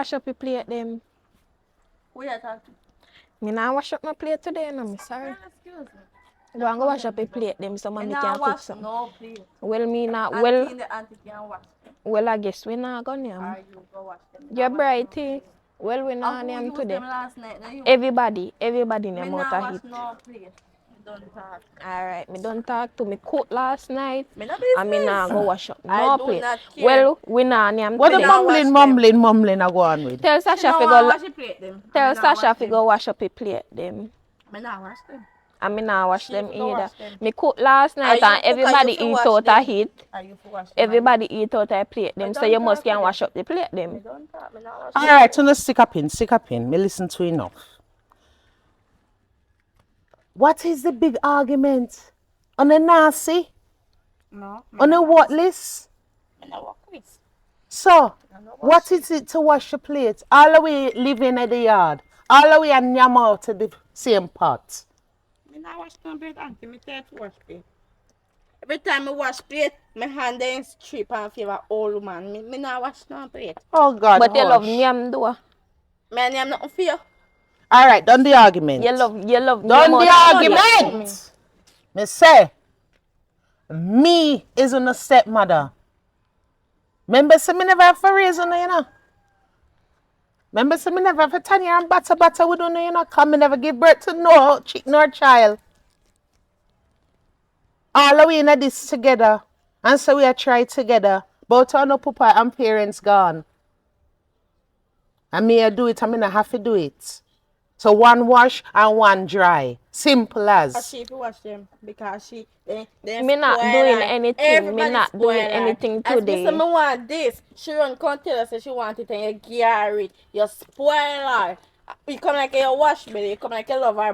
wash up your plate them. Who you talk to? Me nah wash up my plate today, no, me sorry. Excuse me. Go and go wash up your plate them so mommy can cook wash something. no plate. Well, me not, Auntie can wash them. well, I guess we not gonna name. Or you go wash them. You're brighty. Well, we not Who name used today. them last night? Now you Everybody me name not out of wash it. no plate. Don't talk. Alright, me don't talk to me cook last night. Me no And me nah business. go wash up I no do plate. not care. Well, we nah name What the today. not wash mumbling I go on with? Tell She Sasha don't to want go. wash the plate them. Tell Me nah Sasha wash to them. go wash up your plate them. Me not wash them. And me nah wash She them go either. wash them. Me cook last night you and cook or everybody you fi eat wash out them? of it. Are you for wash them? Everybody eat out of plate them. Me So don't you must talk to can wash them. up the plate Me them. don't talk. Me not wash All them. right, so let's stick up in. Me listen to enough. What is the big argument? On the Nazi? No. On the what list? Me not walk with. So, what is it to wash your plate? All the way living in the yard. All the way and yam out of the same pot. Me not wash no plate, auntie. Me tell you to wash plate. Every time I wash plate, my hand then strip and feel a old man. Me not wash no plate. Oh God, But you love hush. nyam though. Me name nothing for you. All right, done the argument. You love Done nyam the out of argument. Me say, me is on a stepmother. Remember, say me never have to raise on her, you know. Remember, say me never have to turn here and batter with her, you know. Come, me never give birth to no chick nor child. All the way in this together. And so we are try together. Both our no papa and parents gone. And me I do it, I mean I have to do it. So one wash and one dry. Simple as. She wash them because she they Me not doing anything. Everybody Me not doing spoil her. anything As me today. say me want this, she run come tell us say she want it and you gear it. You spoil her. You come like you wash me, you come like you love her.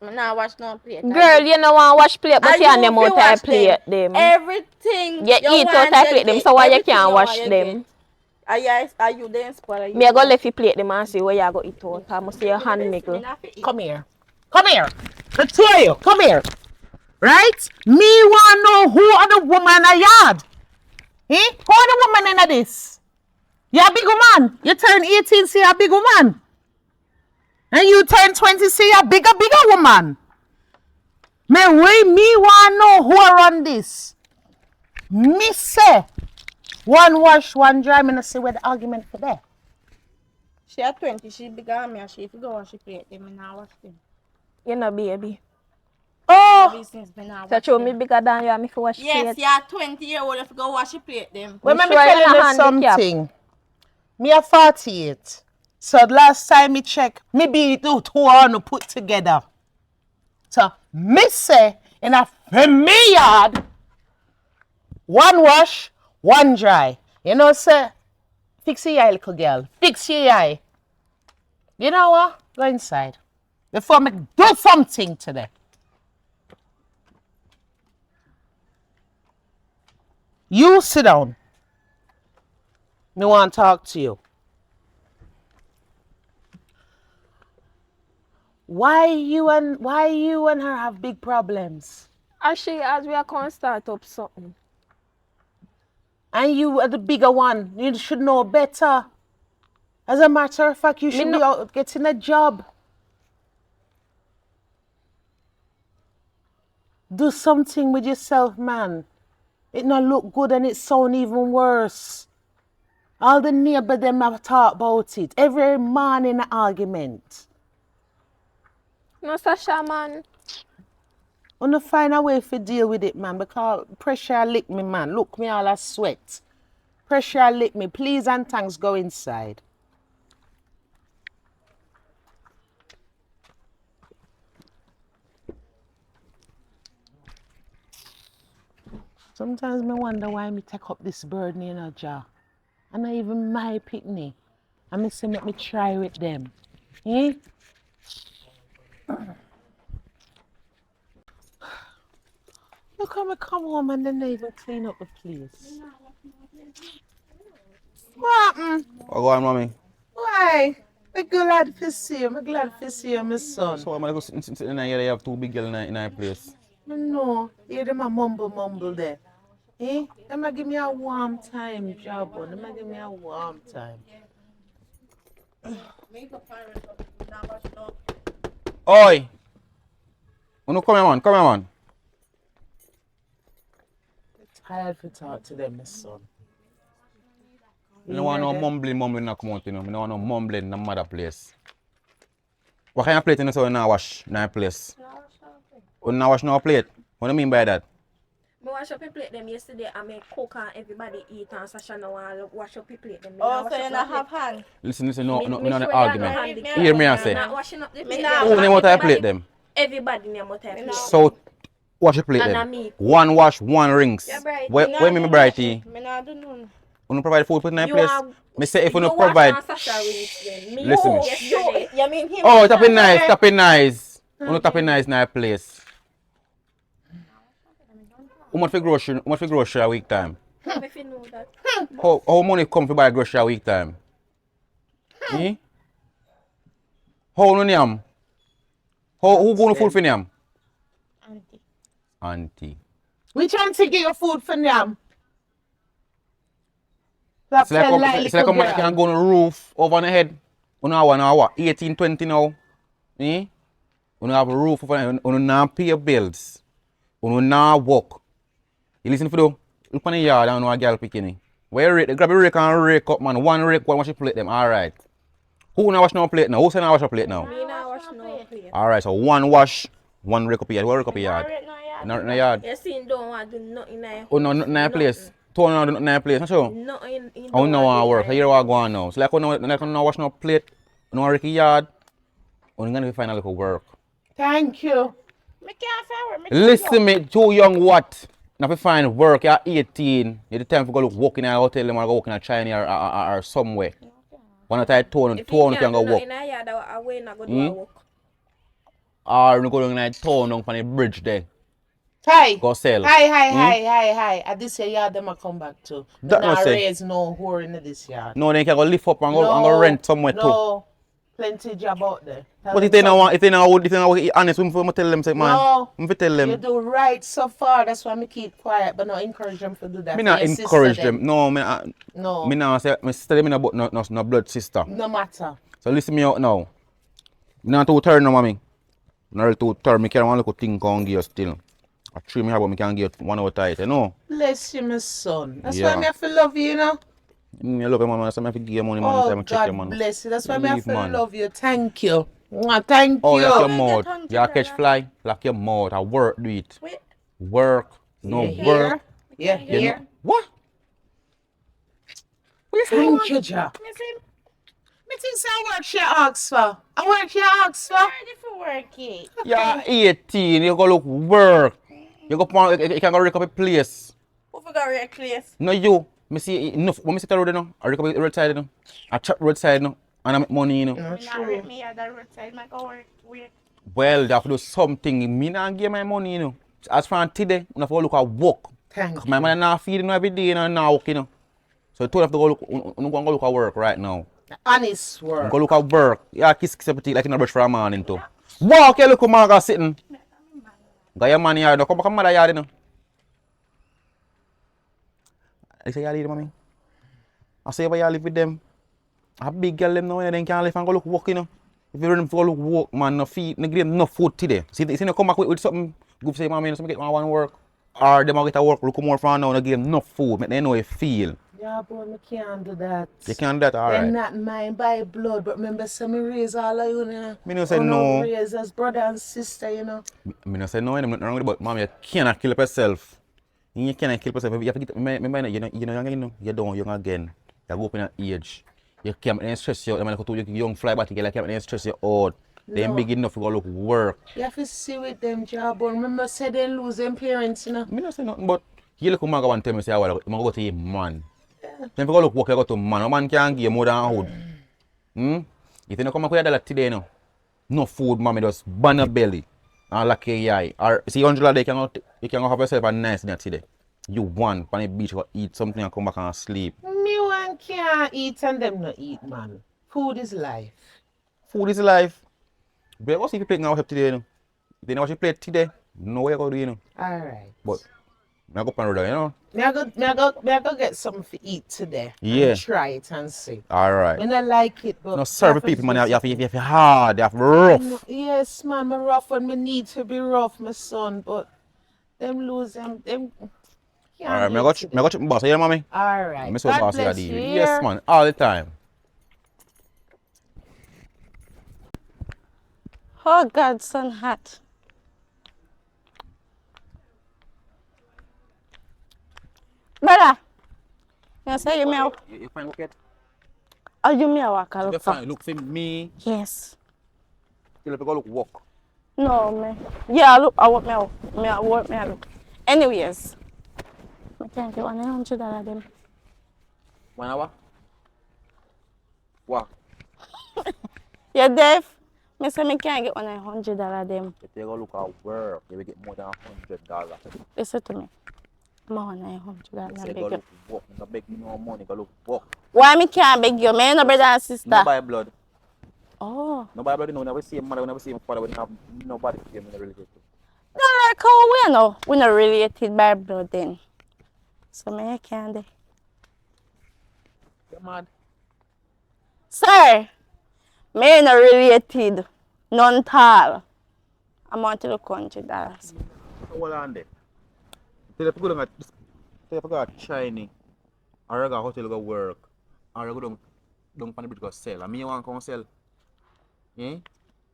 Me not wash no plate. Girl, you know want wash plate, but you you and them out wash of plate them. Everything You eat out of plate them, so why you can't wash them? Are you then spoil? Me I go left you plate them and see where you go eat out. I must see your hand niggle. Come here. Come here. The two of you, come here. Right? Me want know who are the woman in the yard. Eh? Who are the woman in this? You a big woman. You turn 18, see a big woman. And you turn 20, see a bigger woman. Me want know who are on this. Me say, one wash, one dry. Me no see where the argument for there. She at 20, she bigger than me and she if you go wash the plate, then me not wash them. You know, baby. Oh! Business, me not So wash show them. me bigger than you and me for wash Yes, plate. you are 20-year-old if you go wash the plate them. Well, let me sure tell you're you not handicapped? something. Me a 48. So last time me check, me be two on put together. So me say in a me yard, one wash, one dry. You know, say, fix your eye, little girl. Fix your eye. You know what? Go inside. Before me do something today. You sit down. Me want to talk to you. Why you and her have big problems? As we are going to start up something. And you are the bigger one. You should know better. As a matter of fact, you should be out getting a job. Do something with yourself, man. It not look good and it sound even worse. All the neighbor them have talked about it. Every morning an argument. No, Sasha, man. I want to find a way to deal with it, man, because pressure lick me, man. Look, me all a sweat. Pressure lick me. Please and thanks, go inside. Sometimes I wonder why me take up this burden in a jar. And not even my picnic. And me say let me try with them. Eh? Look how me come home and then they even clean up the place. What happened? What go on, mommy? Why? I'm glad to see you. I'm glad to see you, my son. So I'm gonna go sit in here. They have two big girls in our place. No, hear them a mumble there. Eh? Them a give me a warm time, job. Them a give me a warm time. Me go find something. Now watch no. Oi! Uno come here, man. Come here, man. Tired to talk to them, my son. I don't want no mumbling not come out, you know. I don't want no mumbling in the mother place. What kind of plate you say you not wash in that place? You not wash no plate? What do you mean by that? Me wash up your plate them yesterday and me cook and everybody eat and Sasha now want wash up your plate them. Me Oh, not so wash you up not my have plate. hand? Listen, no, Me- no, me no, sure no you are argument. not handy. Hear me, I Me say. Not washing up the plate. not- Who name what I plate Everybody- them? Everybody name what I plate. So, wash your plate And them. me. One wash, one rings. Yeah, bright. Where me brighty? Me not do none. You provide food for in You place? are- Me say if you wash provide. and Sasha rinse them. Me Listen me. yesterday. You mean him? Oh, tapping nice, tapping nice. You tapping nice in that place. How much for grocery a week time? If you know that. How money come to buy grocery a week time? Eh? How no yam? Who going to food for yam? Auntie. Auntie. Which auntie get your food for them? That's It's like a man can go on the roof over on the head. You know what? 18, 20 now. Eh? You have a roof over there. You not pay your bills. You not work. You listen for the look on the yard and know a girl picking. Where you rake, grab a rake and rake up, man. One rake, one wash your plate them. Alright. Who not wash no plate now? Who say not wash your plate now? Me not wash no plate. Alright, so one wash, one rake up your yard. One rake up your yard. Not in the yard. You see, don't want to do nothing there. Oh no, not in that place. Two not do nothing in that place. Not sure. Nothing. I don't want to work. So here what go on now. So like you not wash no plate, no rake your yard. You're gonna find a little work. Thank you. Me can't find work. Listen me, too young what? Now if you find work, you're 18, you're the time to go look work in a hotel, them or go work in a China or somewhere. One time town you can go work. In a yard, away not go do work. Or you go down in a town down from the bridge there. Hi. Go sell. Hi. At this yard, them a come back to. That no Not say. raise no whore in this yard. No, then you can go lift up and go rent somewhere too. No, plenty job out there. But if they not want honest, we tell them say man. No, We tell you them. do right so far. That's why me keep quiet, but not encourage them to do that. Me for not your sister encourage them. them. No, No, me not say me tell them in about no blood sister. no matter. So listen me out now. Me not too turn no mommy. Not really too turn. Me carry one little thing can give you still. I treat me here, but me can get one out tight, you know. Bless you, my son. That's Yeah. why me have to love you, you know. I love you, man. So I have to give you money, man. Oh, So I check you, God man. bless you. That's why me have Leave, to man. love you. Thank you. Mwah, thank Oh, you. lock your Get mouth. hungry, You catch brother. fly, lock your mouth. I work, do it. Wait. Work, no You work. hear? You You hear? know. What? What you saying, Thank you, Ja. Me say, Me think say I work she ask for. I work she ask for. ready for work, eh? You're 18, you go look work. You go you can go rake up a place. Who forgot red place? No you. Me see enough. When me sit the road, you know, I rake up the roadside, you know. I chop roadside, you know, and I make money, you know. No, Me not true. rate me at the roadside. Me go work. Wait. Well, they have to do something. Me not give my money, you know. As from today, I have to go look at work. Thank My you. man not feeding every day, you know, now work, you know. So you have to go look, you go look at work right now. Honest work. Go look at work. Yeah, kiss everything like in a brush for a morning too. Walk, you look at Marga sitting. Got your man here, no come back and mother yard, you know. I say you leave mommy. I say you live with them. A big girl them now, and then can't live and go look work, you know. If you run go look work, man, no feed, no give them no food today. See, you come back with something, go say, mommy, so get one work. Or them get a work, look more from now, no give them no food, make them know how you feel. Yeah, but me can't do that. You can't do that, They're alright. not mine by blood, but remember, say me raise all of you, you know. Me no say You know, no. raise as brother and sister, you know. Me no say no, I'm not wrong with it, but mom, you cannot kill up yourself. You cannot kill yourself. You have to get, remember, you know, you're down young again. You go up in an age. You can't make them stress you out. Like you young fly back together, you can't make them stress you out. They ain't No. big enough to go look work. You have to see with them job, but remember, say they lose them parents, you know. Me no say nothing, but you look at Marga one tell me say, well, I'm gonna go to a man. Then if you go look work, you go to man. A man can't give you more than a hood. If you don't come up with a dollar today, no food, mommy, just ban your belly. And lock your eye. Or see, $100 you can go have yourself a nice dinner today. You want on the beach, go eat something and come back and sleep. Me one can't eat and them not eat, man. Food is life. Food is life. But what's if you plate now help today, you know? If you know what you plate today, no way you go do, you know. Alright. But I go up and road, you know? Me I go get something to eat today. Yeah. And try it and see. Alright. Me not like it, but No, you serve have to people, man. do You have to something. hard, you have to rough. Yes, man, me rough when me need to be rough, my son, but them lose them can't Alright, do it today. me go check my boss, you hear, mommy? Alright. Miss what God boss you bless deal you. with. Yes, man, all the time. Oh God, sun hot. Brother, you say you me a, You find look at? oh you me a walk a You look for? find look for me. Yes. Till you go look walk. No, me. Yeah, look, I want me out. I want me a look. Anyways, I can't get $100 them. 1 hour? What? You deaf? Me say me can't get $100 them. If you go look at work, you will get more than $100. Listen to me. I'm on $100 Say beg go you. look walk. You beg me no money, go look walk. Why me can't beg you? Me no brother and sister. No buy blood. Oh. No buy blood, you know. We never see him mother, we never see him father, we never have nobody to him in the relationship. Not like how we know. We not related by blood then. So me can't. You're mad. Sir, me not related. None tall. I'm on to the $100. So hold on there. Tell you if you go to China, or you go to hotel go work, or you go down on the bridge go sell. And me you want to come sell? Eh?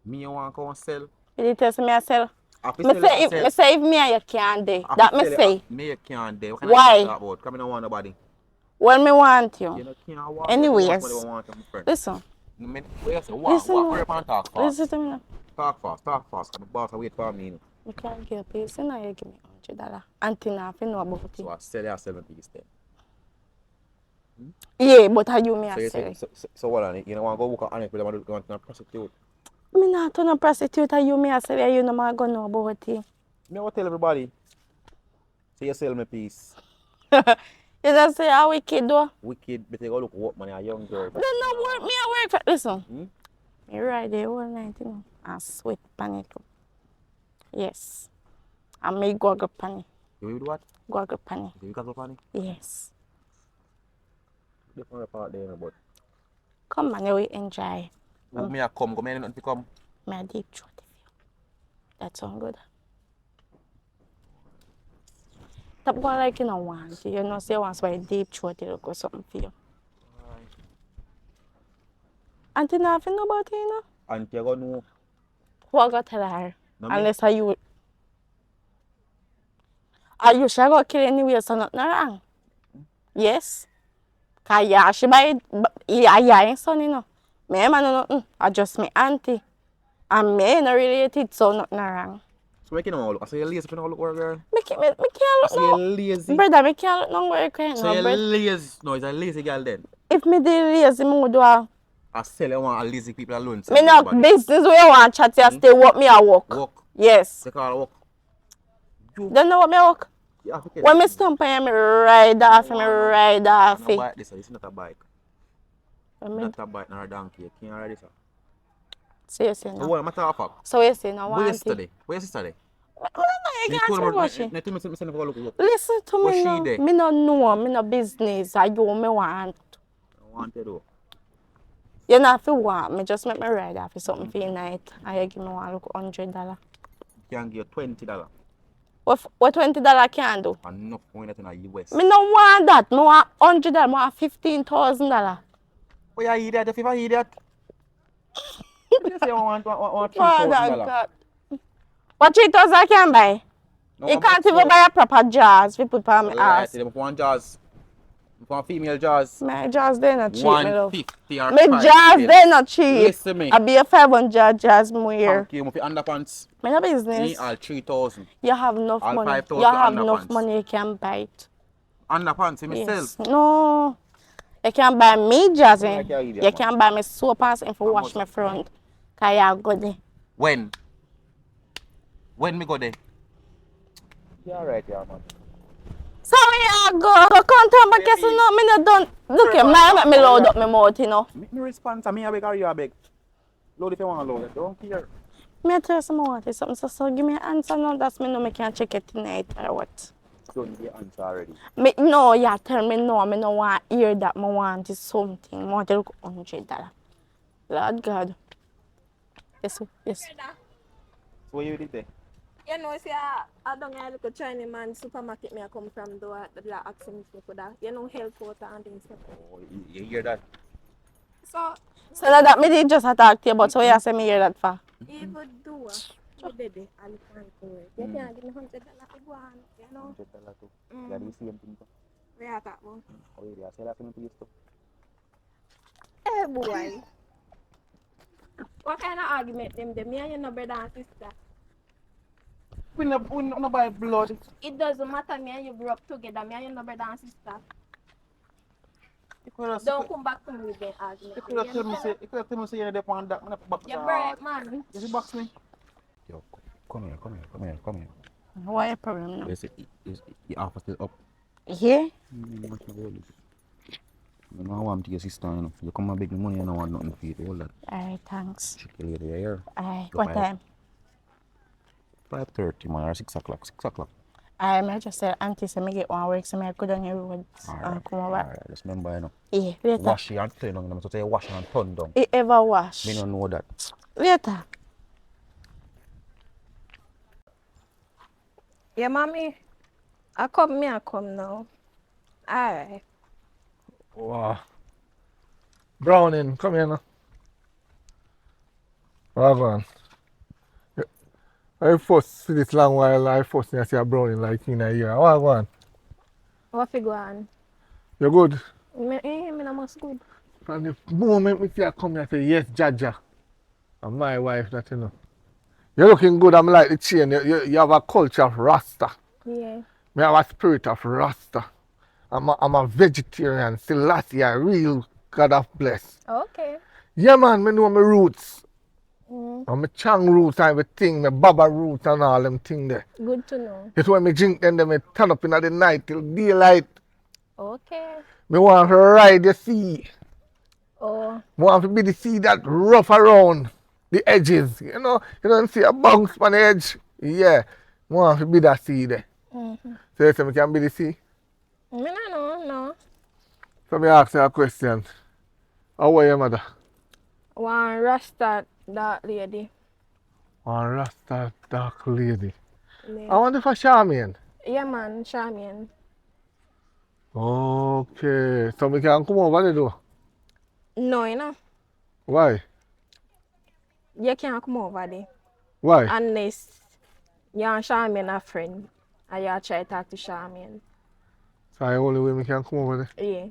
Me you want to come sell? You did tell me I sell. I fi Me sell, say, I if, sell. me say if me and you can't do. I That fi me sell you. say. Me you can't there. What can Why? I talk about? Because I don't want nobody. When me want You you. know, can't walk. Anyways, You want my friend. listen. Me, what you say? Listen. Walk. Hurry up and talk fast. Listen to me now. Talk fast. Because the boss will wait for me. You know. You can't get a piece, now you give me $100. Until now, I know about it. So I sell my piece then. Yeah, but how you me So a you sell say, it? so what on it? You don't want to go work on it, but you want to prostitute. Me not turn a prostitute, how you me a sell it, you know me go know about it. Me want to tell everybody. So you sell my piece. You just say how wicked though. Wicked, but you go look what man, a young girl. Then no work, me a work for, listen. Hmm? Me ride the whole night, you know, and sweat pan it. Yes. And me goggle pan it. You will do what? Goggle pan You will go on it? it. Yes. Different part there, but. Come on, you will enjoy. But me a come, me nothing to come. Me a deep throat if you. That sound good. Stop going like you don't want it. You know, say once by deep throat, you look or something for you. Auntie nothing know about it, you know? And you go know. Who I got tell her? No, me. Unless you. Are you sure go kill anyway, so nothing wrong? Yes. Cause yeah, she buy yeah, son, you know. Me man know nothing. I just me auntie. And me not related, so nothing wrong. So make you know look. I say you lazy if you don't look work, girl. Me can't I look say you no. lazy. Brother, me can't look no work right So now, you brother. lazy. No, it's a lazy girl then. If me do lazy, me would do a. I sell you want a lazy people alone. Me no business where you want chat, you stay work me a work. Walk. Yes. They call walk. You. Don't know what me work? Yeah, okay. When me stump on you, me ride off, me ride off. No bike this, it's not a bike. When me- Not a bike, not a donkey. You can't ride this. So you say So no. what matter of fact? So you say no Where want it? yesterday? Where yesterday? No, you can't ask me what she. You tell me something for look. Listen to What me she now. dey? Me no know, me no business. I you me want. I want to do. You not fi want me, just make me ride off for something for your night. And you give me one look $100. Can give you $20. What $20 can do? Enough money that in the US. Me no want that. Me want $100. Me want $15,000. Oh, you idiot, if you idiot. You say you want Father $3,000. God. What 3,000 I can buy? No, You can't even buy a proper jars. We put on my ass. Them for one jazz. For female jazz. My jars they not cheap, me love. 150 or My jars they not cheap. Listen me. I be a 500 jars more here. Thank you. For underpants. Me no Me business. all 3,000. You have enough All money. 5,000 You have underpants. enough money you can buy it. Underpants myself. Yes. No. You can buy me jars. I like your idiot, You man. can buy me soap and something for How wash much? my front. Cause you go there. When? When me go there? Yeah, right, yeah, man. So we go. Come turn back yes, no, me no done. Look him, now make me load up my mouth, you know. Make me respond to me a beg or you a beg. Load if you want to load it. Don't care. Me tell you some more, something so give me an answer now. That's me know me can check it tonight or what. done with the answer already. Me, no, yeah, tell me no. I don't want to hear that. I want is something. I want to look $100. Lord God. Yes, yes. Hear that? So what you did there? You know, see, I don't get a Chinese man supermarket me I come from though. They are asking me for that. You know, help out and things like that. Oh, you hear that? So, So that me did just attack you, but so you say me hear that for? even do you did it, and can't do it. You can't give me $100 to go on, you know. $100 too. Yeah, the same thing too. We are that one. Oh, yeah, say that to me please too. Hey, boy. What kind of argument them? Me and your brother and sister. We no buy blood. It doesn't matter, me and you grew up together. Me and your brother and sister. Don't come back to me with the argument. You could have told me say you're there on that. I'm not back to You're brave, man. You see box me? Yo, come here. What your problem now? Your offer still up. Here? You know I want to your sister, you know. You come and beg me money and I want nothing for you. All that. Alright, thanks. Check you later, you hear? Alright, what time? 5:30, man, or 6 o'clock. 6 o'clock. I just said, Auntie, so me get one work, so I go down your road and come over. Alright, just remember, you know. Yeah, later. Wash it and turn down. I'm say wash it and turn down. It ever wash? Me don't know that. Later. Yeah, mommy. I come now. Alright. Wow. Browning, come here now. Well on. I first see this long while I first see a browning like in a year. Well on. What you go on? You good? Me not much good. From the moment me see her come here, I say yes, Jaja. And my wife that you know. You're looking good, I'm like the chain. You have a culture of Rasta. Yeah. Me have a spirit of Rasta. I'm a vegetarian, Selassie, a real God of bless. Okay. Yeah man, me know my roots. Mm. And my Chang roots and everything, my Baba roots and all them things there. Good to know. It's when me drink them, me turn up in the night till daylight. Okay. Me want to ride the sea. Oh. Me want to be the sea that rough around the edges. You don't see a bounce on the edge. Yeah. Me want to be that sea there. Mm-hmm. So you say me can be the sea? Me no. So me ask you a question. How are your mother? One Rasta that lady. One Rasta dark lady. Yeah. I wonder for Charmian. Yeah, man, Charmian. Okay. So we can come over there though. No, you know. Why? You can't come over there. Why? Unless you and Charmian are friend. And you try to talk to Charmian. So the only way we can come over there. Yeah.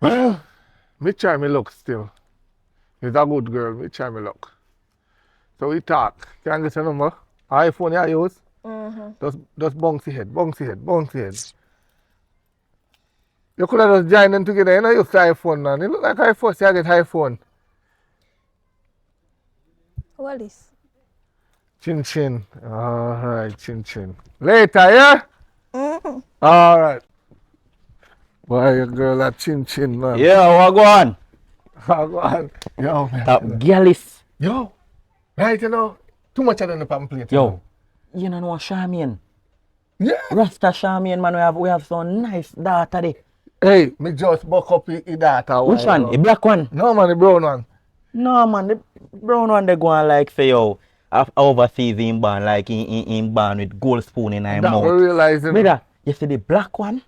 Well, me try me luck still. She's a good girl, me try me luck. So we talk. Can I get your number? iPhone you use? Mm-hmm. Just bouncy head. You could have just joined them together, you know, use the iPhone man. You look like iPhone, so you get iPhone. What is? Chin. Alright, chin. Later, yeah? Mm-hmm. Alright. Boy, your girl a chin, man. Yeah, what go on? Go on. Yo, man. Top girlies. Yo. Right, you know, too much of them on the plate. Yo, you know Charmian? Yeah. Rasta Charmian, man, we have some nice daughter there. Hey, me just buck up the data. Which one? The black one? No, man, the brown one. No, man, the brown one they go on like say, yo, overseas in born, like in born with gold spoon in his That mouth. we realizing. Brother, you see the black one?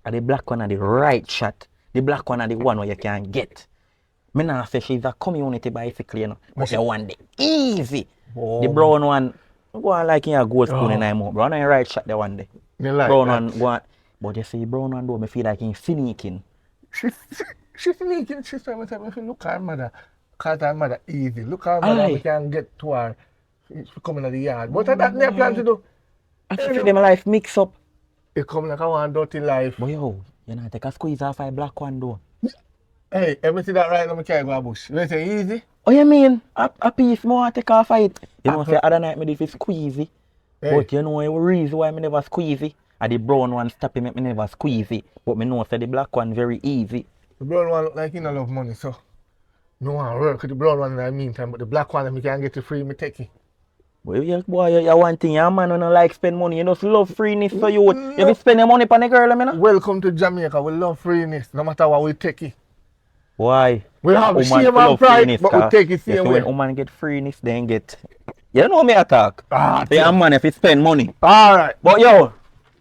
And the black one are the right shot. The black one are the one where you can get. Me nah say she's a community bicycle, you know. But the one day easy. Oh. The brown one go on like in a gold spoon in his mouth. Brown one right shot the one day. Me like Brown that. one go on. But you see brown one though, me feel like he's sneaking. She's sneaking. She's trying to tell me if you look at her mother. Cause her mother easy. Look at her mother, Aye. we can get to her. She coming to the yard. But that they plan to do. I feel them life mix up. It come like a one dirty life. But yo, you know take a squeeze off a black one though. Hey, let me see that right now, I can't go a bush. You say easy? Oh you mean? A piece more take off it. You know say other night me did squeezy. Hey. But you know the reason why me never squeezy. And the brown one stopping me never squeezy. But me know say the black one very easy. The brown one look like he no love money, so no one work with the brown one in the meantime, but the black one, if me can get it free, me take it. Well, yeah, boy, you one thing, a man who don't like spend money. You just love freeness, so you be spending money on the girl, I mean. Welcome to Jamaica. We love freeness, no matter what we take it. Why? We have Woman shame full and of pride, freeness, but we car. take it You same see, way. when woman get freeness, then get. You know me attack. Ah, Yeah, man, if you spend money. Alright. But yo,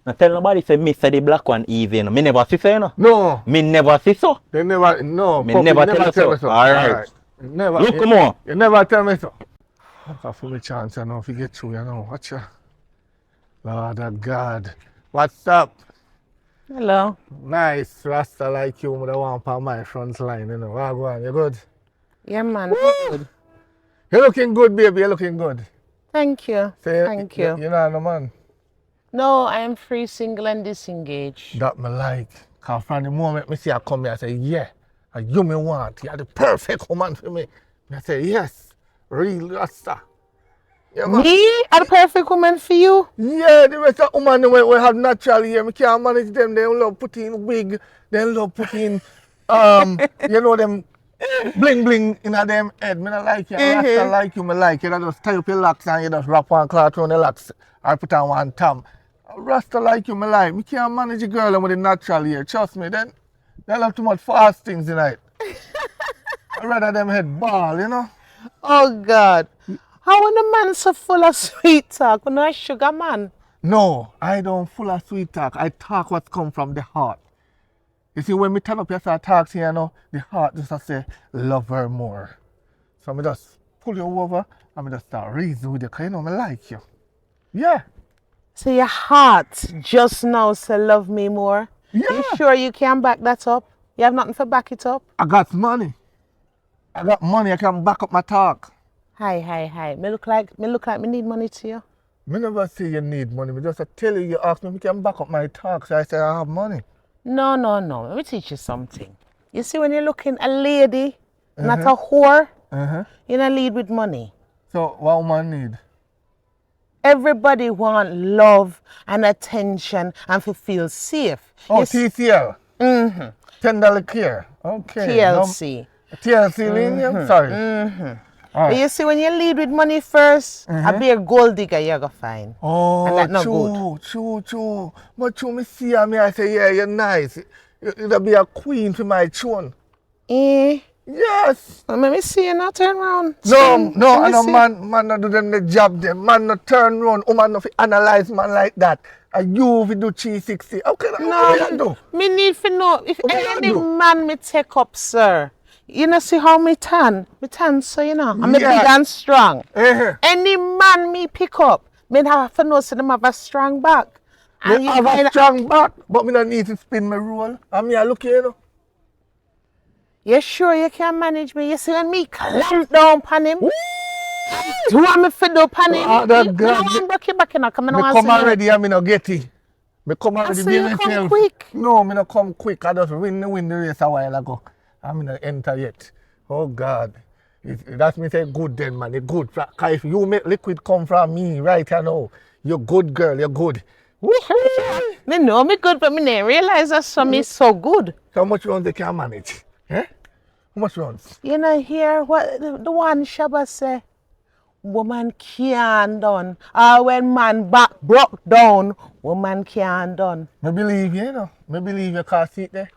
not tell nobody say me say the black one easy. You know. Me never see so, you know. No. Me never see so. They never, no. Me Puppy, never you tell never you tell me so. so. Alright. Never. Look, come on. You never tell me so. Fuck for me chance, you know, if you get through, you know. Watch ya. Lord of God. What's up? Hello. Nice Rasta like you, but I want on my front line, you know. What go on? You good? Yeah, man. Good. You're looking good, baby. You're looking good. Thank you. Say, Thank you. You're not no man. No, I am free, single, and disengaged. That me like. Cause from the moment me see her come here, I say, yeah. And you me want. You're the perfect woman for me. I say, yes. Real Rasta. Yeah, man. Me? Are the perfect woman for you? Yeah, the rest of women we have natural hair. Me can't manage them. They love putting wig. They love putting, you know, them bling bling in a them head. Me not like you. Rasta like you, me like you. You just tie up your locks and you just wrap one cloth around the locks. Or put on one tam. Rasta like you, me like. Me can't manage a girl with the natural hair. Trust me, then they love too much fast things tonight. I'd rather them head ball, you know. Oh, God. How when a man so full of sweet talk? When I sugar man? No, I don't full of sweet talk. I talk what come from the heart. You see, when me turn up here, start talking, you know, the heart just a say, love her more. So me just pull you over and me just start reason with you, because you know me like you. Yeah. So your heart just now say love me more? Yeah. You sure you can back that up? You have nothing for back it up? I got money. I got money, I can back up my talk. Hi. Me look like me need money to you. Me never say you need money. Me just tell you, you ask me if you can back up my talk. So I say I have money. No. Let me teach you something. You see, when you're looking a lady, not a whore, you don't lead with money. So what woman need? Everybody want love and attention and to feel safe. Oh, You TCL. $10 care. Okay. TLC. TLC lenient? Sorry. But you see, when you lead with money first, a be a gold digger you're going to find. Oh, And that not good. true. But me see her, me I say, yeah, you're nice. You'll be a queen for my throne. Eh? Yes. Let me see you now, turn around. No, I Let me know see. man not do them the job them. Man not turn round, woman not fi analyze man like that. And you fi do 360. How can I do? Me need to know if What you any do? man me take up, sir. You know, see how me tan? Me tan, so you know. I'm Yeah. big and strong. Eh. Any man me pick up, me have to know so them have a strong back. And Me you have a kinda- strong back, but me don't need to spin my roll. And me I look here, you know. You sure you can manage me? You see when me clamp down upon him? Do you want me to do upon him? Oh, that Me God. don't want to break your back, you know, 'cause me Me don't want come to see you. already and me no get it. Me come already so be you come myself. quick? No, me no come quick. I just win the race a while ago. And me no enter yet. Oh God. That's me say good then, man. It's good. Cause if you make liquid come from me right now, you're good girl, you're good. Me know me good, but me didn't realize that some is so good. So much runs they can manage? Eh? How much runs? You know hear what the one Shabba say? Woman can't done. When man back broke down, woman can't done. Me believe you, you know. Me believe you can't see it there.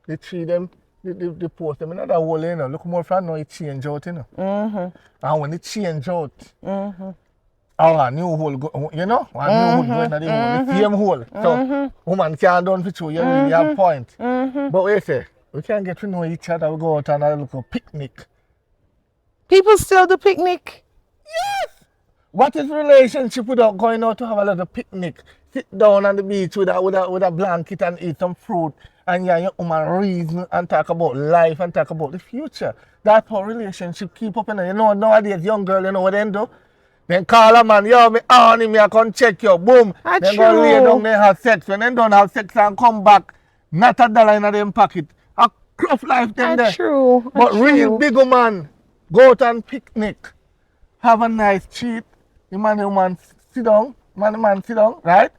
The three them, the post them in that hole, you know. Look more from now it change out, you know. And when it change out, a new hole go, you know, a new hole go into the hole, the same hole. So woman can't done for you, you really have point. But we say, we can't get to know each other, we go out and have a little picnic. People still do picnic. What is relationship without going out to have a little picnic? Sit down on the beach with a blanket and eat some fruit and your woman reason and talk about life and talk about the future. That's how relationship keep up. You know, nowadays young girl, you know what they do? Then call a man, yo, me on him, I come check you, boom. Then go lay down there have sex. When they don't have sex and come back, not a dollar in them pocket. A rough life them there. True. But real big woman, go out and picnic. Have a nice treat. The man and the woman sit down, man sit down, right?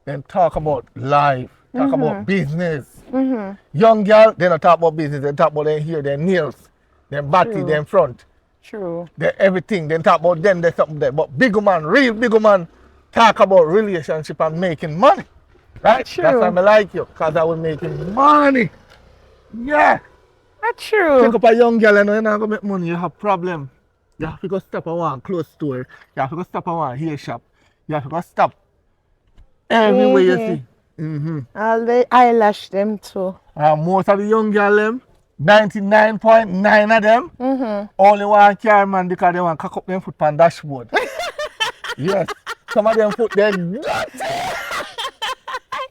Then talk about life, talk about business. Young girl, they don't talk about business, they talk about their hair, their nails, their body, their front. True. They everything. Then talk about them, there's something there. But big man, real big man, talk about relationship and making money. Right? True. That's why I like you, because I was making money. Yeah. That's true. Pick up a young girl and you're not going to make money, you have problem. You have to go stop at one clothes store. You have to go stop at one hair shop. You have to go stop everywhere you see. All the eyelash them too. Most of the young girl them, 99.9 of them, only one car man because they want to cock up them foot on dashboard. Yes. Some of them foot they're dirty.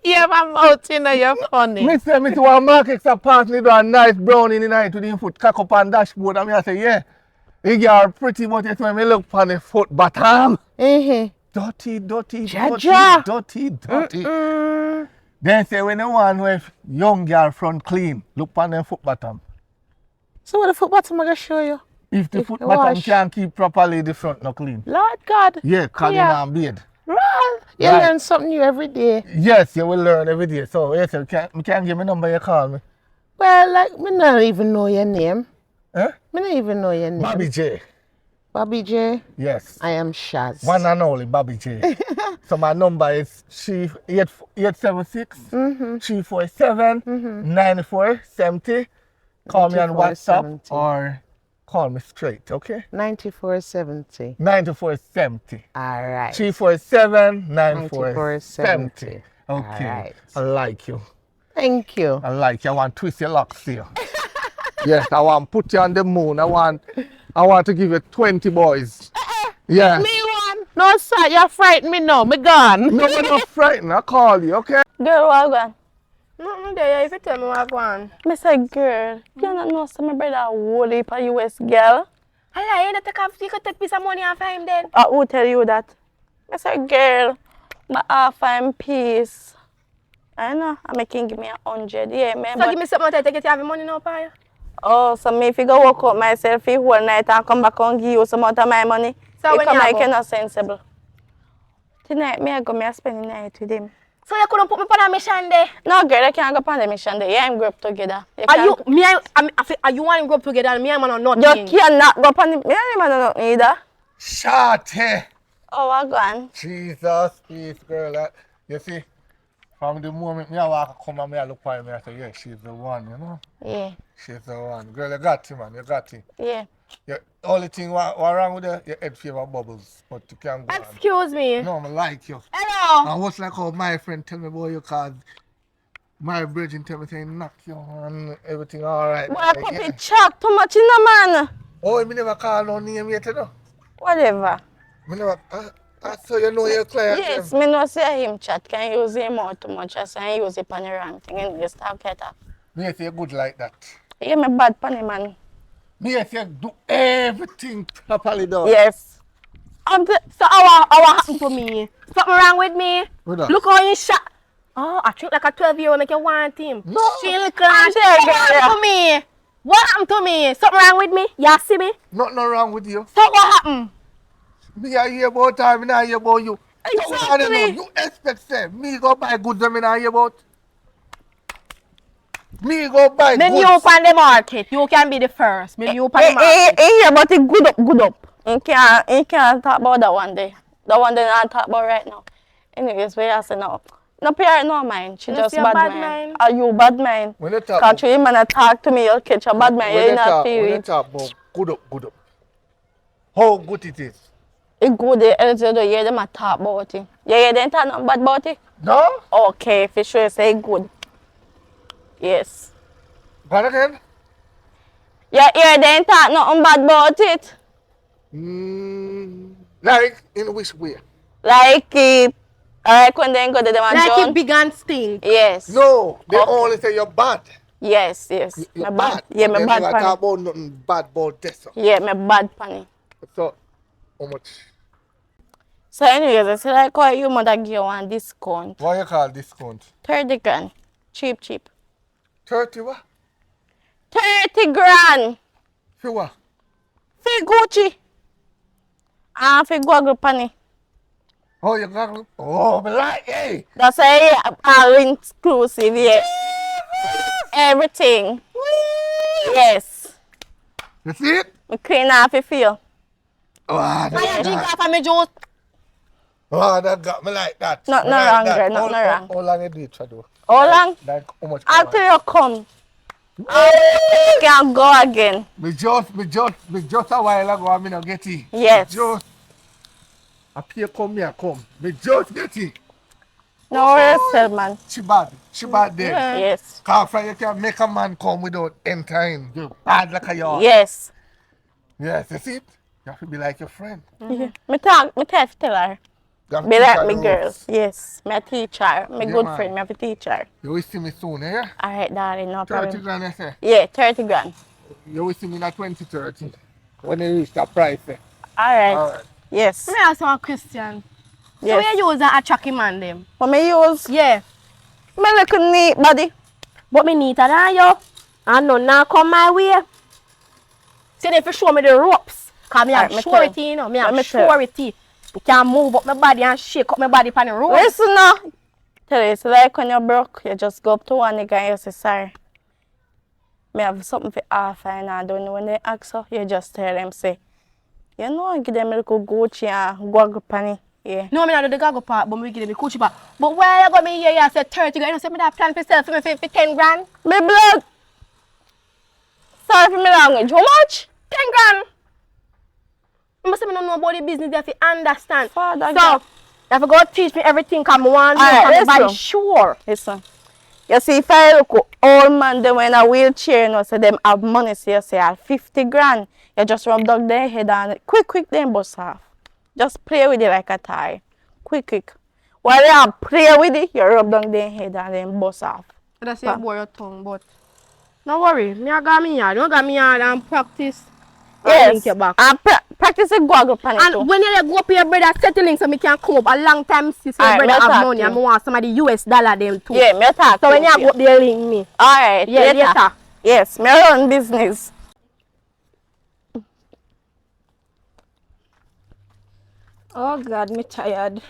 Yeah, my mouth, you know, you're funny. Me say me to one market stop pass me do a nice brown in the night with him foot cock up on dashboard and me I say, yeah, the girl pretty but it's when me look on the foot bottom. Dirty, dirty, Jaja. dirty, dirty. Then say when the one with young girl front clean, look on them foot bottom. So what the foot bottom I'm gonna show you? If the If foot you bottom wash. can't keep properly, the front not clean. Lord God. Yeah, because Yeah. they're not bathe. Right. You Right. learn something new every day. Yes, you will learn every day. So yes, you can't give me number you call me. Well, like, me not even know your name. Eh? Me not even know your name. Bobby J. Bobby J. Yes. I am Shaz. One and only Bobby J. So my number is 876 347 9470. Call me on WhatsApp 9470. or call me straight, okay? 9470. 9470. All right. 347 9470. 9470. Okay. Alright. I like you. Thank you. I like you. I want to twist your locks here. Yes, I want to put you on the moon. I want to give you 20 boys. Yeah. Me one. No, sir, you frighten me now. Me gone. No, I'm not frightened. I call you, okay? Girl, what gone? Nothing there, if you tell me what I want. Me say, girl, you don't know some my brother whole heap of US girl. Hello, you don't take off, you could take piece of money off him then. Who tell you that? I say, girl, my half I'm peace. I know, I'm making give me 100. Yeah, man. So give me something to take it, you have your money now, pa. Oh, so me if you go work out myself the whole night and come back and give you some of my money. So it when come you like go? you're not sensible. Tonight, me I go, me I spend the night with him. So you couldn't put me on a mission there? No, girl, I can't go on the mission there. Yeah, I'm group together. Are you, are you want to grow up together and me and man are not You cannot go on the... Me and him are not either. Shorty. Oh, what gone? Jesus, peace, girl. You see, from the moment me I walk come and me I look for me, I say, yeah, she's the one, you know? Yeah, She's the one. Girl, you got it, man. You got it. yeah. The only thing what wrong with you, your head favor bubbles, but you can't go on. Excuse me. No, I like you. Hello. And what's like how my friend tell me about you, cause my virgin tell me saying knock you and everything alright. Boy, puppy chat too much in the man. Oh, me never call no name yet, you know? Whatever. Me never, so you know your client. Yes, me no say him chat. Can use him out too much. I say use it on the wrong thing. And you start get up. Me say you good like that. Yeah, me bad funny man. Me say you do everything properly done. Yes. So what happened to me? Something wrong with me? What that? Look how you shot. Oh, I treat like a 12-year-old make you want him. No. Chill class. there, What girl. happened to me? What happened to me? Something wrong with me? You see me? Nothing wrong with you. So what happened? Me I hear about time, me not hear about you. So what I don't know, Exactly. you expect say me go buy goods and me not hear about? Me go buy Then goods. you on the market. You can be the first. Then you on the market. Yeah, but it good up. You can't talk about that one day. The one that I talk about right now. Anyways, we are saying no. No PR, no mind. She You just see a bad bad mind. mind? Are you bad mind? When you talk Can't you man talk to me, you'll catch a bad mind. when You're you not talk, feel when you it. talk about good up. How good it is? It good, else you don't hear them a talk about it. You hear them talk nothing bad about it? No? Okay, for sure, say good. Yes. But again? You hear them talk nothing bad about it? Like in which way? Like when they go to them and Like John? it big and stink. Yes. No, they Okay. only say you're bad. Yes. You're Me bad. Yeah, me They bad never pan talk about nothing bad about this. Yeah, me bad pan So, how much? So anyways, I said like why you mother give you one discount. What you call discount? 30 grand. Cheap. 30 what? 30 grand. For what? For Gucci. And for Google Panny. Oh, you got oh, me like, hey. That's all inclusive, yes. Everything. Yes. You see it? Me clean off it for you. Oh, I that, drink that, off of me juice. oh, that got me like that. Nothing Me like wrong, that. girl, nothing wrong. How long you do it for, though? How long? Like how much After hours? you come, you can go again. Me just a while ago, I not get it. Yes. Me just, I pay come here, come. Me just get it. No worries, sell, man. She bad then. Yes. Cause from you can make a man come without entering. You bad like a yard. Yes. Yes, you see it? You have to be like your friend. Yeah. Me tell her. You have to Be teach like her me the girl. ropes. Yes. Me a teacher. Me Yeah, good man. friend. Me have a teacher. You will see me soon, eh? Alright, darling, no 30 problem. grand, I say. Yeah, 30 grand. You will see me in a 2030. When you reach that price, eh? Alright. Alright. Yes. Let me ask you a question. So Yes. you use an attractive man them? What me use? Yeah. Me little neat body. But me neater than you. And none now come my way. See if you show me the ropes. Cause me have Alright, me surety, tell. you know. Me Let have me tell. surety. You can move up my body and shake up my body on the road. Listen now. Tell you, it's like when you're broke, you just go up to one nigga and you say, sorry. Me have something for offer and I don't know when they ask you, you just tell them, say, you know, give them a little Gucci and goggle panny. Yeah. No, me not do the goggle part, but me give them the coochie part. But where you go me here, you say 30 grand. You know, say me that plan for sell for me for 10 grand. Me blood. Sorry for me language. How much? 10 grand. You must say me don't know about the business, you have to understand. Father So, God. you have to go teach me everything because I want to Alright, make my body listen. sure. Listen. You see, if I look old man, them in a wheelchair, you know, so them have money, so you say, 50 grand. You just rub down their head and quick, then bust off. Just play with it like a toy. Quick. While you are play with it, you rub down their head and then bust off. That's say boy your tongue, but no worry. Me I got me yard. You got me yard and practice. And link Yes. your back. And practice a goggle pan too. And when you go up here, brother, settling so me can come up a long time since your Alright, brother me have talk money to and you. me want some of the US dollar them too. Yeah, me talk. So when you go up there, link me. Alright, Yeah, later. Yes, me run business. Oh God, me tired.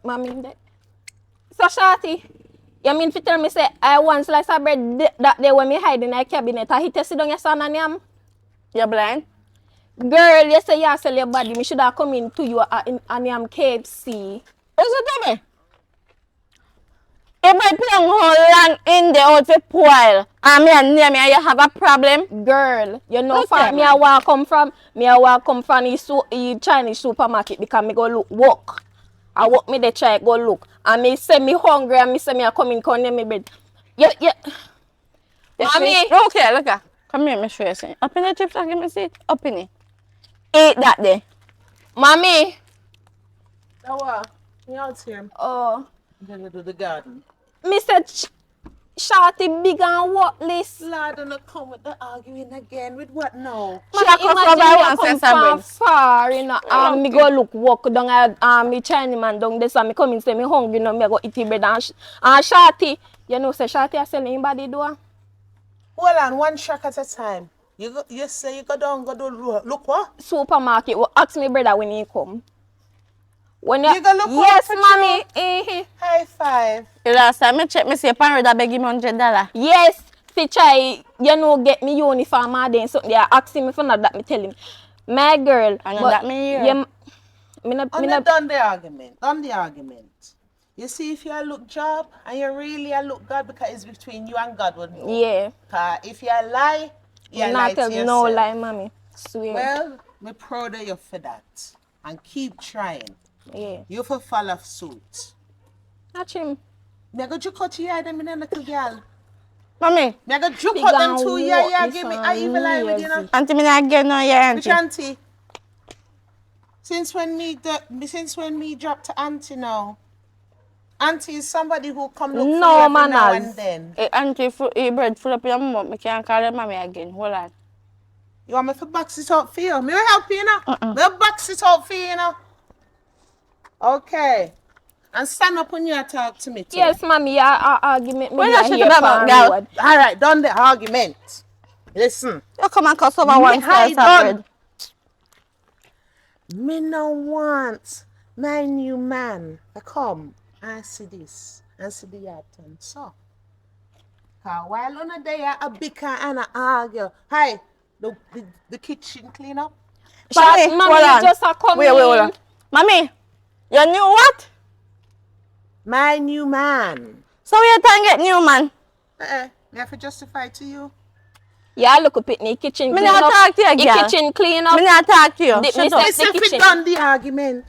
Mommy, so shorty, you mean to tell me say I want slice of bread that day when me hide in a cabinet and he tested on your son and him? You blind? Girl, you say you sell your body. Me should have come in to you and him KFC. Is it to me? If I put on whole land in the out for poil and me and near me, you have a problem? Girl, you know Okay, far me man. I want come from the Chinese supermarket because me go look work. I walk me the try go look. And me say me hungry and me say me a come in come near me bed. Yeah. Mommy. Okay, look at. Come here, me show you something. Up in the chips, I give me see. Up in it. Eat that there. Mommy. So what? Me out here. Oh. I'm gonna do the garden. Me said shorty big and worthless. Lord, don't come with the arguing again. With what now? She a Mommy, come imagine from me one a come sense of from bread. far, you know, me Okay. go look walk down me Chinese man down there, so me come in say me hungry, you know, me I go eat the bread and shorty, you know, say shorty I selling body door. Hold on, one shack at a time. You say you go down, go do look what? Supermarket will ask me brother when he come. When You go look yes, what for mommy. High five. The last time I check, me see a parent that beg him $100. Yes, fi try, you know, get me uniform and then something they are asking me for not that me tell him. My girl, I know but that me hear. yeah, me not Done the argument. Done the argument. You see, if you a look job and you really a look God, because it's between you and God would know. yeah. 'Cause if you a lie, you Me lie not to tell yourself. no lie, mommy. Swear. Well, me proud of you for that. And keep trying. Yeah. You for follow suit. Watch him. Me go juke out your them in a little girl. Mommy, Me go juke Big out them and 2 year, walk yeah, this give me and I even lie with you know. lazy. auntie, me not get no your Which auntie. auntie? Since when me drop to auntie now? Auntie is somebody who come look No for you every now manners. and then. Hey, auntie, bread full up your mouth. Me can't call her mommy again. Hold on. You want me to box it out for you? Me will help you now. Me will box it out for you now. Okay. And stand up when you talk to me too. Yes, mommy, argument me When there you shut here up about for girl? road. All right, done the argument. Listen. You come and cuss over one Hi, slice of done. bread. Me no want my new man to come and see this and see the yard turn so. Cause while on a day a bicker and a argue, hey, The kitchen clean up. Shot, Mommy, mommy, hold you on. just a come Wait, hold on. in. Mommy, you knew what? My new man. So you can get new man. Me have to justify to you. Yeah, look up it, the kitchen Me clean not up. talk to you, The girl. kitchen clean up. Me not talk to you. The- Shut me up. say- It's if we kitchen. done the argument.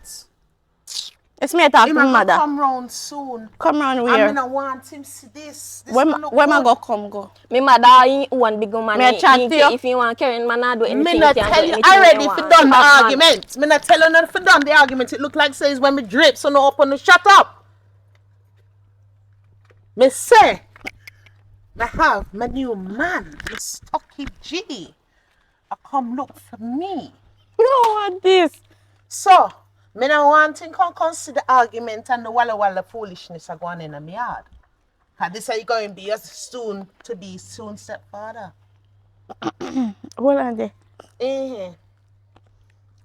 It's me talk to Him my a go mother. come round soon. Come round I where? mean, I want him see this. This Where no look am I good. go come go? Me mother, he one big man. Me a chat to you. If you want Karen, man, I do anything. Me he not can tell do you anything already he if you want. done the Bad man. argument. Me not tell you if you done the argument. It look like says when me drip, so no open the shut up. Me say, me have my new man, my Stocky G. I come look for me. You don't want this. So, me not want to consider argument and the walla foolishness are going in my yard. Cause this are you going to be your soon to be soon stepfather. Hold on there. Eh.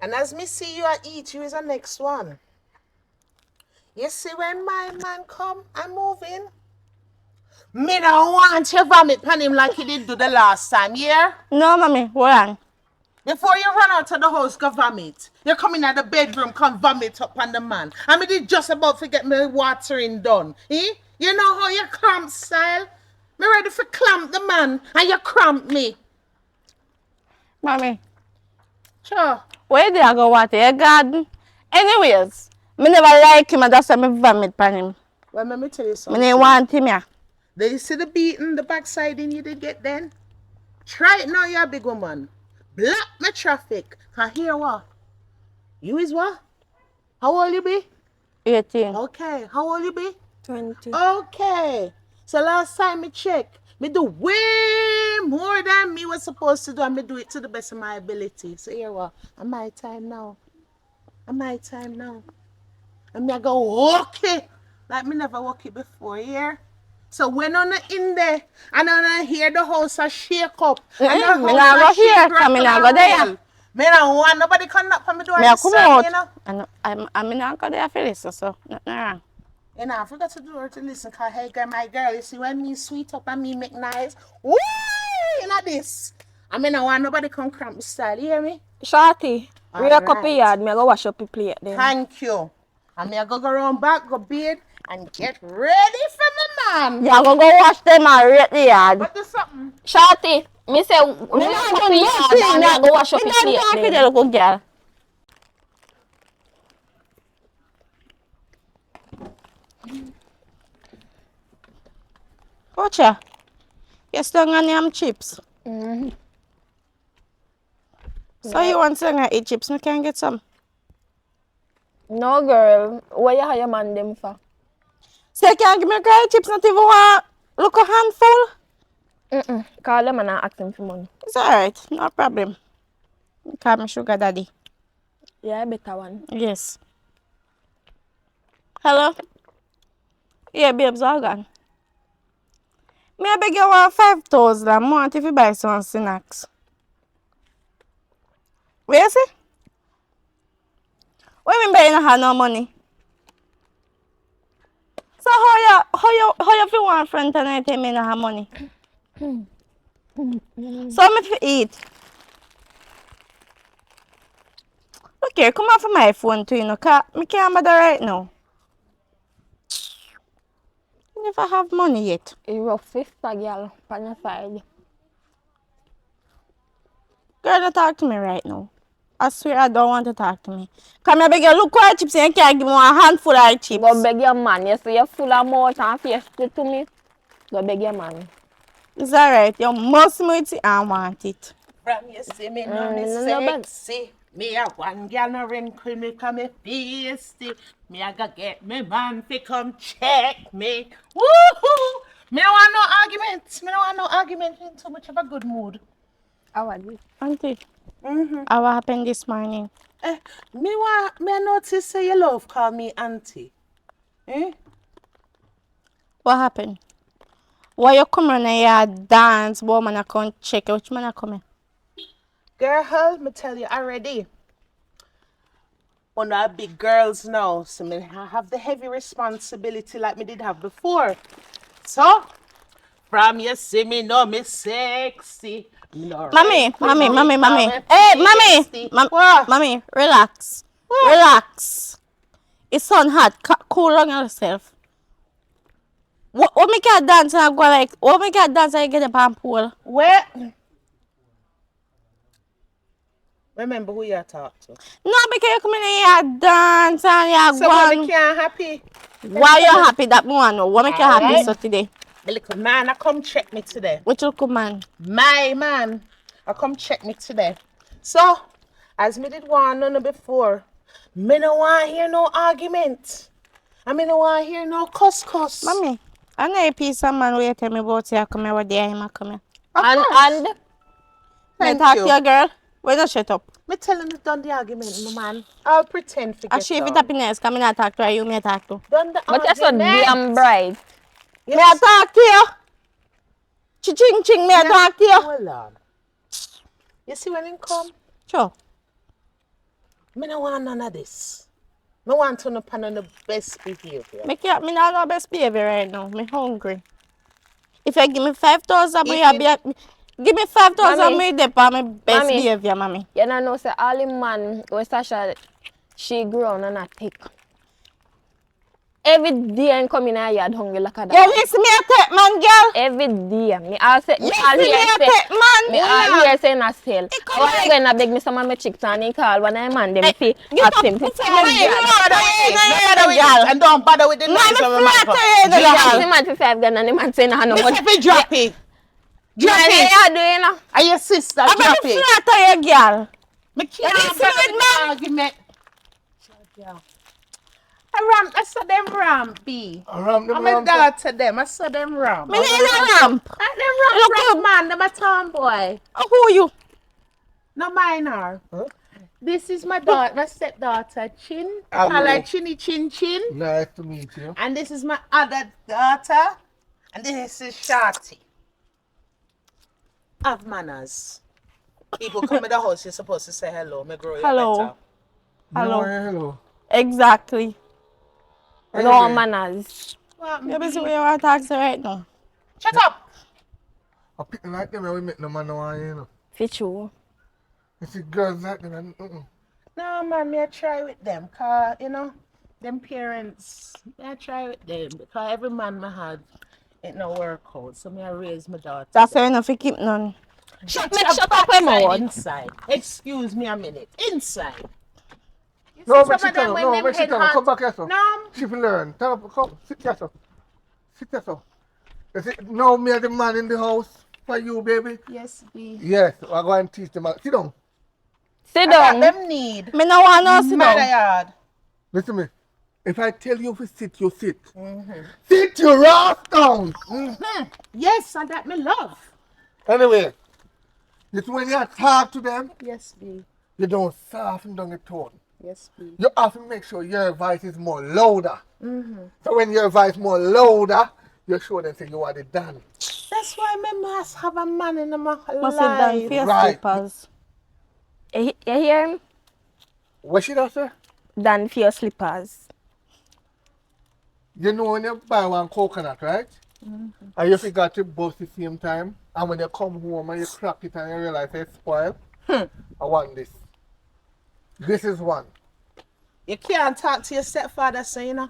And as me see you at eat, you is the next one. You see when my man come, I'm moving. Me don't want you vomit on him like you did do the last time, yeah? No, mommy, hold on. Before you run out of the house, go vomit. You come in at the bedroom, come vomit up on the man. I mean, it's just about to get my watering done. Eh? You know how you cramp style? Me ready for clamp the man, and you cramp me. Mommy, Sure. where did I go water your garden? Anyways, me never like him and that's why me vomit on him. Well, let me tell you Me something. didn't want him, yeah. Did you see the beating, the backsliding you did get then? Try it now, you're a big woman. Block my traffic. Cause here what? You is what? How old you be? 18. Okay. How old you be? 20. Okay. So last time me check, me do way more than me was supposed to do, and me do it to the best of my ability. So here what? I'm my time now. I'm my time now. And me I go walk it like me never walk it before, yeah? So when I'm in there and I hear the house a shake up and the Me house not a go shake here, 'cause me rattle not and go there. roll, me don't want nobody come knock on my door Me and a come disturb me, out. you know? And I'm not go there for this, so nothing wrong. You know, I forgot to do her to listen, cause hey girl, my girl, you see when me sweet up and me make nice, woo, you know this. I mean, I want nobody come cramp my style, you hear me? Shorty, real Alright. cup of yard. Me I go wash up your plate then. Thank you. And me I go around back, go bed, and get ready for the man. You go wash them and rate the yard. But there's something. Shorty, me say Me real not cup do of yard nothing. and me I go wash up Me your not plate talk to then. the little girl. Watch ya. You still gonna yam chips. So you want to eat chips? Me can get some. No girl, what you hire man them for? So you can't give me girl chips, not even one look a handful? Call them and I ask them for money. It's alright, no problem. Call me sugar daddy. Yeah, better one. Yes. Hello? Yeah, babes, all gone. Me I beg you want 5,000 a month if you buy some snacks. Where you see? What you mean by you don't have no money? So how you feel one friend tonight tell me you don't have money? So me fi eat. Look here, come off of my phone too, you know, cause me can't bother right now. Never have money yet. You rough sister girl on your side. Girl, don't talk to me right now. I swear I don't want to talk to me. Come here, beg you, look what chips and you can't give me one handful of chips. Go beg your man. You say you're full of mouth and face good to me. Go beg your man. It's alright, you must me it and want it. From you see me no me no bad. sexy. Me a one gal no wrinkle me come me feisty. Me a go get me man fi come check me. Woohoo! Me don't want no arguments. Me don't want no argument in too much of a good mood. How are you? Auntie, what happened this morning? Me notice say you love call me auntie. Eh? What happened? Why you come on here dance, but man I can't check it. Which man I come in? Girl, me tell you already. One of big girls now, so me have the heavy responsibility like me did have before. So, From you see me, know me sexy. Me no Mommy, right mommy, quick, mommy, mommy. power Hey, mommy. tasty. What? Mommy, relax. What? Relax. It's sun hot. Cool on yourself. What make you dance and go like, what make you dance and get a palm pool? Where? Remember who you talk to. No, because you come in here and dance and you So go what me on. can't happy? Why you happy that me want to know? What make you happy Alright. so today? The little man, I come check me today. Which little man? My man, I come check me today. So, as me did want to know before, me no want hear no argument. I me no want hear no cuss. Mommy, I know a piece of man where you tell me about you come here, what day him come here. And Me Thank talk you. to your girl. Why not shut up? Me tell him done the argument, my man. I'll pretend to I get shave it down. up in there, come in and talk to her, you may talk to. Done the but that's so argument. damn bright. May I talk to you? Ching ching, may I talk to you? Hold on. You see when him come? Sure. Me no want none of this. Me want to know on the best behavior. Me not know best behavior right now. Me hungry. If you give me 5,000, me If I be give me 5,000, Mommy. me dey for my best Mommy. behavior, mommy. You don't know, say all the man where Sasha, she grown and not thick. Every day I come in her yard hungry like a You dog. listen me a take man, girl. Every day. Me all say, me Listen all me here a say, take man. me all here say na sell. come I like- was going to beg me some of my chicks and he call one of the man them fi Get ask up, him to get sell up, me you girl. know, And don't bother with the No, noise me of a flat man. to you, Me ask the girl. man for 5 gun and the man say nah no Me money. say fi drop it. Drop Yeah, it. you do you know. And your sister I'm drop gonna it. flat to you, girl. Me can't listen bother with with the argument. I saw them rampy. Around the I'm a ramp. daughter them. I saw them ramp. Me need a ramp. And them Look ramp up. man, them a tomboy. Who you? No minor. Huh? This is my daughter, my stepdaughter, Chin. Hello. I like Chinny Chin Chin. Nice to meet you. And this is my other daughter. And this is Shorty. Have manners. People come in the house, you're supposed to say hello. Me grow you Hello. better. Hello. Hello. Exactly. No manners. What, You busy me? with your talk to right now? Shut up. I pick like them and we make no man no one, you know. For true. You see girls like them and No, man, me I try with them. Cause, you know, them parents, me I try with them. Because every man me had, it no work out. So me I raise my daughter. That's why you not fi keep none. Shut up, Emma. inside. Excuse me a minute. Inside. You No, see but some she of them tell when no, them but she head tell hot- come back here, so. No, She will learn. Tell her, come, sit here, so. Sit here, so. You see, now me are the man in the house for you, baby. yes, we. Yes, I go and teach them. Sit down. Sit That down. them need. Me no want no sit Mother down. yard. Listen to me. If I tell you to sit, you sit. Sit your ass down. Yes, and that me love. Anyway, it's when you talk to them, Yes, we. you don't soften down the tone. Yes, we. You have to make sure your voice is more louder. So when your voice more louder, you show them say you are the Dan. That's why me must have a man in my Must sit down life. for your Right. slippers. You hear him? What should I say? Dan for your slippers. You know when you buy one coconut, right? And you forgot to bust the same time. And when you come home and you crack it and you realize it's spoiled. I want this. This is one. You can't talk to your stepfather, so you know.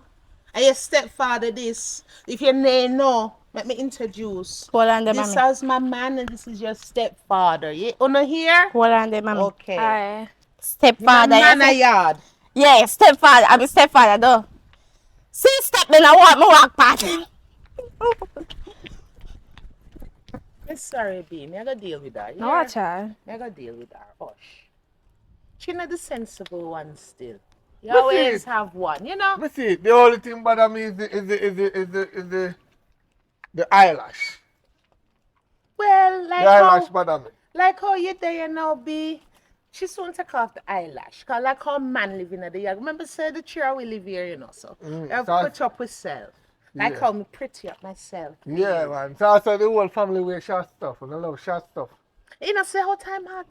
And your stepfather this. If your name no, let me introduce. Hold on there, This mommy. is my man and this is your stepfather. You wanna hear? Hold on there, mommy. Okay. Aye. Stepfather. Man you a say? yard. Yeah, stepfather. I'm a stepfather though. See step then I want me walk past him. I'm sorry, Bean. I gotta deal with that. No, watch her. I gotta deal with that. Hush. She not the sensible one still. You That's always it. have one, you know? Let me see. The only thing bother me is the eyelash. Well, The eyelash bother me. like how you there now, B. She soon take off the eyelash. Cause like how man living at the yard. Remember say the chair we live here, you know, so I so put up with self. Like Yeah. how me pretty up myself. Yeah, man. So I said the whole family wear short stuff. And I love short stuff. You know, say how time hot.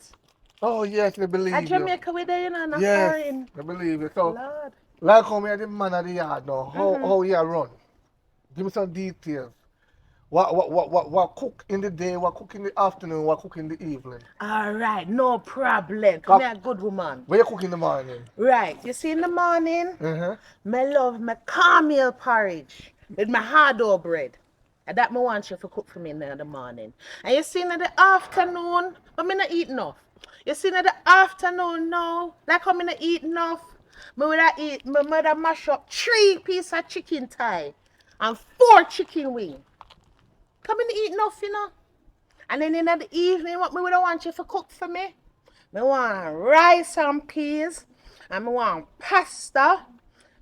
Oh, yes, they believe At you. Jamaica we there, you know, not Yes, foreign. they believe you. So, Lord. like how me are the man of the yard now, how you run. Give me some details. What cook in the day, what cook in the afternoon, what cook in the evening? All right, no problem. Come here, good woman. What you cook in the morning? Right, you see in the morning, Uh-huh. me love my cornmeal porridge with my hard dough bread. And that me want you to cook for me in the morning. And you see in the afternoon, but me not eat enough. You see in the afternoon now, like how me not eat enough, me would eat, me would mash up 3 pieces of chicken thigh and 4 chicken wing. Come in eat enough, you know. And then in the evening, what me would want you to cook for me? Me want rice and peas, and me want pasta,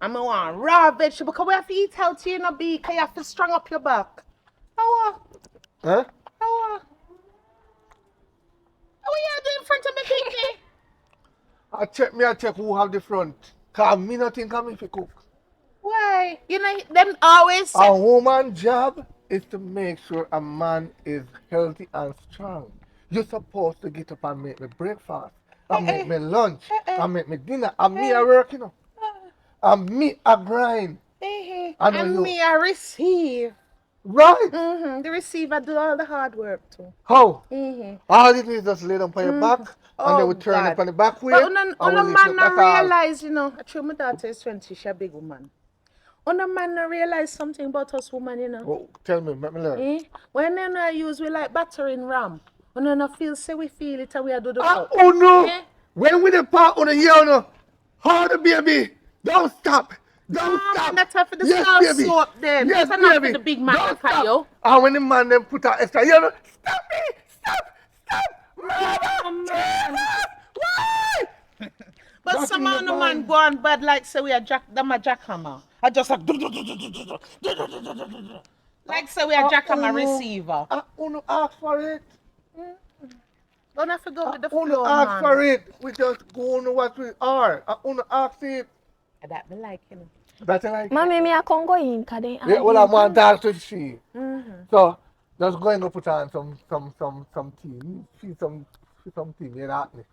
and me want raw vegetable. Because we have to eat healthy, you know, because you have to strong up your back. How Huh? How you doing in front of me, Pinky? I check who have the front. Cause me not think I'm if you cook. Why? You know, them always say, A woman's job is to make sure a man is healthy and strong. You're supposed to get up and make me breakfast, and make me lunch, and make me dinner, and me a work, you know. And me a grind. I know and you. me I receive. Right. The receiver do all the hard work too. How? Mm-hmm. All you do is just lay down on your back, and then we turn God. up on the back way. But and we on a lift man up. not That's all. realize, you know, actually my daughter is 20, she a big woman. On a man not realize something about us woman, you know. Oh, tell me, let me learn. Eh? When they not use we like battering ram. When they not feel say we feel it and we are do the work. Oh no! Eh? When we the part on the year, no, hold the baby. Don't stop. Don't stop. That's for the Yes, soft baby. soap then. Yes, That's enough baby. for the big man Don't look at stop. you. And when the man them put out extra, you know, stop me, stop. Mother, Jesus, why? But That's some in the of the man mind. go on bad like say we are them a jackhammer. I just like say we are jackhammer receiver. I wanna ask for it. Don't have to go with the I wanna flow, ask man. for it. We just go on what we are. I wanna ask it. That me like, you know. That's like. Mommy, me a come go in, cause they Yeah, well, I want to talk to she. So just going to put on some tea. See some tea. Yeah, that me.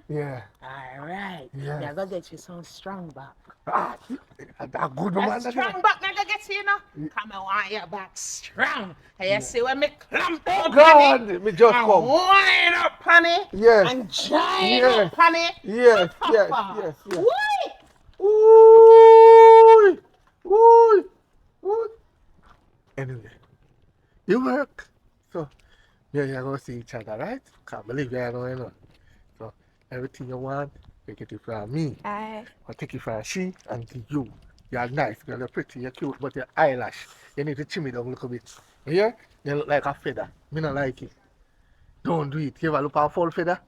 Yeah. All right. Yeah. Yeah, go get you some strong back. That good woman. That strong back, now go get you, know. Come on, want your back strong. And you see when me clamp up God, on it, me just and come. wind up on it, Yes. and join Yes. up on it. Yes. Woo! Ooh. Ooh. Anyway, you work. So, yeah, you're going to see each other, right? Can't believe you're going to know. So, everything you want, you get it from me. Aye. I'll take it from she and to you. You're nice, girl. You're pretty, you're cute, but your eyelash, you need to trim it down a little bit. You hear? You look like a feather. Me not like it. Don't do it. You ever look at a full feather?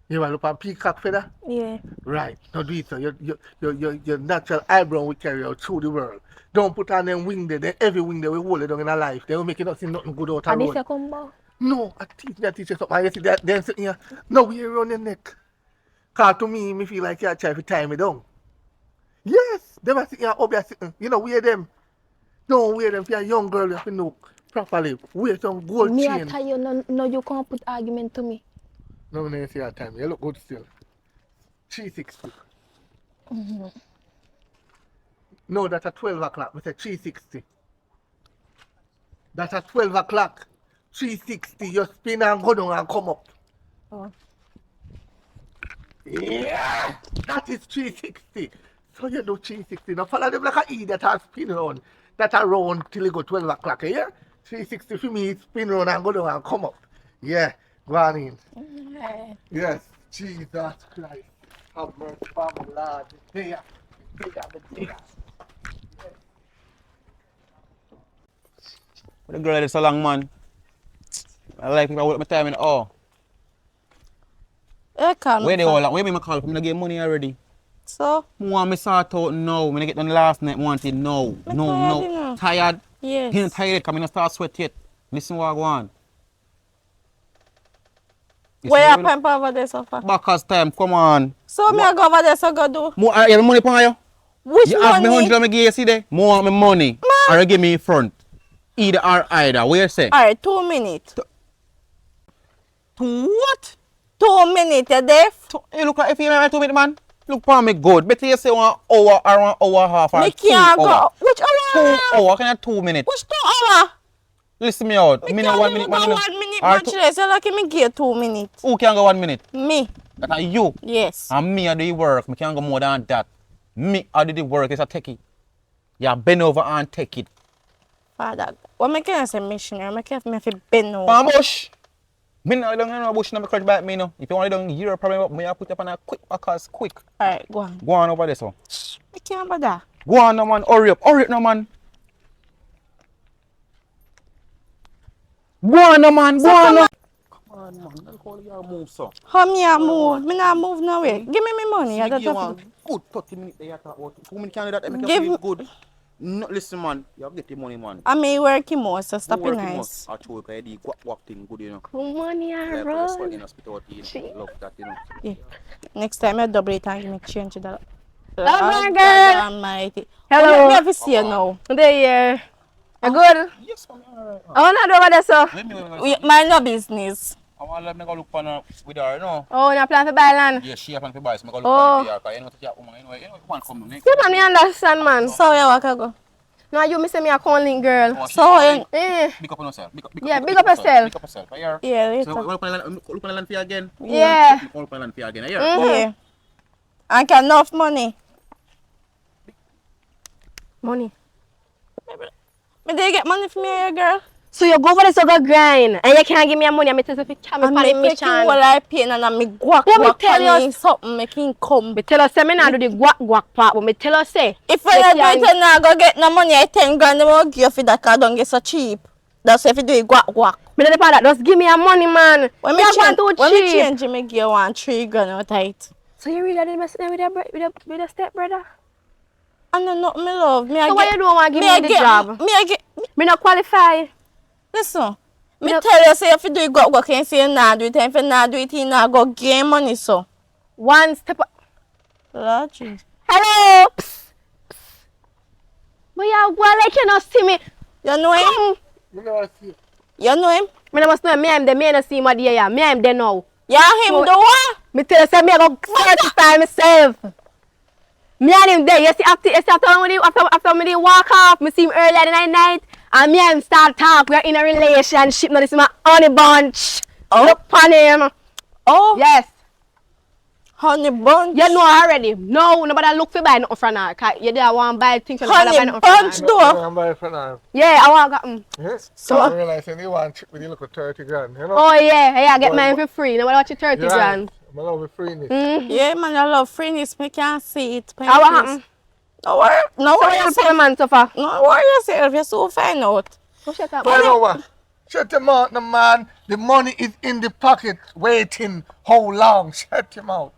You ever look at a peacock feather? Yeah. Right. Don't do it, so your natural eyebrow will carry you through the world. Don't put on them wing there. Then every wing there will hold you down in a life. They will make you not see nothing good out of And if road. you come back, No, I teach you something. And you see that then sitting here. No, we around your neck. Cause to me feel like you're trying to tie me down. Yes, them are sitting here up there sitting. You know, wear them. Don't wear them. If you're a young girl, you have to know properly. Wear some gold me chain. I tell you, no, you can't put argument to me. No, no, you see that time. You look good still. 360. No, that's at 12 o'clock. We said 360. That's at 12 o'clock. 360. You spin and go down and come up. Oh. Yeah! That is 360. So you do 360. Now follow them like an idiot and spin around. That around till you go 12 o'clock. Yeah? 360 for me, spin around and go down and come up. Yeah. Go on in. Aye. Yes. Jesus Christ. Have mercy upon me, Lord. There. The girl is so long, man. I like people work my time in all. You can't. Where they all at? Where me call from? I get money already. So, I want me sort out now. When I get done last night, I want it now. I'm No, tired, no. you know. Tired? yes. He ain't tired because I start sweat yet. Listen what I want. Where you pimp over there so far? Backers time, come on. So, me I go over there so go do. More, you have money for you? Which You have me money? 100 I give you yesterday? More want me money. Man. Or you give me front. Either or either. What you say? Alright, 2 minutes. What? 2 minutes, you deaf? You look like if you have 2 minutes, man. Look for me good. Better you say 1 hour or 1 hour half or Me 2 can't hours. go. Which 2 hour? hours, can you 2 minutes? Which 2 hour? Listen me out. Me Me can't no 1 even minute, go man. 1 minute, Alright, much less. You lucky me give 2 minutes. who can go 1 minute? Me. That are you. Yes. And me I do the work. Me can't go more than that. Me I do the work. It's a take it. You bend over and take it. Father, what make you say missionary? Make you have me fi bend over. Palm bush. Me no don't know bush no crutch back me no. If you want to don't hear a problem up, me I put up on a quick because quick. Alright, go on. Go on over there so. Me can't bother. Go on no man. Hurry up no man. Go on no man. Go on no. Come on man. Look how you move so. How me a move? Me not move nowhere. Give me my money. I don't Give have to. good 30 minutes they talk about. 2 minutes can do that. Make Give- you feel good. No, listen man. You have to get the money man. I may working more, so stop You being working nice. more. I told you the guap thing good you know. Come on, yeah, Like bro. this one in hospital love that you know. Yeah. Next time I double it and give me change that. my God girl. Almighty. Hello. Let me have to see you now. There, you good? Yes, man. Alright. I want to do over there, sir. Let me Mind no business. I want to let me go look for her with her, you know. Oh, you plan for buy land? Yeah, she happen to buy, so I go look Oh. for her. Because you know, that woman, you know, one come next. You man, me understand, man. So you walk go. No, you me say me a calling girl. Oh, she So calling. Eh. Big up on yourself. Yeah, big up yourself. Big up yourself. I hear. Yeah, So later. look on the land for you again. Yeah. Look on the land for you again. I hear. Yeah. I get enough money. Money. Me do you get money from me, girl? So you go for the sugar grind and you can't give me a money and me tell you if you can And me me for the take you mission. all I pay and I me guac What me guac tell for you? me something make him come. Me tell us say me not do the guac part, but me tell us say If you I can- do it now go get no money, I 10 grand I will give you for that car don't get so cheap. That's if you do it guac guac. me not part that. Just give me a money, man. When Me me a want change, to when me cheap. change, me give you 3 grand out of it. So you really did mess with a step brother? I know not me love. Me I So why get, you don't want to give I me the get, job? Me I get. Me not qualify. Listen. Me No. tell you say if you do it guac guac, and say you nah do it, and if you nah do it, you nah go gain money so. One step. Lord Jesus. Hello. Psst. Psst. But you go like you not see me. You know him? Come. You know what I see? You know him? Me must know me I'm there. Me not see him at the area. Me I'm there now. Yeah, him So- the what? Me tell you say me I go certify myself. Me and him there. You see after me dey walk off, me see him earlier in the night, and me and him start talk. We're in a relationship. Now this is my honey bunch. Oh. Look on him. Oh, Yes. honey bunch. You know already. No, nobody look for buy nothing from her. 'Cause you there want buy things from nobody buy Honey nothing from bunch her. though. I'm buying for now. Yeah, I want got Yes. So- I realize you want trip with you look at 30 grand, you know? Oh yeah, get Boy, mine boy. for free. Nobody watch you 30 You're grand. I love the freeness. Mm. Yeah, man, I love freeness. Me can't see it. How what happen? No worry. No So worry what you put yourself. man suffer? No worry yourself. You're so find out. Go shut up. But you know what? Shut him out, the man. The money is in the pocket, waiting. How long? Shut him out.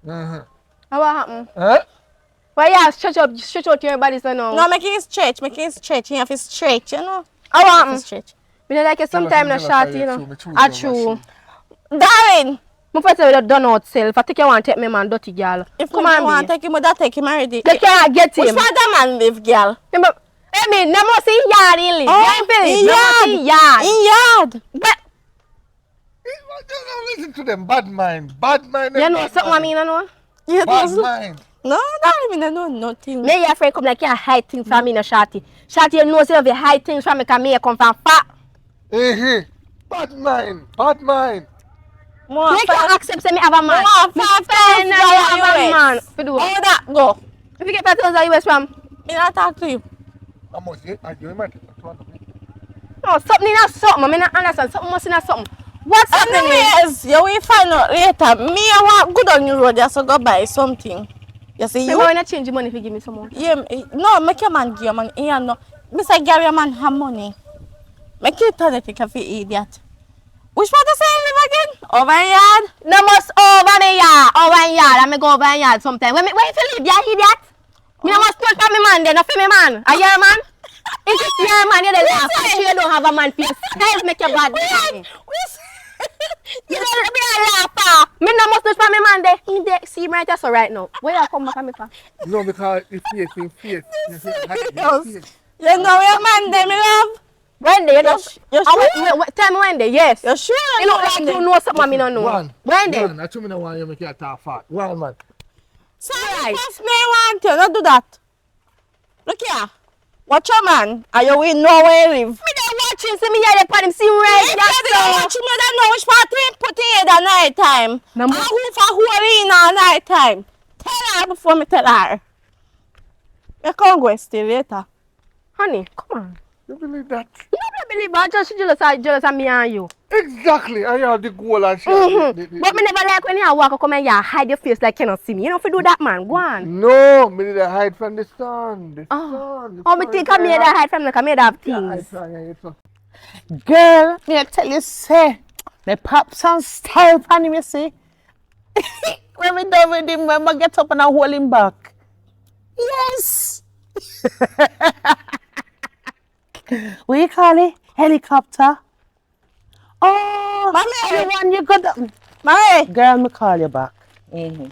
How what happen? Huh? Why you stretch out your body so now? No, make it stretch. Make it stretch. You have to stretch, you know? How what Make it happen? stretch. Me don't like it sometimes not short, you know. I true. Darling, My first say we done out self. I think you want to take me man dirty girl. if Come you on, want be. to take him, would take him already. They can't get Which him. part of man live, girl? I mean, no more see yard in live. Oh, in yard. In yard. In yard. But Don't listen to them. Bad mind. Bad mind. you and know bad something I mind. mean, you know? You Bad don't- mind. No, not even know nothing. Me your friend come like you hide things from me, no shorty. Shorty, you know say you hide things from me because me come from fat. Eh, bad mind. Bad mind. More Me can't accept say me have a man. More Me 5,000 spend now you have a US. man. For do. How that go? If you get 5,000 US from, Me not talk to you. How much? I do my no, something in a something. I mean, not understand. Something must in a something. What's happening? Anyways, you will find out later. Me, I want good on your road just to go buy something. You see, Me you? want to change the money if you give me some more. Yeah, no, make your man give your man. Yeah, no. Mr. Gary, man have money. Make you tell it like a idiot. Which part of say you live again? Over in yard? No must over me yard. Over in yard. I me go over in yard sometime. Where if you live, you idiot? Me no must talk for me man then, not for me man. Are you a man? If it's your man, you the laugh. Actually, you don't have a man for yourself. Make your bad money. You don't be a laugher. Me no must talk for me man there. Me there, see him right there so right now. Where you come back at me for? No, because it's face in face. You see, Yes. face. You know your man, them, love? When they, you know. You sure? Tell me when they, yes. You sure? You look like you know something I don't know. One. When they? One. I told me no one you make your talk fat. One man. Sorry, first me want you, not do that. Look here. Watch your man, and you will know where he live. Me dey watch watching, see me here, upon him, see right there. If you don't watch him, you don't know which part he put in at night time. And who for who are in at night time? Tell her before me tell her. You can't go and stay later. Honey, come on. You believe that? You don't believe I just jealous of me and you. Exactly. I have the goal and she But me never like when you walk come and you hide your face like you cannot see me. You know if you do that, man. Go on. No, me need to hide from the sun. The sun. Oh, me think I made that hide from like I made that things. Girl, me I tell you, say, me pop some style on him, you see. When me done with him, when I get up and I hold him back. Yes. What you call it? Helicopter. Oh, Mommy, the one you got. Mommy, Girl, me call you back. Mommy,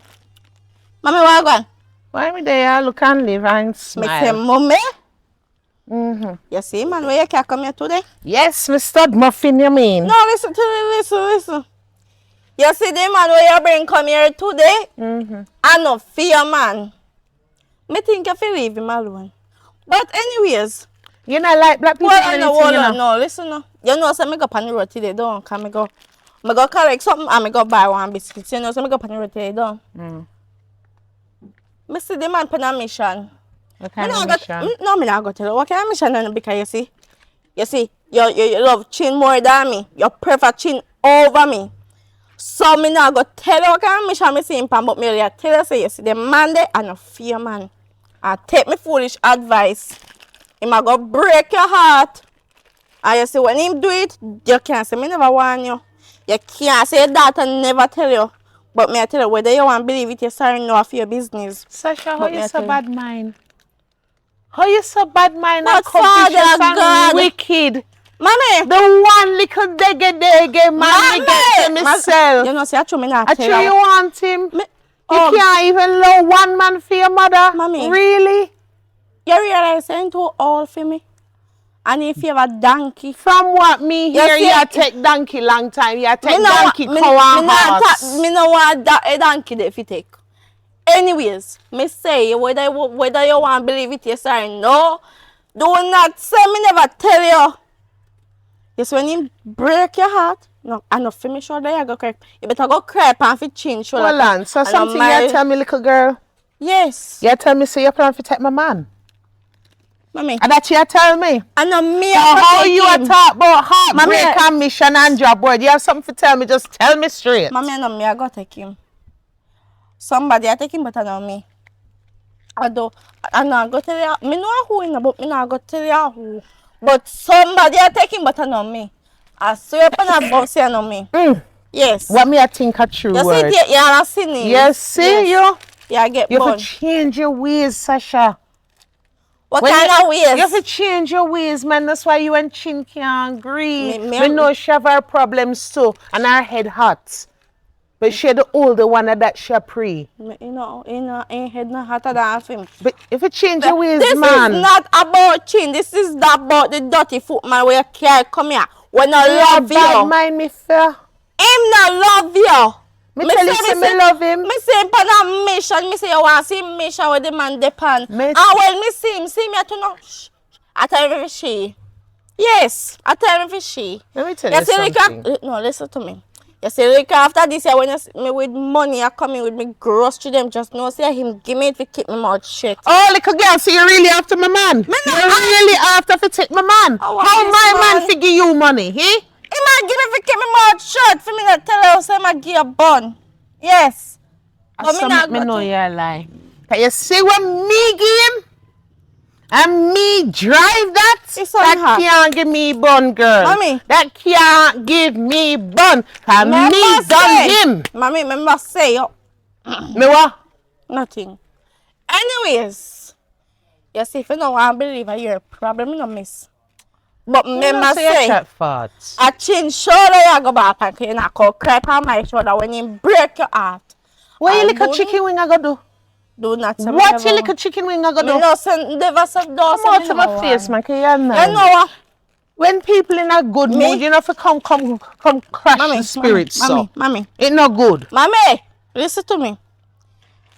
where you going? Why me there? Look and live and Me say, smile. Mommy. You see, man, where you can't come here today? Yes, me stud muffin, you mean? No, listen to me, listen. You see the man where you bring come here today? I no fear, man. Me think you feel leave him alone. But anyways, You know, like black people. no, listen no. You know, so me go on the road today, don't come me go collect something and me go buy one biscuit. You know, so me go on the road today, don't. Me see the man on a mission. What kind of mission? No, me not go tell you. What kind of mission on because you see, you love chin more than me. You prefer chin over me. So me not go tell you what kind of mission me see him pan, but me really tell you say you see the man there and a fear man. And take me foolish advice. He might go break your heart. And you see when him do it, you can't say me never warn you. You can't say that and never tell you. But me I tell you whether you want to believe it, you're sorry no for your business. Sasha, how But me you I so tell you. bad mind? How you so bad mind But and covetous Father and God. wicked? Mommy! The one little dege man me get to myself. You know, see, I told me not I tell tell you want him. Me, You can't even love one man for your mother. Mommy. Really? you realize ain't too old for me? And if you have a donkey, From what me You hear, see- you take donkey long time. You take me no donkey, wa- cow and horse. me no want a donkey there if you take. Anyways, me say whether you want to believe it, yes or no, do not say me never tell you. Yes, when you break your heart, no, I no feel me shoulder you go correct. You better go cry and fit change shoulder. Hold on. So And something I'm you tell me, little girl. Yes, You tell me, say you plan to take my man. mommy. And that you tell me. I know me. So how you are a talk about heartbreak Mommy. and mission and job board? You have something to tell me, just tell me straight. Mommy, I know me. I go take him. Somebody I take him, but I know me. I do. I know go tell you. Me know who in but me not go tell you who. But somebody I take him, but I know me. I swear upon a boss, I know me. Yes. What me I think a true You see word. it, you are seen it. Yes, see you. Yeah, get You have born. to change your ways, Sasha. What When kind of ways? You have to change your ways, man. That's why you and Chin can't agree. Me- We know she have her problems too, and her head hot. But she the older one that she pre. You know, ain't head not hotter than him. But if you change your ways, This man. is not about chin. This is about the dirty foot man where you can't come here. When I love bad you. mind me fair. Him not love you. Me tell you, say me love him. Me say him on a mission. Me say you want to see him mission where the man depend. Me- And when me see me I to know. Shh. I tell him if she. Yes, I tell him if she. Let me tell You you see, something. no, listen to me. You see, like after this year, when you see me with money, I come in with me grocery them. Just know, say him give me it to keep me mouth shut. Oh, little girl, so you're really after my man? Me You're not- really after to take my man? I How want this my man man. figure you money, eh? He might give me to keep me mouth shut. For me not tell you, say I give you a bun. Yes. But me not me go know to- you're lying. Can you see what me give him? And me drive that? It's on That her. can't give me bun, girl. Mommy. That can't give me bun. And me Remember done say- him. Mommy, remember say you. Me what? Nothing. Anyways, you see, if you don't want to believe it, you're a problem, you don't miss. But remember say, farts. a chin shoulder you go back and you not go cry on my shoulder when you break your heart. What you And little don't- chicken wing I go do? Do not say What you little chicken wing I go Me do? no say, never say, don't Come say out me to no my face, want. man. Can you know? You know what? When people in a good Me? mood, you know, if you come crash Mommy, the spirits, mommy, so. mommy, It not good. mommy, listen to me.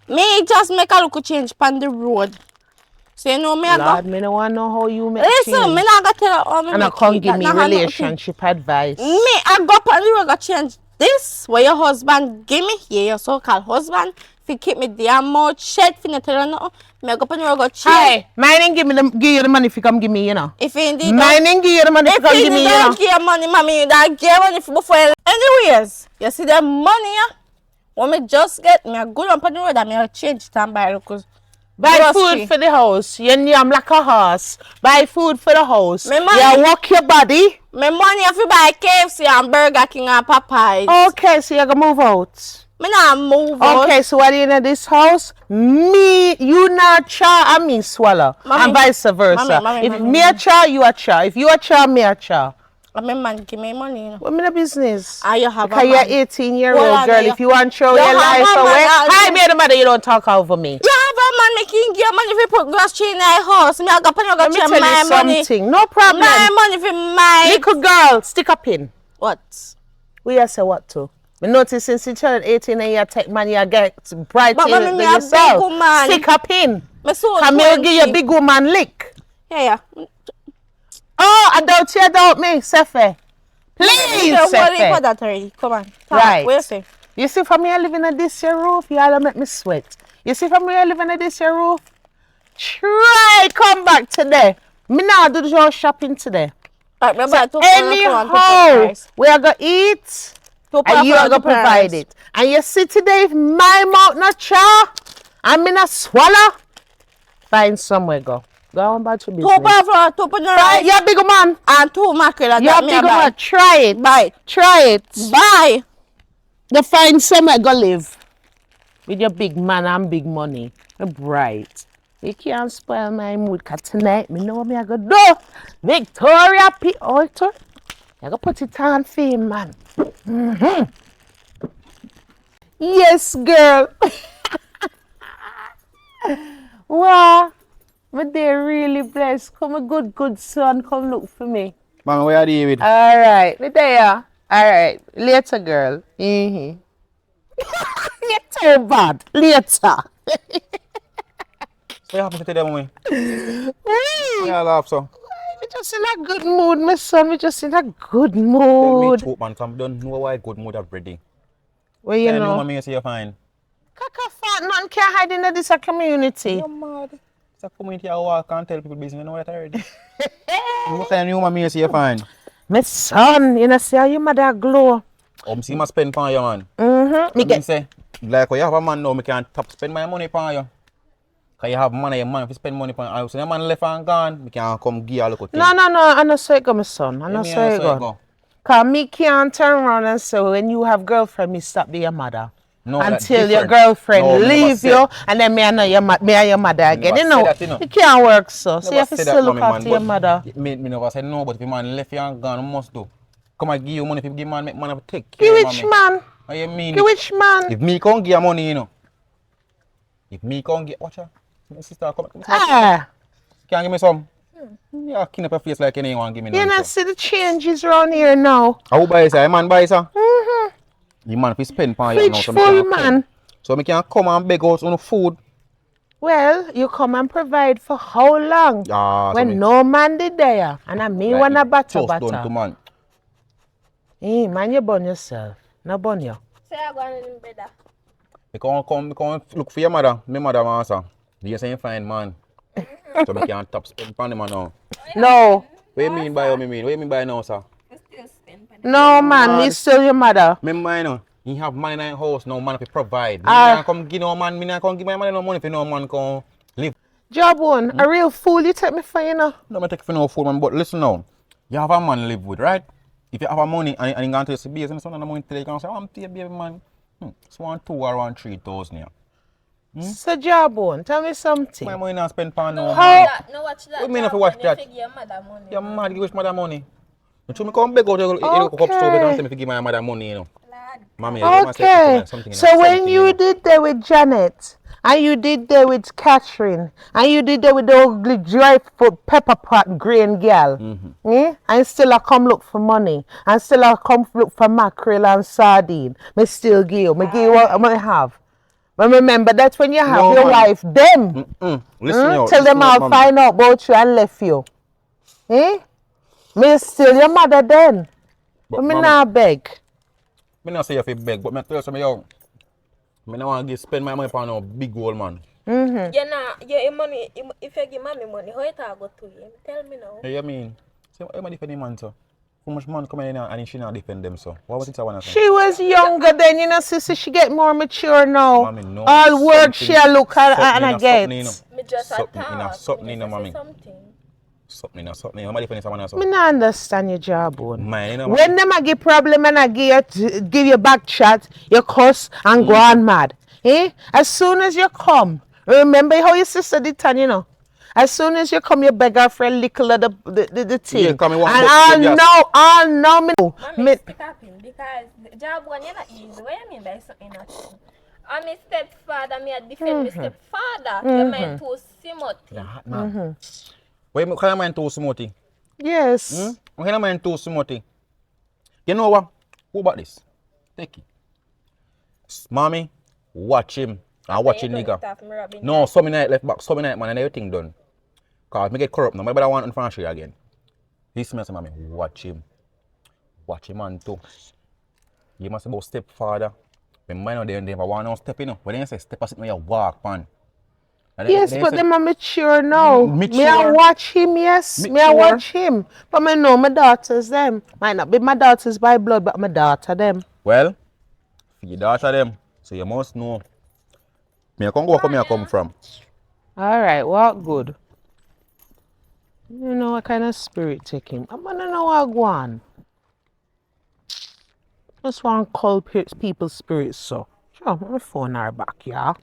Me just make a little change on the road. So you know me I Lord, go. me don't want to know how you make Listen, change. me not gonna tell you how me And I make can't it. give That me not have nothing to- relationship advice. Me, I go up and you gonna change this where your husband give me, yeah, your so-called husband, if you keep me damn mouth shut, for not tell you nothing, me I go up and you gonna change. Hi, mine ain't give you the money if you come give me, you know. If you indeed Mine ain't give you the money if you come give me, you know. don't give money, mommy, you don't give money before you... Anyways, you see the money, yeah? When me just get, me I go up on the road and me I change it and buy because Buy food for the house. You yam like a horse. Buy food for the house. Me money- You walk your body. my money if you buy KFC and Burger King and Popeyes. Okay, so you gonna move out. Me not move out. Okay, so what in this house? Me, you not cha and me swallow. Mommy. And vice versa. Mommy, if mommy, me a cha, you a cha. If you a cha, me a cha. And my man give me money, you know. What me the business? And you have Because a you're man. 18-year-old Hold on, girl. you- If you want to throw you your have life a man, away. I'll Hi, do- me the mother, you don't talk over me. You have a man making give money if you put grass tree in your house. Me I go up and you go Let me change tell my you money. something. No problem. My money for my... Little girl, stick a pin. What? We say what to? Me notice since you turn 18 and you take money, you get bright But in mommy, me a yourself. big woman. Stick a pin. Me sold Come here, 20. give you big woman lick. Yeah, yeah. Oh, I doubt me, Sefe. Please, You don't worry for Sefe. that already. Come on. Talk. Right. What you say? You see from here living at this your roof, you all make me sweat. You see from here living at this your roof? Try come back today. Me now do your shopping today. Right, me buy two Anyhow, we are going to eat. And you are going to provide it. And you see today, if my mouth not cha, I'm in a swallow, find somewhere go. Go on about your business. Two pound for 2 pound Right, rice. you're big man. And 2 mackerel. and You're that me big a buy. man. Try it. Buy. Try it. Buy. Go find somewhere go live. With your big man and big money. You're bright. You can't spoil my mood, cause tonight, me know what me I go do. Victoria P. Alter. I go put it on for you, man. Yes, girl. Wow. But they're really blessed. Come a good son, come look for me. Man, where are you with? All right, me there. All right, later, girl. You're too bad. Later. So you happen to tell them, mommy? Wait. Yeah, laugh, so. We just in a good mood, my son. We just in a good Tell me mood. truth, man, some don't know why good mood already. Well, you Tell know. mommy you say you're fine. Kaka fat, nothing can hide in this community. You're mad. It's a community I walk and tell people business, you know that already. You tell you mommy you say you're fine. My son, you know, see how your mother glow. See my spend for you, man. Me Me get say, like when you have a man now, me can't stop spend my money for you. Cause you have money, your man if you spend money for you. So your man left and gone, me can't come give you a little thing. No, I know so it go, my son. I know so it go. Cause me can't turn around and say when you have girlfriend, me stop being your mother. No, that's Until your different. girlfriend No, me never leave said. you, and then me and your me and your mother again. never You know, said that, you know. it can't work so. So you Never have to say that, still look mommy, man, after your but mother. Me never said no, but if your man left you and gone, you must do. Come and give you money if you give man, make man have to take care You of which mommy. man? What you mean? You which man? If me can't give you money, you know. If me can't give, watch her. My sister, come. Ah, Can't give me some. Yeah, clean up your face like anyone give me you none. know, so. see the changes around here now. Who buy sir? Man buy sir? The man fi spend for you now. Rich So me full can't man. come. So me can come and beg out on food. Well, you come and provide for how long? Yeah, so When me no man did there, and I me like wanna it butter just done to butter. man. Man, you burn yourself. No burn you. Say I go in bed. Me come look for your mother. My mother answer. You say you fine man. So me can't top spend on him now. No, What you mean by what me mean? What you mean by now, sir? no man, you still your mother. Remember, you know, you have money in the house, no man to provide. Me Ah. not come give no man, me not come give my money no money if no man come live. Job one, a real fool you take me for, you know. No me take for no food, man. But listen now, you have a man live with, right? If you have a money and you go to the base and son of the money today, you can say, oh, I'm your baby man. It's 1, 2 or 1, 3,000 here. So job one, tell me something. My money not spend for no How- man. No watch that. What mean if you watch that? Your mother money. Your mad give mother money. So me come beg out, you go up store and tell me to give my mother money, you know. Mommy, you must say Okay, something, so something, when you know. did there with Janet, and you did there with Catherine, and you did there with the ugly dry foot pepper pot grain girl, and still I come look for money, and still I come look for mackerel and sardine, me still give you, me give you what I have. But remember that when you have No, your man. wife, them, Listen out. till them listen out, all mommy. find out about you and left you. Eh? Me still your mother then. But me mommy, not beg. me not say you have to beg, but me tell you something, yo. Me not want to spend my money on a big old man. Your money, if you give mommy money, how it go to him? Tell me now. Hey, you mean? So, how am I defending man, so? How much man come in and she not defend them, so? What was it I want to say? She was younger then, you know, sister. She get more mature now. Mommy, no. All words she a look at and I get. Me just Something a in a talk. something Me in a just say mommy. something. Something. How am I defending someone else? Me not understand your jawbone. Mine, you know, When them a give problem and I give you back chat, you cuss and go on mad. Eh? As soon as you come, remember how your sister did Tan, you know? As soon as you come, you beg her for a little of the thing. Yeah, come, me want and both I the gas. know, I know me. Mommy, stick up him because the job one you're not easy. What you mean by something not easy? I'm a stepfather, me a defend my stepfather. You mind too Timothy. Yeah, man. Why can I mind too smutty? Yes. Why can I mind too smutty? You know what? Who about this? Take it. Mommy, watch him. And watch him, nigga. No, some night left back, some night, man, and everything done. Cause me get corrupt now. My brother want in France again. This man say, mommy, watch him. Watch him, man, too. You must about stepfather. When mine they never want no step, you know. When they say step, I sit me a walk, man. Yes, but them are mature now. Mature. Me I watch him, yes. Me I Mature. watch him. But me know my daughters them. Might not be my daughters by blood, but my daughter them. Well, for your daughter them, so you must know. Me I come go where me I come from. Alright, walk good. You know what kind of spirit take him. I'm gonna know what go on. Just want to call people's spirits so. Sure, my phone are back, yeah.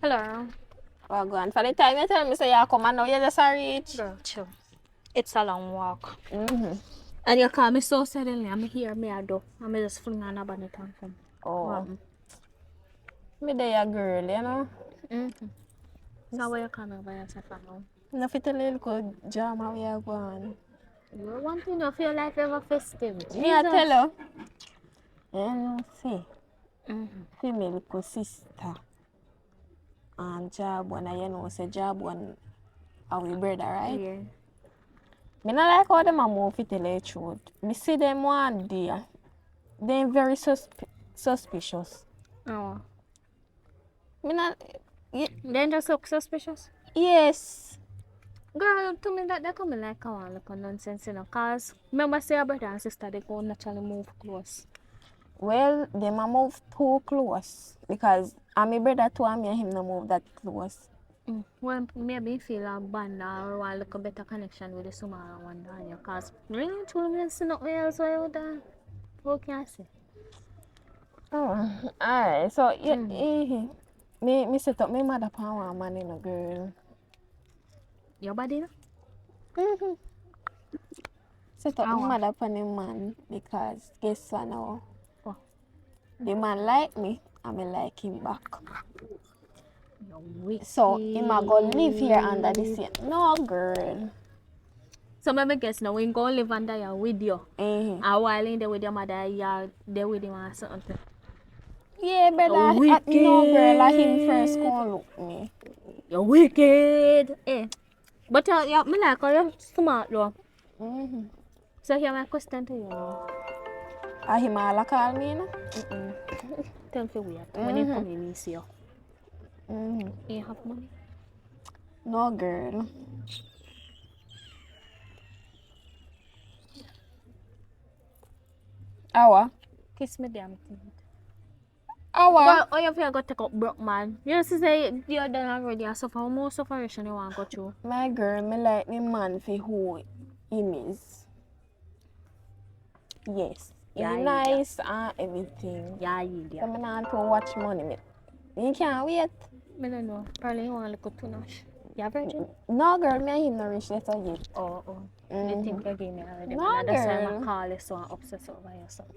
Hello. Oh, go on. For the time you tell me say you come and now you just a reach. Girl, chill. It's a long walk. And you call me so suddenly. I'm here, me a do. I'm just fling on a bonnet and come. Oh. Me there a girl, you know. So why you call me by yourself now? No fit a little drama we are going. You want to know if your life ever festive. Me I tell you. You know, see. See me little sister. And job one, you know, say job one our brother, right? Yeah. Me not like how them a move fit tell you the truth. Me see them one day. They very suspicious. Oh. Me not Then just look suspicious. yes. Girl, to me that they come like a one look nonsense, you know. Cause remember say your brother and sister they go naturally move close. Well, them a move too close because my brother too and me and him no move that close. Well, maybe feel a bond or want look a better connection with the summer one than you. Cause really truly me see nothing else why you done. What can I say? Oh, alright. So me set up my mother pan one man in a girl. Your body no? Set up my mother pan a man because guess what now? The man like me and me like him back. So him a go live here under the same. No girl. So maybe guess now we go live under your with you. And while in there with your mother, you're there with him or something. Yeah, but no girl, like him first come look me. You're wicked. Eh. But yeah, me like how you're smart though. So here's my question to you. Him all call me, no? Tell me weird. When you come in, we see you. You have money? No girl. Awa? Kiss me damn thing. Awa? But you feel go take up broke man. You see say you're done already. I suffer more sufferation you want to go through. My girl, me like me man for who him is. Yes. Yeah, He nice and everything. Yeah, So me not to watch money. Me can't wait. I don't know. Probably you want to look too much. You virgin? No girl, me and him no rich letter yet. Oh. You think you gave me already? No, That's why girl. I'm call you so I'm obsessed over yourself.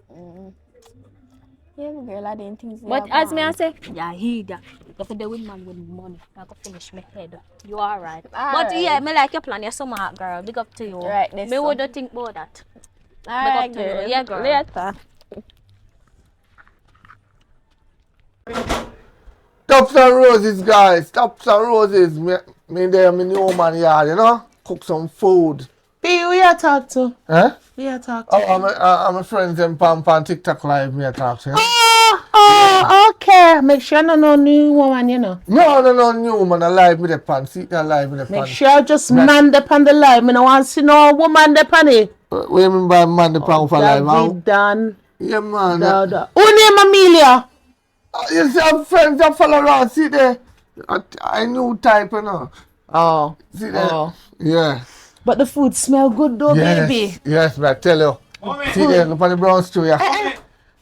Yeah, girl, I didn't think so. But as me I say, yeah, he that. You have to deal with man with money. I can finish my head. You alright. But yeah, me like your plan. You're so smart, girl. Big up to you. Right, Me that's so. wouldn't think about that. Alright, up to you. girl. Yeah, girl. Later. Tops and roses, guys. Tops and roses. Me there, me new man yard, you know? Cook some food. P, who you talk to? Eh? Who you talk to? Oh, I'm a friends and Pam TikTok live me I talk to. Okay. Make sure no new woman, you know. No, new man, I live with the pan. See that live with the pan. Make sure just man the pan the live. Me no want to see no woman the pan it. What do you mean by man the pan for live? That be done. Yeah, man. Who name Amelia? You see, I'm friends that follow around. See there? I new type, you know. Oh. See there? Oh. Yeah. But the food smell good though, baby. Yes, but I tell you. See there, look on the brown stew, yeah.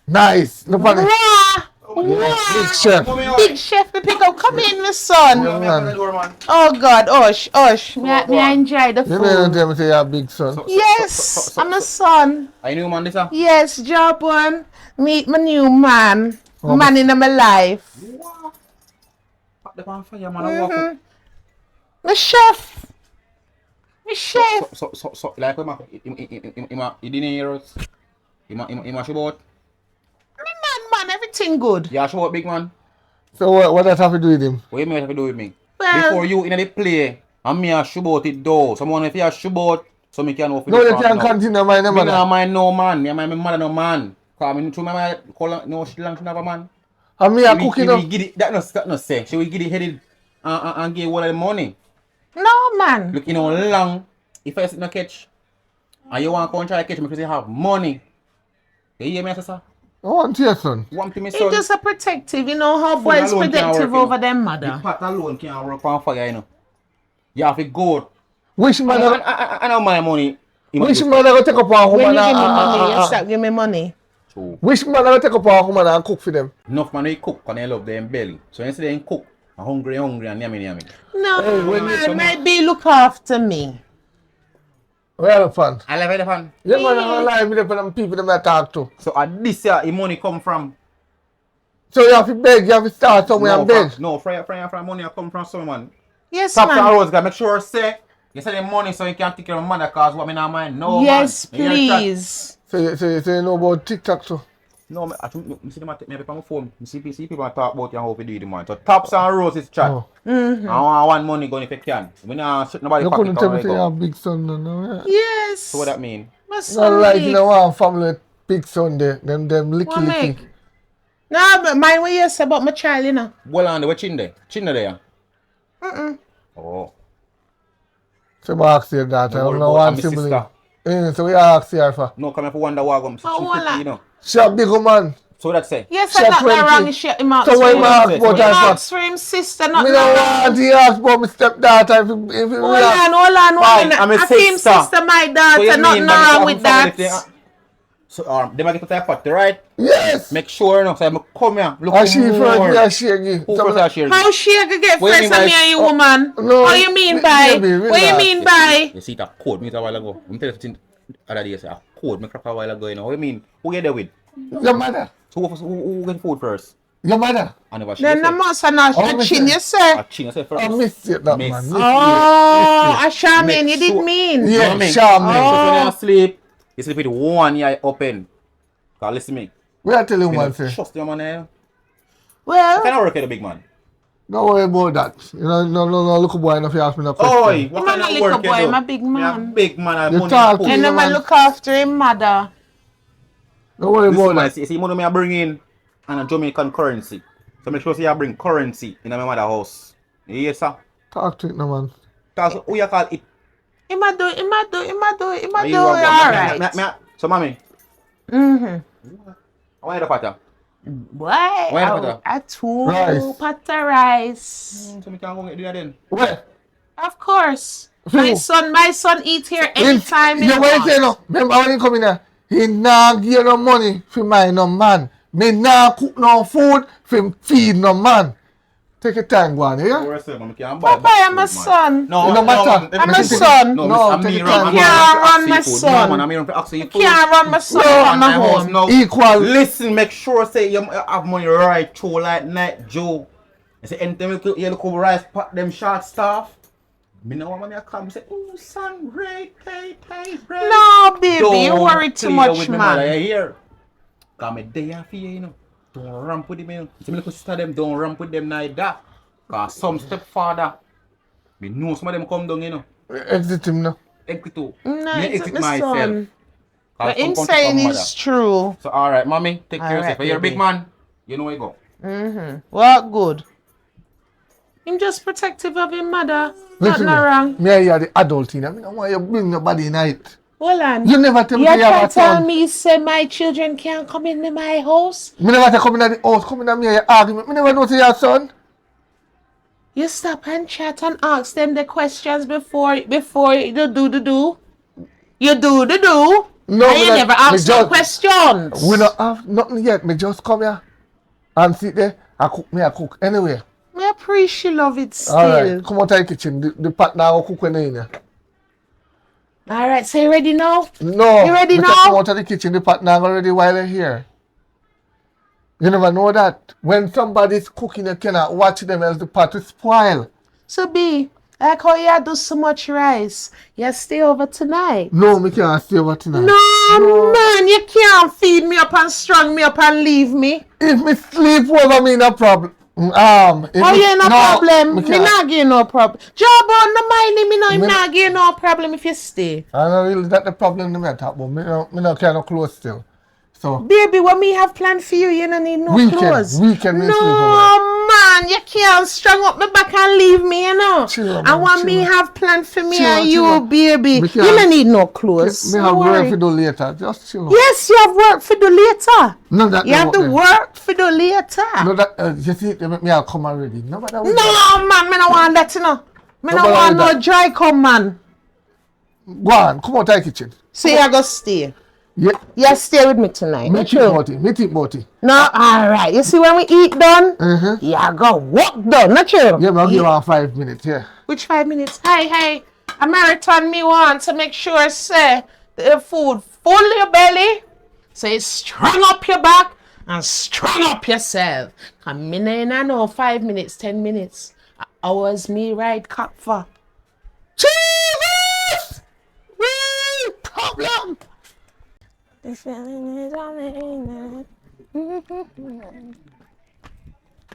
Nice. Look on it. Big chef. Big chef, me pick up. Come in, my son. Yeah, man. Oh God, hush. Me I enjoy the You don't food. tell me say you're a big son. Yes, I'm a son. I knew man this Yes, job one. Meet my new man. Oh, Man in my life. Put the pan fire, man. I walk up. My chef. My chef. So, like, he didn't hear us. He show about. Man, everything good. Yeah, show about big man. So what does have to do with him? What you mean have to do with me? Well- Before you in the play, and me a show about it though. Someone if you a show about, so me can offer No, you can't continue, my name. Me not mind no man. Me mind my mother no man. Cause me through my call no she long she have a man. And me a She cooking will up. give it, that no say. She will give it headed and give all the money. No, man. Look, you know long. If I sit no catch, and you want to come try catch me because you have money. You hear me, sir? I want to hear, son. Want to me It's son. just a protective, you know how Food boys alone can't protective work, over you know. them The mother. pot alone can't work on fire, you know. You have to go. Which man I know my money. which man go take up a When woman you give me money, you and start give me money. So, which man go take up a woman and cook for them? enough man they cook and they love them belly. So instead they cook, I'm hungry and yummy. No, Hey, when you- man, might be look after me. Where the fun? I love the fun. Yeah, man, I'm alive with them people that I talk to. So at this year, the money come from. So you have to beg, you have to start somewhere and beg. No, from money come from someone. Yes, Stop the man. roads, guys. Make sure say you say the money so you can take care of mother cause what me not mind. No, Yes, man. You hear that? please. So you know about TikTok too. No, I see them take me on my phone. See people talk about you and how to do the money. So tops and roses chat. Oh. I want money going if you can. We not nobody You pocket couldn't tell me already say you go. have big son no, yeah. Yes. So what that mean? My Not son like big. you know one family with big son there. Them licky What make? licky. No, but mind what you say about my child, you know. Well on the way chin there. Chin there. Oh. So I ask your daughter, I No, don't know but one I'm my sibling. sister. So we ask her for. No, come here for wonder why I'm Oh, voila. you know. She a big woman. So that say. Yes, She I'm not 20. wrong. Him ask So why for you ask say, about so her him for? ask for him sister, not Me don't want to ask about my stepdaughter if we Hold on, Fine, woman. I'm a I see him sister. sister, my So daughter, you nothing mean that wrong you with have family that. thing, So they might get to that pot, right? Yes. Make sure you know. So I'm come here. Look And she more. first me and she again. Who first are sharing? How she could get What do you friends mean with me by- and you, woman? no, What you mean by? baby, What you relax. mean by? You see that code me a while ago. I'm telling you other day say a code me crack a while ago. You know what I mean? Who you there with? Your mother. So who get food first? Your mother. I never share. Then the must and not Oh, the chin, mister. you say. I chin I say first. I missed it that Miss. man. Miss Oh, a shaman, you Make did sure- mean. it. Yeah, Make Charmin. sure when you sleep, you sleep with one eye open. Cause listen me. We are telling You one know, say. trust your man. I Well, cannot work at the big man. Don't worry about that. You know, no, look boy enough you ask me no question. Oi, what Him kind a of little work you boy, do? I'm a big Me a man. big man. I You money talk put. to and Yeah, I'm man. look after him mother. Don't worry Listen, about man, that. see money me I bring in and a Jamaican currency. So make sure say I bring currency in my mother house. Yes, sir. Talk to it no man. Cause who you call it? Him a do it, Are you alright. So mommy, Mm-hmm. I want you to pattern. Why? Why the butter? A two Rice. pata rice. So me can go get dinner then. Where? Of course. Who? My son eat here anytime he You what you say wants. no? Remember when he come in here? He nah give you no money for my no man. Me nah cook no food for feed no man. Take your time, go on, yeah? Where say, man, can't buy Papa, I'm a son. No, It don't matter. I'm a son. No, No, I'm take me your run. time. I'm You here can't to run ask my you food. son. No, man, I'm here to ask you food. Can't run my son No, on my my house home. now. Equal. Listen, make sure say you have money right through like night Joe. You say anything you look over rice pot them short staff. Me know when I come say, oh son, great. No, baby, you worry too play much, with me mother, man. you hear? Cause me there for you, Don't ramp with them, See me little sister them, don't ramp with them neither. Cause some stepfather, me know some of them come down, Exit him now. Exit too. No, Me it's exit my myself. son. Cause What some him come to saying some mother. is true. So alright, mommy, take care of Alright, yourself. You're a big baby. man. You know where you go. What good? Him just protective of him mother. Listen, Nothing wrong. me and you are the adult in. I mean, why you bring nobody in it? Hold on. You never tell me You you have try a to tell son. me say my children can't come into my house? Me never say come in at the house, come in at me and you argument. Me never know say your son. You stop and chat and ask them the questions before you do the do. You do the do. No, and me you not- never me ask no just- questions. We don't have nothing yet. Me just come here and sit there. I cook anyway. I appreciate love it still. Alright, come out of the kitchen. The pot now will cook when they in here. Alright, so you ready now? No. You ready me now? Come out of the kitchen, the pot now already while you're here. You never know that. When somebody's cooking, you cannot watch them else the pot will spoil. So B, like how you do so much rice, you stay over tonight. No, me can't stay over tonight. No, man, you can't feed me up and strong me up and leave me. If me sleep over, me no problem. Oh, you no problem. Me Me can't. not give no problem. Job on no mind him, me no, him Me- not give no problem if you stay. I know really that the problem me talk about. Me no kind of close still. So Baby, what me have planned for you, you don't need no clothes. weekend me No, sleep over. man, you can't strung up my back and leave me, you know. Chill, And man, what chill. me have planned for me Chill, and you, chill. baby, Me you can't- don't need no clothes. Me Don't have work worry. to do later. Just chill. out. Yes, you have work for the later. No, that You have the the work for the later. No, that you see, they make me I'll come already. No matter what. No, man, me no want that, you know. Me no Nobody want like no that. dry come, man. Go on, come out of the kitchen. See, I go stay. Yeah, You stay with me tonight. me not think true? about it. Me think about it. No, alright. You see when we eat done, Mm-hmm. you go walk done, not true? Yeah, but I'll give you 5 minutes. Yeah. Which 5 minutes? Hey, a marathon me want to make sure say the food full your belly, so you strong up your back and strong up yourself. Come me I know 5 minutes, 10 minutes. Hours me ride cock for. Jesus! Real problem. The feeling is on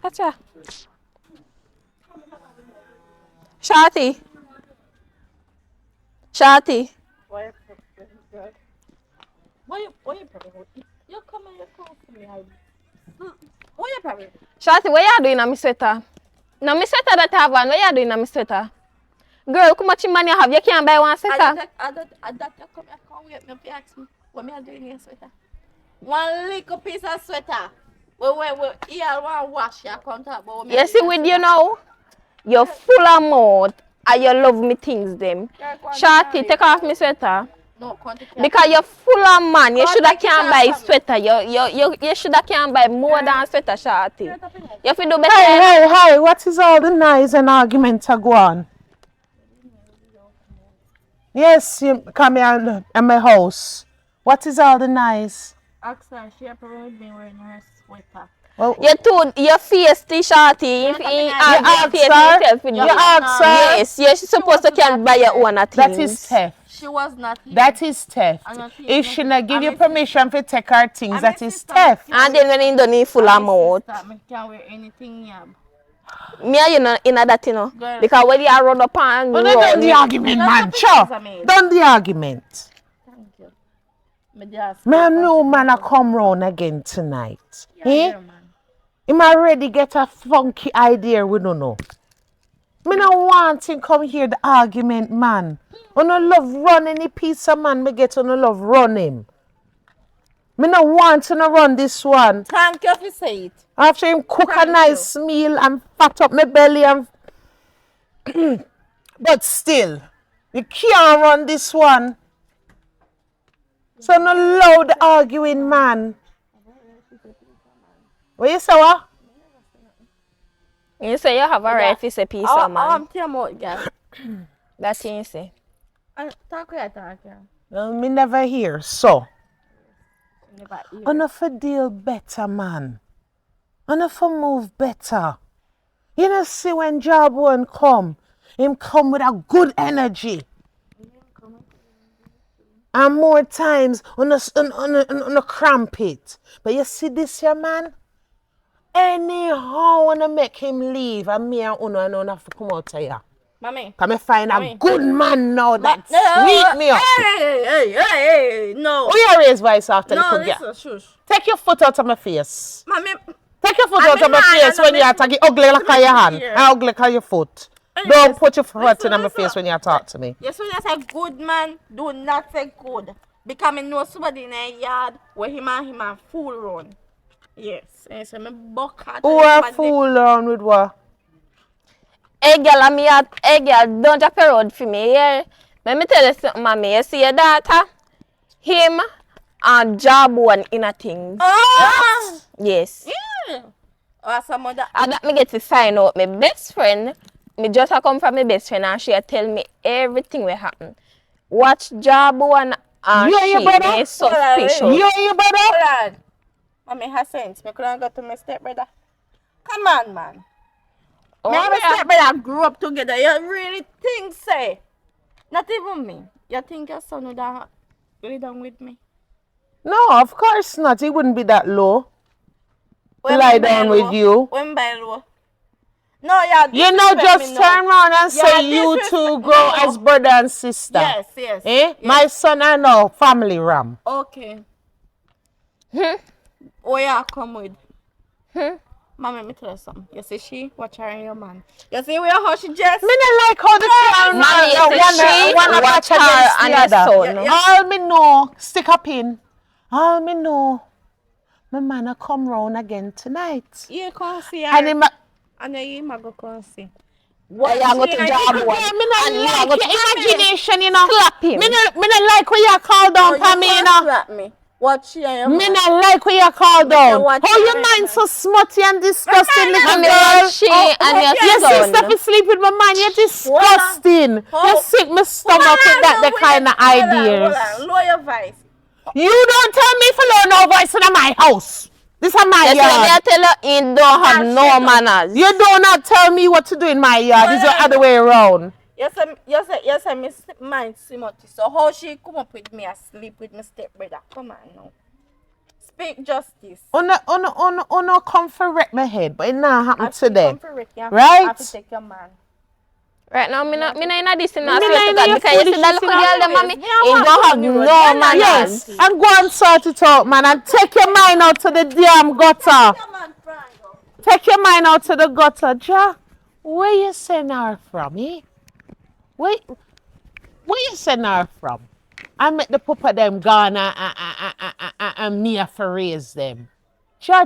Gotcha. Shorty. Shorty. Why you problem? You come and you come for me. What you problem? Shorty, what you doing on my sweater? No, my sweater that I have on, what you doing on my sweater? Girl, look how much money you have. You can't buy one sweater. I come with me if you ask me what me I doing in your sweater. One little piece of sweater. We here one wash you come talk about what me I You see doing in with your you now? You're full of mouth and you love me things them. sweater. Go on, Shorty, carry. take off my sweater. No, come take Because you're full of man. You God, shoulda take it can't off buy from me. sweater. You shoulda can't buy more than sweater, Shorty. You have to do better. Hey, what is all the noise and argument to go on? Yes, you come here in my house. What is all the noise? Ask her, she have problem with me wearing her sweater. Well, Your face, Shorty. If You you ask face her? yourself with You you. ask her? Yes, you're supposed to can buy your own things. that is theft. She was not here. That is theft. I'm not here. If she not give I'm you a permission to take her things, I'm that a is sister. theft. And then when you don't need full of mouth. I can't wear anything, yeah. Me and you know in that, you know. Girl. Because when you run up and Oh, no, done the run, argument, That's man. the Sure. pictures I made. Done the argument. Thank you. Me just Me know man a come round again tonight. Eh? man. Him already get a funky idea we don't know. Me no want him come hear the argument, man. I no love run any piece of man me get, I no love run him. Me no want to no run this one. Thank you for say it. After him cook a Thank nice meal and fat up my belly and but still, you can't run this one. So no loud arguing, man. What you say, what? you say you have a right to say peace, man. I'm tear out, girl. That's what you say. Talk with talk, girl. Well, me never hear. So, Never hear. enough for deal better, man. Enough for move better. You know, see when job won't come, Him come with a good energy. And more times on a cramp it. But you see this here, man? Anyhow, wanna make him leave, and me and Uno and Uno have to come out of here. Mommy. Can I find Mommy. a good man now that No, sweet me up? Hey, no. Oh, you raise voice after the No, cook, yeah. listen, shush. Take your foot out of my face. Mommy, Take your foot I'm out of my in face line, when and you attack it ugly like your hand here. and ugly like your foot. Hey, Don't put your foot listen, in my listen. face when you talk to me. yes, when you say good man, do not say good. Because I know somebody in a yard where him and fool run. Yes, and so me buck out. Who are fool around with what? Hey girl, don't drop your road for me, yeah. Let me tell you something, mommy. You see your daughter? Him and job one in a thing. Oh! Yes. Yeah. Or some other. And that me get to find out my best friend. Me just a come from my best friend and she tell me everything will happen. Watch job one and You and your she brother? me suspicious. You and your brother? Hold on. Mommy has sense. Me couldn't go to my stepbrother. Come on, man. Oh, Me and my yeah. stepbrother grew up together. You really think, say? Not even me. You think your son would have lay down with me? No, of course not. He wouldn't be that low. When Lie me down by with low? you. When by low? No, yeah. You know, just turn around and Yeah, say you two grow no. as brother and sister. Yes, yes. Eh? yes. My son and now family ram. Okay. Oh, yeah, come with. Mama, let me tell you something. You see she, watch her and your man. You see where how she just... Me not like how the sound Mommy, you see she watch her and your son. Yeah. All me know, stick a pin. All me know, my man a come round again tonight. You can't see her. And him a- And you go come see. What you go to job one? Yeah, me not And you like go to your imagination, you know. slap him. Me not like when you call down for me, you know. Slap me. Watch she and your Me man. not like when you call down. watch How your your mind man. so smutty and disgusting, little Mommy, girl. watch she and your Your son. sister be sleep with my man. You're disgusting. You sick my stomach with that the kind of ideas. Hold on. Lower your voice. You don't tell me for no voice in my house. This is my Yes, let me yard. tell you, he don't have no manners. You do not tell me what to do in my yard. It's the other way around. You say me mind Timothy. So how she come up with me and sleep with my stepbrother? Come on now. Speak justice. Uno come for wreck my head, but it not happen After you today. come for Rick, you Right? have to take your man. Right now, me not in this in Me not swear to in God your because you see that foolishness little girl, the mommy, Yeah, he what don't have on the road? no Yeah, manners. Yes, and go and sort it out, man, and take your mind out to the damn gutter. Come on, Franco. Take your mind out to the gutter, Ja. Where you send her from, eh? Where you send her from? I met the papa them gone and me have to raise them. Ja.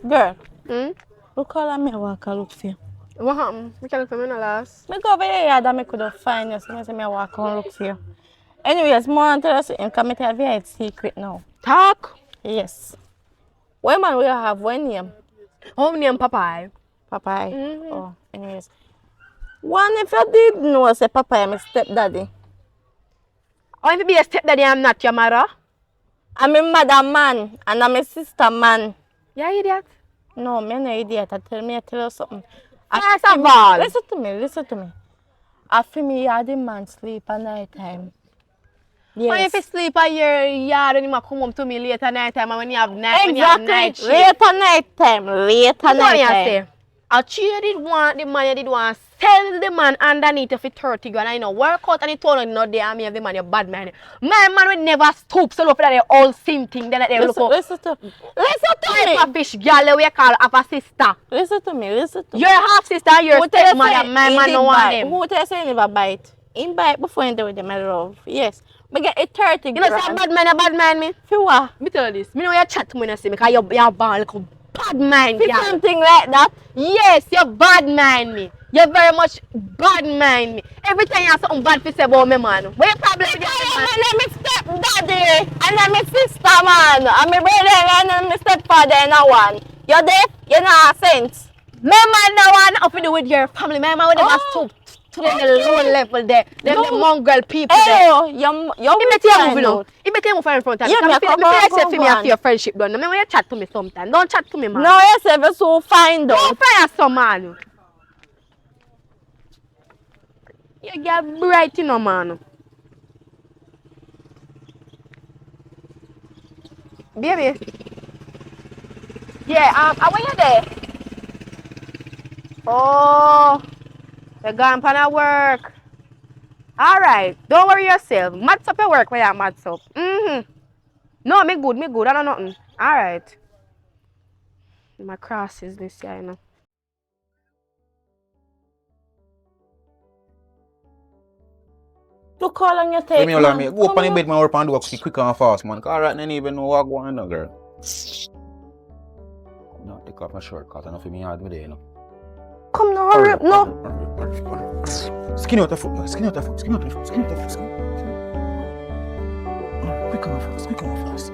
Girl, Hmm? look how me walk a look for you. What happened? We can look for me no last. Me go over your yard and me could have find you. So me say me walk and look for you. Anyways, more on tell us and come tell you a secret now. Talk. Yes. What man we have one name? How name Popeye? Popeye. Oh, anyways. One if you did know say Popeye my stepdaddy. Oh, if you be a stepdaddy, I'm not your mother. I'm my mother man and I'm my sister man. Yeah, idiot. No, me no idiot. I tell you something. First of all, Listen to me. After me, yeah, the man sleep at night time. when if you sleep at your yard and you might come home to me later night time and when you have night, when you have night Exactly. shift. Later night time. What do you say? A cheer did want the man, you did want sell the man underneath of it 30 grand. I know work out and he told you not there and me have the man, you bad man. My man will never stoop so look for that all same thing. Then they look up. Listen to Type of me. fish girl we call half a sister. Listen to me. You're half sister, you're Who tell you stepmother. say My he man did no want bite? him. Who tell you say he never bite? He bite before he do with them, I love. Yes. But get it 30 You know say a bad man me. For what? Me tell you this. Me know you chat to me and say because you're bad like a bad mind, For girl. something like that. Yes, you bad mind me. You very much bad mind me. Every time you have something bad to say about me, man. What your problem with your man? I'm my stepdaddy and I'm my sister, man. I'm my brother and I'm my stepfather and a one. You deaf? You know sense. My man no one nothing to do with your family. My man would never stoop to me the low level there. Them the mongrel people Hey, there. you He better you move now. He better you move in front of me. Yeah, Because me me come feel on, like say come for me have on. your friendship done. Me when you chat to me sometime. Don't chat to me, man. No, yes, ever so find Don't out. fire some man. You get bright, you know, man. Baby. Yeah, how are you there? Oh, you're gone for the work. Alright, don't worry yourself. Mats up your work when you're mats up. No, me good. I don't know nothing. Alright. My cross is this year, you know. Look how long you Let take, me allow me. man. Go up Come on the here. bed, man, work and do it quick and fast, man. Cause right now, I don't even know what going on, girl. No, take off my shirt, cause I know for me hard with it, you know. Come now, hurry up, no. Skin out the foot, man. Skin out the foot. Quick and fast.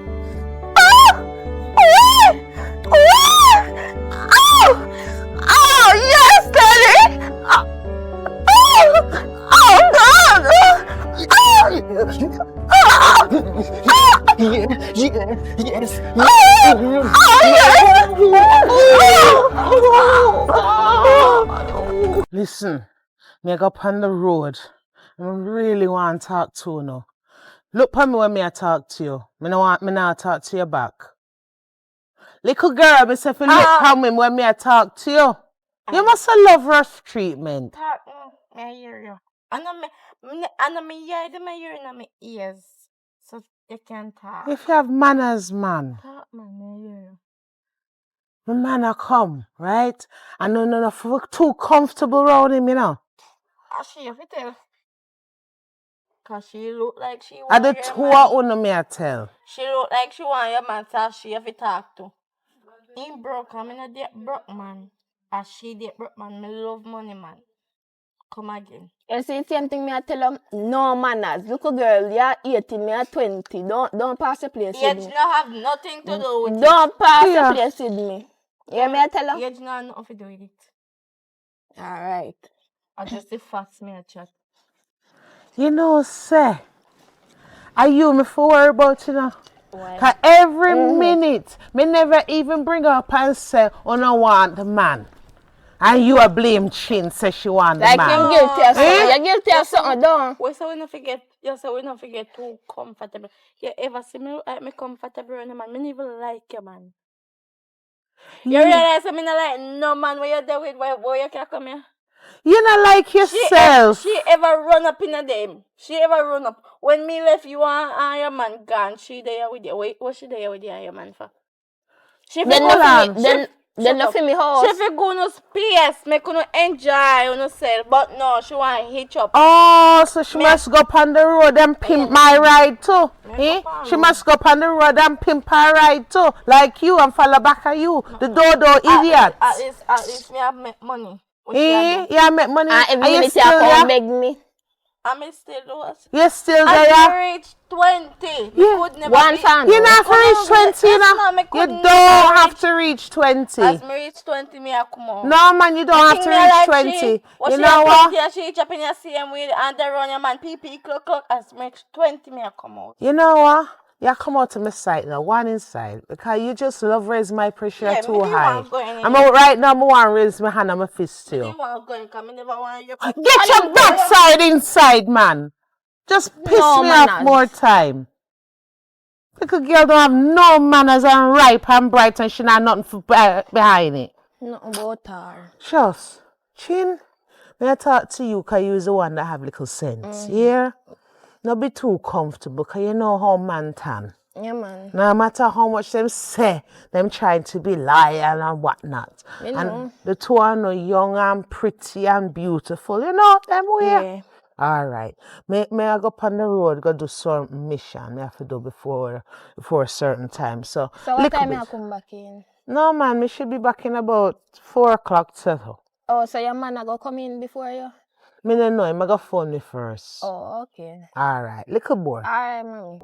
Oh, yes, Daddy. Oh, God. Listen, me go up on the road. I really want to talk to you now. Look for me when me I talk to you. Me no want me now talk to you back. Little girl, me say fi look for me when me I talk to you. You must love rough treatment. I hear you. I know me hear them hear in my ears. So you can talk. If you have manners, man. Talk, man, I hear you. My man a come, right? I know none of you too comfortable around him, you know. She have to tell. Cause she look like she At want the your two man. of me I tell. She look like she want your man, so she have to talk to. He broke, I'm in a date broke man. As she date broke man, me love money man. Come again. You see, same thing me I tell them, no manners. Look a girl, you're 18, me at 20. Don't pass the place with Age me. no have nothing to do with it. Don't pass Yeah. the place with me. Yeah, me I tell her? Age no have nothing to do with it. Alright. I just the facts me a chat. You know, say, are you me for worry about, you know? Why? Cause every minute, me never even bring up and say, oh no want the man. And you a blame Chin, say she want the Like man. you're guilty of something. You're guilty of something, don't. We say we not forget. You say we not forget too comfortable. You ever see me like me comfortable around a man? Me not even like you, man. You realize me not like no man where you there with where you can come here? You not like yourself. She ever run up in a them. She ever run up. When me left you and your man gone, she there with you. Wait, what she there with you and your man for? She Then fi go- nothing, then shut up. nothing me house. She fi go no space, make you enjoy yourself. But no, she want hitch up. Oh, so she must go up on the road and pimp my ride too. Eh? go on She road. must go up on the road and pimp her ride too. Like you and follow back at you. The dodo idiot. At least me have make money. What she Eh? a do? Yeah, make money. And every Are you minute you still come there? beg me. I me still do it. You still As there? me reach 20, me Yeah. could never One be. fan. You not Come for reach on, 20, you yes, know? no, me You could don't never have reach. to reach 20. As me reach 20, me a come out. No, man, you don't have to reach 20. You know what? What she reach up in your same way and they run your man pee clock. As me reach 20, me a come out. You know what? You come out to my side now, one inside, because you just love raise my pressure Yeah, too me didn't high. want go in I'm out right now, I want to raise my hand and my fist to Me you. didn't want to go in because me never want you. Get your backside inside, man. Just piss No me off manners. more time. Little girl don't have no manners and ripe and bright and she not nothing behind it. Nothing about her. Just, Chin, may I talk to you because you're the one that have little sense, yeah? Not be too comfortable because you know how man tan. Yeah, man. No matter how much them say, them trying to be liar and whatnot. Me And know. the two are no young and pretty and beautiful, you know, them way. Yeah. All right. May I go up on the road, go do some mission. I have to do before a certain time. So So what little time bit. I come back in? No man, me should be back in about 4 o'clock settle. Oh, so your man I go come in before you? Me no know, him I go phone me first. Oh, okay. All right. Little boy. Alright, mommy.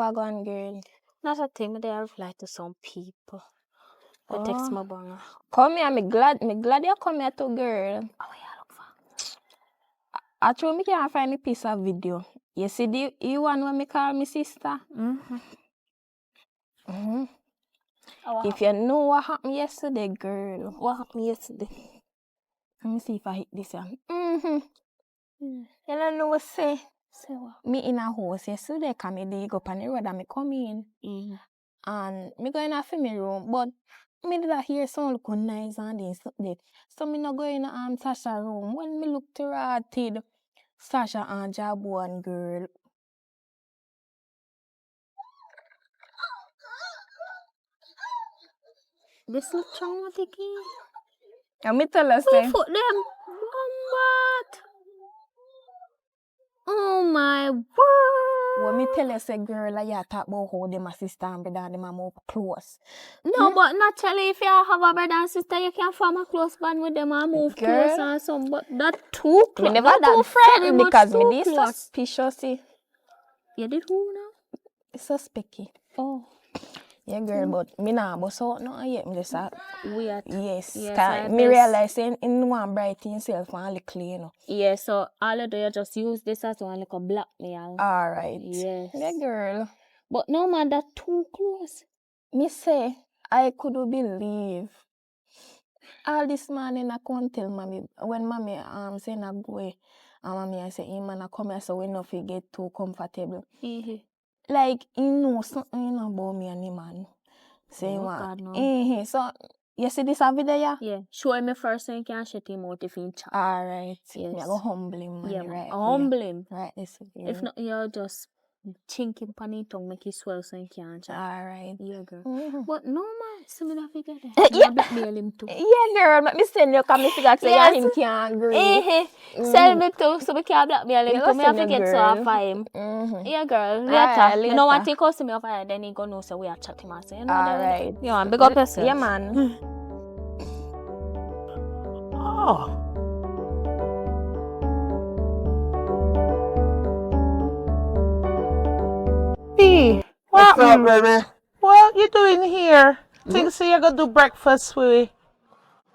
Wagwan girl. Not a thing, they reply to some people. I text my banger. Come here, me glad you come here too, girl. Oh, yeah, look for. I told me can't find a piece of video. You see the one when me call me sister? If you know what happened yesterday, girl. What happened yesterday? Let me see if I hit this one. You don't know what say. Say what? Me in a house yesterday, cause me dig up on the road and me come in. And me go in a family room, but me did hear sound look nice and then something. So me no go in Sasha room. When me look to rotted, Sasha and Jabu and girl. This look traumatic. And me tell her Who say, put them? What? Oh my word. when me tell her say, girl, I talk about how them a sister and brother and them are more close. No, but naturally, if you have a brother and sister, you can form a close bond with them and move Girl. close and some. But that too close. Me never Not that too friend very much because me too this close. suspicious. See. You did who now? It's suspicious. Oh, Yeah, girl, but me nah bust out nothing yet. Me just weird. yes. Yes, 'Cause I me guess. realize in one bright himself and little, you know. Yeah, so all of you just use this as one like a blackmail. Alright. Yes. Yeah, girl. But no man, that too close. Me say, I couldn't believe. All this morning I can't tell mommy. When mommy say na go and mommy I say, hey man, I come here so we not get too comfortable. Like, he know something you know about me and him, man. Say, Oh, man. God, no. So, you see this video, yeah? Yeah. Show him first so you can shut him out if he chat. Alright. Yes. Me I go humble him, man. Yeah, Right. humble him. Right, this is If not, you just chink him pan his tongue, make it swell so he can't chat. Alright. Yeah, girl. Mhm. But no man, some of that figure there. Yeah. Blackmail him too. Yeah, girl. Let me send you because me figure say Yes. him can't agree. Send me too, so we can blackmail him You too. go Me have to send your get so girl. off of him. Yeah, girl. Later. Alright, You know what later. he calls me off of then he gonna know so we are chatting and say, you know Alright. that. Yeah, man, big up yourself. Yeah, man. Oh. B, What's up, baby? what you doing here? Think so you gonna do breakfast with me?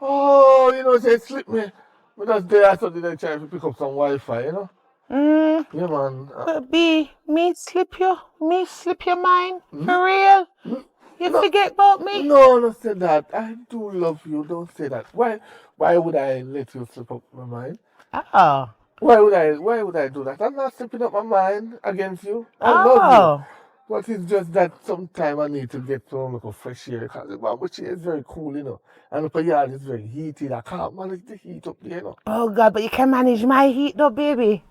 Oh, you know, they slip me. But that's there I thought they try to pick up some Wi-Fi, you know? Yeah, man. But B, me slip your mind? For real? You forget about me? No, don't say that. I do love you. Don't say that. Why would I let you slip up my mind? Oh. Why would I do that? I'm not slipping up my mind against you. I love you. But it's just that sometime I need to get some like a fresh air because the barbecue is very cool, you know. And the yard is very heated. I can't manage the heat up there, you know. Oh God, but you can manage my heat though, baby.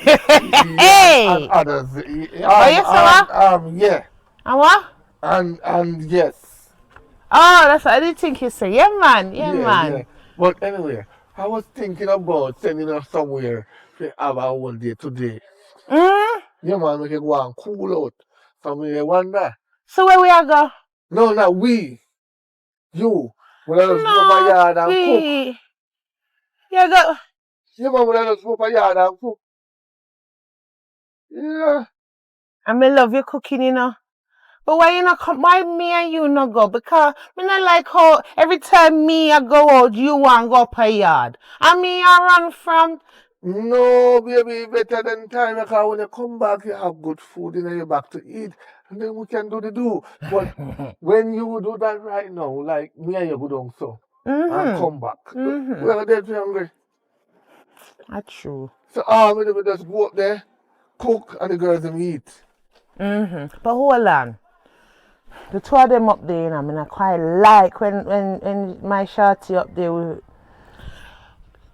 Yeah, Hey! and others. Yeah. And what? And yes. Oh, that's what I didn't think you said. Yeah, man. Yeah, man. Yeah. But anyway, I was thinking about sending her somewhere to have a whole day today. Yeah, man, we can go and cool out. So I wonder. So where we are go? No, not we. You. When I just go up a yard and cook. You go. Yeah, man, when I just go up a yard and cook. Yeah. I love your cooking, you know. But why you not come? Why me and you not go? Because me not like how every time me I go out, you want go up a yard. And me I run from. No, baby, better than time because when you come back, you have good food in your back to eat. And then we can do the do. But when you do that right now, like me and you go down so, and come back, we are dead hungry. That's true. So, we just go up there, cook, and the girls them eat. But hold on. The two of them up there, you know, I mean, I quite like when my shorty up there will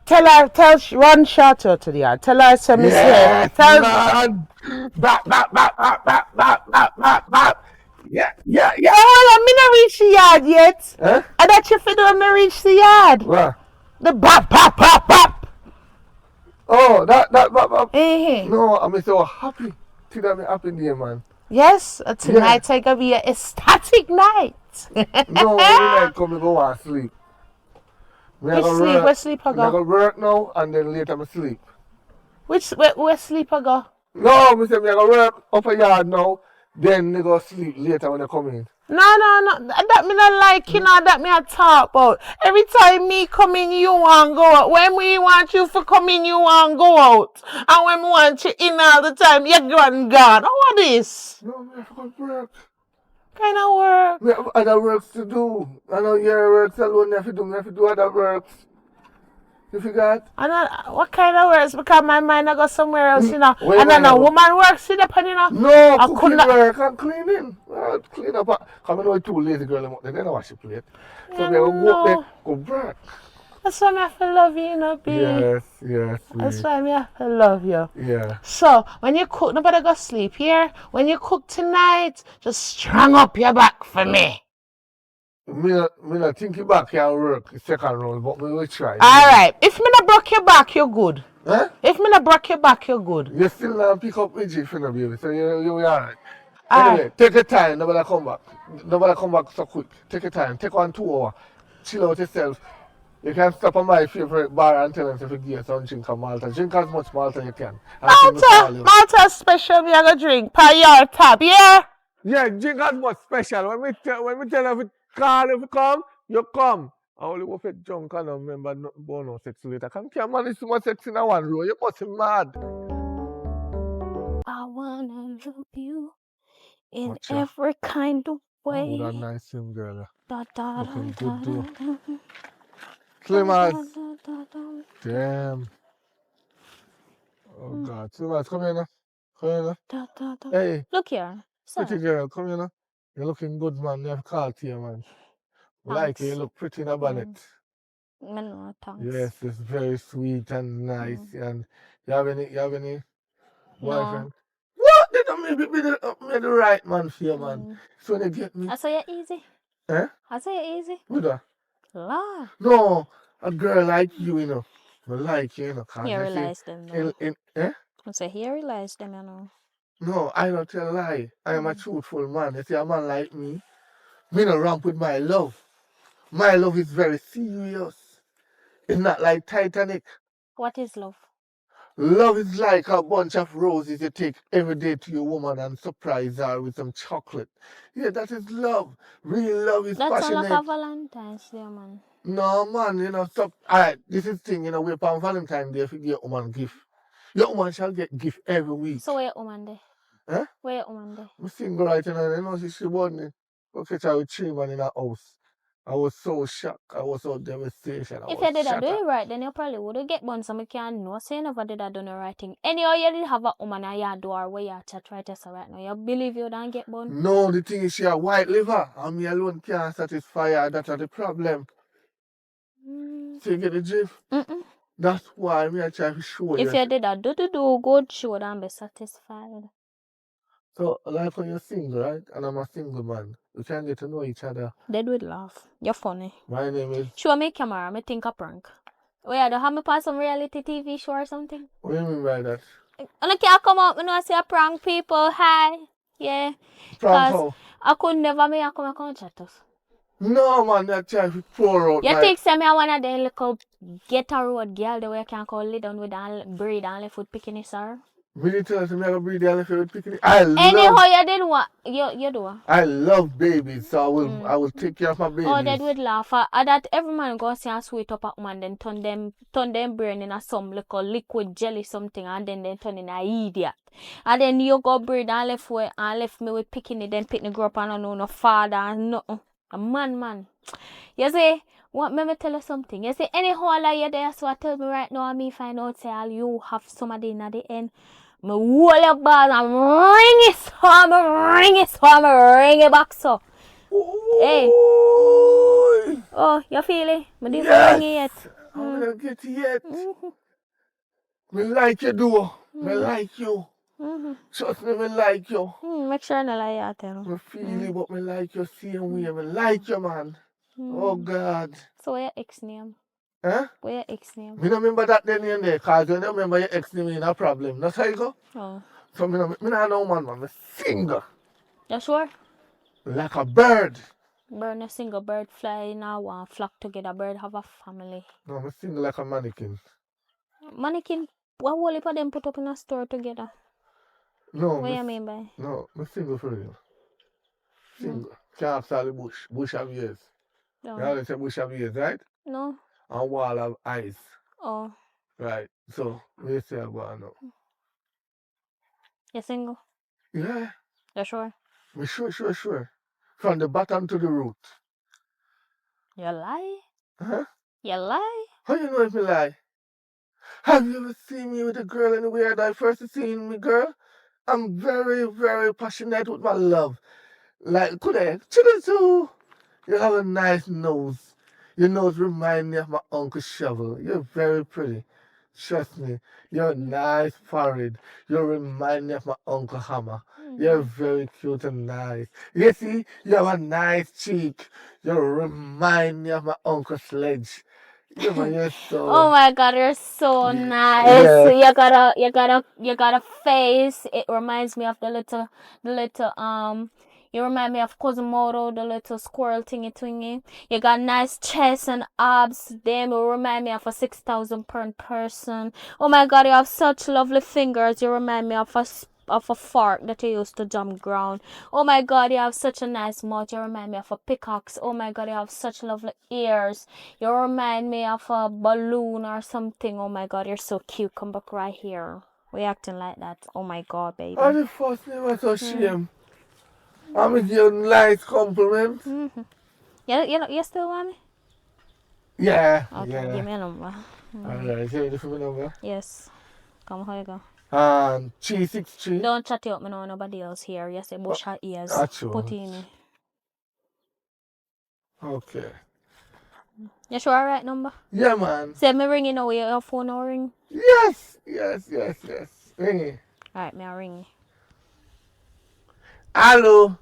run short out to the yard. Tell her some Yes, man. Bap, bap, bap, bap, bap, bap, bap, bap, bap. Yeah. Hold on, me not reach the yard yet. Huh? I thought you fit when me reach the yard. What? The bap, bap, bap, bap. Oh, that bap, bap. Mm-hmm. No, I'm so happy. See that me happy there, man. Yes, tonight I gonna be an ecstatic night. No, every night come to go and sleep. Where sleep I I go go? work now and then later I sleep. Where sleep I go? No, me say me I go work up a yard now, Then they go sleep later when they come in. No. That me not like, you know, that me a talk about. Every time me come in, you want go out. When we want you for come in, you want go out. And when we want you in all the time, you're gone. What is? No, me have to go to work. Kind of work. We have other works to do. I know your works alone, me have to do other works. You forgot? What kind of works? Because my mind I go somewhere else, you know. Where And then mind a I go? woman works in the pan, you know. No, I cooking couldn't- work and cleaning. Clean up. Come I know two lazy girls them out there, they don't wash the plate. So they go up there, go work. That's why I have to love you, you know, B. Yes, That's we. why I have to love you. Yeah. So, when you cook, nobody go sleep here. When you cook tonight, just strong up your back for me. Me not think you back can work the second round, but we will try. Alright, if me not broke your back, you're good. Huh? If me not broke your back, you're good. You still not pick up with G for no baby, so you alright. Alright. Anyway, take your time, nobody come back. Nobody come back so quick. Take your time, take 1 2 hours. Chill out yourself. You can stop at my favorite bar and tell them if you get some drink of Malta. Drink as much Malta you can. Malta special, me I go drink. Per your tab, yeah? Yeah, drink as much special. When we tell you if it call, if you come, you come. I only want to drunk and remember no no sex later. Can't manage too much sex in a one row. You must be mad. I wanna love you in Watcha. every kind of Oh, way. that nice slim girl. Da, da, da, Looking da, good too. da, da, Slim as. da, da, da. Damn. Oh God. Slim as, come here now. Come here now. Da, da, da. Hey, Look here, pretty sir. girl, come here now. You're looking good, man. You have call to you, man. Like you Thanks. look pretty in a bonnet. Me no, thanks. Yes, it's very sweet and nice. And you have any boyfriend? What? They don't be the right man for you, man. So when you get me. I say it easy. Eh? I say it easy. Who that? Lord. No, a girl like you know. I like you, you know. 'Cause He I see realized them now. eh? I say he realized them, you know. No, I don't tell a lie. I am a truthful man. You see, a man like me no ramp with my love. My love is very serious. It's not like Titanic. What is love? Love is like a bunch of roses you take every day to your woman and surprise her with some chocolate. Yeah, that is love. Real love is That sound passionate. like a Valentine's Day, man. No, man, you know, stop. Alright, this is thing, you know, we're on Valentine's Day if you get a woman gift. Your woman shall get gift every week. So where your woman there? Huh? Where your woman there? I'm single right now, you know, she born me. Go catch her with 3 man in her house. I was so shocked. I was so devastated. If you did that do it right, then you probably would get one so we can know. So you never did that do the right thing. Anyhow, you did have a woman at your door where you chat right there right now. You believe you don't get one? No, the thing is she a white liver. And me alone can't satisfy her. That's the problem. So you get the drift? That's why me I try to show you. If you did that, do good, she would be satisfied. So, like when you're single, right? And I'm a single man. We can get to know each other. Dead would laugh. You're funny. My name is... Show me camera, me think a prank. Oh yeah, don't have me pass some reality TV show or something? What do you mean by that? And I can't come out, me know I say a prank people, hi. Yeah. Prank how? I could never make a come and chat us. No, man, that try to pour out You my... think say me one of them little get a road girl the way you can call lay down with all breed and left foot picking it, sir? Really tell us me I go breed the elephant with picking it. I Anyhow you did what you do. I love babies, so I will take care of my babies. Oh, that would laugh at that every man go see and sweet up a woman, then turn them brain in a some little liquid jelly something and then they turn in a idiot. And then you go breed and left me with picking it, then pick the grow up and I know no father and nothing. A man. You see, let me tell you something. You see, any whole of you there, so I tell me right now, and me find out say all you have somebody in at the end. Me hold your ball and ring it back so. Hey. Oh, you feel it? Me didn't ring it yet. I'm gonna get it yet. Me like you, do. Me like you. Trust me, me like you. Make sure I don't lie out there. Me feel it, but me like you same way. Me like you, man. Oh, God. So where your ex name? Huh? Where your ex name? Me don't remember that then in there, because when you remember your ex name in a problem. That's how you go. Oh. So me not know man. Me single. You sure? Like a bird. Bird, a single bird fly in a one flock together. Bird have a family. No, me single like a mannequin. Mannequin, what whole heap of them put up in a store together? No, What you mean by? no, I'm single for real. No. Single. Can't start the bush. Bush have years. You No. always say bush have years, right? No. And wall have eyes. Oh. Right. So, we say about now. You single? Yeah. You sure? Me sure. From the bottom to the root. You lie? Huh? You lie? How you know if me lie? Have you ever seen me with a girl anywhere that I first seen me, girl? I'm very, very passionate with my love. Like, could I? Choo. You have a nice nose. Your nose reminds me of my Uncle Shovel. You're very pretty. Trust me. You're a nice forehead. You remind me of my Uncle Hammer. You're very cute and nice. You see, you have a nice cheek. You remind me of my Uncle Sledge. You're so... Oh my God, you're so Yeah. nice. Yes. You got a face. It reminds me of you remind me of Cosmodo, the little squirrel thingy twingy. You got nice chest and abs. Them will remind me of a 6,000 pound person. Oh my God, you have such lovely fingers. You remind me of a fork that you used to jump ground. Oh my God, you have such a nice mouth. You remind me of a pickaxe. Oh my God, you have such lovely ears. You remind me of a balloon or something. Oh my God, you're so cute. Come back right here. We acting like that. Oh my God, baby. Oh, the first name was so shame. I'm with you nice compliment. You still want me? Yeah. Okay, Yeah. give me a number. Alright, you ready for my number? Yes. Come, how you go? 363. Don't chat you up, me know nobody else here. You say bush her ears. Achoo. Put in it. Okay. You sure right number? Yeah, man. Say me ringing now, your phone now ring. Yes. Ring it. Alright, me a ring. Hello.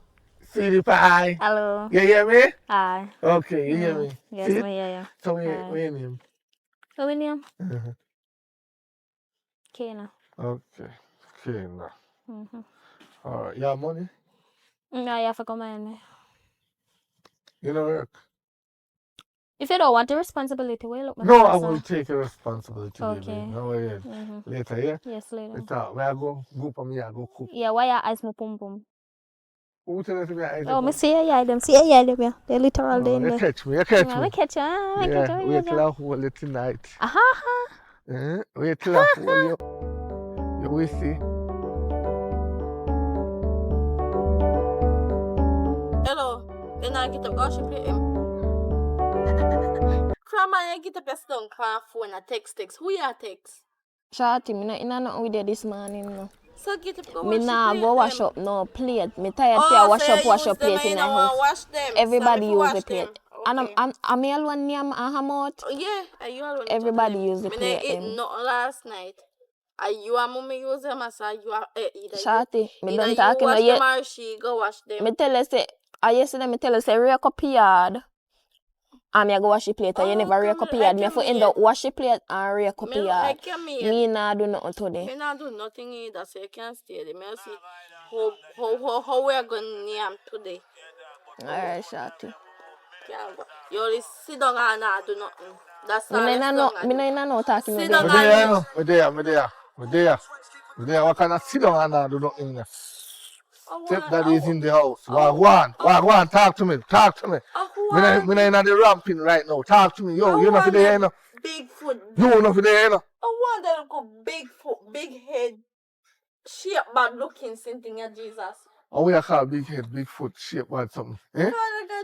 CD Pie. Hello. You hear me? Hi. Okay, you hear me? Yes, See? me hear you. So we Hi. your name. What your name? Uh-huh. Kena. Okay. Now. Mm-hmm. Alright. You have money? No, you have to come in. You know work? If you don't want the responsibility, will you look me No, first, I will huh? take your responsibility, Okay. baby. No worries. Mm-hmm. Later, yeah? Yes, later. Later. Where I go for me, I go cook. Yeah, why your eyes my pum pum? Who tell us me eyes Oh, me open? see your eye them. See your eye them, yeah. They're literal Oh, in you there. catch me. Yeah, me catch you. Me catch Yeah, you. wait till I hold it tonight. Aha. Wait till I hold you. You will see. Hello. Then I get up, go she play him. From man, you get up your stung on phone and text. Who you text? Shorty, me not in nothing with you this morning, no. So get up, go Me wash nah the go plate wash them. up no plate. Me tired for Oh, wash so up you use them plate and in you the don't want house. to wash them. Everybody so use the wash plate. them. And I'm me alone name and ham out. Oh, yeah, and you alone. Everybody use the Me plate ate them. nothing last night. And you and mommy use them as you are either Shorty, me either done you talking wash no them yet. or she go wash them. Me tell her say, yesterday me tell her say rake up yard. And me go wash the plate. You never rake up yard. Me for end up wash the plate and rake up Me look yard. like your maid. Me nah do nothing today. Me not do nothing either, so you can't stay there. Me see how we are going to name today. Alright, Shorty. Can't go. You only sit down and not do nothing. That's all Me you no talking sit no down there. Me there. What kind of sit down and do nothing there? Step that is in the house. Wagwan, talk to me. Me in the ramping right now. Talk to me. Yo, you know for there, you know. Big foot. You know for there, you know. I want them to go big foot, big head, shape bad looking, something of Jesus. Oh, we are called big head, big foot, shape or something. Eh?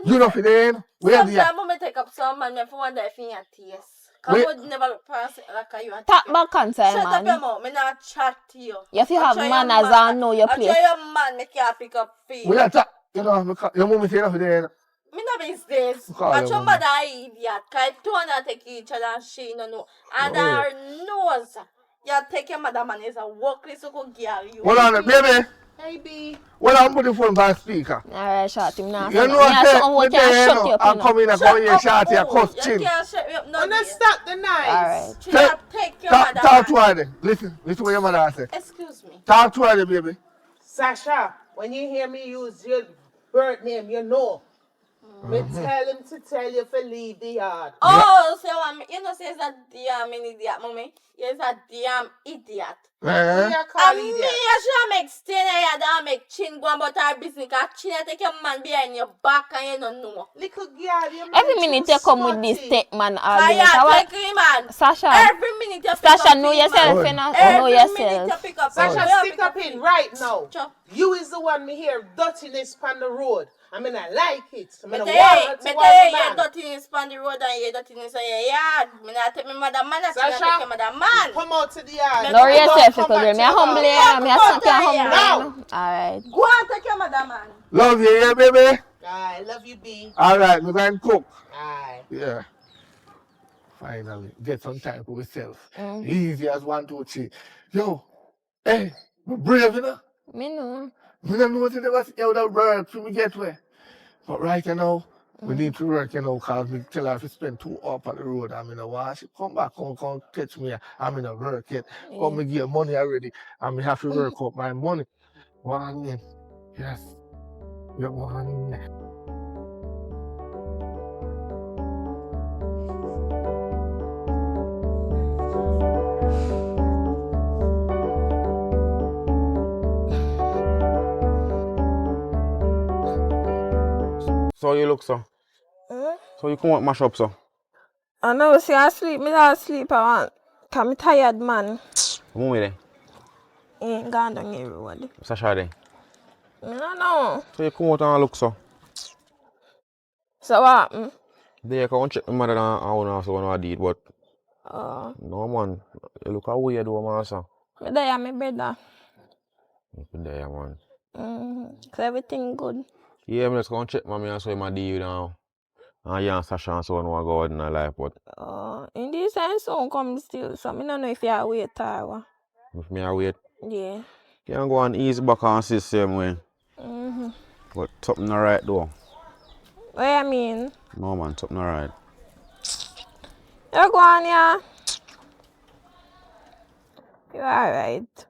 You know for there, you know. Where the Sometimes I take up some man, I wonder if you have taste. Because I would never look person like you. Talk back answer, Shut up your man. mouth, me not chat to you. You have to have manners and know your I place. tell your man, me can't pick up feet. we are talk. You know, your mom is here for there, you know. Me not business. Call But your your mom. mother idiot. Because two and take each other and she no know. And her nose. You take your mother man is a workless girl. You. Hold on, baby. Hey, B. Well, I'm putting the phone by speaker. Alright, Shorty. Me nah You know me have something what we can shut you up, I'm you know. coming and go here, shot here, cuss You chin. can't shut me up no Wanna day. stop the noise? Alright. She not take your mother Talk to man. her then. Listen what your mother say. Excuse me. Talk to her then, baby. Sasha, when you hear me use your bird name, you know. Me tell him to tell you to leave the yard. Oh, so you know, say it's a damn idiot, mommy. You're a damn idiot. Who you call And me, idiot? I should make extend go about her business. Cause she take your man behind your back and you don't know. Little girl, you Every minute you come with this take. statement Kaya, argument. take him, man. Sasha, Every minute you pick Sasha, up know him, yourself, man. you know. Know Every minute you yourself. pick up Sasha, him. stick up in right now. Sure. You is the one me hear dirtiness on the road. I mean, I like it. I mean, Better I you dirtiness on the road and you dirtiness on your yard. Me not take my mother man, I take your mother man. Come out to the yard. Know yourself, because back me to a the humble you, house. me a sit here humble Now. you. Alright. Go and take your mother man. Love you, yeah, baby. I love you, B. All right, we're going to cook. Aye. Yeah. Finally, get some time for yourself. Easy as 1, 2, 3. Yo, hey, we're brave, you know? Me know. We don't know what it was out of work till we get where. But right now, we need to work, you know, because we tell her to spend 2 hours on the road. I mean, why she come back, come catch me. I'm in a work yet. Come and get money already. And we have to work up my money. One in. Yes. You're one in. So you look so. So you come out mash up so. I know, see, I sleep. Me not sleep. I want. Cause me tired, man. Move me there. He ain't gone down the road. Sasha there. Me don't know. So you come out and look so. So what happened? There you can check my mother and I so when I did, but no man. You look how weird though, man. So. Me there, my brother. You been there, man. So everything good. Yeah, I'm just gonna check mommy and so my deal now. And yeah, Sasha and so on what go in her life, but In this sense, someone come still. So me don't know if you are wait or what. if me I wait, Yeah. can't go and ease back and see same way. But something alright though. What I mean? No man, something alright. You go on, yeah. You alright.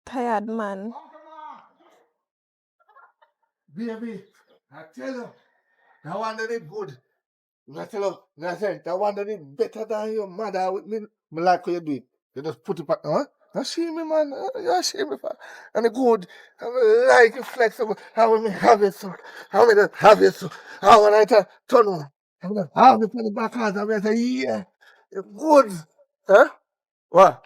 Tired, man. Baby, I tell you, that one that is good. I tell you, I say, that one that is better than your mother with me. Me like how you do it. You just put it back, huh? You see me, man. You see me, man. And it's good. I like it flexible. How will me have it, so? How will me have it, so? How will I turn on? How will I have it for the back house? I will say, yeah, it's good. Huh? What?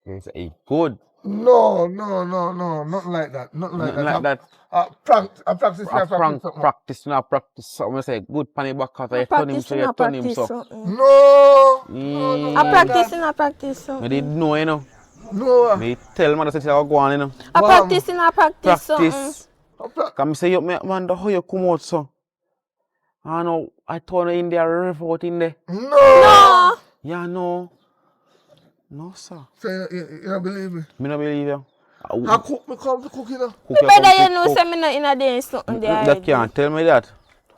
You say good. No, nothing like that. Nothing like Nothing like that. I practice something. Practice something. I say good pan the back out. You turn him so you turn him so. No. I practice. I didn't know, you know. No. Me tell mother say I go on, you know. I practice. Practice. Come say you me wonder how you come out so. I know I turn in there ref out in there. No. Yeah, no. No, sir. So you don't believe me? Me not believe you. I cook, me come to cook, you know. Better you know, say me not in a day something there. That can't tell me that.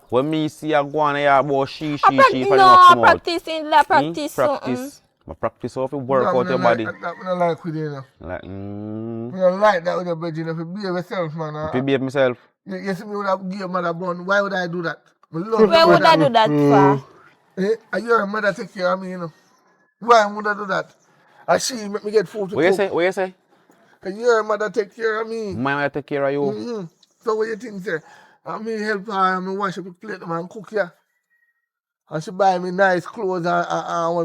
When me see you go on here about she for I practice in la practice. Practice. I practice how to work out your body. That me don't like with you, you know. Like, Me don't like that with your bed, you know. If you behave yourself, man. if you behave myself. You see me would have give your mother bun. Why would I do that? Where would I do that for? And your mother take care of me, you know. Why would I do that? And she make me get food to What cook. you say? And your mother take care of me. My mother take care of you. So what you think, sir? And me help her and me wash up the plate and cook here. And she buy me nice clothes and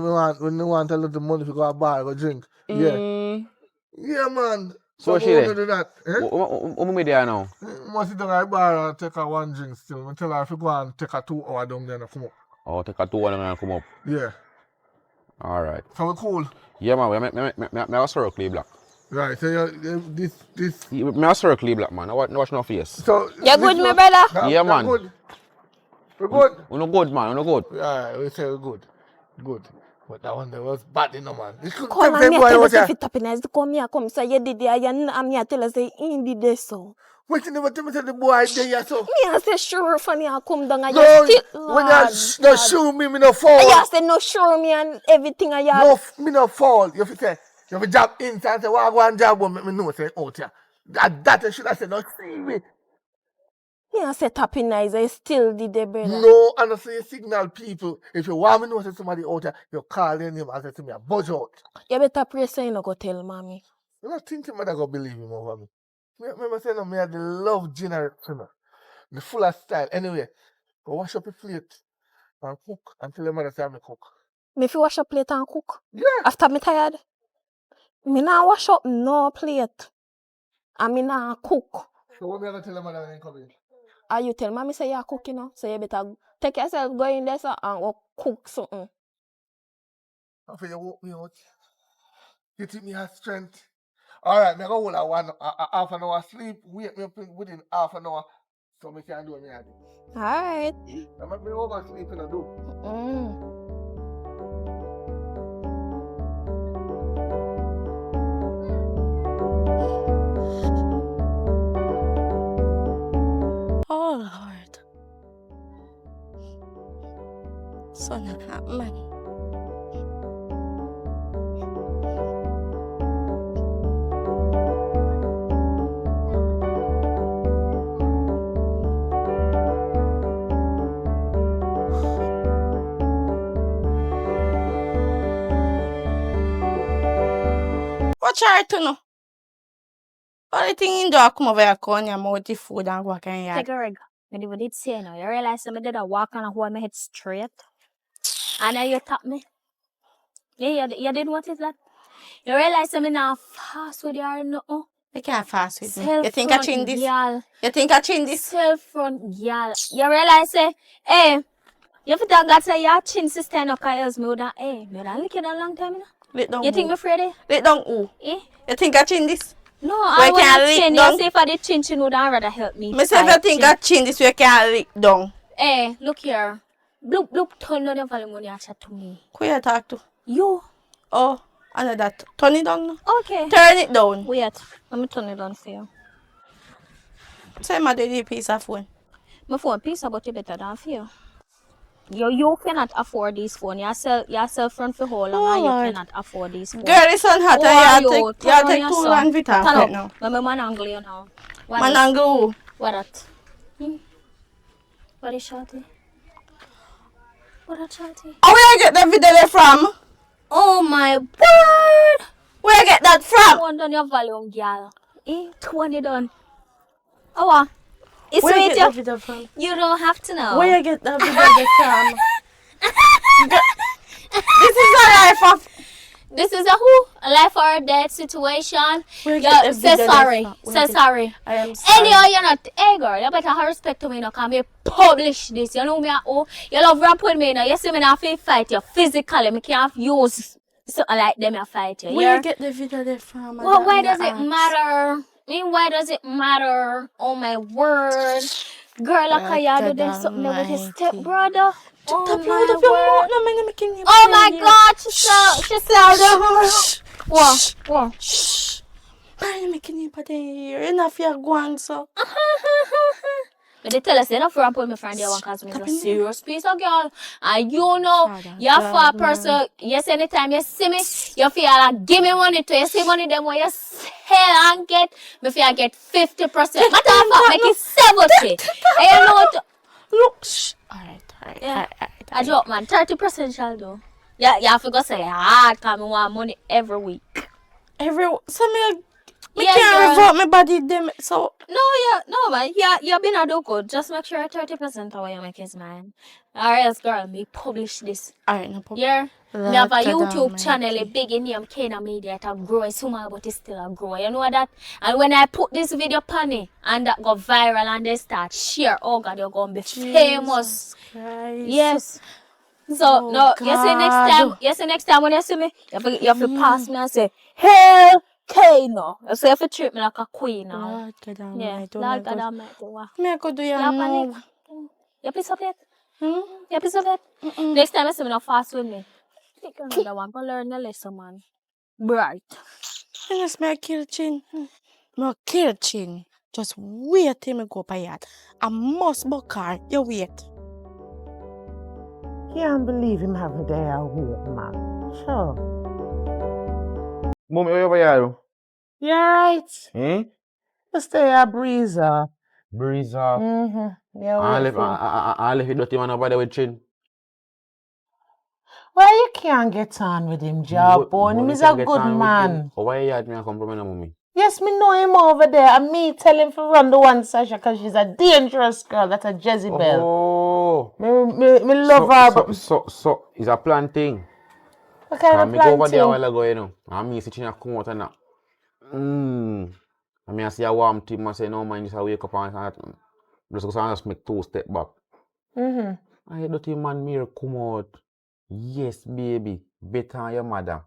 when me want a little money to go a bar go drink. Yeah. Yeah, man. So she there? there? Do that. What me there now? Must sit down at the bar and take her 1 drink still. I tell her if you go and take her 2 hours down there and come up. Oh, take a 2 hours and come up. Yeah. Alright. So we cool. Yeah, man. Me a circle black. Right. So this. Me a circle black, man. I watch no face. So You good, my brother? Yeah, man. Good. We're good. We no good, man. We no good. Yeah, we say we're good. Good. But that one there was bad, you know, man. Come on, me tell us if it happen as come here, come say you did there, and me tell us say he did this so. Wait, you never tell me the boy there, so. Me I say sure funny I come down and No, you still when you show me no fall. And you say no sure me and everything and you. No, me no fall. You have to say, you have to jab inside and say, well, I go and jab one, make me know, say, out here. That you should have said, no, see me. Me I say tapping eyes, I still did the brother. No, and I say signal people. If you want me to know say somebody out here, you call their name and say to me, budge out. You better pray so you no go tell mommy. You don't think your mother gonna believe him over me? Me say no, me had the love generator. Me full of style. Anyway, go wash up your plate and cook until your mother say me cook. Me fi wash up plate and cook. Yeah. After me tired. Me nah wash up no plate. And me nah cook. So what me gonna tell your mother when you come in? And you tell mommy say you're cooking, you know? So you better take yourself, go in there so, and go cook something. After you woke me out, you think me have strength. Alright, me go hold a half an hour sleep, wake me up within half an hour so me can do what me have to do. Alright. I might be oversleeping and do. Oh Lord. Son of a man. What try to know? Only thing in do I come over here con your mouth the food and go can yard. Take a rig. When you did say no, you realize I did a walk and I hold my head straight. And now you tap me. Yeah, you did what is that? You realize I'm not fast with you no. You can't fast with me. You think I change this? Girl. You think I change this? Self-front girl. You realize hey, you feel that God say your chin sister no cause me that me that lick it a long time now. Lick down You who? think me afraid? Lick down who? Eh? You think I change this? No, Where I can want lick to chin. down? You say if I did chin would rather help me. Me say if you think I change this, you can't lick down. Hey, look here. Bloop bloop turn down the volume when you chat to me. Who you talk to? You. Oh, I know that. Turn it down now. Okay. Turn it down. Wait. Let me turn it on for you. Say my daddy piece of phone. My phone piece about you better than for you. You cannot afford this phone. You sell front for whole long and you Lord. cannot afford this phone. Girl, it's on hot Who and are you take Turn on 2 yourself. and Vita Turn right up. now. Let me man angle you now. What Man is- angle who? What that? What is shorty? What a shorty? Oh, where you get that video there from? Oh my word! Where you get that from? Turn down your volume, girl. Turn it down. Oh what? It's Where you sweet get that video from? you don't have to know. Where you get that video there from? This is a life of... This is a life or death situation. Where you Yeah, get that say video sorry. there from? Say sorry. I am sorry. Anyhow, you're not. Hey girl, you better have respect to me now, cause me publish this. You know me you love rap with me now. You see me now feel fight you physically. Me can't use something like them to fight you. Where you get the video there from? Well, why does it matter? Why does it matter? Oh my word. Girl, like I do there's something with his stepbrother. Oh my word. Oh my god, she's loud. What? Shh. Why are you making it but here? Enough you're going so. But they tell us enough rap with my friend there because I'm a serious piece of girl. And you know, you're for a person, yes, anytime you see me, you feel like give me money to you see money them when you sell and get, me feel I get 50%. Matter of fact, make it 70. And you know what? Look, shh. Alright. I joke, man. 30% shall do. Yeah, you have to go say hard because I want money every week. Me can't revolt my body them so. No, man. You been a do good. Just make sure 30% of what you make is mine. Or else, girl, me publish this. Alright, no problem. Yeah. Me have a YouTube channel, a big in name, Kena Media. It a grow. It's small, but it's still a grow. You know that? And when I put this video on it, and that go viral and they start share, oh God, you're going to be famous. Christ. Yes. So, no, you see next time when you see me, you have to pass me and say, Hail Kena. So you have to treat me like a queen now. Lord God Almighty. Yeah, Lord God Almighty. Me I could do you Yeah, know. panic. You piece of it? You piece of it? Next time you see me, not fast with me. Take another one. Go learn the lesson, man. Bright. Unless me I kill chin. Me kill chin. Just wait till me go by yard. I must book car. You wait. Can't believe him having day awake, man. Sure. Mommy, where you over here? You're right. Eh? Just stay a breezer. Breeze off. Yeah, I wait left it dirty man over there with chin. Why you can't get on with him, Jawbone? Him is a good man. Why you had me a come from my mommy? Yes, me know him over there. And me tell him to run the one Sasha because she's a dangerous girl. That's a Jezebel. Oh. Me love her. But So, it's a plan thing. what kind of Me go over plan there a thing? while ago, you know. And me sitting here come out and that. And me I see a warm team and say, no man, just wake up and just make 2 step back. And you dirty man mirror come out. Yes, baby. Better than your mother.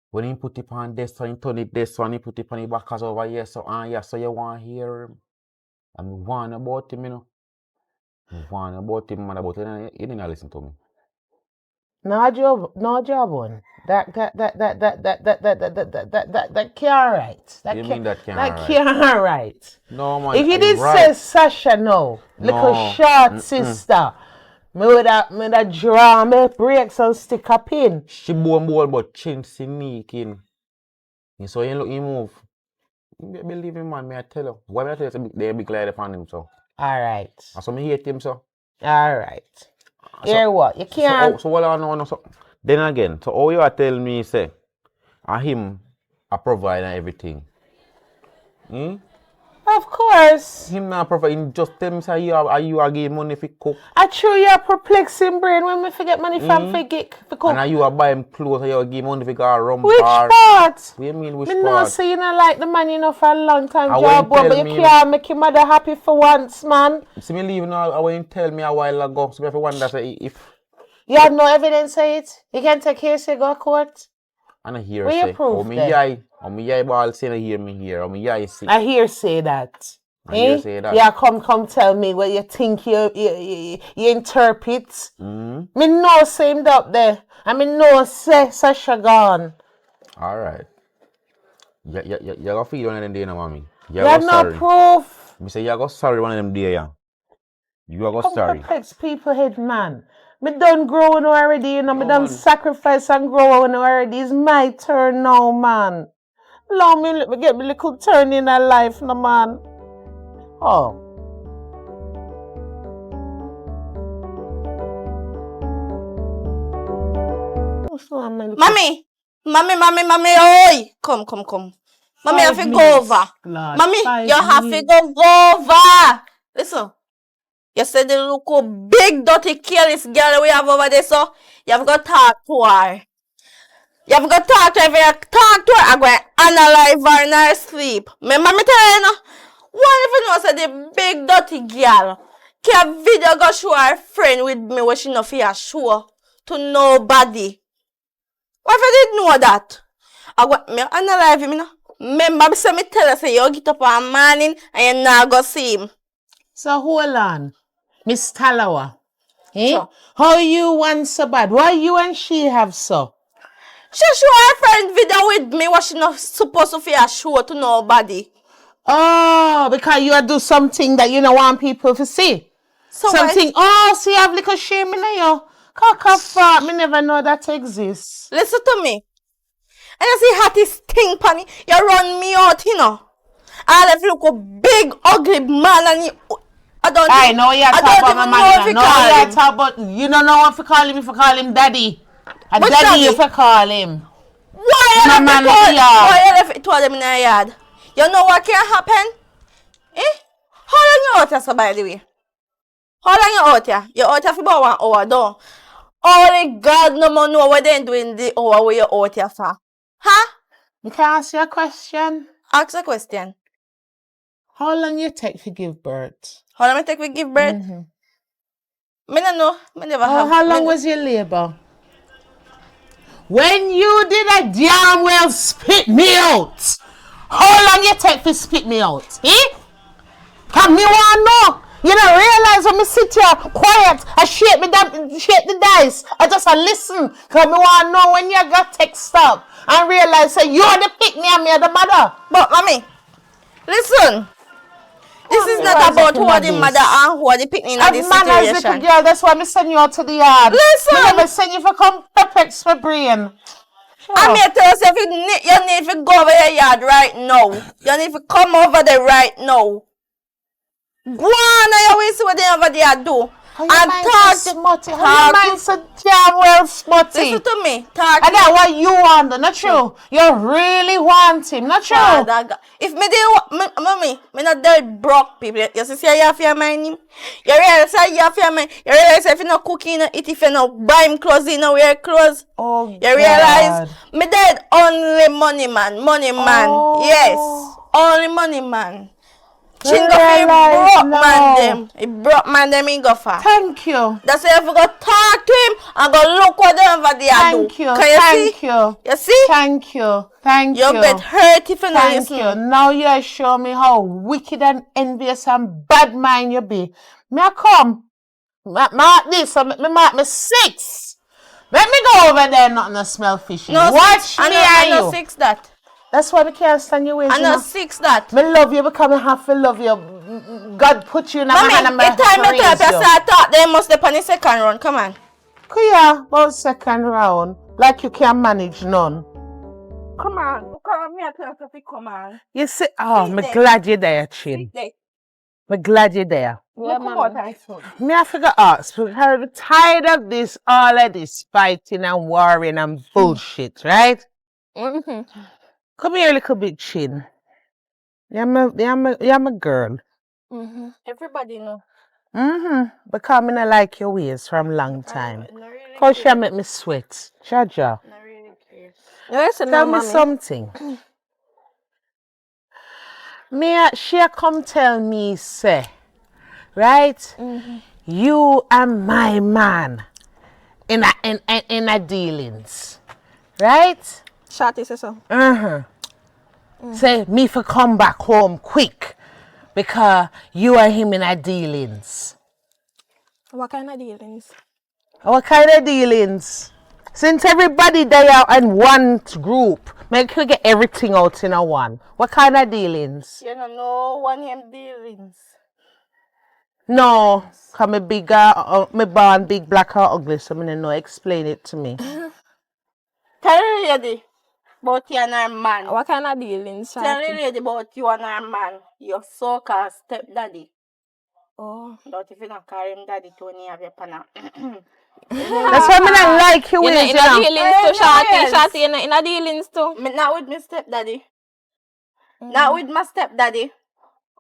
When he put it on this one, he turn it this one, he put it on the back as over here, so so you want to hear him. I'm warn about him, you know. Warn about him, man, about him. You didn't listen to me. No Jawbone. That can't right. You mean that can't That right? can't right. No, man. If you it's did right. say Sasha no, little No. short sister, me would have draw me breaks and stick a pin. She bone ball, but chin sneaking. And so you look, he move. You believe him, man, me I tell you. Why me I tell you, they big light upon him, so. Alright. And so me hate him, so. Alright. Hear what? You can't. So what I know, so. Then again, so all you are telling me, say, him a provide and everything. Of course. Him not provide, him just tell me, say, you are give money for cook. I true your perplexing brain when me forget money from for cook. And you are buy him clothes, and you give money for go rum Which bar. part? What do you mean, which Me part? know say you not like the man you know for a long time, I job, won't but tell you me. can't make your mother happy for once, man. See me leaving now, I won't tell me a while ago. So if you wonder, say, if. You have no evidence of it? You can take here, say go to court? And I hear Where you say, proof oh me then? yai ball say I hear me here, oh me yai see. I hear say that. I hear say that. Yeah, come tell me what you think you interpret. Me know say him up there. I mean no say Sasha gone. Alright. You go feed one of them day now, mommy. You have no sorry. proof. Me say you go sorry one of them day, yeah. You go Come sorry. perplex people head, man. Me done growing already, you know. Me Oh, done man. sacrifice and growing already. It's my turn now, man. Allow me let me get me little turn in our life, no man. Oh. What's wrong, my little- Mommy, oi! Come. Mommy, you have to go over. Lord, Mommy, 5 you have to minutes. go over. Listen, you said the look big, dirty, careless girl we have over there, so you have to talk to her. You have to talk to her. If you talk to her, I'm going to analyze her in her sleep. Remember me tell you, what if you know say the big, dirty girl can video go show her friend with me what she know for her show to nobody? What if you didn't know that? I got me analyze him, you know. Remember, say me tell her say you get up on morning and you not go see him. So hold on, Miss Talawa. Sure. How you want so bad? Why you and she have so? She show her friend video with me what she not supposed to for show to nobody. Oh, because you do something that you don't want people to see. So Something. Oh, see, you have little shame in you. Cock fart. Me never know that exists. listen to me. And you see how this thing, Panny, you run me out, you know. I have look a big, ugly man and you... I know you talk about my man. No, you talk about... You don't know what to call him if you call him daddy. A Which daddy daddy? if you call him. Why you My left man it in the yard. Why you left it to them in the yard? You know what can happen? How long you out here, so by the way? How long you out here? You out here for about 1 hour, don't? Only God no more know what they doing the hour where you out here for. Huh? You can ask you a question. Ask a question. How long you take to give birth? How long it take we give birth? Me no know. Me never have. How long was your labor? When you did a damn well spit me out. How long you take to spit me out? Can me want know? You don't realize when me sit here quiet, I shake the dice. I just listen. Cause me want know when you got text stop and realize say you're the pick me and me the mother. But mommy, listen. This is not about who are the mother and who are the picnic in this manners, little situation. girl. That's why me send you out to the yard. Listen. Me never send you for come perplex my brain. I'm here to tell you, if you need to go over your yard right now. You need to come over there right now. Go on, I always see what they over there do. How And mind talk so smutty? How talk- your mind so damn well smutty? Listen to me. Talk And that's what you want, though, not true. You really want him, not true. Father God. If me did, mommy, me not dead broke people. You see, you have your mind him. You realize you have your mind. You realize if you not cooking, you not eat, if you not buy him clothes, you not wear clothes. Oh, You realize me dead only money man, Oh. Yes, only money man. Chin go for realize broke now. man them. He broke man them he go for. Thank you. That's why if you go talk to him and go look what them over there do. Thank you. Can you Thank see? you. You see? Thank you. Thank You you. get hurt if you not Thank listen. you. Now you show me how wicked and envious and bad mind you be. Me I come. Mark this. Me mark me 6. Let me go over there. Nothing to smell fishy. No Watch six. me I and know you. 6 that. That's why we can't stand your ways. I you know know. 6 that. Me love you because I have to love you. God put you in my Mommy, hand and the time you raise talk, you you. say I thought they must be on the second round. Come on. Kuya, about second round. Like you can't manage none. Come on. Come here, come on. You see, oh, I'm I'm glad you're there, Chin. I'm glad you're there. Yeah, Mama. Me, I figure ask, because I'm tired of this, all of this fighting and warring and bullshit, right? Mm-hmm. Come here a little bit, Chin. You're my girl. Mm-hmm. Everybody know. Because I don't like your ways from long time. I really How she care. make me sweat? Jaja, I really care. Listen tell now, me mommy. something. She come tell me, say, right? You are my man in a dealings, right? Shorty say so. Say me for come back home quick because you are him in a dealings. What kind of dealings? What kind of dealings? Since everybody they are in one group, make you get everything out in a one. What kind of dealings? You don't know one name dealings. No, cause me bigger, me born big, black or ugly, so me don't know. Explain it to me. Tell the lady about you and her man. What kind of dealings, Tell the Shorty? lady about you and her man. Your so-called stepdaddy. Oh. But if you don't call him daddy, Tony have your pana. That's why me not like you You know, ways, in a dealings too, Shorty. yes. Shorty, you know, in a dealings too. Me not with my stepdaddy. Not with my stepdaddy.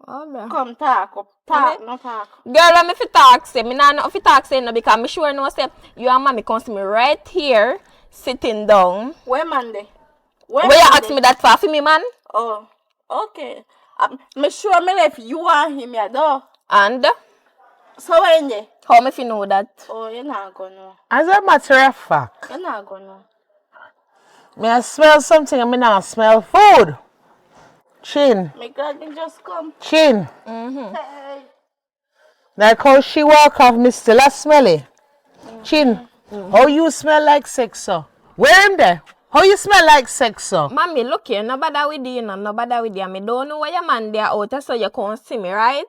Oh, bro. Come talk up. Talk, no talk. Girl, when me fi talk say, me nah know fi talk say no because me sure know say you and mommy come see me right here, sitting down. Where man dey? Where you man ask dey? me that for me, man? Oh, okay. Me sure me left you and him ya though. And So when dey? how me fi know that? Oh, you're not gonna know. As a matter of fact, You're not gonna know. me I smell something and me not smell food. Chin, Me glad me just come. Chin. Hey. Like how she walk off, me still a smelly. Chin, how you smell like sex, so? Where him there? How you smell like sex, so? Mommy, look here, no bother with you, no bother with you. Me don't know where your man there out there, so you can't see me, right?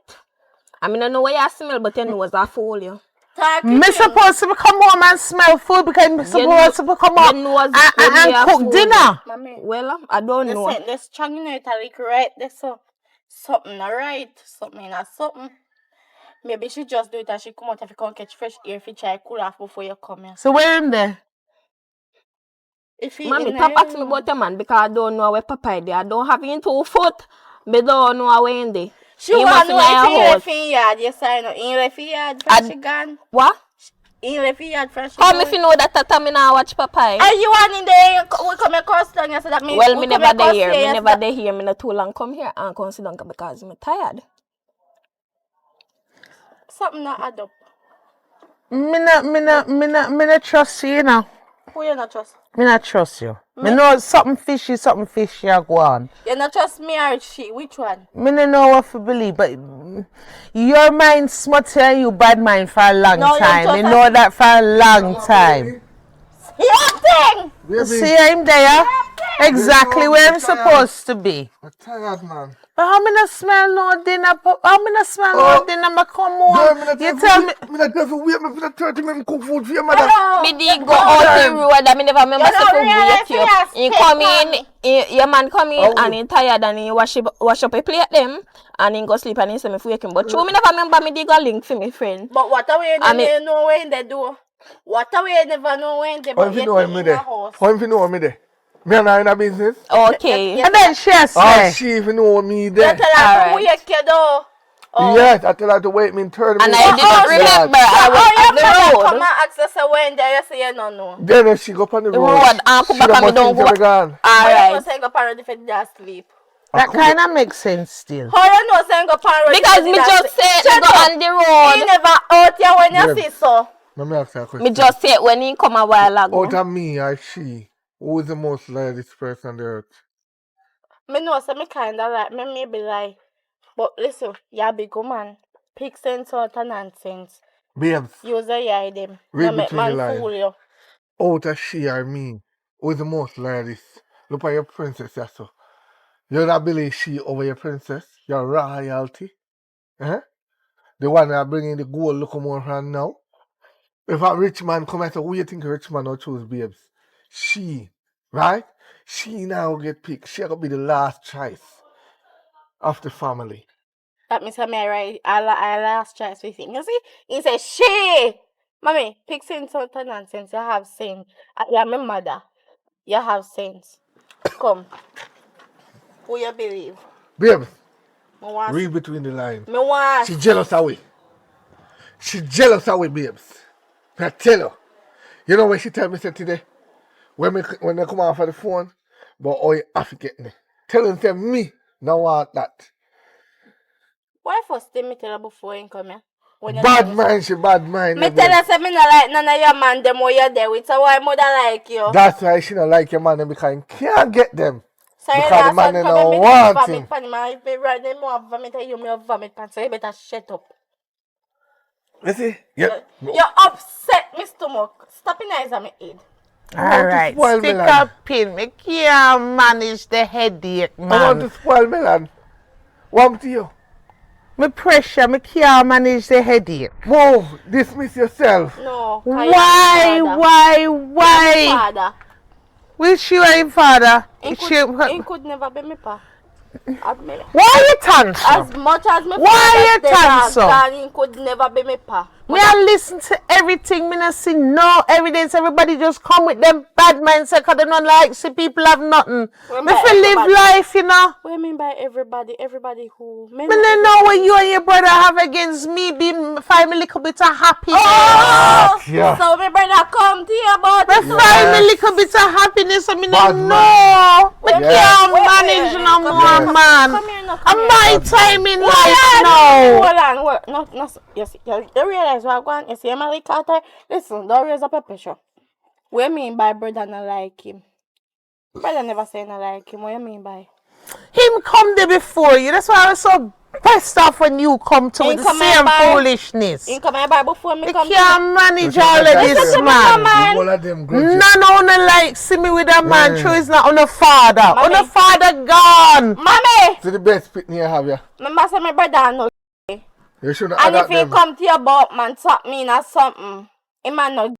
I mean, I know where you smell, but you know it's a fool, you. Talk Me supposed to come home and smell food because me supposed to come you home know and when me cook food. dinner. Mommy, Well, I don't know. listen, there's strong in it, like right there, so something alright, something in a something. Maybe she just do it and she come out if you can't catch fresh air if you try cool off before you come here. So where him there? If he Mommy, in stop there, asking me about your man because I don't know where Papa is there. I don't have him 2 foot. Me don't know where he is. she want to know if he left in yard, yes I know. He left in yard from she gone. What? He left in yard from she How gone. me fi know that tata me now watch Papa? Are you want in there? We come across down here so that me. Well, we me come never across there. here, Me yes, never that- there here. Me not too long come here and come sit down because me tired. Something not add up. Me not trust you, you know. Who you not trust? Me not trust you. Me know something fishy I go on. You not trust me or she? Which one? Me no know what to believe, but your mind smutty and you bad mind for a long No, you time. just Me have- know that for a long time. Yeah, thing. See him there? Exactly where I'm supposed to be. I'm tired, man. But how me not smell no dinner? How me not smell no dinner? Me come home. You tell me. Me not tell you wait me for the 30 minutes cook food for your mother. Me did go out the road and me never remember You don't to wake you up. realize He you come spit in, your man come in Oh. and he tired and he wash up a plate them and he go sleep and he say me for wake him. But true, me never remember me did go link for me friend. But what are we I mean- never know when they do? What are we never know when they How if you know me there? How if you know me there? Me and her in a business? Okay. And then she has Oh, say. she even know me You there. tell her to Alright. wake you though. Oh. Yes, I tell her to wait me in 30 And minutes. I didn't remember. I was your on the mother come road. and ask us when they you say you don't know. Then if she go up on the road, Road and come back and me don't go. How you know Alright. say you go parrot if you just sleep? That kind of makes sense still. How you know say you go parrot Because me just say me go on the He road. never out here when you Yes. see so. Let me ask you a question. Me just say it when he come a while Out ago. of me or she, who is the most loyalist person on the earth? Me know say me kinda like me maybe lie. But listen, you're a big woman. Pick sense out of nonsense. Babes, Use a eye them. Read No make between the man lines. fool you. out of she or me, who is the most loyalist? Look at your princess, yes, so. You don't believe she over your princess? Your royalty? Eh? The one that bringing the gold look more from now? If a rich man come and say, who you think a rich man will choose, babes? She, right? She now get picked. She gonna be the last choice of the family. That means I'm right. I last choice with him. You see? He said, she! Mommy, pick sense out of nonsense. You have sense. You're my mother. You have sense. Come. Who you believe? Babes, Me want. read between the lines. Me want. She jealous away. She jealous away, babes. I tell her. You know what she tell me say today? When they come off of the phone, but oh, you have to get me. Tell them say me, no want that. Why first thing me tell her before you come here? When you Bad tell me- mind, she bad mind. Me tell her say me not like none of your man them who you there with. So why mother like you? That's why she don't like your man them because he can't get them. So you because the last man one they come don't and want vomit him. pan him. If me right then more vomit and you me have vomit pan. So you better shut up. You see? Yeah. You upset me stomach. Stop in eyes on me head. All right, spoil stick me, lad. a pin. Me can't manage the headache, I want to man. spoil Milan. What to you? Me pressure, me can't manage the headache. Move, dismiss yourself. No. Why? Father. Which you and father? He She- could never be me pa. Admit. Why you tantrum? As much as me Why you father dead and tantrum? gone, he could never be me pa. Me I listen to everything. Me not see no evidence. Everybody just come with them bad mindset because they don't like see people have nothing. Well, Me by feel live everybody. life, you know. What do you mean by everybody? Everybody who? Me don't know what you and your brother have against me being find me a little bit of happiness. Oh! Yeah. So me brother come to you about Me it. find me a little bit of happiness. I mean, Bad no. Me Yeah. can't Wait, manage wait, no come more, here. man. Come here, no, come And here. my time in life Hold now. on, wait. No, you see, you realize what I'm going. You see, Emily Carter. Listen, don't raise up a pressure. What you mean by brother not like him? Brother never say not like him. What you mean by? Him come there before you. That's why I was so pissed off when you come to He with the come same here by- foolishness. He come here by before me You come. can't manage You all of can't this, manage man. man. All of them grudges. None of like see me with a man. Yeah. True, it's not on a father. On a Mommy. father gone. Mommy, See the best pitney you have, yeah? remember say my brother no. You shouldn't And if adapt he them. come to your about man, talk me or something, he man no.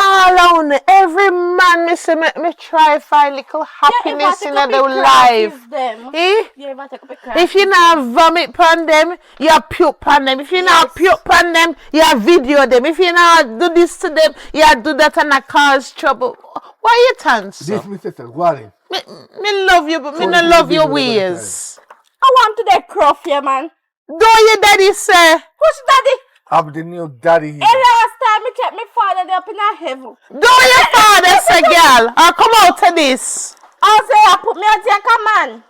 All on every man, me say me try find little happiness in their life. Eh? Yeah, if I take up a crack. If you not vomit pan them, you puke pan them. If you not puke pan them, you video them. If you not do this to them, you do that and that cause trouble. Why you tense? This me sister, go on. Me love you, but me So not you love do your video every ways. I want to that cruff here, man. Do your daddy say? Who's daddy? I'm the new daddy here. The last time I check my father, they up in a heaven. Do your father say, girl? Or come out to this. I say I put me on take a man.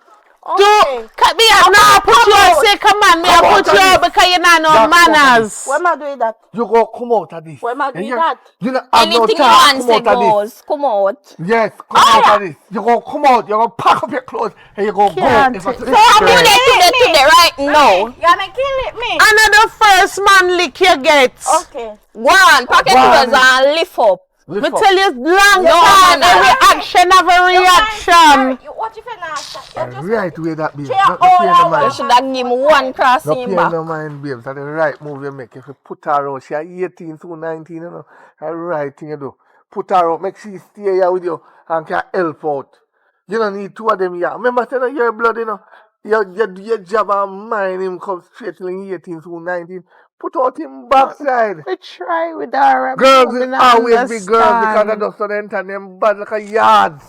Do cut me out now. Put you on say, come on, me. I Come put out you of out this. because you not no Yeah, come out of manners. Why am I doing that? You go come out of this. Why am I doing You hear? that? You not have no Anything you time. want Come say out of this. goes. Come out. Yes, come out of this. You go come out. You go pack up your clothes and you go Can't go. If I take say- this I'm straight. today right now. You make kill it me. Another first man lick you get. Okay. Go on, pack your Go on. clothes and lift up. Lift Me up. tell you long No, time, man. every action have a reaction. What if you not stop? Right way that babes. Three Not hours, pay no mind. you should have given me one cross No in pay back. no mind, babes. That's the right move you make. If you put her out, she 18 to 19, you know. That's the right thing you do. Put her out, make she stay here with you and can help out. You don't need two of them here. Remember, say that your blood, you know. Your job and mine him come straight till 18 to 19. Put out him backside. We try with our Girls will always be girls because I just don't enter them bad like a yards.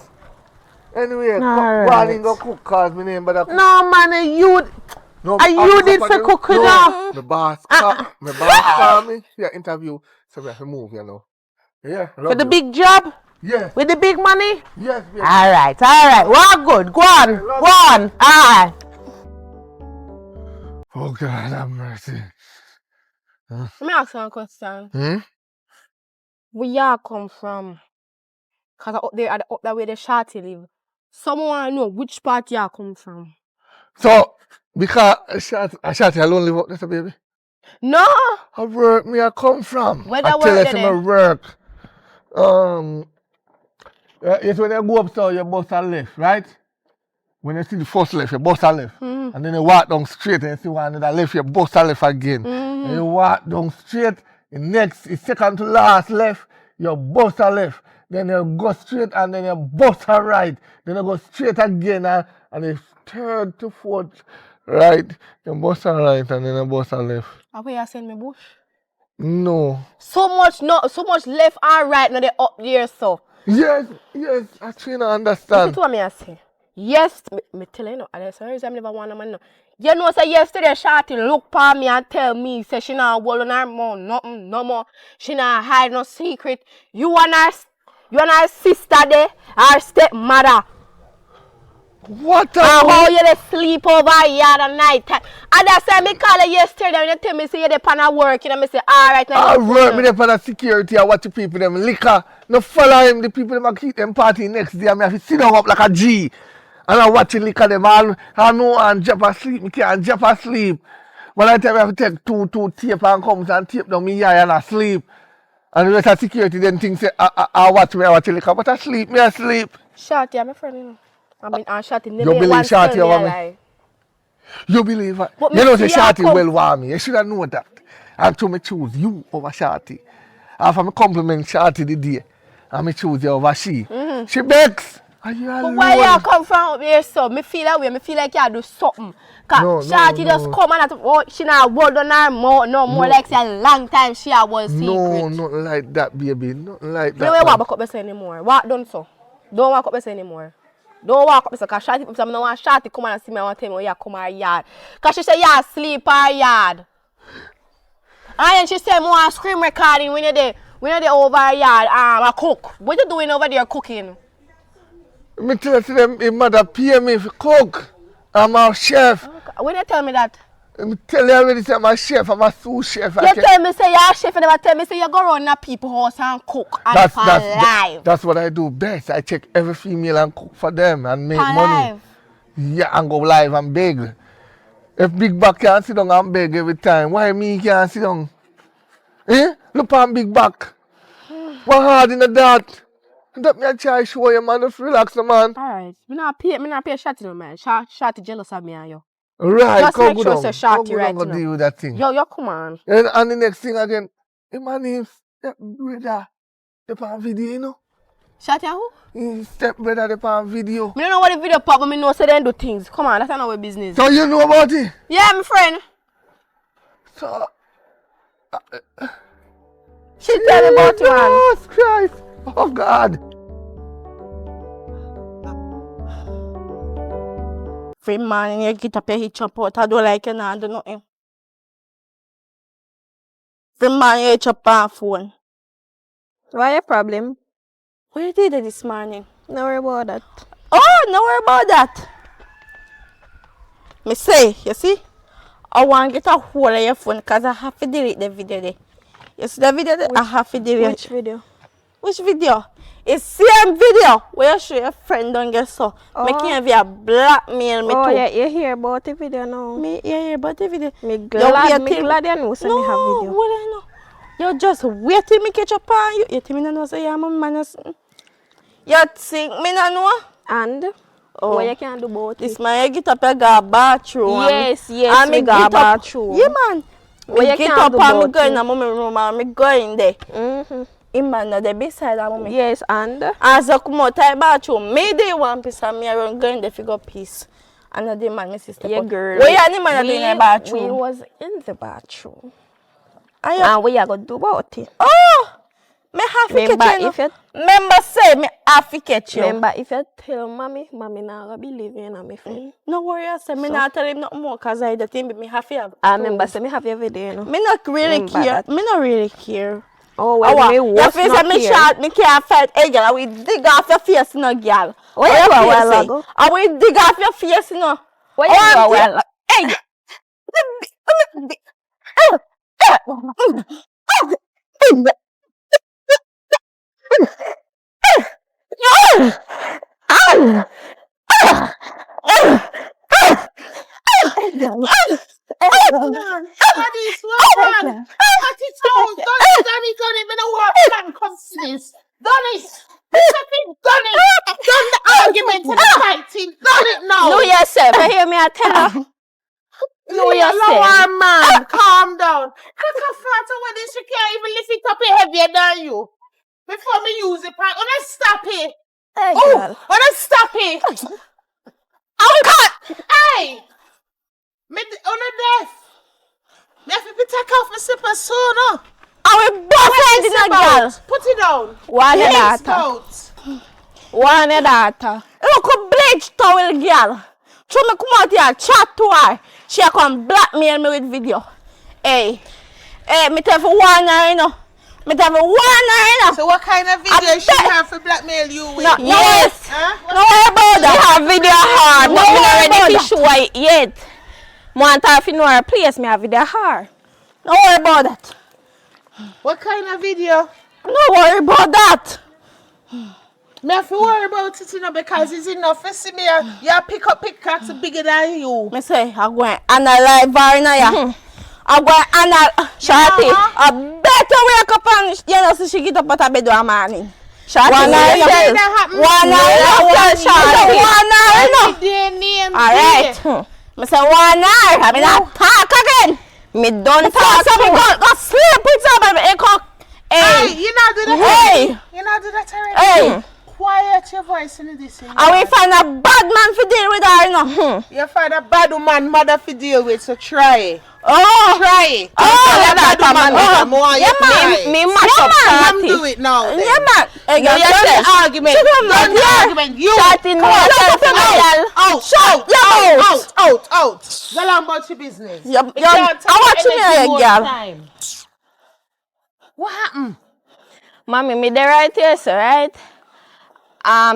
Anyway, go on and go cook cause my name better cook. No man, you No, are you did for cooking now? The boss call me for your interview. So we have to move, you know. Yeah, For the big job? Yes, With the big money? yes, yes. Alright. Well good. Go on. Alright. Oh God have mercy. Let me ask you a question. Hmm? Where y'all come from? Cause up there, up that way the shorty live. Someone wanna know which part y'all come from. So, because I shot you alone live up there, baby. No! I work me I come from. Where I that tell work you there from work. It's when you go up so you bust a left, right? When you see the first left, you bust a left. And then you walk down straight and you see one another left, you bust a left again. And you walk down straight, the next, the second to last left, you bust a left. Then you go straight and then you bust a right. Then you go straight again and the third to fourth right, you bust a right and then you bust a left. How where you send me bush? No. So much left and right now they up there so. Yes, I try to Listen understand. to what me I say. Yes, me tell you no, that's the reason I never want a man no. You know say yesterday Shorty look pa me and tell me say she not hold on her mouth nothing no more. She not hide no secret. You and her sister there, her stepmother. What And a how you dey sleep over here at night time. And that's why me call you yesterday when you tell me say you dey pan a work, you know me say alright now. I work me there for the security. I watch the people them liquor. No follow him. The people them a keep them party next day. I have to sit down up like a G. And I watch the liquor them all. I know and drop asleep. Me can't drop asleep. When I tell me I have to take two tape and comes and tape down me eye and I sleep. And the rest of security then think say I watch the liquor. But I sleep. Me I sleep. Shorty, I'm my friend, you know. I mean, Shorty never You believe once tell Shorty me a over me? lie. You believe it? But You me know the see her Shorty come- well want me. You should have known that. And so me choose you over Shorty. After me compliment Shorty the day, and me choose you over she. She begs. Are you But alone? why you come from up here so? Me feel that way, me feel like you do something. Cause No, Shorty no. just come and she not hold on her mouth no more like say a long time she a was secret. No, nothing like that, baby. Nothing like You that. don't walk man. back up beside anymore. Walk done so. Don't walk up beside anymore. Don't walk up beside because Shorty people say I don't want Shorty come and see me and tell me when you come her yard. Cause she say you sleep her yard. And then she say I want scream recording when you're there over her yard I cook. What you doing over there cooking? Me tell you them his mother pay me for cook. I'm a chef. When you tell me that? Me tell you already say I'm a chef, I'm a sous chef. You tell me say you're a chef and never tell me say you go around the people's house and cook and for life. That's what I do best. I check every female and cook for them and make For money. life. Yeah, and go live and beg. If Big Back can't sit down and beg every time, why me can't sit down? Eh? Look on Big Back. What hard in the that? That me a try show you, man. Just relax, man. Alright. Me not pay Shorty no man. Shorty jealous of me and you. Right, Just come make go sure down. say Shorty Come go right down, go now. deal with that thing. Yo, come on. And the next thing again, him and him stepbrother, they on video, you know? Shorty who? His stepbrother, they on video. Me don't know what the video pop, but me know say they do things. Come on, that's not our business. So you know about it? Yeah, my friend. So, She tell me about you, man. Jesus Christ. Oh, God. Free man, you get up your hitch up out. I don't like you now, do nothing. Free man, you hitch up on phone. Why your problem? What you did this morning? No worry about that. Oh, no worry about that. Me say, you see? I want to get a hold of your phone because I have to delete the video there. You see the video there? I have to delete. Which video? Which video? It's same video where you show your friend don't get so. Making you via blackmail me Oh, too. yeah, you hear about the video now. Me, yeah, but the video. Me Yo, glad, wait me till- glad you know say me have video. What I know? You just wait till me catch up on you. You think me no know say you're my man or something? You think me no know? And Oh. what you can do about This it? man, you get up, you go bathroom. Yes, yes, and we me go get up. bathroom. Yeah, man. What Me you get can up do and me about go in it? the mommy room and me go in there. Mm-hmm. Him man no dey beside that mommy. Yes, and As I come out of the bathroom, me dey one piece and me around go in there figure peace. And the man, my sister. yeah, girl. What you and the man doing in the bathroom? We was in the bathroom. And you, And what you gonna do about it? oh! Me have to Remember catch you. if you Remember say me have to catch you. remember if you tell mommy not gonna believe you and me friend. No worry, I say me not tell him nothing more because I the thing me have to have. I remember say me have you every day, you know. Me not really Remember care. that. Me not really care. Oh well, Awa, me your was face not and me here. shot, me can't fight. Hey girl, I will dig off your face, no girl. What you do a while ago? I will dig off your face, no. What you do a while ago? Hey. What is wrong? Cut it out. Done it. Me no want man come see this. Done it. Done it. Done the argument and the fighting. Done it now. Know yourself. You hear me? I tell her. Know Leave yourself. alone, man. Calm down. Look how far away this you can't even lift it up heavier than you. Before me use it, pan. Wanna stop it? Hey, Oh, girl. wanna stop it? I will cut. Hey, me on a death. Me have to take off my slipper sooner. I will bust head in a girl. Put it down. One your Yes, daughter. out. One your daughter. Look a bleach towel girl. So me come out here chat to her. She come blackmail me with video. Hey, me tell for one her, you know. Me tell for one her, you know. So what kind of video she have to blackmail you with? No, yes. Huh? No worry about that. We have video hard, No but me worry not ready about to that. show it yet. Want her to know her place, me have video hard. No worry about that. What kind of video? No worry about that. Me have to worry about it, you know, because it's enough to see me. You pick up pickaxe bigger than you. Me say, I'm going to analyze her in here. I'm going to analyze. Shorty, I better wake up and, you know, so she get up out of bed one morning. Shorty, One eye eye yourself. that happen. One No, eye that's yourself, Shorty. One eye, you know. Their name Alright. Me say one eye. I mean, I talk again. Me don't Talk talk so me to go sleep with somebody. Hey, Hey, you not do that Hey. already. You not do that already. hey. Quiet your voice in this. I will find a bad man to deal with her, you know. You find a bad woman mother to deal with, so try it. Oh. Try it. Oh, Try yeah, bad woman mother more. yeah, You man. try it. Me mash up Come Shorty. do it now. Then. Yeah, man. Hey, Now girl, you done yourself. the argument. Sit down, Done the yeah. argument. You. Shorty, know yourself, Come on, girl. Out. Go on about your business. You- You you- can't I take want you energy here, more girl. time. What happened? Mommy, me there right here, so right?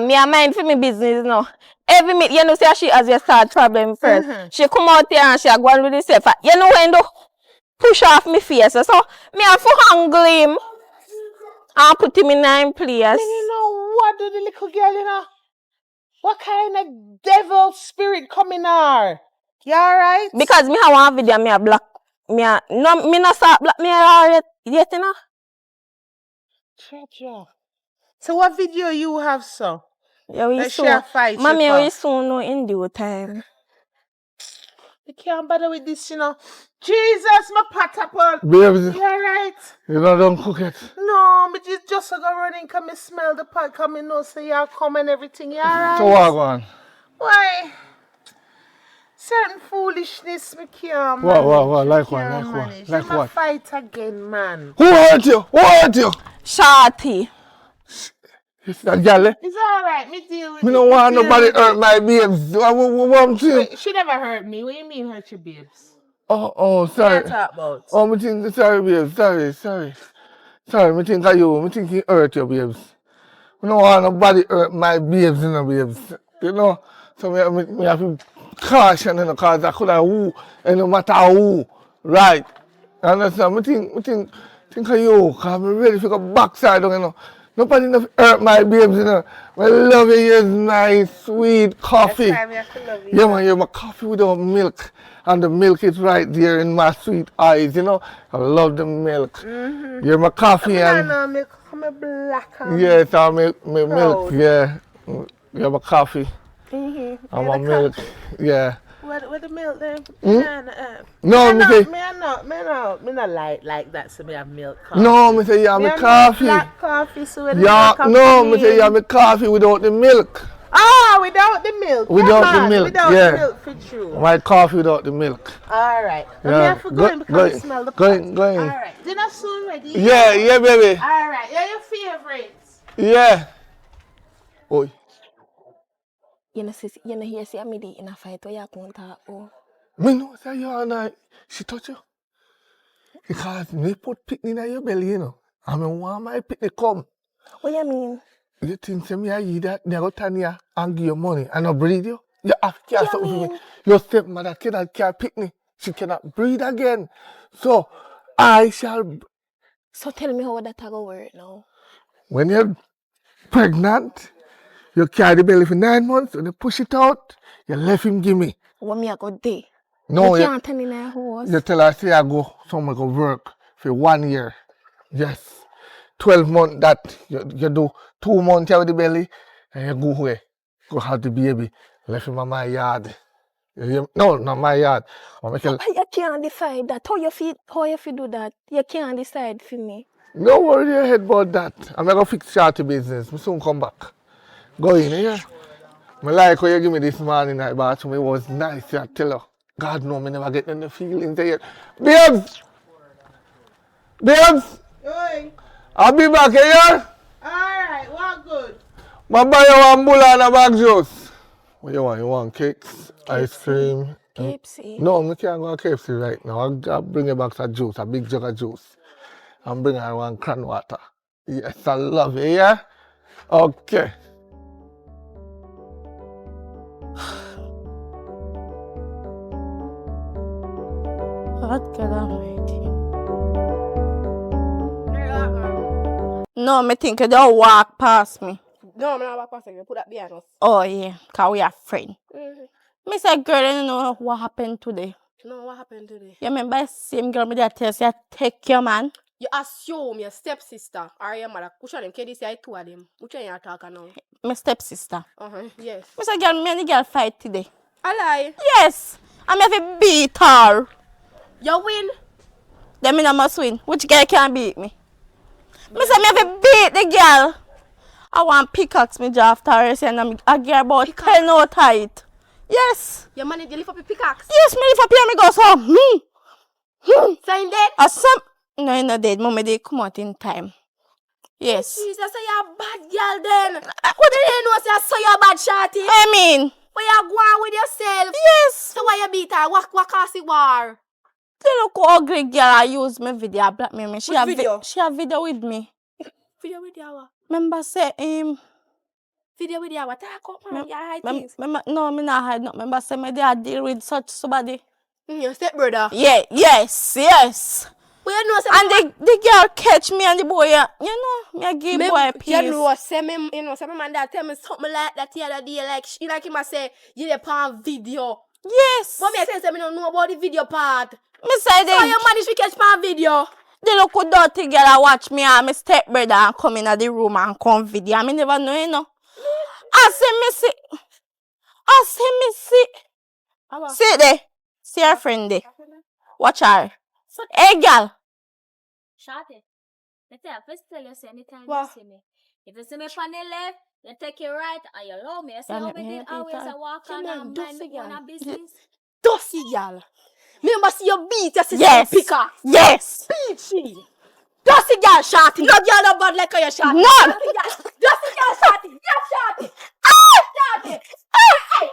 Me a mind for me business now. Every minute, you know, say she has your start problem first. She come out here and she a go on with herself. You know when do push off me face, so me have to handle him and put him in a place. You know what do the little girl, you know? What kind of devil spirit coming her? You alright? Because me have one video, me a black. Me not start black me yet, you know? Treasure. So what video you have, so? Yeah, we Let's soon. share fight. Mommy, you we for. soon know in due time. You can't bother with this, you know. Jesus, my patapult. Babes, You alright? you know, don't cook it. No, but you just go running, come and smell the pot, come and know, say you come and everything. You alright? So what going? Why? Certain foolishness we can't What, manage. like We what, can't like what, manage. like You ma what? fight again, man. Who hurt you? Who hurt you? Shorty. It's that girl, eh? It's alright, me deal with Me it. don't want deal nobody with hurt it. my babes. What I'm saying? Wait, she never hurt me. What do you mean hurt your babes? Oh, What sorry. you talk about? Oh, me think, sorry, babes. Sorry, me think of you. Me think he hurt your babes. Me don't want nobody hurt my babes, you know, babes. You know? So me have to caution, you know, because I could have who, and no matter who. Right. You understand? Me think of you, because I'm ready to go backside, you know. Nobody enough hurt my babes, you know. My love you is nice, sweet coffee. Next time you have to love you. Yeah, man, you're my coffee without milk. And the milk is right there in my sweet eyes, you know. I love the milk. You're my coffee and... No, me come black and Yeah, it's all milk, milk, proud. yeah. You're my coffee. And And my milk, yeah. What the milk then? No, me say, Me not like that, so me have milk coffee. no, me say, yeah, Me my have coffee. black coffee, so when Yeah, the milk no, come me say, in. yeah, my coffee without the milk. Oh, without the milk. Without Come the on, milk, without yeah. the milk for true. My coffee without the milk. Alright. Yeah. Me have to go in because I smell the pot. Go in. Alright. Dinner soon ready? Yeah, baby. Alright. You're your favorites. Yeah. Oi. You know, here, see, I'm in a fight where you can't talk. Oh. Me know say you and I, she touch you. Because me put picnic in your belly, you know. And me want my picnic come. What you mean? You think say me I eat that, me go turn you and give you money and not breed you? You have to care something for me. Your stepmother cannot care picnic. She cannot breed again. So, I shall... So tell me how that go work now. When you're pregnant, you carry the belly for 9 months, when you push it out, you left him give me. What me a go day? No, You can't tell in a house. you tell her, say I go, somewhere go work for 1 year. Yes. 12 months that, you do 2 months out with the belly, and you go away. Go have the baby. Left him on my yard. No, not my yard. You can't decide that. How you feel do that? You can't decide for me. Don't worry your head about that. I'm going to fix Shorty business. I soon come back. Go in, yeah? I like how you give me this morning night bathroom. It was nice, I tell you. God knows me never get any feelings there. Babes! Babes! Oi. I'll be back here. Alright, what good? I buy you one bull and a bag juice. What you want? You want cakes, ice cream? KFC. No, I can't go to KFC right now. I'll bring you back some juice, a big jug of juice. And bring her one can water. Yes, I love it, yeah? Okay. What can I make? No, me think you don't walk past me. No, I'm not about passing. You put that behind us. Oh yeah, cause we are friends. Me say, girl, you know what happened today. No, what happened today? You remember the same girl me that tells you take your man? You assume your stepsister or your mother. Which one of them? KD say two of them. Which one you talking now? My stepsister. Yes. Me say, girl, me and the girl fight today. I lie. Yes, I'm have to beat her. You win. Then me no must win. Which girl can beat me? Me say me have to beat the girl. I want pickaxe me jaw after her and I get about 10 out tight. Yes. Your man, you lift up your pickaxe. Yes, me lift up here me go so. Sign dead. No, you're not dead. Mommy, they come out in time. Yes. Jesus, so you're a bad girl then. What do you know? Say so you're a bad shorty. I mean. But you're going with yourself. Yes. So why you beat her? What cause it war? The look ugly girl I use my video blackmail me. She have video? She have video with me. Video with you. Remember say Video with you. Talk up, man. You hide things. no, me not hide no. Remember say me they deal with such somebody. Your stepbrother. Yeah, yes. But you know, and the girl catch me and the boy, you know, me I give boy a piece. You know, say my man that tell me something like that the other day, like him I say, you dey on video. Yes. But me I say me don't know about the video part. Me say so you manage to catch on video. The look dirty girl I watch me and my stepbrother and come in the room and come video. I me never know, you know. I say me see. See there. See her friend there. Watch her. Hey, girl. Shorty, let's first tell you, say anytime what? You see me. If you see me from the left, you take it right and you love me. You see how me did always I walk on and mind my own business. Dusty girl. Remember see your beat your sister yes. Picker. Yes. Beat she. Dusty girl shorty. No girl no bad like your shorty. None. Dusty girl shorty. Yeah, shorty. Shorty. Hey.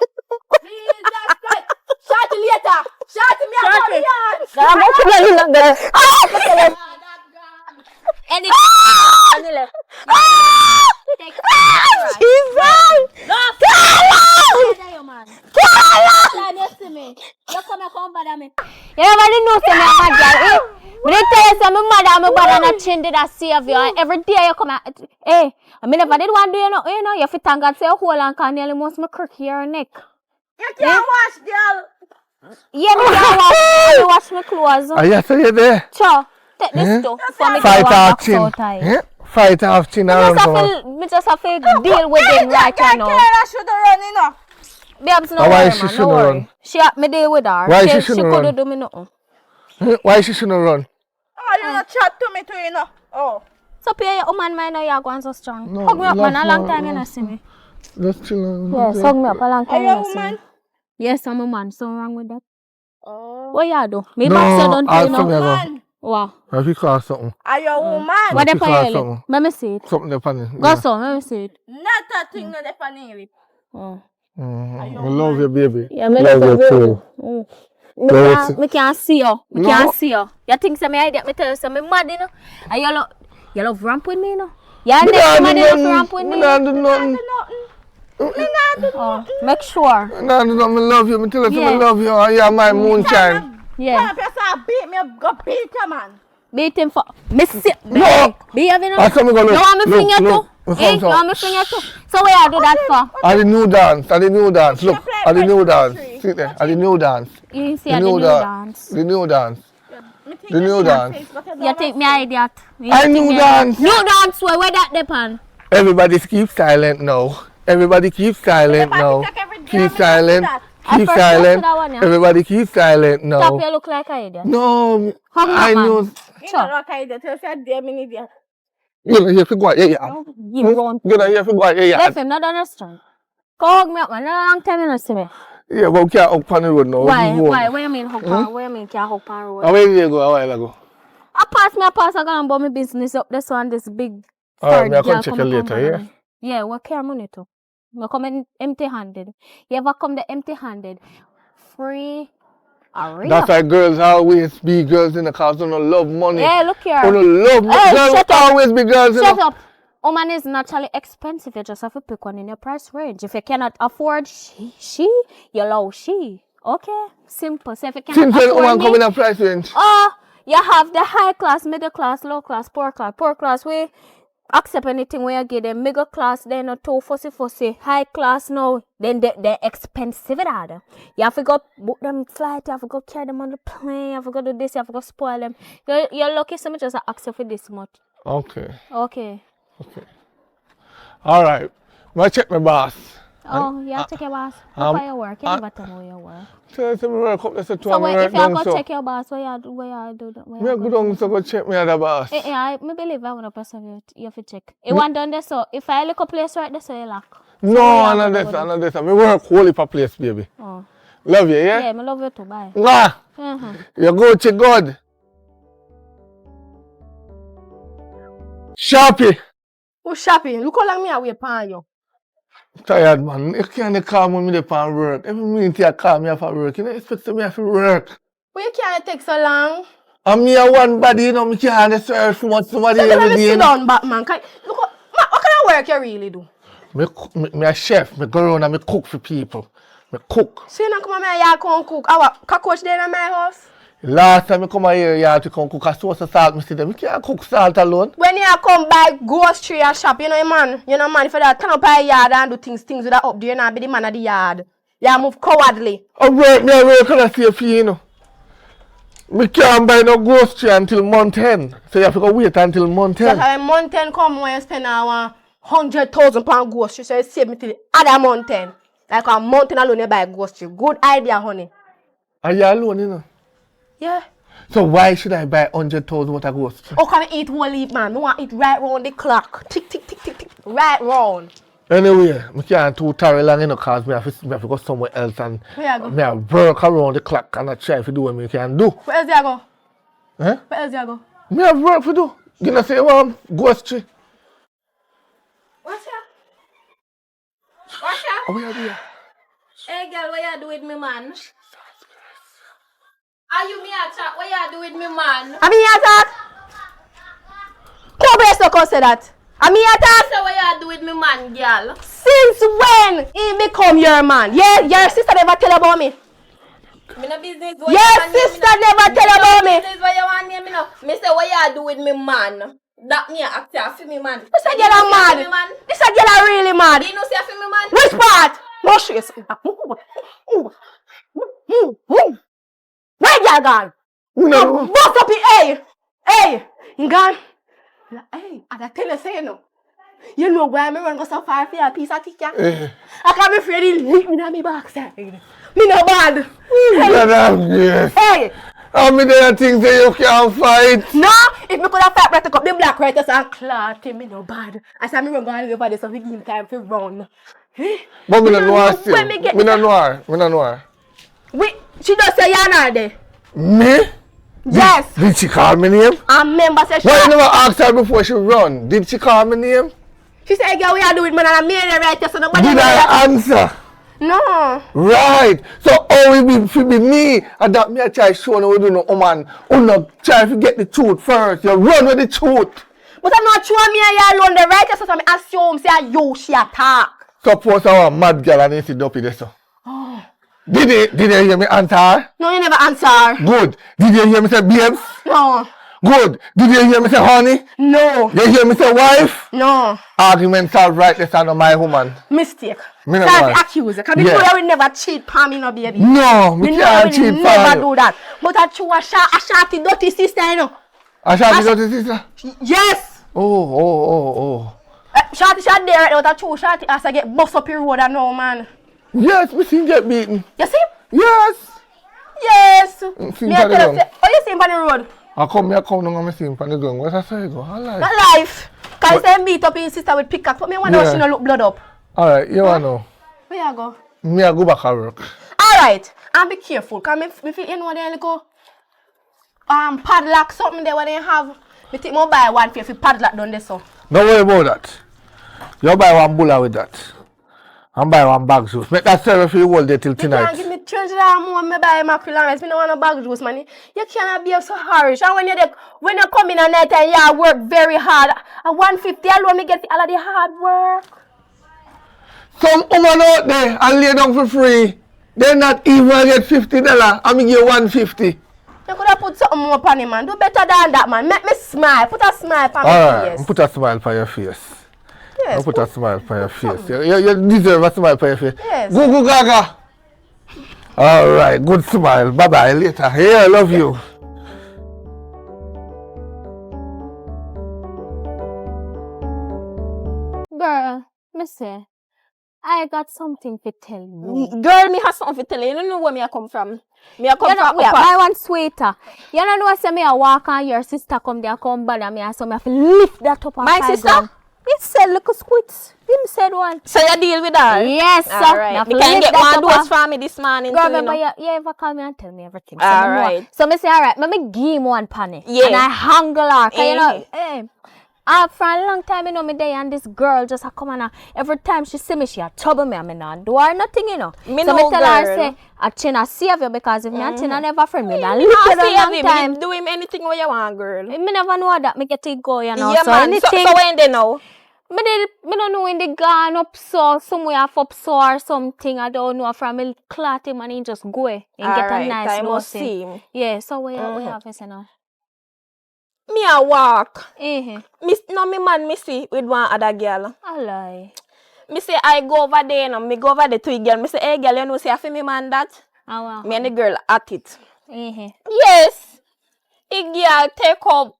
Jesus Christ. Shorty later. Shorty me a call you on. Any on the left. Take Jesus! No! Carla! Man. Carla! Stand next to me. You come bother me. You never know say me a bad girl. Me did tell you say my mother and my brother not change that save you. And every day you come out. Hey, I mean never did one do you know, you have to thank God say you hold on can nearly most my crook here neck. You can't wash, girl. Yeah, me can wash. I wash my clothes. Are you say you there? Sure. Take this too. For me Fight go off back chin. outside. Eh? Fight off chin around come on. Me just have to deal with them right now. I should run, you know. Babes, no Why worry, she man. shouldn't No worry. run? She have me deal with her. Why she She shouldn't couldn't run? do me nothing. Why she shouldn't run? Oh, you not chat to me too, you know. Oh. So pay your woman mind now you're going so strong. No, Hug me up, man. A long love, time you love. not see me. Just chill on. Yes, hug me up. A long time Are you you a not see me. woman? Yes, I'm a man. Something wrong with that? Oh. What you do? Me No, box you don't I'll you come know. here. Man. Wow. Have you called something? Are you a woman? What you the call for something? Let me see it. Something there, funny. Go so, let me see it. Not a thing no definitely. Oh. I love you, baby. Yeah, me Love love you you. too. Me can't see you. Me No. can't see you. You think say me idiot? Me tell you say me mad, you know. And you love ramp with me, you know. You Me next nah man do enough nothing. ramp with Me me. nah do nothing. Oh, make sure. Me nah do nothing. Me love you. Me tell you, say Yeah. me love you. And you're my moonshine. Yeah. If you beat me, go beat you, man. Beat him for me see. No. Be having I saw me go look. You want me Look, finger too? look. Eh? You want me finger too? So where you do that for? At the new dance. At the new dance. Look. play At the new Red dance. Tree. See there. At the new dance. You see The the new new dance. The new dance. Me think The new you dance. face, but You think me idiot? You I think new me dance. idiot? New dance where that depend? Everybody keep silent now. Everybody keep silent now. take every Keep damn silent. that. I Keep first silent. listen to that one, yeah. Everybody keep silent Stop, now. you look like an idiot. No, Hug me I up, man. know. You know what I did. You said, damn idiot. You know, you have to go out. Yeah, yeah. Give round. You know, you have to go out. Yeah, yeah. Left him not understand. Go hug me up, man. A long time you not see me. Yeah, but we can't hug on the road now. Why? We go. Why? What you mean hug pan? What you mean can't hug pan road? How many days ago? A while ago. I pass I gonna about my business up this one, this big Alright, me I girl come check come you and later, come yeah? on. Yeah, what care money too? Me come empty handed. You ever come the empty handed? Free or That's why girls always be girls in the cause they don't love money. Yeah, look here. They don't love money. Hey, Girls shut up. always be girls in Shut the... up. Woman is naturally expensive. You just have to pick one in your price range. If you cannot afford she, you love she. Okay? Simple. So if you cannot Since when afford woman me, come in a price range? oh, you have the high class, middle class, low class, poor class. Poor class, we accept anything where you give them. Middle class, they're not too fussy. High class, no. Then they're expensive. You have to go book them flight, you have to go carry them on the plane, you have to go do this, you have to go spoil them. You're lucky so much just accept for this much. Okay. Okay. Alright. I check my boss. Oh, you have to check your boss. How far you work? You never tell me where you work. Tell me work up, that's a 2 So wait, if you down go so. check your boss, where you do that? Me go down so go check me other boss. I believe I want to person you have to check. You want done this so if I look a place right there so you lock. No, I know this. Me work wholly for place, baby. Oh. Love you, yeah? Yeah, I love you too. Bye. Nah. You go check God. Sharpie. Who shopping? Look how long me away pan you. Tired, man. You can't call me when I work. Every minute you call me for work. You don't expect me to work. Why you can't take so long? And me a one body, you know, me can't serve for much somebody Let every me day. sit down, Batman. Look what kind of work you really do? Me a chef. Me go around and me cook for people. Me cook. So you not come here, you can't cook. Our cockroach there in my house? Last time I come here, you have to come cook a sauce of salt. Me see them. Me can't cook salt alone. When you come by grocery and shop, you know man. You know man, for that turn up a yard and do things with that up there, you not be the man of the yard. You move cowardly. I work and I say for you know. Me can't buy no grocery until month end. So you have to go wait until month So end. when month end come when you spend our 100,000 pound grocery, so you save me till the other month end. Like a month alone you buy grocery. Good idea, honey. Are you alone, you know? Yeah. So why should I buy 100,000 worth of grocery? Oh, can I eat whole heap, man? I want to eat right round the clock. Tick, tick, tick, tick, tick. Right round. Anyway, I can't too tarry long, you know, because I have to go somewhere else and Where you go? me have work around the clock and I try to do what I can do. Where else you go? Eh? Where else you go? Me have work to do. You know, say, grocery. What's that? What's that? What you do? Hey girl, what you do with me man? Are you me a chat? What you do with me man? I mean, you talk? Come here, so come say that. I mean, you talk? So what you do with me man, girl? Since when he become your man? Yeah, your sister never tell about me. Me no business what Your you want name, sister never tell about me. business what you want name, me no. Me say what you do with me man. That me act for me man. This a girl a mad. This a girl a really mad. You know say for me man. Which part? Must you say? Where you gone? No. Bust up it, hey, you gone? Hey, I tell you say no. You know why me run go so far for a piece of ticket? I can't be afraid he lick me in my backside. Me no bad. Yes. Hey, How many other things that you can't fight? no, if me could have fight, right, take up the black writers and clot him, me no bad. I said me run go over there so we give him time to run. But me You no know her know still. when me get Me no know her. Me no know her. Wait, she just say you're not there. Me? Yes. Did she call me name? I remember say Why you never asked her before she run? Did she call me name? she said, girl, we are doing man and I made it right there so nobody Did know that. I answer? No. Right. So how it be me? And that me I try show no we do no woman. Who not try to get the truth first. You run with the truth. But I'm not sure me and you alone the right there so I assume say you she attack. Suppose I want mad girl and sit up in there so. Oh. Did you hear me answer her? No, you never answer. Good. Did you hear me say babes? No. Good. Did you hear me say honey? No. You hear me say wife? No. Argument solved right there, son of my woman. Mistake. Me no Can't know. accuse her. Because me Yeah. know you will never cheat for me, no baby. No, me Me know can't you will cheat never for you. do that. But I true a shawty dirty sister, you know. I shall be dirty sister. Yes. Oh. Shawty there right now. But I true shawty as I get bust up your road and no man. Yes, me seen get beaten. You see? Yes. Yes. See Me I him tell down. you, say, oh you see him on the road? I come down and I see him on the ground. What I say go? Alright. Not life. Because he say beat up his sister with pickaxe. But me wonder Yeah. how she no look blood up. Alright, you wanna know? Where you go? Me I go back at work. Alright. And be careful. Because me feel you know there little padlock something there what they have. Me think more buy one for you padlock down there so. Don't worry about that. You buy one bulla with that. And buy one bag juice. Make that serve for you all day till You can't tonight. give me $20 more me buy mackerel and rice. Me no want no bag juice, man. You cannot be so harsh. And when you come in at night and you work very hard, at 150 alone me get all of the hard work. Some woman out there and lay down for free. They not even get $50. I mean you 150. You could have put something more on him, man. Do better than that, man. Make me smile. Put a smile on my Alright, face. put a smile on your face. Yes, Put a smile on your face. You deserve a smile on your face. Yes. Go gaga. Alright, good smile. Bye bye later. Hey, I love you. Girl, me say, I got something to tell you. Girl, me have something to tell you. You don't know where me I come from. Me I come You know, from wait, upper. buy one sweater. You don't know, say me a walk and your sister come there, come bother me, and so me have to lift that up. My sister? He said, look a squits. Him said one. So you deal with her? Yes, sir. Alright. Me can get one dose for me this morning Girl, too, you remember, know. you ever call me and tell me everything. So All me know. right. So me say, alright, me give him one penny. Yeah. And I hangle her. Cause you know, Eh. for a long time, you know, me there and this girl just a come and every time she see me, she a trouble me and me not do her nothing, you know. Me so know, me tell her, girl. say, I chin save you because if me and Tina never friend me, then Me look not at a save long him. time. Me do him anything what you want, girl. Me never know that me get it go, you know. Yeah, so man. anything, So when they know? me don't know when they gone up so somewhere up so or something. I don't know from me clot him and he just go and get a Alright, nice I must dosing. see him. Yeah, so we have to say now. Me a walk. Eh, Me man me see with one other girl. I lie. Me say I go over there and me go over there to a girl. Me say, hey girl, you know say I feel me man that? Me and the girl at it. Yes. The girl take up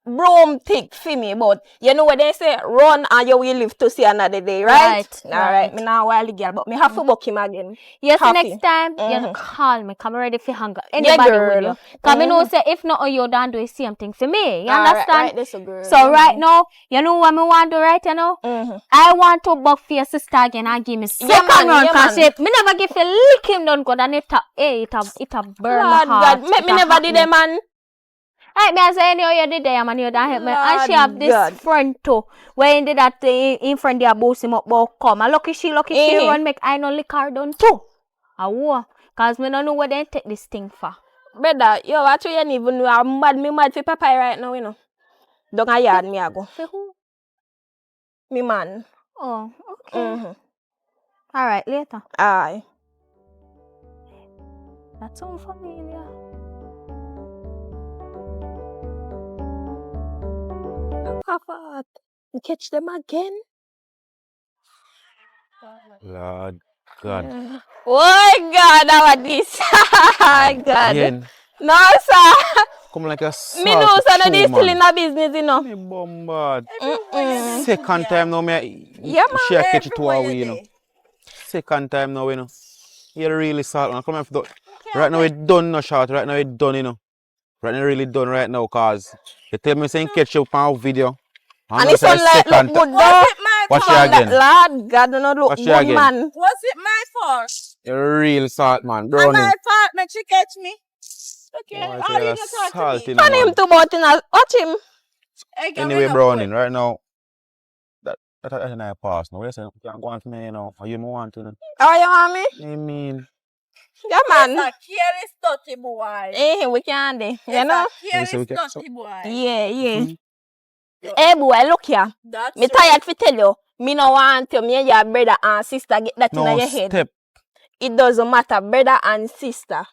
broom thick for me, but you know what they say, run and you will live to see another day, right? Alright, me now wild girl, but me have to book him again. Yes, Happy. next time you call me, come ready for hang anybody girl. with you. Cause me know say if not you don't do the same thing for me. You Alright, understand? right, that's a girl. So right now, you know what me want to do right you know? I want to book for your sister again and give me second man, round. yeah, Cause man. if me never give a lick him down good and it a burn my Lord heart. God, me never did it, man. Right, me I say anyhow you did there, man, you don't help me. And she Lord have this God. friend too. Where he did that in front there boost him up but come. And lucky she run make I no lick her down too. I war. Cause me don't know where they take this thing for. Brother, yo, actually, you don't even know I'm mad for Popeye right now, you know. Don't a yard me I go. For who? Me man. Oh, okay. Alright, later. Aye. That that sound familiar. Papa, catch them again. Lord God. Oh God, that was this. God. Again. No, sir. Come like a Me know, salty sir, that they chew, still in man. the business, you know. Me bombard. Mm-mm. Second time now, me Yeah, man. share catch it 2 hours, you know. Second time now, you know. You're really salt, man. Come here for the... Right now, we done, no shot. Right now, we done, you know. Right now, really done right now, cause you tell me saying catch up on our video. And it sound like look good though. Watch it again. Lord God, do not look Watch it good, again. man. Was it my fault? You're real salt, man. And Brownie. my fault make she catch me. Okay, Boy, how you're you gonna talk to salty, me? no, Fan him man. to about in a watch him. Hey, girl, Anyway, me no Browning, good. right now, that's a pass now. What you say? You can't go on for me, you know. Or you don't want to, you know. How you want me? I mean, Yeah, man. It's a careless dirty boy. Eh, we can do. You It's know? a careless we can- dirty boy. Yeah, yeah. Mhm. Hey boy, look here. That's Me tired to tell you. Me no want you, me and your brother and sister get that no in your head. step. It doesn't matter, brother and sister.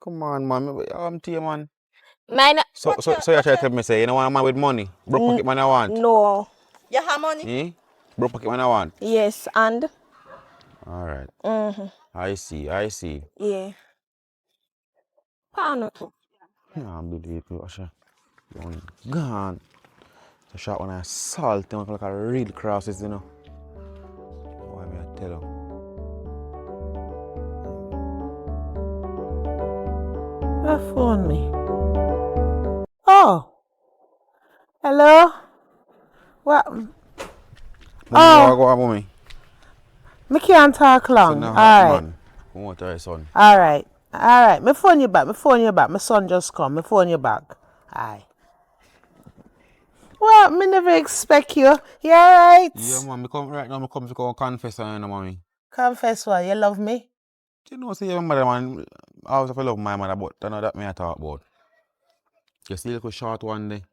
Come on, man. I'm to you, man. Mine, So you try to tell me, say, you know, want a man with money? Broke pocket man I want. no. You have money? Eh? Broke pocket man I want. Yes, and All right. mm-hmm. I see. Yeah. Pano. Nah, believe you, Asha. Gone. The shot when I salt, you like a real crosses, you know. Why me I tell you? Phone me. Oh. Hello? What? Oh. Go on, me. Me can't talk long. Now, Alright. man. Come on, tell your son. Alright. Me phone you back. My son just come. Me phone you back. Aye. Well, me never expect you. You alright? Yeah, man. Me come right now. Me come to go confess on you, mommy. Confess what? You love me? You know, say your mother, man. I also love my mother, but I know that me I talk about. You see, like a short one day.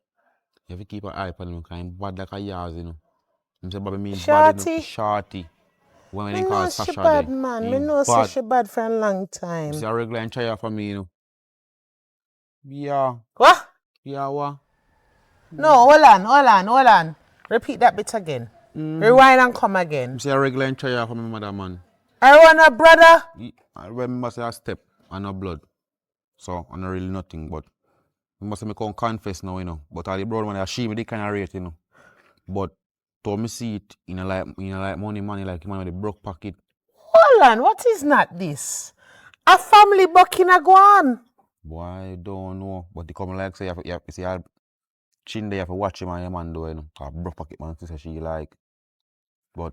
You have to keep an eye on him, because he's bad like a yaz, you know. I'm saying, Bobby means bad, you know. Shorty? Shorty. When Me they know call she Sasha bad, day. man. He Me know bad. she bad for a long time. It's a regular and try for me, you know. Yeah. What? Yeah, what? No, hold on. Repeat that bit again. Rewind and come again. It's a regular and try for me, mother, man. I want a brother. I remember say a step and no blood. So, I know really nothing, but I must say, I can't confess now, you know. But all the blood, man, I see me the kind of rate, you know. But, to me see it in a like money, like man with a broke pocket. Hold on, what is not this? A family bucking a go on. Boy, I don't know. But they come like say, you have to see her chin there, you have to watch him and your man do, you know. A broke pocket man, say she like. But,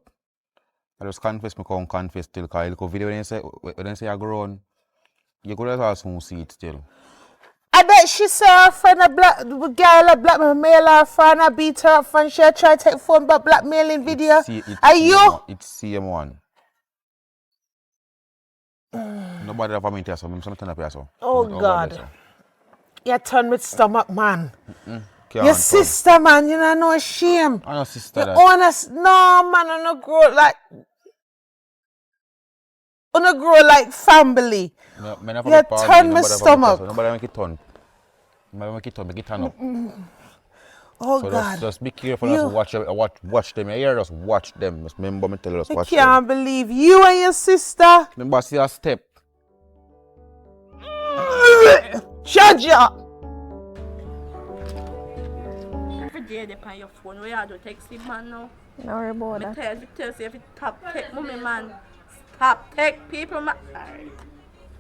I just confess, I can't confess still, because I look at video when they say I grown, you could also see it still. I bet she saw her friend a black girl, a black male her friend, I beat her up and she tried to take phone but blackmailing video. Are you? It's CM1. Nobody ever mean to so. I'm something up here so. Oh God. You turn with stomach, man. Your Your sister, man, you know no shame. I know sister You that. honest, no man, I no grow like family. No, me never You make party, turn my nobody ever stomach. so. Nobody make it turn. Nobody make it turn up. Oh So God. just be careful You- just watch them. You hear just watch them. Just remember me tell you just I watch them. can't believe you and your sister. Remember see a step. Judge ya. Every day they on your phone. Where you do text him, man, now? Don't worry about Me that. tell you if you stop take mommy, man. Stop take people, man.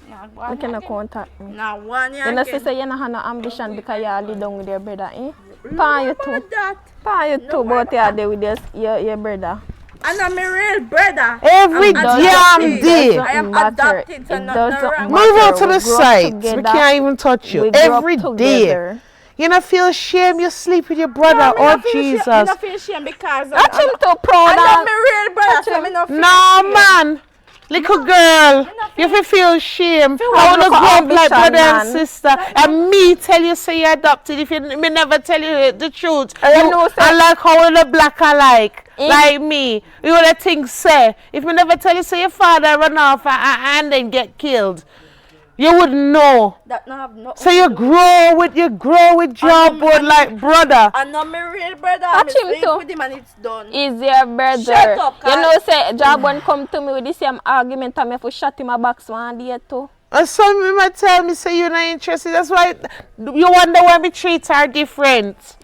Nah, You one cannot again. contact me. Nah, one You know, again. sister, you don't have no ambition because you are live down with your brother, eh? Pan you too. About that. Pan you too, but you are there with your brother. And I'm a real brother. Every I'm damn adopted. day. I am Matter. adopted, so It nothing doesn't wrong. matter. Move out to We the grew up side. We together. can't even touch you. We grew up Every day. together. You not feel shame you sleep with your brother. No, me Oh not feel shame- Jesus. me not feel shame because That's him too proud and I'm of. a real brother, so me not feel No shame. man. Little girl, you feel shame. I wanna look grow for up like ambition, brother and man. sister, and me tell you say you're adopted. If you me never tell you the truth, You know, say- I like how the black I like Eh? me. You know the thing say. If me never tell you say your father run off and then get killed, You would know. That no have nothing So you to do grow with job board like brother. I know my real brother. Touch I'm him sleep too. with him and it's done. Is your brother. Shut up, You Carl. know, say, Jabon come to me with the same argument and me for shut him a box one day too. And some people might tell me say you're not interested. That's why you wonder why me treats are different.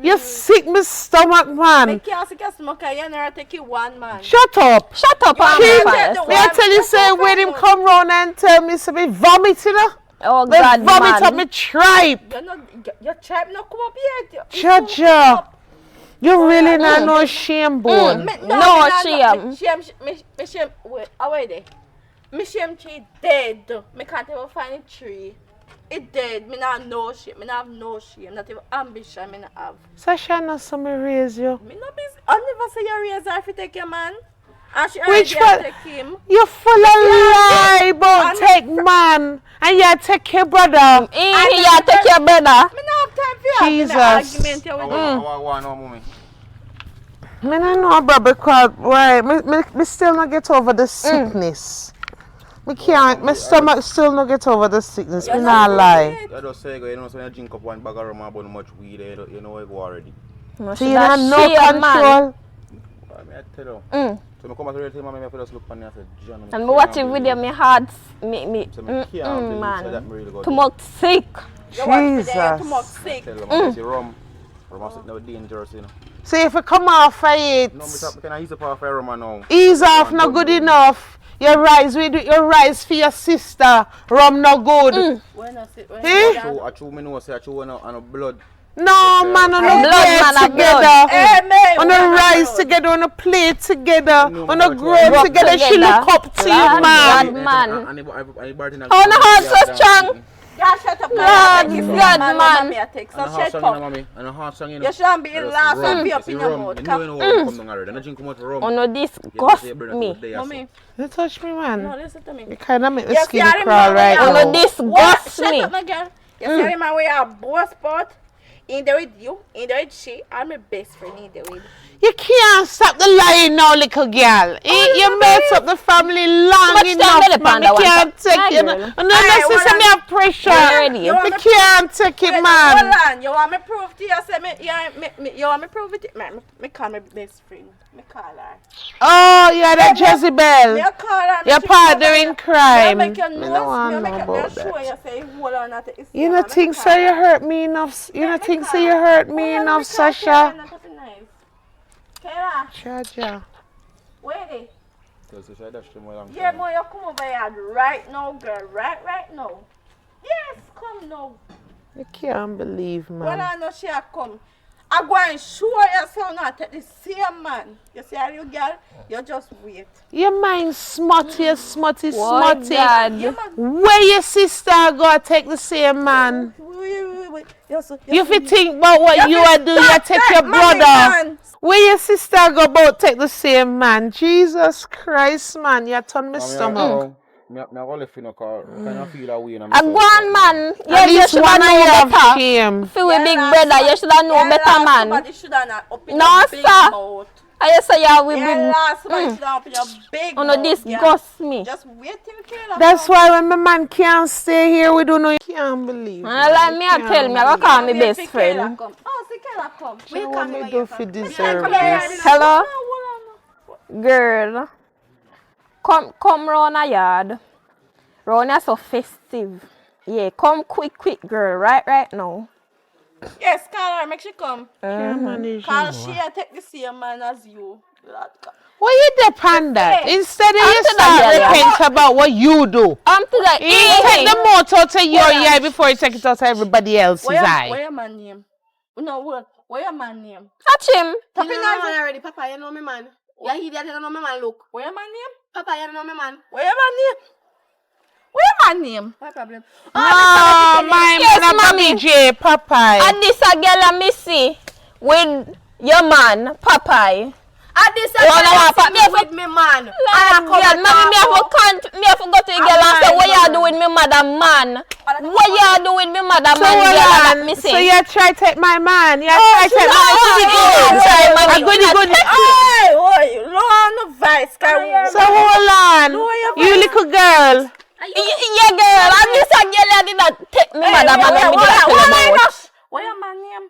You sick my stomach, I man. can't see a smoker. You never take it one man. Shut up. Shut up, I'm Chief, fast. may I tell you say when him come round and tell me say me vomit, you know? Oh Me God, vomit up man. me tribe. You're not, your tribe not come up yet. It's Jaja. You really not no shame bone. No shame. Me shame. Wait, away there. Me shame tree dead. Me can't even find a tree. It dead. Me not no shame. Me not have no shame. Not even ambition. Me not have. Sasha not so me raise you. Me not busy. I never say you raise her if you take your man. And she Which already one? take him. You full of lie about I'm take man and you take your brother. Yeah, take your brother. Me not have time for you. Jesus. Argument here with you. I no, mommy. Me not know about because why me still not get over the sickness. Me can't. My stomach still not get over the sickness. Me not lie. I just say, you know, so when you drink up one bag of rum about how much weed, you know, I go already. So you have no control. I mean, I tell you. So I come out to the mama, I just look on me and say, John. And me watching video, me heart, me, So I can't believe man. that me really go Too much sick. You watch video, you're too Jesus. much sick. tell them, I say rum. Rum is now dangerous, you know. So if you come off of it, No, we can ease up off rum now. ease off not good enough. Your rice, we do your rice for your sister. Rum no good. When I sit, when Eh? I I me know, say I chew on blood. No man, on Blood, a man, a plate together. Hey, man, On a rise together, on a plate together, No, on a man, grow work together. She together. look up to you, Lord man. God, man. Oh, no, heart so strong. Yeah, shut up. God, man. God, man. Me, I take some And a shit hot song, up. mommy. And a hot song, you know. You shouldn't be the last one rum. be up It's in your rum. mouth. You know how it come down already. And I drink too much rum. Oh no, You disgust say your brother me. good day or Mommy, You touch me, no, man. listen to me. You kind of make me Yes, skin you are the crawl man right with Oh now. no, What? disgust Shut me. up, my girl. You see the man where you both spot? In there with you, in there with she. I'm my best friend in there with. You can't stop the lying now, little girl. You mess up the family long much time enough, will it man. pan Me that one can't time? take it. My No, girl. no, sister, me have pressure. Already. You want Me me can't take it, man. Hold on, you want me prove to you? Say you want me prove it? Me call my best friend. Me call her. Oh, you're the Me Jezebel. call her. Your partner in crime. Me make your Me nose. no want Me to make know your about nose show that. you say hold on at it. You know think so you hurt me enough. You know think so you hurt me enough, Sasha. Kayla, Jaja. wait. Yeah, boy, you come over here right now, girl. Right now. Yes, come now. I can't believe, Well, man. I know she a come. I go and show you so not take the same man. You see how you girl? You just wait. Your mind smutty, smutty, What smutty. God? Yeah, man. Where your sister go take the same man? Wait. Yes, You fi think about what you fi are do, you stop take that, your mommy, brother. man. Where your sister go about take the same man? Jesus Christ, man, you turn my stomach. Me only feel no call. Kind of feel that way in A gone man. At Yeah, you least should one have of you known have better. shame. Feel with big brother, you should have known better, man. Somebody should have not open No, your big sir. mouth. I just say yeah, we Yeah, big. last somebody should have open your big Oh mouth. no, disgust me. Just wait till Kayla That's come. why when my man can't stay here, we don't know. Can't believe. And like me, I tell me, I go call me Wait best till Kayla friend. come. Oh, see Kayla come. What you want me do for deserve Come here, this? Hello? hold on. Girl, come round a yard. Round here so festive. Yeah, come quick, girl. Right now. Yes, call her, make she come. Can't manage Cause you. she a take the same man as you. Why you depend that? Hey, Instead of you answer start that, yeah. repent about what you do. I'm to the You take the motor out of your Hold on. eye before you take it out of everybody else's What eye. your man name? No, what your man name? Catch him. Tap You in know my on man already, Papa. You know me man. Yeah, he did. You know me man. Look, What your man name? Papa. You know me man. What your man name? What your man name? What problem? No, my Yes, man, mommy. BJ, Popeye. And this a girl a missy with your man, Popeye. At this You wanna time, walk me with me man. Lord God, mommy, me have to go to the girl and say, what you do with me mother man? What you do with me mother So man, hold girl that on. missing? So you try to take my man. You try to take my Sorry, mommy. good. Hey, no vice, can So hold on. Lower your You little girl. Yeah, girl. And this a girl I did not take me, madam, and then me did not tell you about. What your man name?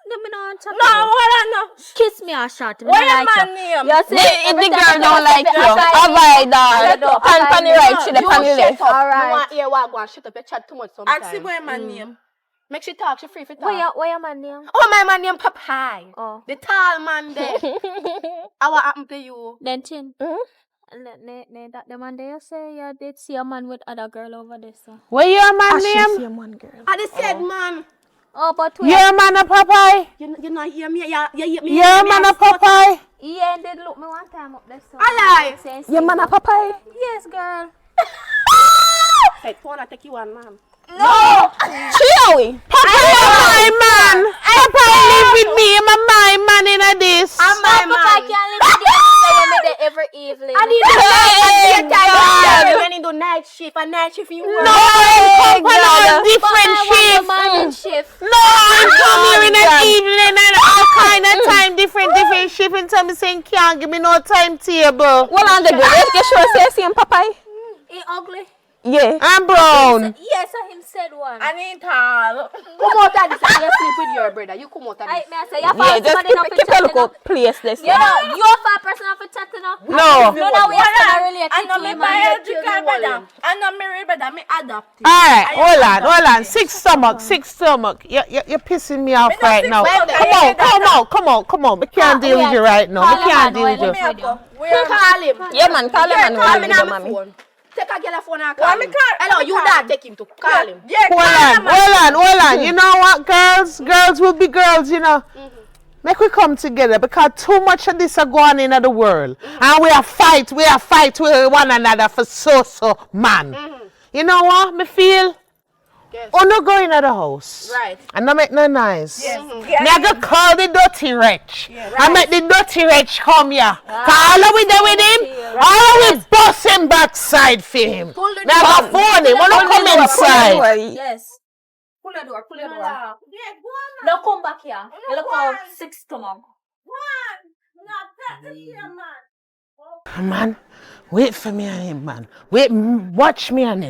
Let me know chat. No, what I know. Kiss me or shot. What your man name? You If the girl don't like you, avoid her. Pan pan the right, she the pan the left. I want hear what go and shut up. You chat too much sometimes. Ask what your man name. Make she talk. She free for talk. What your man name? Oh, my man name Popeye. Oh. The tall man there. How what happened to you? Then chin. That the man there you say you did see a man with other girl over there, so. What your man name? I just said man. Oh, but we Your man a Popeye. You not hear me? You hear me? Your man a Popeye. yeah, did look me one time up there, so. Alive. Your man a Popeye? Yes, girl. Hey, phone I take you one man. No! Chewy! Popeye my man. Popeye live with me. I'm my man in this. I'm my I man. can't live with you. Say you there every evening. I need to Hey, God. when you do night shift, a night shift you work. No, I'm come on different shift. Morning shift. No, I'm come here in the evening and all kind of time, different shift. And tell me saying can't give me no timetable. Well, on the girl, you sure say same Popeye? He ugly. Yeah. I'm brown. Yes, I him said one. I need tall. Come out of this and you sleep with your brother. You come out of I this. may I say, you Yeah, find just somebody keep enough a to look chat, up place this. you know, you're a fat person off a chat, you know. No. No, no, we have to relate I to know him, me man. biological brother. I know me real brother. Me adopted. Alright, hold on. Six stomach. You're pissing me off right now. Come on. We can't deal with you right now. We can't deal with you. Call him. Yeah, man, call him and Call me we'll now give my mommy. phone. Take a girl phone and call him. Hello, you dad take him to call him. Hold on. You know what, girls will be girls, you know. Make we come together because too much of this are going in the world. And we are fight with one another for so man. You know what, me feel? Yes. Oh, no go in the house. Right. And not make no noise. Me I go call the dirty wretch. I make the dirty wretch come here. Call we there with him. All we bust him backside for him. Me I go phone him. Wanna come inside. Yes. Pull the door. Now come back here. You look how 6 stomach. Man, wait for me and him, man. Watch me and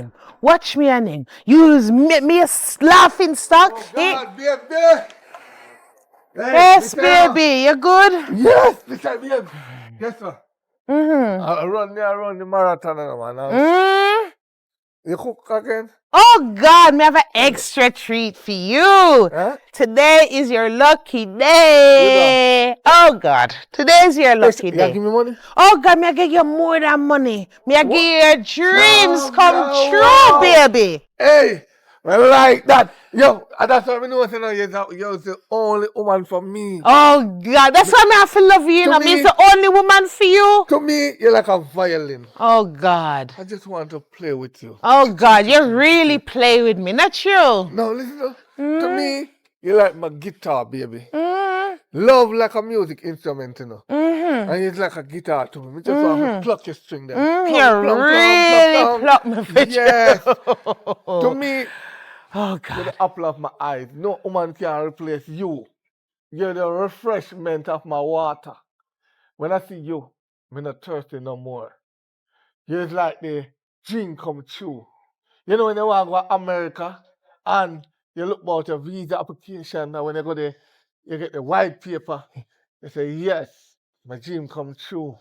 him. Use me a laughing stock. baby. Yes, baby, you good? Yes, Mr. Babe. Yes, sir. I run the marathon, man. You cook again? Oh God, me have an extra treat for you. Huh? Today is your lucky day. Oh God, today is your lucky You day. give me money? Oh God, me I give you more than money. Me I give you your dreams No, come no. true, baby. Hey, I like that. Yo, that's what I know. You're the only woman for me. Oh God, that's why me have to love you. You To know, me- me's the only woman for you. To me, you're like a violin. Oh God. I just want to play with you. Oh God, you really play with me, not true. No, listen. To me, you're like my guitar, baby. Love like a music instrument, you know. And it's like a guitar to me. Me just want to pluck your string there. You really pluck me for Yes. you. To me, Oh you're God. the apple of my eyes. No woman can replace you. You're the refreshment of my water. When I see you, I'm not thirsty no more. You're like the dream come true. You know when you want to go to America and you look about your visa application and when you go there, you get the white paper. You say, yes, my dream come true.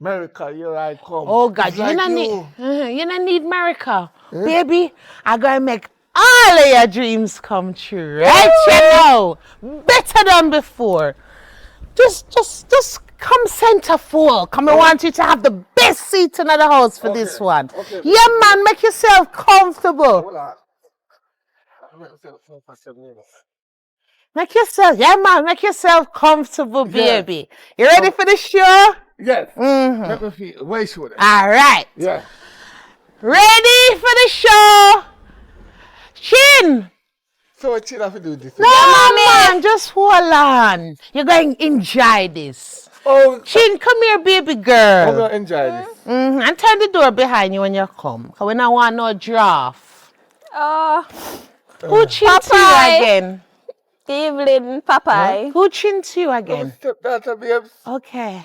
America, here I come. Oh God, It's like you don't need America. Baby, I'm gonna make all of your dreams come true, right? You know, better than before. Just come centerfold. Come, I want you to have the best seat in the house for this one. Okay. Yeah, man, make yourself comfortable. Hold on. I make myself so fast, Make yourself comfortable, Yeah. baby. You ready for the show? Yes. Mm-hmm. Let me feel. Way sure. All right. Yeah. Ready for the show? Chin. So what you have to do this? No, man, just hold on. You're going to enjoy this. Oh, Chin, come here, baby I'm girl. gonna enjoy this. And turn the door behind you when you come. Because we don't want no draft. Who chin to you Popeye. again? Evelyn, Popeye. Who chin to you Oh, again? stepdaughter, babes. Okay.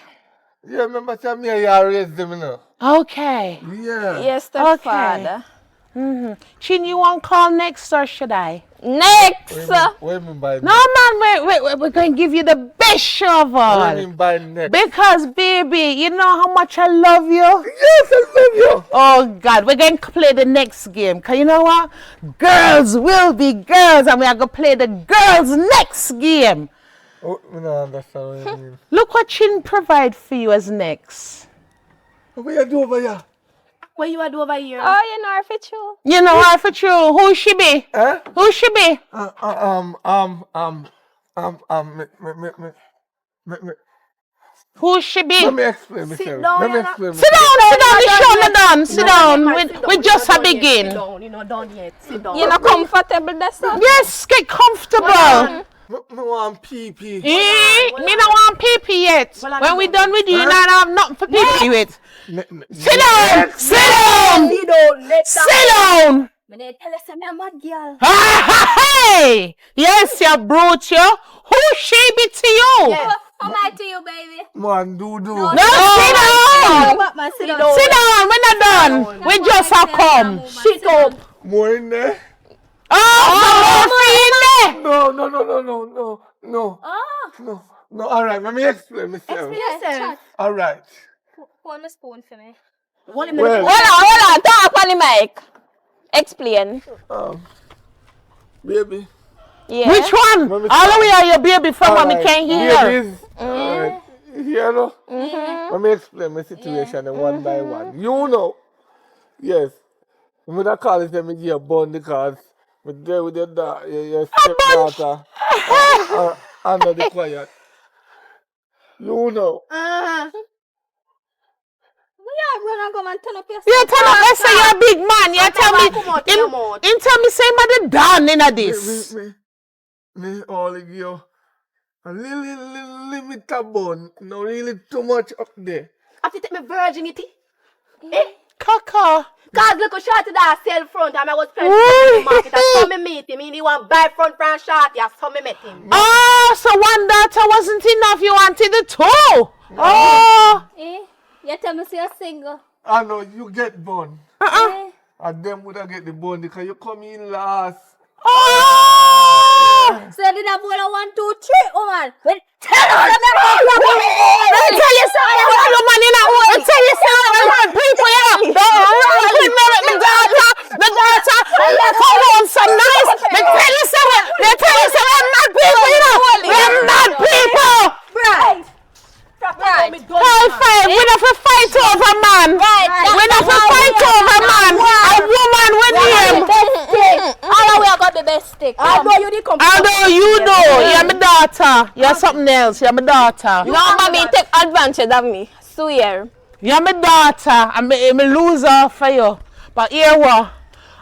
You remember tell me you raised them, you know? Okay. Yeah. Yes, stepfather. Chin, you want call next or should I? Next! What do you mean by No, man, we're going to give you the best show of all. What do you mean by next? Because, baby, you know how much I love you? Yes, I love you. Oh, God, we're going to play the next game. Because you know what? Girls will be girls, and we are going to play the girls' next game. Oh, I don't understand what you mean. Look what Chin provide for you as next. What you do over here? What you do over here? Oh, you know if it's true. You know what, for true? Who she be? Huh? Who she be? Who she be? Let me explain myself. down, Let me you know. explain Sit myself. down, the show not done. Sit down. We just a Sit begin. down, you know, done yet. Sit down. You're not comfortable, that's all. Yes, get comfortable. Me want pee-pee. Me don't want pee yet. Well, I When don't we know. done with you, you not have nothing for pee with. Sit down. Sit down. Sit down. Let Sit down. Me dey tell you say me a mad girl. Hey! Yes, you brute, you. Who she be to you? Yes. How am I to you, baby? Man, do. No, sit down. Man, sit Sit down. We're not done. We just a come. Shit up. More in there? Oh, some more No. No. All right, let me explain myself. Yes, All right. Hold my spoon for me. Well, Hold on. Talk on the mic. Explain. baby. Yeah. Which one? Let me All the start. way are your baby from All mommy right, can't hear. babies. All right. You hear, no? Let me explain my situation one by one. You know. Yes. I'm going to call it me give you a bun because I'm there with your stepdaughter under the quiet. You know. Yeah, we're not going to turn up your You tell us, let's say you're a big man. You tell me, come out your mouth. him tell me say mother done in this. Me all give you a little limit bun. No really too much up there. Have to take my virginity. Eh? Kaka. Cause look how shorty that sell front and I was playing in the market. I saw me meet him. He want buy front from shorty. I saw me met him. Oh, so one daughter wasn't enough. You wanted the two. Oh. Eh? You tell me say you're single. I know you get bun. Eh? And them would have get the bun because you come in last. Oh. So you did have 1, 2, 3, woman. Well, tell us Let me tell you something. Your man in a way. Tell you something. People, yeah. The daughter. Come on, so nice. They tell you something. We're mad people, you know. We're mad people. Right. High five. We don't have to fight over man. We don't have to fight over man. A woman with him. All we are got the best stick. Although you did come. Although you know, you're my daughter. You're something else. You're my daughter. No, mommy, take advantage of me. Swear. You're my daughter. I'm a loser for you. But here what?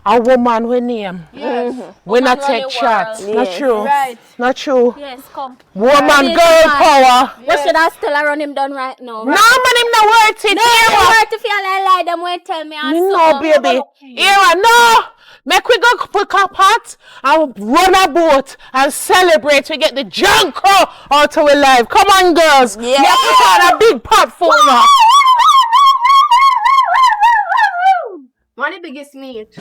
A woman with name. Yes. We not Woman take run the shots. world. Not Yes. true. Right. Not true. Yes, come. Woman, Yes, girl man. power. We should have still run him down right now. No man, him not worth it. No, Here you what? want to feel like lie them when tell me I No, saw. baby. Here what? No. Make we go pick up hat and run a boat and celebrate. We get the junk out of our life. Come on, girls. Yeah. Make we got a big pot for now. One of the biggest meat.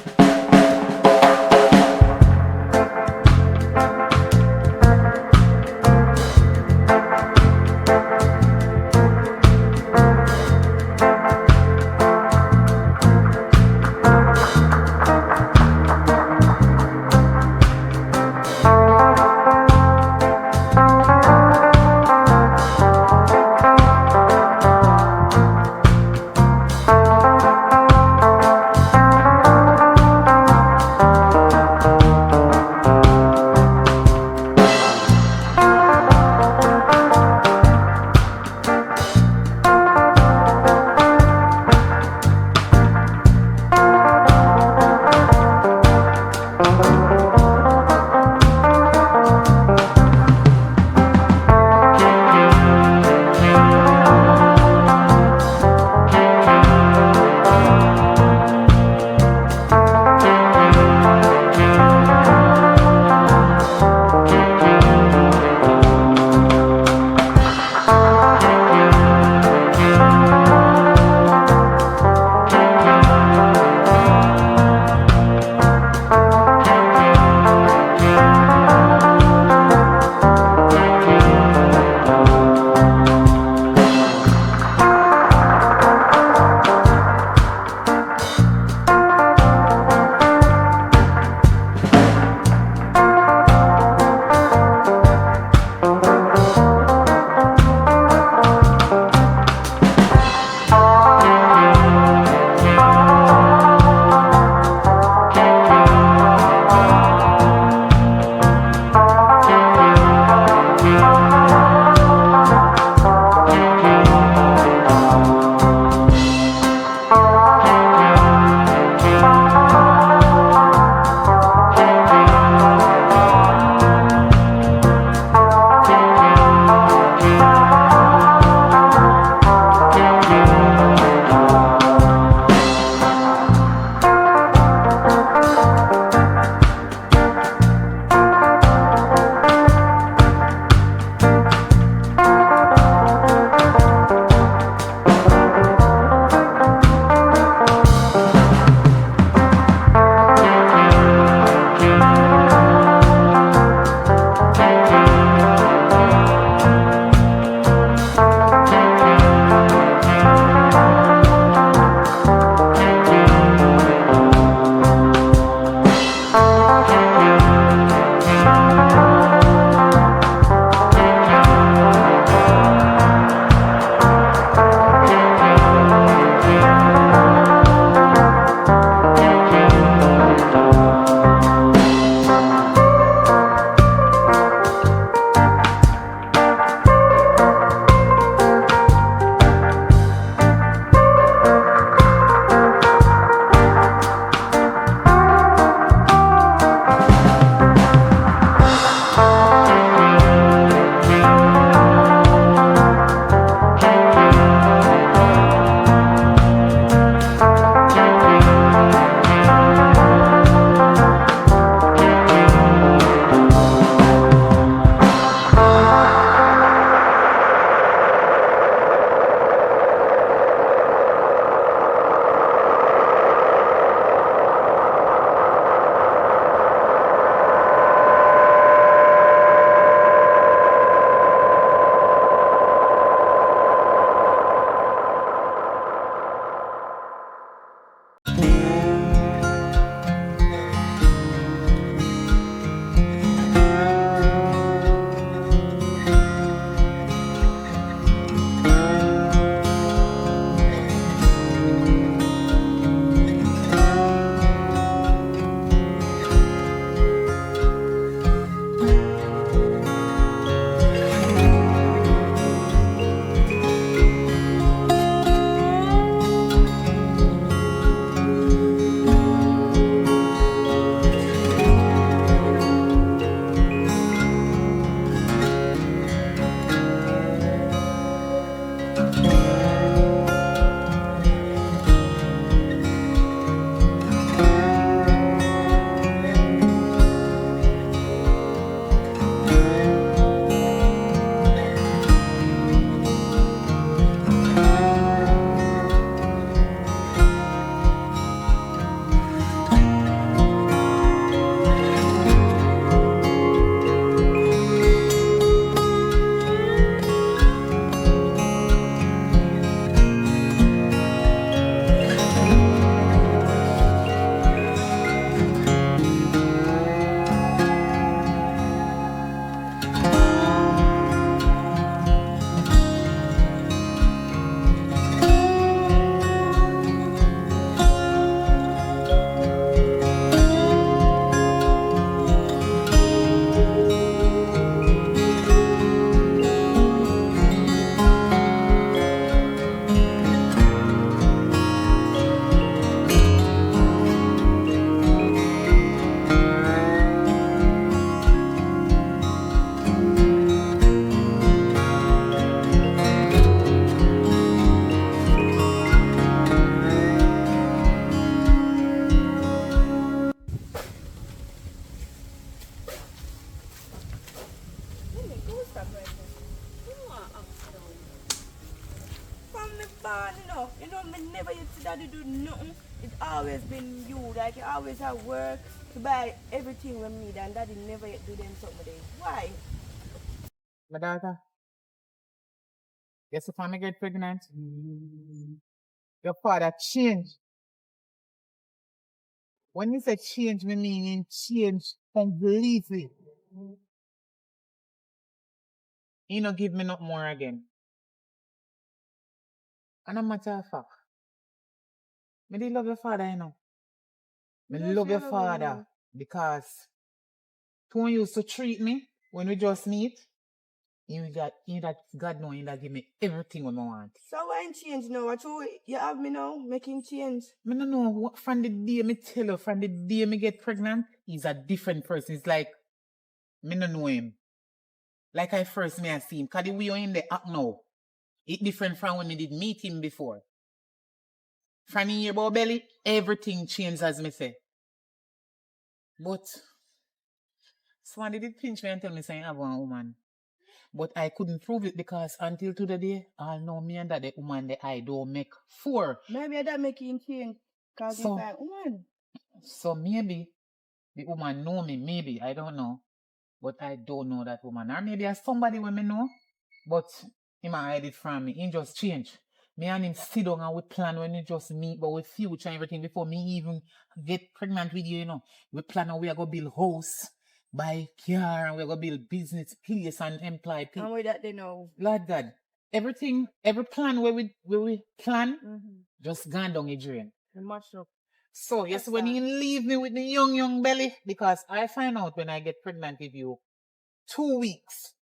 daddy do nothing. It's always been you. Like you always have work to buy everything we need, and daddy never yet do them something there. Why? My daughter, guess if I get pregnant, your father changed. When you say change, me meaning change completely. He no give me not more again. And a matter of fact, me dey love your father, you know. Me Yes, love you your love him, father because Tony used to treat me when we just meet. God know he that give me everything what I want. So why ain't change now? What you have me now? Making change. Me no know what from the day me tell you, from the day me get pregnant, he's a different person. It's like me no know him. Like I first me I see him. Cause the way you in the act now, it different from when me did meet him before. From here about belly, everything changed as me say. But somebody did pinch me and tell me saying I have one woman. But I couldn't prove it because until today, I know me and that the woman that I don't make 4. Maybe that making change. Cause So- if I woman. So maybe the woman know me, maybe, I don't know. But I don't know that woman. Or maybe there's somebody when me know, but he might hide it from me. He just change. Me and him sit down and we plan when we just meet, but with future and everything before me even get pregnant with you, you know. We plan how we are going to build house, buy car, and we're going to build business place and employ people. And with that they know. Lord God, everything, every plan where we plan, just gone down a drain. The match up. So, yes, Yes, when sir. you leave me with the young belly, because I find out when I get pregnant with you 2 weeks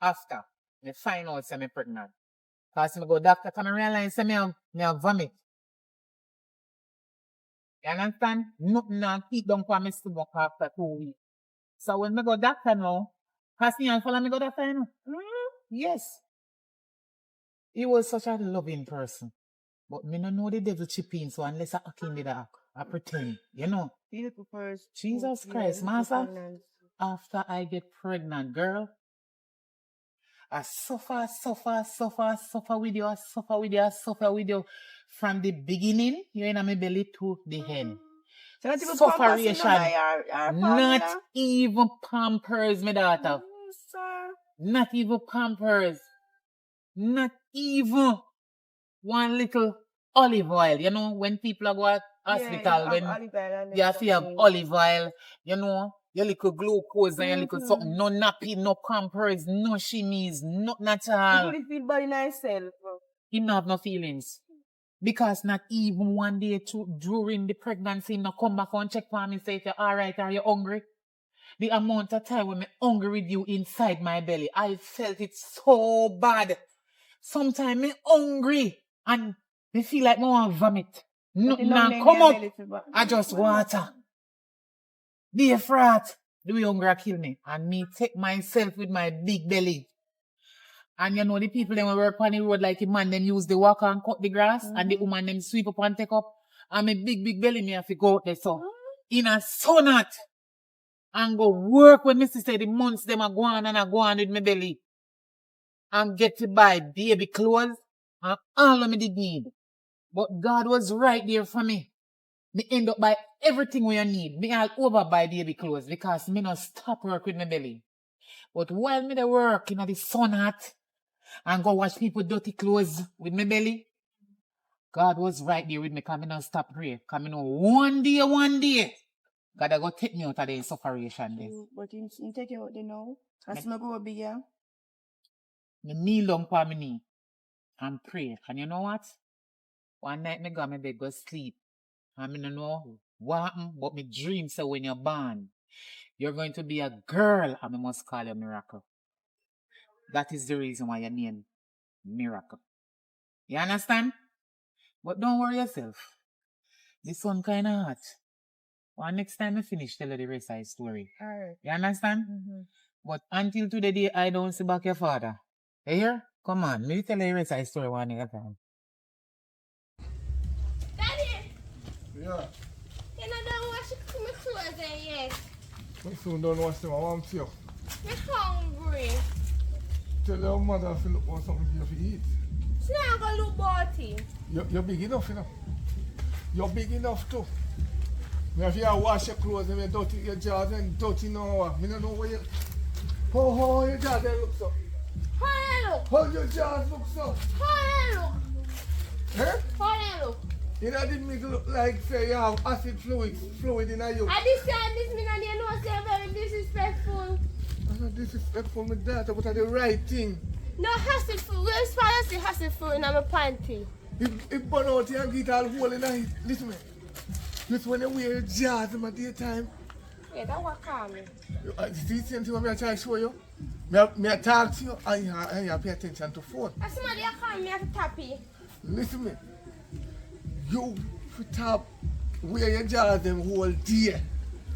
after, I find out I'm pregnant. Because I go doctor, come and realize me have vomit. You understand? Nothing now keep down for my stomach after 2 weeks. So when I go doctor now, because me follow me go doctor, you know? Yes. He was such a loving person. But me no know the devil chip in, so unless I act in the dark, I pretend, you know. Beautiful first. Jesus Christ, master. After I get pregnant, girl, I suffer with you from the beginning, you're in my belly to the end. So not even Sufferation. Not even Pampers, my daughter. Sir. Not even Pampers. Not even one little olive oil. You know, when people go at hospital, when you have to have olive oil, you know, your little glucose and your little something, no nappy, no Pampers, no shimmies, nothing at all. You feel body nice self. He not have no feelings. Because not even one day during the pregnancy, he not come back and check for me and say if you're alright or you're hungry. The amount of time when I'm hungry with you inside my belly, I felt it so bad. Sometimes I'm hungry and I feel like I want to vomit. Nothing come up. I just water. Dear frat, the way hungry kill me. And me take myself with my big belly. And you know the people them work on the road like a man, them use the walker and cut the grass, and the woman them sweep up and take up. And my big belly me have to go out there so. In a sun out. And go work when Mrs. say the months them are going and I go on with my belly. And get to buy baby clothes and all of me did need. But God was right there for me. Me end up buy everything we need. Me all over buy baby clothes because me not stop work with my belly. But while me dey work in the sun hot and go wash people dirty clothes with my belly, God was right there with me because me not stop pray. Because me know one day, God I go take me out of the sufferation there. But you take you out there now. As me go be here. Me kneel down for my knee and pray. And you know what? One night me go on my bed go sleep. And me no know what happened, but me dream say when you're born, you're going to be a girl and I must call you Miracle. That is the reason why your name Miracle. You understand? But don't worry yourself. This one kind of hot. Well, next time I finish, tell you the rest of the story. Alright. You understand? But until today, I don't see back your father. You hear? Come on, me tell you the rest of the story one at a time. Daddy, Yeah. you know don't wash my clothes yet. We soon don't wash them. I want you. I'm hungry. Tell your mother if you look for something for you to eat. She not gonna look boughty. You're big enough, you know. You're big enough too. Now if you wash your clothes and you dirty your jaws and dirty now, I don't know where you... How your jaws they look so? How they look? How your jaws look so? How they look? Huh? How they look? You know, didn't make it look like say you have acid fluid in you. I this and this mean and you know say very disrespectful. I'm not disrespectful with that, but I the right thing. No acid food. Where's father say acid food in my panty? If burn out here and get all hole in it, listen me. Listen when you wear your jaws in my daytime. Yeah, that what calm me. See the same thing what I try to show you? Me I talk to you and you pay attention to phone. As somebody that call me as a tappy. Listen me. You fit top wear your jaws them whole day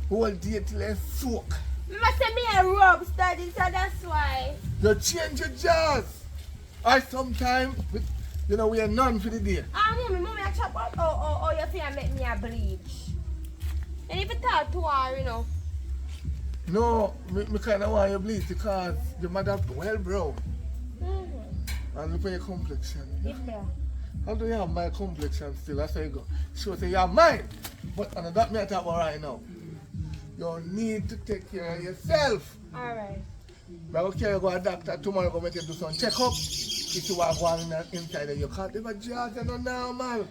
till they soak. Mama say me a rub study, so that's why. You change your jaws. I sometimes, you know, we are none for the day. Mommy, I chop up or you feel make me a bleach. And if you talk to her, you know. No, me kind of want you bleach because your mother well brown. And look at your complexion. Yeah. How do you have my complexion still? That's how you go. She will say you have mine. But and that me I talk about right now. You need to take care of yourself. Alright. But okay, you go to a doctor tomorrow, go make you do some checkup. If you are going inside of your car, they have jaws are not normal.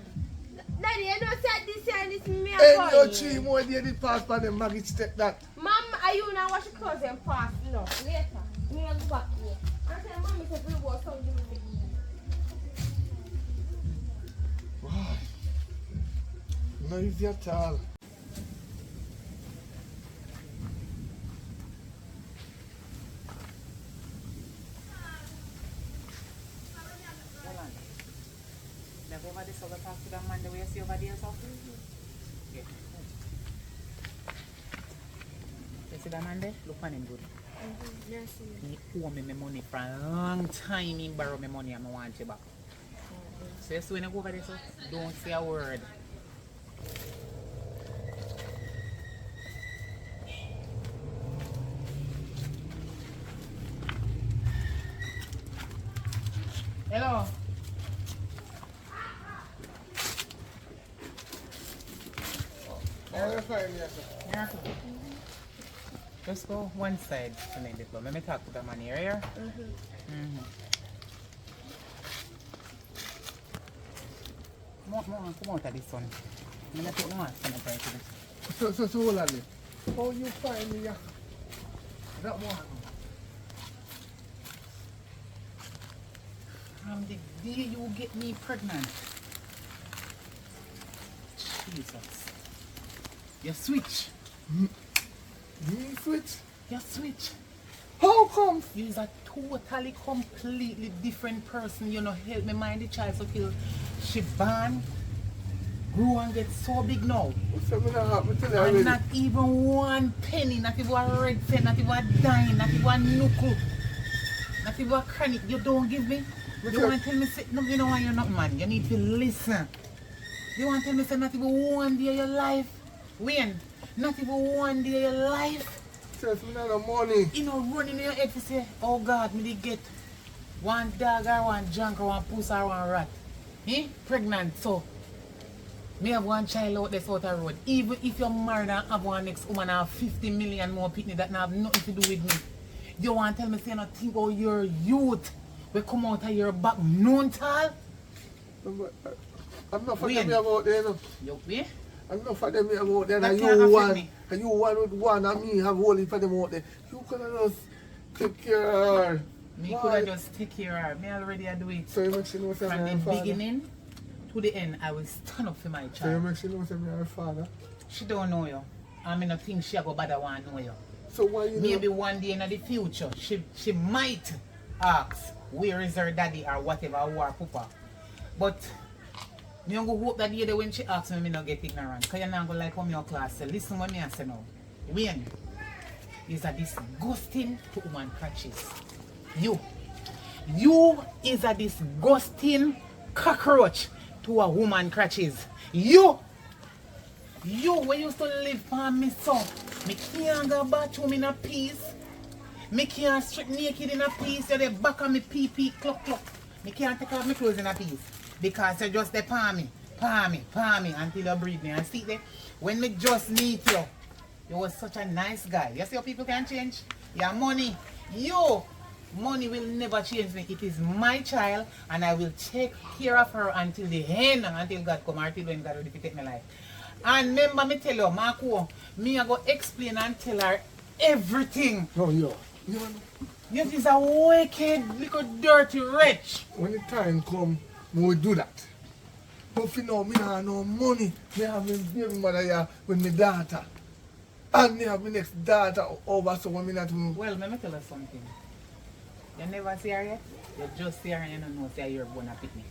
Daddy, you know say this and this me a And call your 3 more days did pass by the maggots take that. Mom, are you now wash your clothes and pass? No, later. Me a go back here. I say, Mommy said we go something with me. Wow. No easy at all. Now go over this over talk to that man the way you see over there, so. Yeah. You see that man there? Look on him good. Yes, He owe me my money for a long time. He borrow my money and I want you back. So you see when you go over there, so don't say a word. Hello. Yeah. Just go one side to make the flow. Let me talk to the man here. Come out of this one. I'm going to take one stand up right to this. So hold on there. How you find me? That one. From the day you get me pregnant. Jesus. You switch. Me switch? You switch. How come? You're a totally, completely different person. You know, help me mind the child so till she born, grew and get so big now. What's happening to you And already? not even one penny, not even a red cent, not even a dime, not even a nickel, not even a credit. You don't give me. You want to tell me, say, no, you know why you're not man. You need to listen. You want to tell me, say, not even one day of your life. When? Not even one day of your life. Says me not no money. You know, running in your head to say, oh God, me did get one dog or one junk or one puss or one rat. Pregnant, so me have one child out there out the road. Even if you're married and have one next woman and have 50 million more people that have nothing to do with me. You want to tell me, say, not think about your youth will come out of your back known tall? I'm not for them about there, no. You wait? I'm not for them about there. That And can't you affect one, me. and you one with one, and me have only for them out there. You could have just take care of her. Me Why? could have just take care of her. Me already do it. So you make she know say From me the her father. beginning to the end, I will stand up for my So you child. make she know say me her father. She don't know you. I mean, I think she go bother want to know you. So why you Maybe know? one day in the future, she might ask where is her daddy or whatever, or her papa. But me go hope that day when she asks me, not get ignorant. Because you're not going to like how me your class say. Listen what me I say now. Wayne is a disgusting to woman crutches. You is a disgusting cockroach to a woman crutches. You when you used to live for me so, me can't go bathroom in a piece. Me can't strip naked in a piece. You're the back of me pee clock. Me can't take off my clothes in a piece. Because you just dey palm me until you breathe me. And see there, when me just meet you, you was such a nice guy. You see how people can change? Your money. Money will never change me. It is my child and I will take care of her until the end, until God come or until when God ready to take my life. And remember me tell you, Marco, me I go explain and tell her everything. No, yo. You is a wicked, little dirty wretch. When the time come, we will do that. But for now, me have no money. Me have my baby mother here with my daughter. And me have my next daughter over, so when me not... Well, let me tell you something. You never see her yet? You just see her and you don't know say you're born a picnic.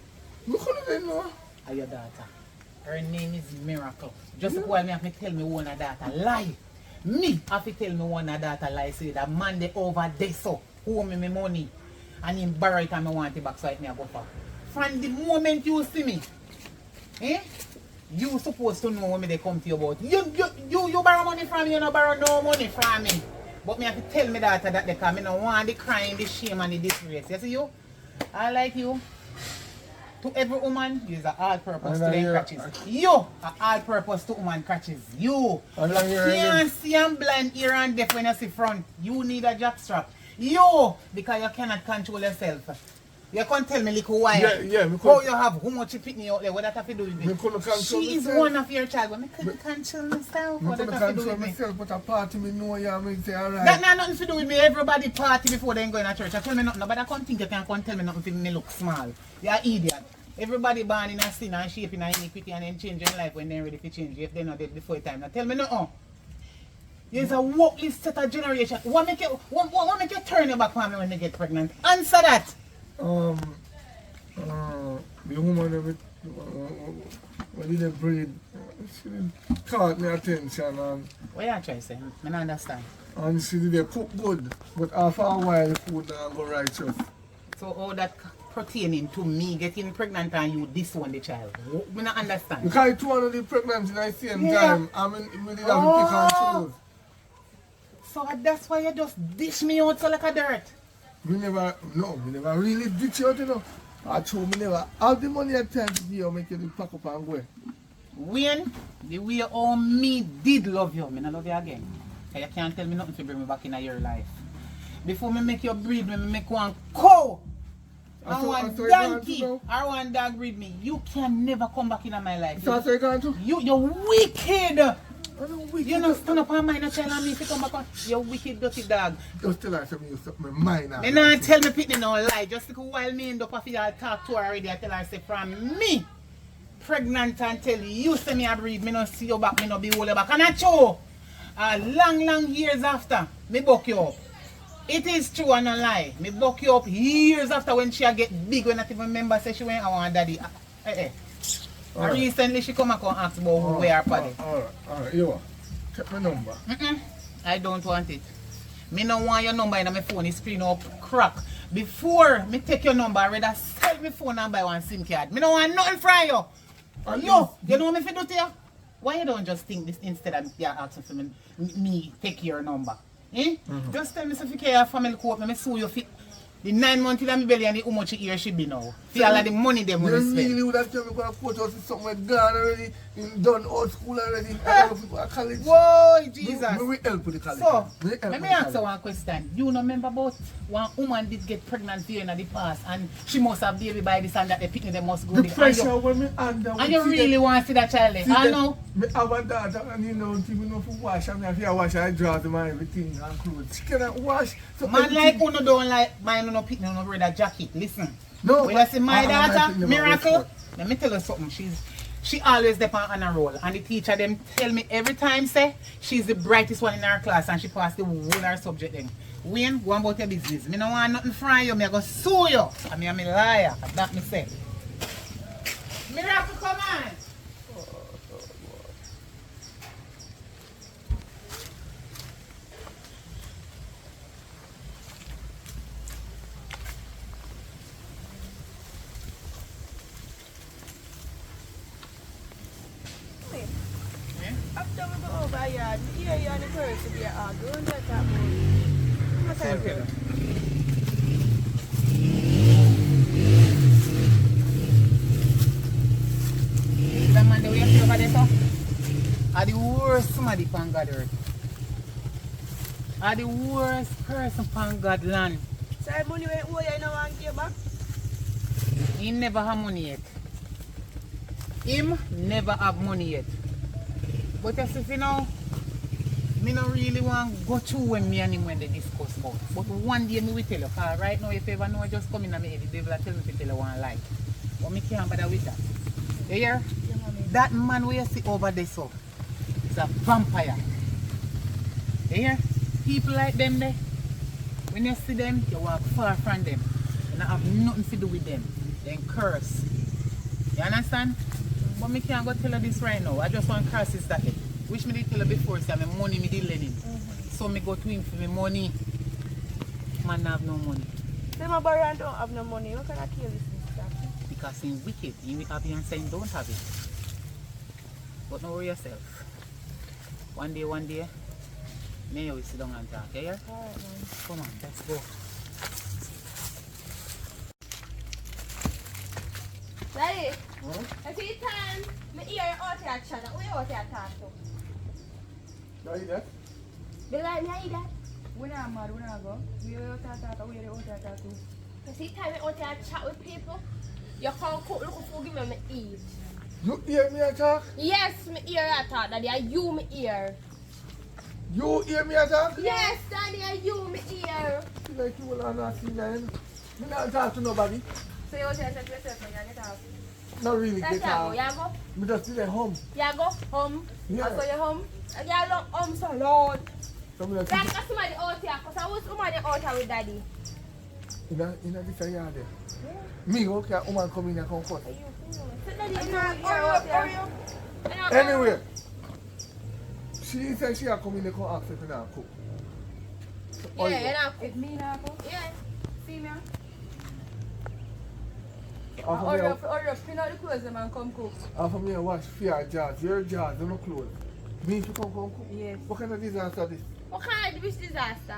Look how they know. Are your daughter. Her name is Miracle. Just a while me have to tell me one daughter lie. Me have to tell me one daughter lie. Say that man they over there so who owe me my money. And him borrow it and I want it back so it me a go for. From the moment you see me, you supposed to know when me they come to you about. You borrow money from me, you don't borrow no money from me. But me have to tell me daughter that they come. Me don't want the crying, the shame and the disgrace. You see you? I like you. To every woman, you is an all-purpose to them crutches. You, an all-purpose to woman crutches. You can't see and blind ear and deaf when you see front. You need a jockstrap. You, because you cannot control yourself. You can't tell me little why. How you have, how much you pick me out there, what that have to do with me? She is one of your child, but I couldn't control myself. What that have to do with me? Myself, but a party me know you and say alright. That not nothing to do with me. Everybody party before they go in a church. I tell me nothing, but I can't think you can tell me nothing to me look small. You're an idiot. Everybody born in a sin and shape in a iniquity and then change your life when they're ready to change. If they're not dead before time. Now tell me nothing. There's a worthless set of generation. What make you turn your back on me when they get pregnant? Answer that. The woman when they breed, she didn't caught me attention and what you trying to say? I don't understand. And she did cook good, but after a while the food now go righteous. So all that pertaining to me getting pregnant and you disown the child. I don't understand. Because two of the pregnant in the same time, I mean we did have to pick and choose. So that's why you just dish me out so like a dirt. We never really ditch you out, you know. I told me never have the money at time to give you, make you pack up and go. When the way all me did love you, I love you again. You can't tell me nothing to bring me back in your life. Before me make you breed me, make one cow. I want donkey or one dog breed me. You can never come back in my life. So you can't do? You're wicked. You know, stand up on mine and tell me if you come back on. You wicked dirty dog. Just tell her something you stuck my mind out. Me not tell me pitney no lie. Just like while me end up after you talk to her already, I tell her say from me pregnant and tell you say me a breed, me no see you back, me no be hold you back. And I show long years after, me buck you up. It is true and a lie. Me buck you up years after when she get big, when I even remember say she went I want daddy. Right. Recently she come and ask about who we are party. Alright, you take my number. I don't want it. Me no want your number in my phone, the screen up crack. Before me take your number, I rather sell my phone and buy one SIM card. Me no want nothing from you. You know me if you do to you? Why you don't just think this instead of you asking for me take your number? Just tell me if you care family court, me sue you. The 9 months in my belly and how much year she be now. See all of the money them when you spend. really would have told me going to court house somewhere gone already, done old school already, I don't know college. Whoa, Jesus. We will help with the college. So, let me answer one question. You remember about one woman did get pregnant here in the past and she must have baby by this and that the picnic they must go the there. pressure when me under. And you really want to see that child there? I know. Me have a daughter and you know, even know for wash and if you wash I draw them and everything and clothes. She cannot wash. So man like Uno don't like mine no picnic no brother jacket. Listen. No. When you see my daughter, Miracle, let me tell you something. She always depend on a roll. And the teacher them tell me every time say she's the brightest one in her class and she passed the whole her subject then. Wayne, go about your business. Me no want nothing from you. Me I go sue you. And me am a liar. That me say. Miracle, come on. After we go over here, me hear you and the person there arguing that about. What's that? are the worst somebody on God earth. Are the worst person on God land. So money when owe you no want give back? He never have money yet. Him never have money yet. But as if you know, me not really want to go through when me and him when they discuss about. But one day me will tell you, cause right now if you ever know, just come in and me head, the devil will tell me to tell you one lie. But me can't bother with that. You hear? That man where you see over there so is a vampire. You hear? People like them there, when you see them, you walk far from them. You don't have nothing to do with them. Then curse. You understand? But me can't go tell her this right now. I just want to curse this that day. Which me did tell her before, say my money me did lend him. So me go to him for my money. Man have no money. Say my brother don't have no money. How can I kill this stuff? Because he's wicked. He will have it and say he don't have it. But don't worry yourself. One day, me and you will sit down and talk, yeah? Alright, man. Come on, let's go. Daddy, I see time. Me hear you out here chat. Who you out here talk to? You hear that? You like me hear that? When I'm mad, when I go, we are out here we are out here too. You see time me out here chat with people. You can't cook, look for give me eat. You hear me attack? Yes, me hear you talk, Daddy. Are you me hear? You hear me attack? Yes, Daddy. Are you me hear? Feel like you will not see man. Me not talk to nobody. So you out here set yourself and you get out. Not really That's get how out. you go. Me just still at home. You go home. Yeah. So you home. And you look home so loud. So me just Like somebody out here, cause I was somebody out here with Daddy. in a different yard there. Me okay, a woman come in and come cut. So Daddy, hurry up. Anyway, she said she had come in and come ask if you not cook. So, Yeah, you know. If me now go, Yeah. see me. After Hurry up, pin out the clothes them and come cook. me I wash fear jars, your jars, no clothes. Me to come cook. Yes. What kind of disaster this? What kind of disaster?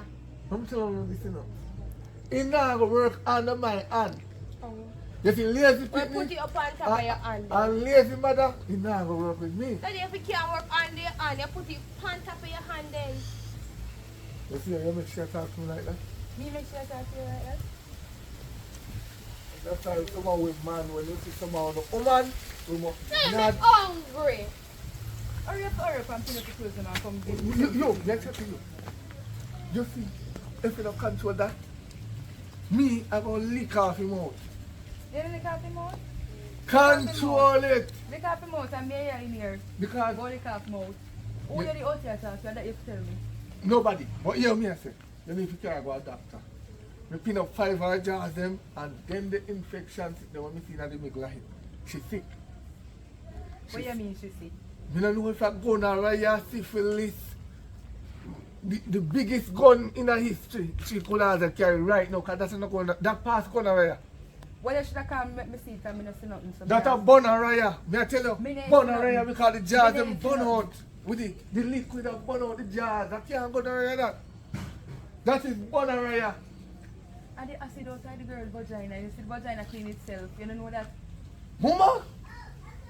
I'm telling you this, you know. He not go work under my hand. You see lazy We people put it up on top of your hand. and lazy mother, he not go work with me. Daddy, if you can't work on your hand, you put it on top of your hand then. You see, you make sure talk to me like that. Me make sure I talk to you like that. That's why someone with man, when you see someone with a woman, we must I'm not. hungry. Hurry up and pin out the clothes them and come get Let's tell you. You see, if you don't control that, me, I'm going to lick off him out. You don't lick off him out? Control it. Lick off him out and me here in here. Because Go lick off him out. Who you the out here talk to that you tell me? nobody, but hear me I say, you need to carry go a doctor. We pin up 5 hour jars them and then the infection, the one me see in the middle of it. She sick. What you mean she sick? Me don't know if I gonorrhea, syphilis, the biggest gun in the history she could have carry right now, because that's not going that past gonorrhea. Well, you should have come make me see it and me not see nothing. So That a gonorrhea. Me I tell Me you, not gonorrhea see because the jars Me them not see burn nothing. out. With the liquid that burn out the jars. That can't gonorrhea that. That is gonorrhea. And the acid outside the girl's vagina. You see the vagina clean itself. You don't know that? Mama,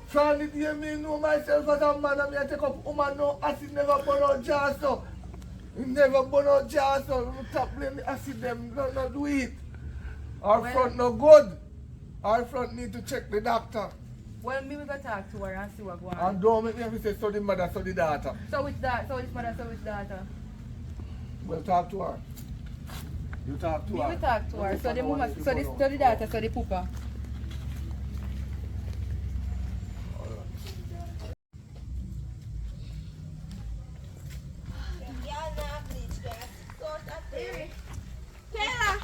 from the day me know myself as a man and me I take up woman no acid never burn out jars so. It never burn out jars so. Stop blame the acid them, not do it. Our Well- front no good. Our front need to check the doctor. Well, me we go talk to her and see what going And on. don't make me have to say so the mother, so the daughter. So which da- so which mother, so which daughter? Well, talk to her. You talk to Me her. we talk to her. So the Don't mama, want you so to the, go so the down. daughter, so the pooper. Taylor,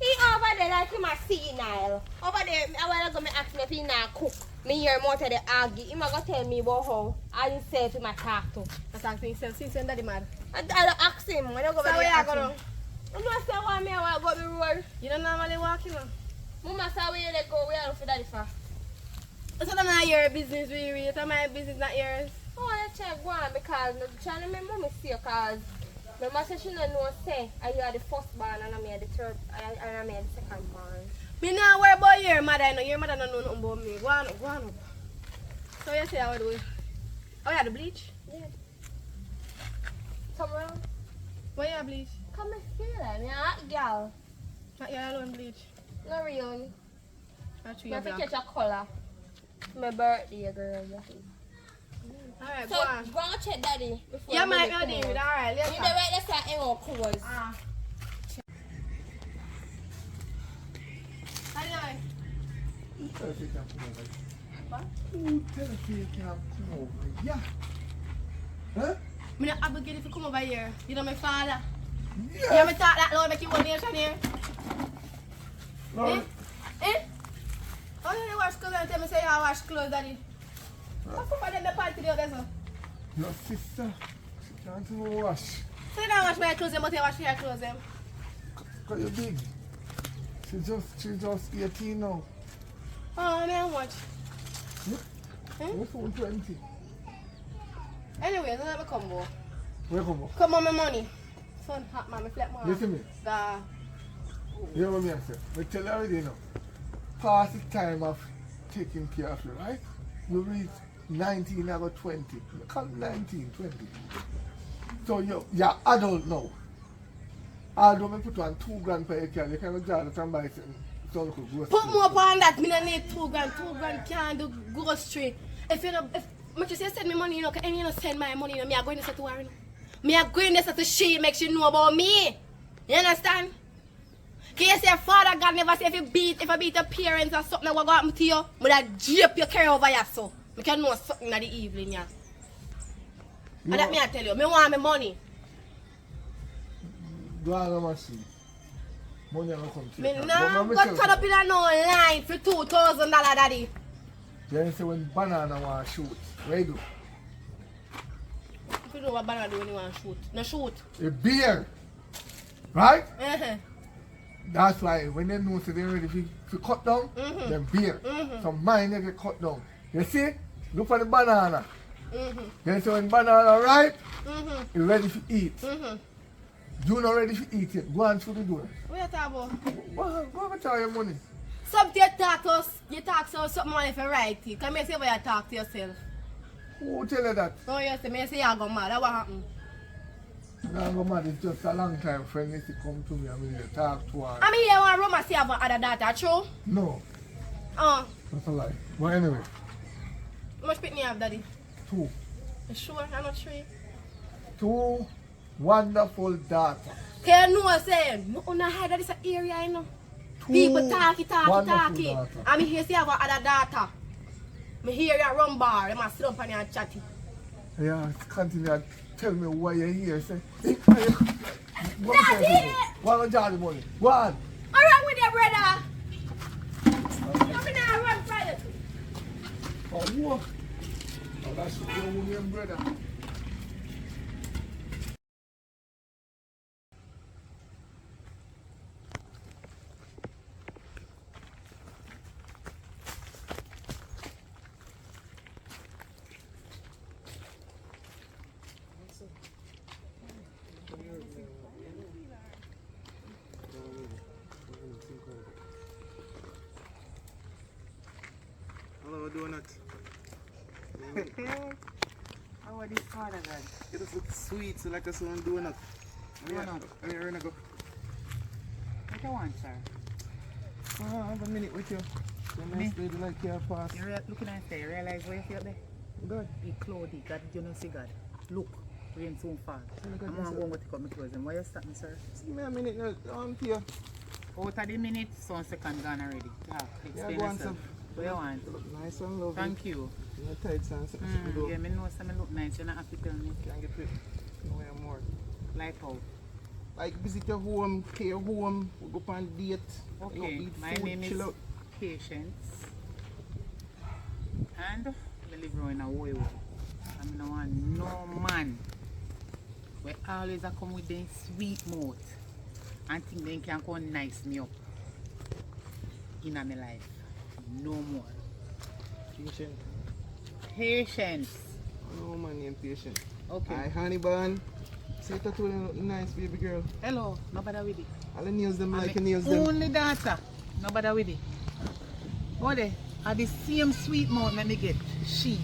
he over there like him a senile. Over there, I wanna go me ask me if he not cook. Me hear more to the argue. He might go tell me about how I himself he might talk to. I talk to himself since when daddy mad. I don't ask him. When I go So back where there, you ask go him. now? I'm not saying why me I want to go the road. You don't normally walk, you know. Mama say where you dey go, where you for daddy for? So that's not your business, really. It's my business, not yours. Oh, I check one because I'm trying to remember me see because Mama said she don't know say you are the first born and I'm the third and I'm the second born. Me not worry about your mother, no. Your mother don't know nothing about me. Go on up. So you say I would do it. Oh, yeah, the bleach? Yeah. Come around. Why you have bleach? Come and feel it. Me a hot girl. Not you alone bleach. No real. That's Me your have to black. catch a color. My birthday, girl. Alright, So, go on. go and check daddy. before Yeah, you my come out. David. Alright, You later. the right there say it won't close. Ah. Anyway. Who tell us you can't come over? What? Who tell us you can't come over? Yeah. Huh? Me not obligated to come over here. You know my father. Yes. Yeah, me talk that loud make you one nation here. Lord. Eh? How you wash clothes and tell me say you wash clothes, daddy? What's up with them the party the other so? Your sister, she can't even wash. So you don't wash my clothes, but you wash your clothes them. Cause you're big. She just 18 now. Oh, man, how much? We're from 20. Anyway, so let me come go. Where come on? Come on, my money. Son, hot man, me flip my Listen me. The You know what I say? I tell you already now. Past the time of taking care of you, right? You reach 19, I got 20. You come 19, 20. So you're adult now. Although I put on $2,000 per acre, you can go to and buy some groceries. put more upon that. Me don't need $2,000. $2,000 can't do grocery. If you know, if much as you send me money, you know, and you don't send my money, you know, me are going to her, you know. Me are going to she make she know about me. You understand? Can you say Father God never say if I beat your parents or something what go happen to you? But I drape your carry over here so. You can know something in the evening, yeah. And that me I tell you, me want my money. Go on the machine. Money will come to Me you. now got caught up in a no line for $2,000, daddy. Then say when banana want to shoot, what you do? If you know what banana do when you want to shoot. No shoot. A beer. Right? Uh-huh. That's why when they know so they're ready to cut down, then beer. So mine they get cut down. You see? Look for the banana. Then so when banana ripe, it's ready to eat. You not ready to eat it. Go on through the door. What you talking about? Go over tell your money. Something you talk to us, you talk to us something on if you write it. Come here say what you talk to yourself. Who tell you that? No, you say me say you go mad. That what happened? Now go mad, it's just a long time friend needs to come to me and we need to talk to her. I mean you want rumor say you have other daughter, true? No, that's a lie. But anyway, How much pitney you have, daddy? 2. You sure? I'm not sure. 2 wonderful daughters. Can you know say, no una hide that is an area, you know. People talky. Wonderful I'm here say you have other daughter. Me hear you run bar, you must sit up and you chatty. Yeah, continue to tell me why you're here. Say, hey, Daddy! Go on, Charlie money. Go on. What wrong with your brother? You're gonna run Friday. Oh, what? Oh, that's your woman, brother. Hello, donut. How are this father, God? It just looks sweet, so like a son donut. Donut. Where you go? What you want, sir? I have a minute with you. So nice lady like your pass. You're looking at say, realize where you feel there? Good. Big cloudy, God, you know, see God. Look, rain soon fall. I'm God, going yes, to sir. go take out my clothes. And why you stop me, sir? Give me a minute now. On to you. Out of the minute, some second gone already. Yeah, explain go on, yourself. sir. What you want? You look nice and lovely. Thank you. Your tights and something. Yeah, me know some look nice. You don't have to tell me. Can't get it. No way more. Like how? Like visit your home, pay your home, we go on date. Okay, you know, eat my food, name is chill out. Patience. And I live in a way. I'm no one, no man. We always a come with them sweet mouth and think they can come nice me up in my life. No more. Patient. Patience. No man named Patient. Okay. Hi, honey bun. See that to look nice, baby girl. Hello, nobody with it. All the nails them I'm like the your nails them. only daughter. Nobody with it. Oh, they are the same sweet mouth let me get. She.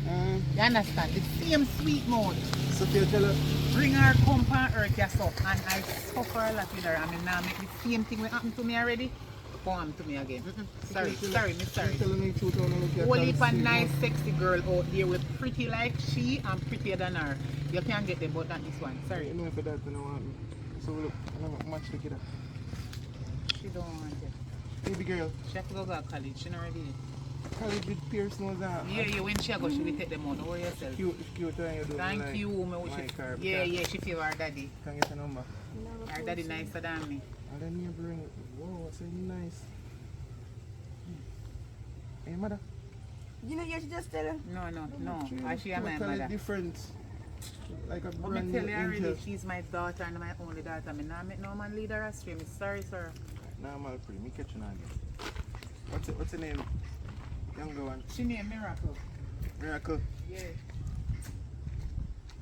You understand? The same sweet mouth. So you tell her, Bring her come on earth, yes, so. And I suffer a lot with her. I mean, now make the same thing will happen to me already. Come to me again. Sorry, sorry. tell me truth, I don't look at Whole her heap of sweet nice, mouth. sexy girl out there with pretty like she and prettier than her. You can't get them, but not this one. Sorry. You know for that, you know what? So look, I don't much together. She don't want it. Baby girl, She have to go to college. She not ready. college with Pierce nose and Yeah, when she go, she will take them out. Don't worry yourself. cute and you do Thank like you, me. my car. Yeah, she feel her daddy. Can get a number. Her daddy nicer than me. And then you bring, whoa, so nice. Hey, mother. You know, you should just tell her. No. And she and my Totally mother. different. Like a But brand me new tell you already, angel. she's my daughter and my only daughter. Me not make no man lead her astray. Me sorry, sir. Now I'm all free. Me catch you now again. What's your name? Younger one. She named Miracle. Miracle. Yeah.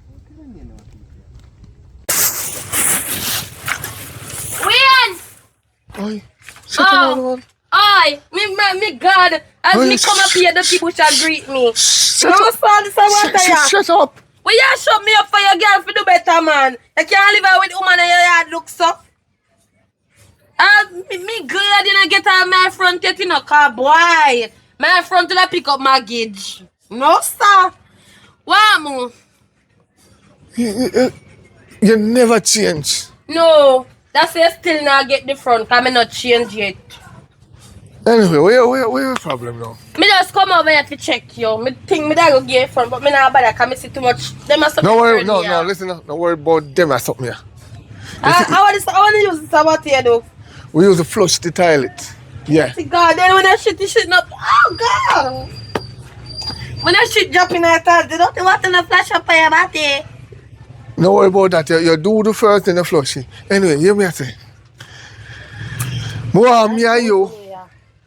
What do you know? Win! Oi. Shut up, man. Aye, me God, as Oh, me you come up here, the people shall greet me. Shut No, up. son, this is what I am. Shut up. Well, you shut me up for your girl for do better, man. You can't live out with woman in your yard look so. Me glad you not get on my front yet, you know, car boy. My front to pick up my gauge. No, sir. What, mo? You never change. No, that's why you still not get the front, because I not change yet. Anyway, where your problem now? Me just come over here to check you. Me think me that go get front, but me not bother because me see too much. Them must have No worry, been no, here. listen, don't worry about them or something here. I want to use this about here though. We use to flush the toilet. Yeah. See God, then when that shit up, oh God. When that shit drop in that toilet, they don't want to flash up for your body. No worry about that. You do the first and the flushing. Anyway, hear me I say. More me and you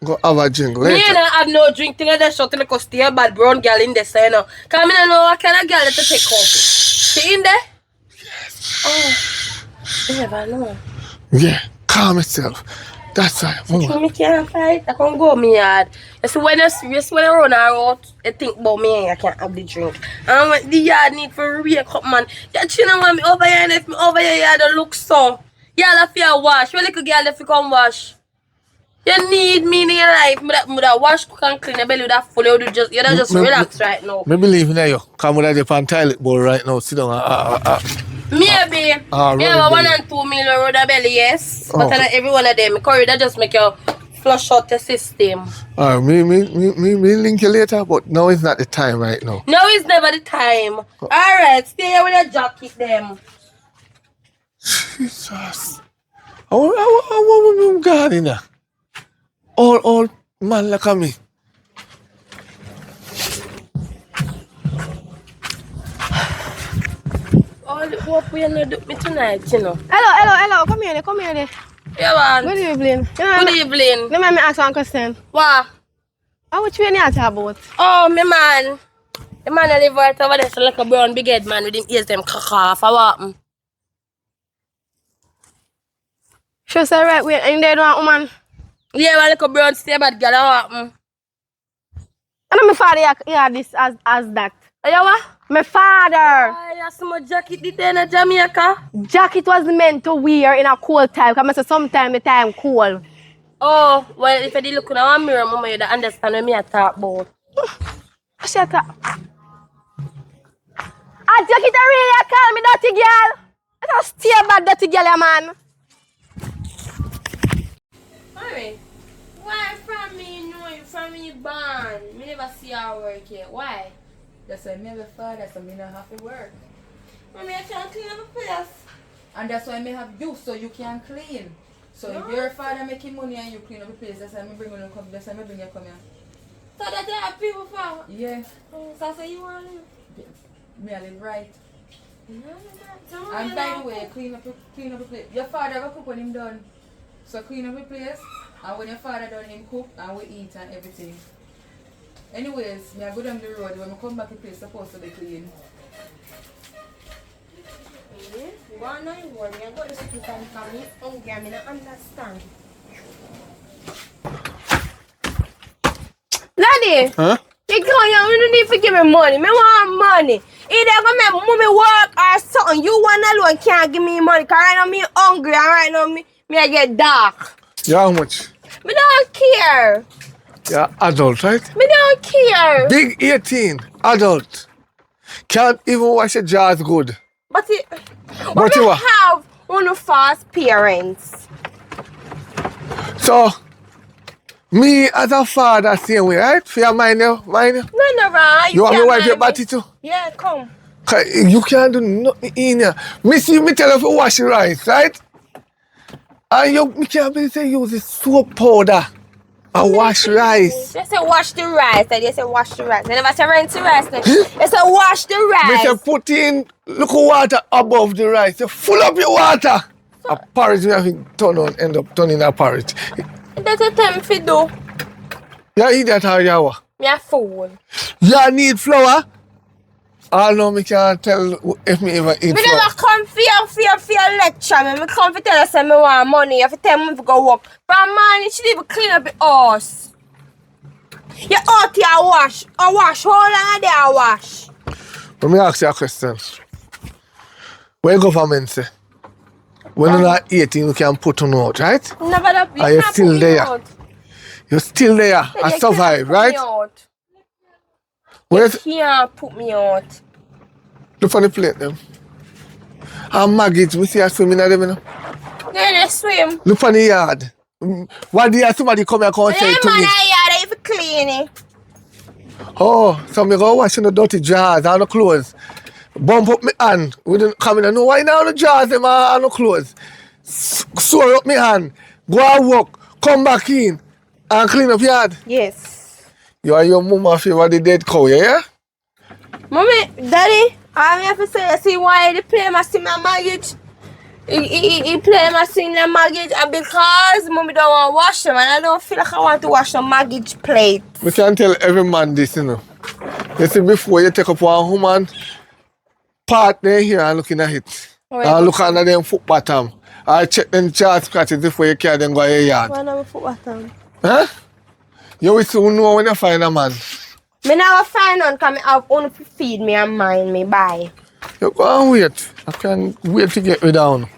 go have a drink Me later. ain't have no drink thing. I just shot in the cost here, bad brown girl in there, so you know. Because I don't know what kind of girl to take up. She in there? Yes. Oh, I never know. Yeah, calm yourself. That's right. So me can't fight. I can't go me yard. You see when I run out, I think about me I can't have the drink. And when the yard need for wake up, man. You children want me over here and if me over here, you don't look so. Y'all have to wash. Well, little girl if you come wash. You need me in your life. Me that wash, cook and clean your belly with that full. You just relax right now. Me believe in you. Come with the pan toilet bowl right now. Sit down. Maybe. Me have a 1 and 2 meal road belly, yes. But not every one of them. Corridor just make you flush out the system. Alright, me link you later, but now is not the time right now. No, it's never the time. Alright, stay here with your jacket them. Jesus. I want God in there. All man like me. All the hope we not do me tonight, you know. Hello. Come here. Yeah, man. Good evening. Good evening. Let me ask one question. What? How much you talk about? Oh, my man. The man that live right over there, so like a brown big head man with him ears them cock off. What happen? She said right wait, and they don't woman. Yeah, well, like a brown stay bad girl. What happen? And my father hear this as that. Yeah, what? My father. I have some jacket did there in Jamaica. Jacket was meant to wear in a cold time, because I say sometimes the time cold. Oh, well, if I did look in our mirror, mama, you'd understand what me I talk about. What she talk? A jacket really call me dirty girl. I just stay bad dirty girl, man. Mommy, why from me know you from me born? Me never see her work yet. Why? That's why me have a father, so me not have to work. Mommy, I can't clean up a place. And that's why me have you, so you can clean. So if your father making money and you clean up the place, that's why me bring you come. That's why me bring you come here. So that you have people for? Yeah. Oh, so that's why you want to live? Me I live right. No, And by the way, clean up the place. Your father will cook when him done. So clean up the place, and when your father done, him cook and we eat and everything. Anyways, me I go down the road. When I come back, the place supposed to be clean. You want to know you worry. I got the street and come here hungry. I don't understand. Daddy, Huh? you going out with don't need to give me money. Me want money. Either gonna make mommy work or something. You one alone can't give me money. Cause right now me hungry and right now me I get dark. Yeah, how much? Me don't care. Yeah, adult, right? Me don't care. Big 18, adult. Can't even wash your jaws good. But it, But we you are. have one of fast parents. So, me as a father, same way, right? For your mind, you? No, right. You want me can't wipe your mind me. body too? Yeah, come. 'Cause you can't do nothing in here. Me tell you to wash your rice, right? And me can't be say use the soap powder and wash rice. They say wash the rice. They say wash the rice. They never say rinse the rice. They say wash the Me rice. say put in little water above the rice. Say full up your water. A porridge, we have to turn on, end up turning a porridge. That's a time for do. You eat that how you are. Me a fool. You need flour? I know me can't tell if me ever eat Me flour. never come for your lecture. Me come for tell us me want money. You have to tell me to go work. From man, you should even clean up the house. You out here wash. Or wash. How long are they a wash? Let me ask you a question. Where government say? When you're not 18, you can put on out, right? Never that. Are you can't still put me there? out. You're still there You and can't survive, put right? Me out. Where's, You can't put me out. look on the plate them. And maggots, we see her swimming at them, you know. They swim. Look on the yard. One day somebody come here and say Yeah, to man, me, I have to clean it. oh, so me go washing the dirty jars and the clothes. Bump up my hand. We didn't come in and know why now the jars them and the clothes. Sew up my hand. Go and walk. Come back in and clean up yard. Yes. You and your mama favor the dead cow, yeah? Mommy, daddy, I have to say, see why they play my sing my mortgage. He play my sing the mortgage because mommy don't want to wash them and I don't feel like I want to wash the mortgage plate. We can tell every man this, you know. You see, before you take up one woman, partner here and looking at it. And look under them foot bottom. I check them chart scratches before you carry them go your yard. Why not foot bottom? Huh? You will soon know when you find a man. Me now find on because I have only to feed me and mind me. Bye. You go and wait. I can wait to get me down.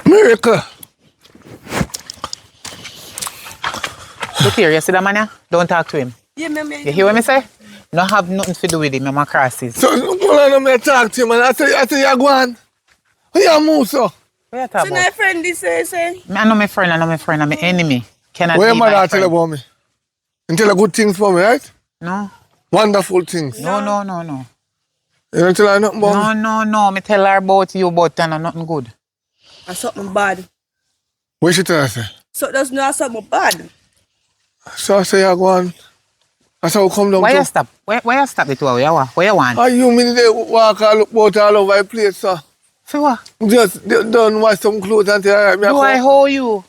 Miracle. Look here, you see that man here? Don't talk to him. Yeah, You hear what me say? No have nothing to do with him, I'm crosses. So, hold on, I talk to him and I say, you go on. You move, so. What you talk So about? my friend this say. Me, I know my friend, I'm my enemy. Cannot What your be my mother tell friend. about me? And tell her good things for me, right? No. Wonderful things. No. You don't tell her nothing about me? No. Me tell her about you, but nothing good. That's something bad. What she tell her say? So that's not something bad. So I say you go on. That's how I come down Why to. you stop? Why you stop the two of you? What you want? Are you mean they walk all look about all over the place, sir? For what? Just done wash some clothes and say, all right, me Do I come. hold you?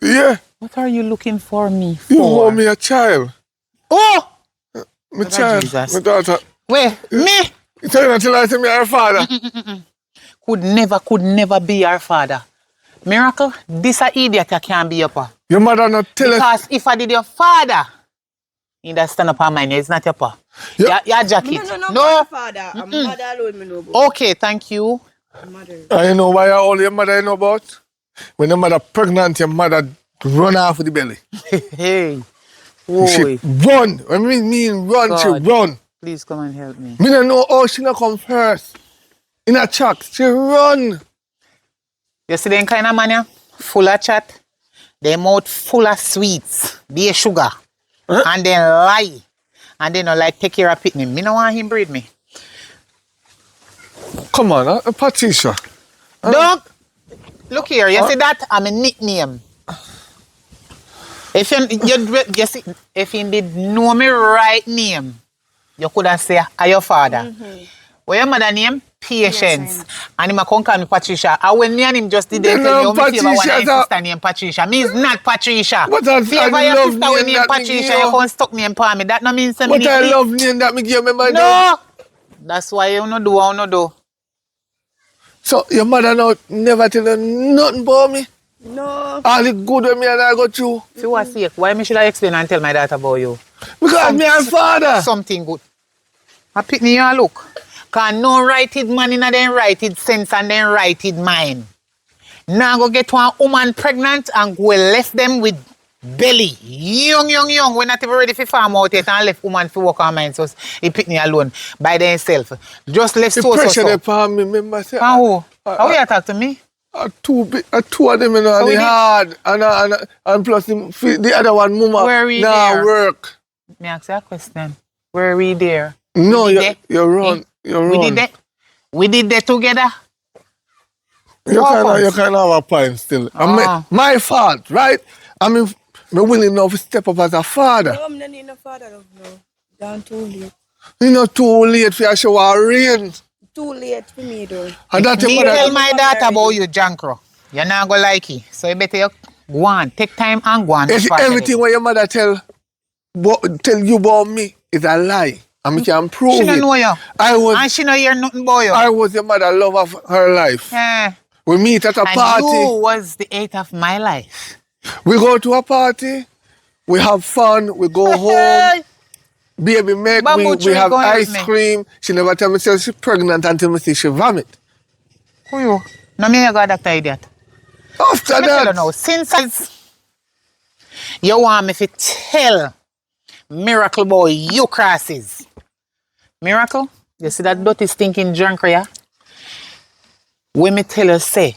Yeah, What are you looking for me for? you hold me a child. Oh! My Lord child, Jesus. my daughter. Wait, me? You tell me till I say me her father. Could never be your father. Miracle, this a idiot that can't be your pa. Your mother not tell us. Because if I did your father, you just stand up on mine, it's not your pa. Yeah. Your jacket. No. Father. I'm mother alone, me know about. Okay, thank you. Mother. And you know why all your mother you know about? When your mother pregnant, your mother run off with the belly. Hey. She Boy, run. When me mean run, God. she run. please come and help me. Me don't know how she not come first. In a chat, she run. You see them kind of man, yeah? Full of chat. Their mouth full of sweets. Be sugar. And then lie. And then like take care of pitney. Me no want him breed me. Come on, Patricia. Don't. Look here, you see that? I'm a nickname. If you see, if you did know me right name, you could have said, "Are your father?" What your mother name? Patience. And him a come call me Patricia. And when me and him just did that, tell you me favor one of his sister named Patricia. Me is not Patricia. But I Favor your love sister with name name that me Patricia, give you you. come stuck name for me. That no means But I love name that me give me my dog. No. That's why you no do what you no do. So your mother now never tell you nothing about me? No. All the good with me and I go through. For what sake? Why me should I explain and tell my daughter about you? Because me and father. Something good. I pick me and look. Cause no righted man in a them righted sense and then righted mind. Now go get one woman pregnant and go left them with belly. Young. We're not even ready for farm out yet and left woman for work on mine. So he pick me alone by themselves. Just left The so. pressure they upon me, remember say. And who? How you talk to me? Two of them, you know, and we they did- hard. And plus the other one, mama, Where we nah, there? work. Me ask you a question. Were we there? No, We did you're that? wrong. Eh? You're We wrong. did that. We did that together. You kind of have a point still. My fault, right? I mean, me willing enough to step up as a father. No, I'm not need no father love no. Down too late. You know, too late for a shower rain. Too late for me though. And that Me your mother. tell my daughter about you, Jankro. You're not gonna like it. So you better you go on, take time and go on. Everything what your mother tell you about me is a lie. And we can prove She it. don't know you. And she don't hear nothing about you. I was your mother love of her life. Yeah. We meet at a And party. you was the 8th of my life. We go to a party. We have fun. We go home. Baby make me. We have ice cream. She never tell me she's pregnant until me see she vomit. Who you? No, me got that idiot. After that. Know, since you want me to tell Miracle boy you crosses. Miracle, you see that dirty stinking junk here? When me tell her say,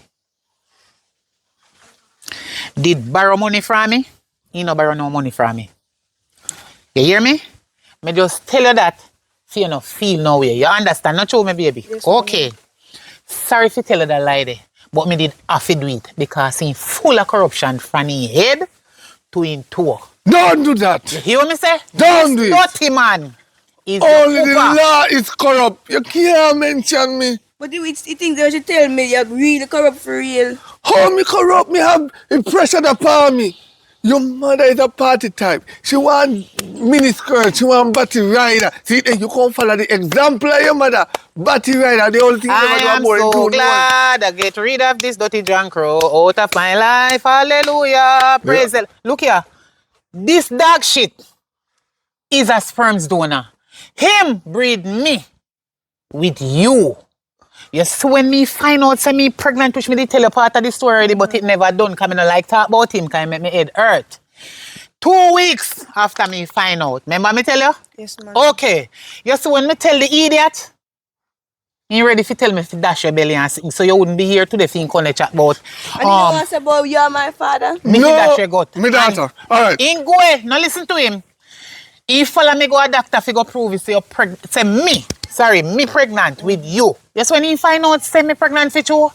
did borrow money from me? He no borrow no money from me. You hear me? Me just tell her that so you no feel no way. You understand? Not true, me baby? Yes, okay. Sorry if you tell her that lie there. But me did have to do it because he full of corruption from his head to his toe. Don't do that. You hear what me say? Don't do it. Dirty man is Only the law is corrupt. You can't mention me. But you think they should tell me you're really corrupt for real? How me corrupt? Me have the pressure upon me. Your mother is a party type. She want miniskirt. She want batty rider. See, you can't follow the example of your mother. Batty rider, the only thing I am so glad I get rid of this dirty junk row out of my life. Hallelujah. Praise the Look here. This dog shit is a sperm's donor. Him breed me with you. You see, when me find out say me pregnant, which me did tell you part of the story already, but it never done, because I don't like talk about him, because it make me head hurt. 2 weeks after me find out. Remember me tell you? Yes, ma'am. Okay. You see, when me tell the idiot, you ready to tell me to dash your belly and sing, so you wouldn't be here today think on the chat about. And you want to say about you are my father? Me No, dash your gut. me daughter. All right. In go ahead. Now listen to him. He follow me go a doctor fi go prove it say you're pregnant. Say me pregnant with you. Yes, when he find out say me pregnant with you,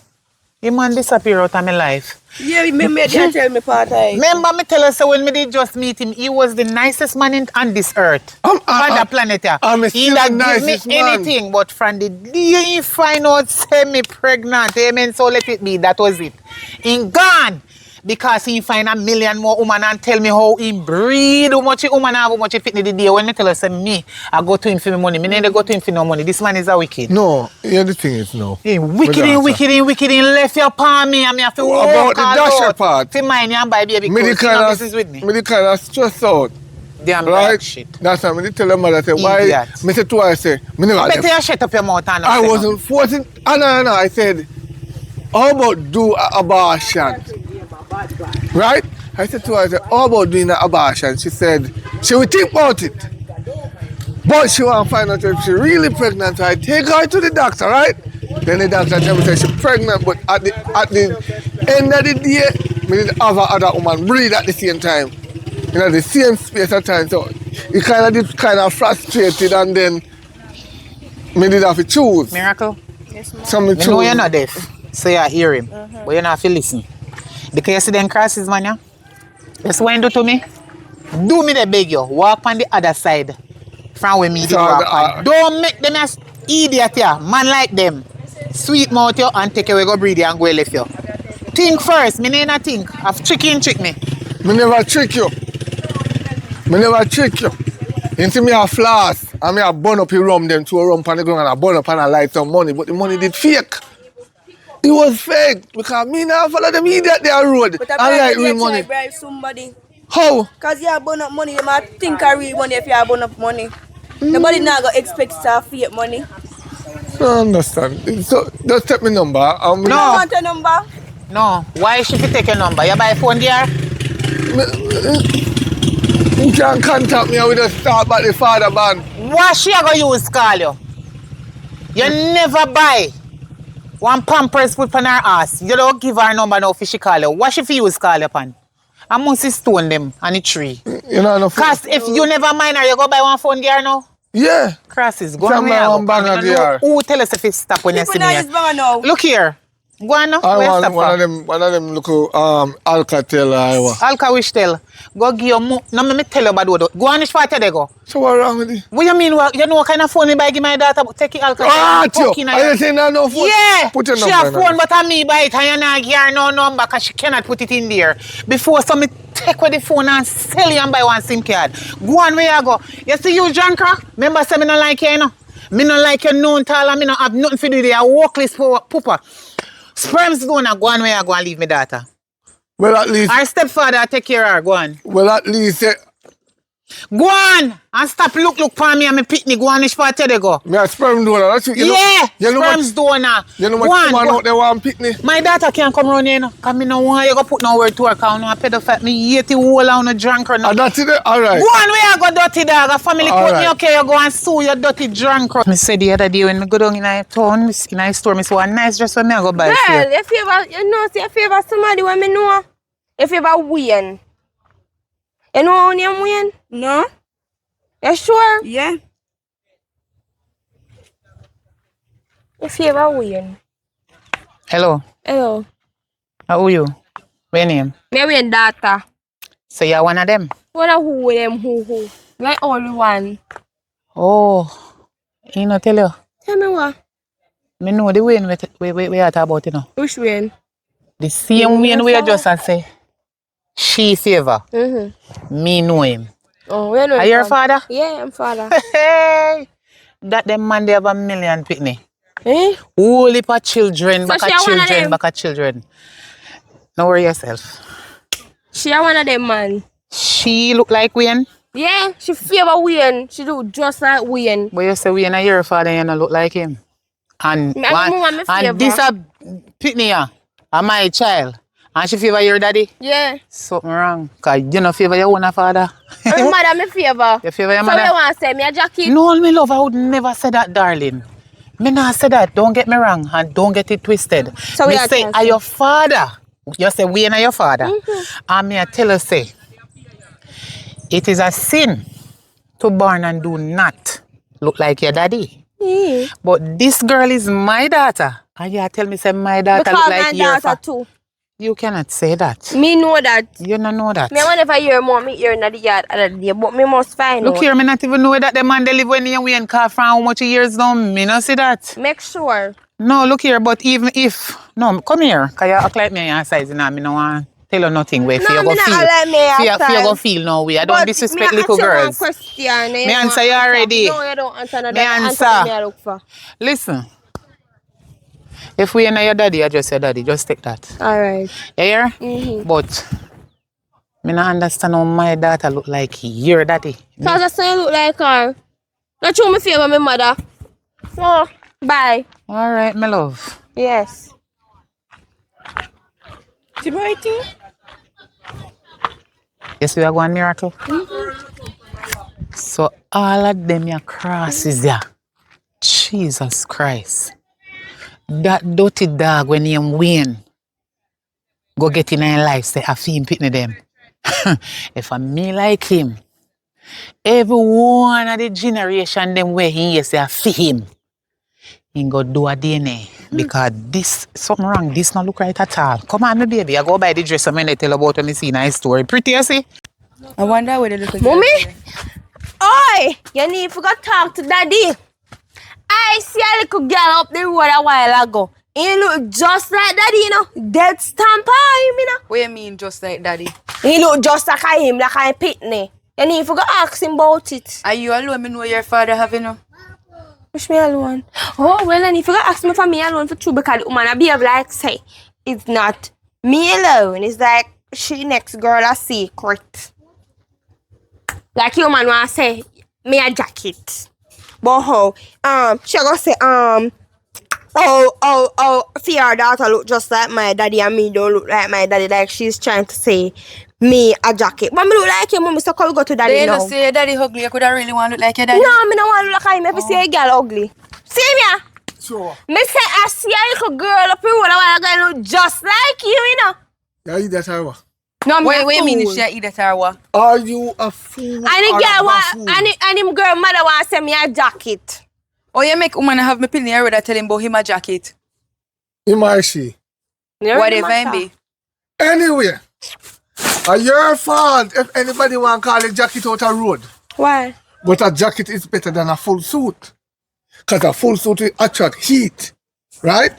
the man disappear out of my life. Yeah, remember you tell me part of it. Remember me tell us so when me did just meet him, he was the nicest man on this earth. On the planet here. He not give me anything, but from the day he find out say me pregnant, amen, so let it be, that was it. He gone. Because he find 1 million more women and tell me how he breed, how much woman have, how much he fit the day. When me tell us, say me, I go to him for my money. Me never go to him for no money. This man is a wicked. No, yeah, the thing is no. He wicked, he left your palm me and me have to walk about the dasher part? To mine and buy baby Me the clothes. You know, this is with me. kind of stress out. Damn right? shit. That's why me tell her mother, say, why? Idiot. Me say twice, say, me never Better left. you shut up your mouth and I say wasn't forcing. No. I said, how about do an abortion? Right? I said to her, I said, how about doing an abortion? She said, she will think about it. But she want to find out if she's really pregnant. So I take her to the doctor, right? Then the doctor tell me that she's pregnant, but at the end of the day, me did have another woman breathe at the same time. You know, the same space at time. So it kind of frustrated, and then me did have to choose. Miracle? Yes, ma'am. So me I choose. know you're not deaf, so you hear him. But you don't have to listen. Because you see them crosses, man, yeah? That's what you do to me. Do me the beg you. Walk on the other side from where me did walk on. Don't make them as idiot, yeah. Man like them. Sweet mouth you and take away go breathe you and go left you. Think first. Me never think. Have trick me. Me never trick you. Me never trick you. You see me a floss and me a burn up the rum, them two rum on the ground and I burn up and I light some money, but the money did fake. It was fake because me now follow them idiot their road. But I like real try money. bribe somebody. How? Cause you have burn up money, you might think I real money if you have burn up money. Nobody now go expect to fake money. I understand. So just take my number. You don't No, want a number? no. Why should you take your number? You buy phone there? You can contact me and we just start back the father band. What she gonna use call you? You never buy one Pampers put on her ass. You don't give her number now for she call you. What she for use call you upon? I must stone them on the tree. You know no phone. Cause if you never mind her, you go buy one phone gear now? Yeah. Crosses, go Tell on me where I one go. bag I of don't know DR. who tell us if it stop when you see People me now here. is bang now. Look here. Go on now. I Where you want stop one for? of them look Alcatel Iowa. Alka wish tell. Go give you more. No, me tell you about what. Go on, which part they go? So what wrong with it? What you mean? You know what kind of phone me buy give my daughter? Take it Alcatel. Ah, Tio. Are you saying that no phone? Yeah. Put your She number have in phone, there. but I me buy it and you not give her no number because she cannot put it in there. Before so me take with the phone and sell you and buy one SIM card. Go on where you go. You see you Janka? Remember say me no like you, you know? Me no like you known tall and me no have nothing to do with you. Workless for pooper. Sperms gonna go on where you go and leave my daughter. Well at least Our stepfather take care of her. Go on. well at least Go on and stop look for me and me pitney. Go on which part they go. me a sperm donor. That's it. Yeah, You know sperms donor. You know Go much on, man go out there want pick me. My daughter can't come around here, you know, because I don't want you to put no word to her, because I know a pedophile. Me hate the whole on a drunker. No. And that's it. All right. Go on where you go, dirty dog. A family All court right. me, okay, you go and sue your dirty drunker. Me said the other day when I go down in a town, in a store, I saw a nice dress when I go buy for you. Girl, if you ever, you know, see if you ever somebody when me know, if you ever win. You know how name win? No. You sure? Yeah. If you ever win. Hello, Hello. how are you? What's your name? Me win data. So you're one of them? What a who them who? Like only one. Oh, he not tell you. Tell me what? Me know the way we are talking about, you know. Which win? The same way we are just a say. She favor. Me know him. Oh, where know Are you your father? Yeah, I'm father. Hey, that them man they have 1 million pitney. Eh? Whole heap of children, So back she of a one of children, them? back of children. Don't worry yourself. She a one of them man. She look like Wayne, Yeah, she favor Wayne. She do just like Wayne. but you say Wayne are your father and you don't look like him. And, Me and my mama, me favor. and this a pitney a my child. And she favor your daddy? Yeah. Something wrong. Cause you don't favor your own father. And my mother me favor. You favor your So mother? you want to say me a jacket? No, me love, I would never say that, darling. Me not say that. Don't get me wrong and don't get it twisted. So me we are say, trying are to- your father? You say, we are your father. And me I tell you, say, it is a sin to born and do not look like your daddy. Yeah. But this girl is my daughter. And you tell me, say, my daughter Because look my like your daughter father. too. You cannot say that. Me know that. You don't know that. Me whenever hear mom, me hear in the yard other day, but me must find Look out. here, me not even know that the man they live when you and car from how much years now. Me not see that. Make sure. No, look here, but even if... No, come here. Because you act like me on your size and me no want tell you nothing. Where No, for you me go not feel. act like me your For you go size. feel no way. I But don't disrespect me little ask you one girls. question, Me answer you already. No, you don't answer. No, Me answer. answer. Me I look for. Listen. If we know your daddy, I just say daddy. Just take that. All right. You hear? But... Me not understand how my daughter look like your daddy. Cause I say you look like her. Not true, me favor my mother. So, bye. All right, my love. Yes. Yes, we are going miracle. So all of them your crosses ya. Jesus Christ. That dirty dog when him win. Go get in your life, say I feel him pitney them. If I me like him, every one of the generation them where he is say I feel him. He go do a DNA. Because this something wrong. This not look right at all. Come on, my baby. I go buy the dress and I tell about when I see nice story. Pretty, you see? I wonder where the little Mommy? Oi! You need to go talk to daddy. I see a little girl up the road a while ago. He look just like daddy, you know. Dead stamp on him, you know. What you mean just like daddy? He look just like him, like a pitney. You need to go ask him about it. Are you alone? Me know your father have, you know. Push me alone. Oh, well, and if you ask me for me alone for true, because the woman I behave like say, it's not me alone. It's like she next girl a secret. Like your man want say, me a jacket. But how? She gonna say, for your daughter look just like my daddy and me don't look like my daddy. Like she's trying to say me a jacket. But me look like your mommy, so can we go to daddy They now? don't say your daddy ugly. You could have really want to look like your daddy. No, me don't want to look like him. If you see a girl ugly. See me? Sure. Me say I see a little girl up here with a girl look just like you know. Yeah, you that or what? No, me What a you mean if fool. she eat that or what? Are you a fool? And the or girl a want, buffoon? and him girl mother want send me a jacket. Oh, you make woman have me pin the area that tell him about him a jacket. Him or she? Whatever him be. Anyway, are your fault if anybody want to call a jacket out a road. Why? But a jacket is better than a full suit. Because a full suit will attract heat. Right?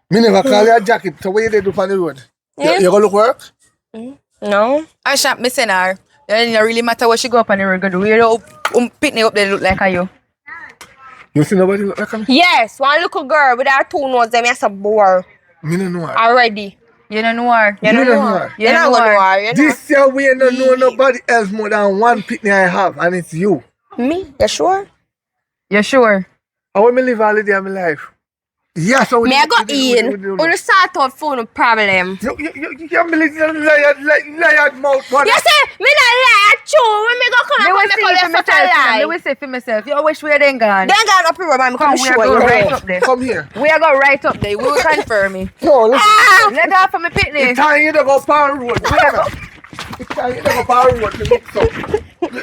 Me never call you a jacket. So what you do on the road? Yeah. You go look work? No. I shan't miss her. It doesn't really matter what she go up on the road. Go do you pick me up there look like a you. You see nobody look like me? Yes, one little girl with her 2 nose, them is a bore. Me no know her. Already. You don't know her. You don't know her. You don't know her. You know This year we don't know nobody else more than one pitney I have, and it's you. me? You sure? You sure? I want me live all the day of my life. Yeah, so Me I go in. On the sort out phone problem. You can't believe liar mouth. You say me not lie at you. When me go come and make all your fucking lie. I will say for myself. You wish we had then gone. Then gone up here, man. Come we show are you. going right up there. Come here. We are going right up there. We will confirm me. No, listen. Let go from my picnic. It's time you to go power road. It's time you to go power road to mix up.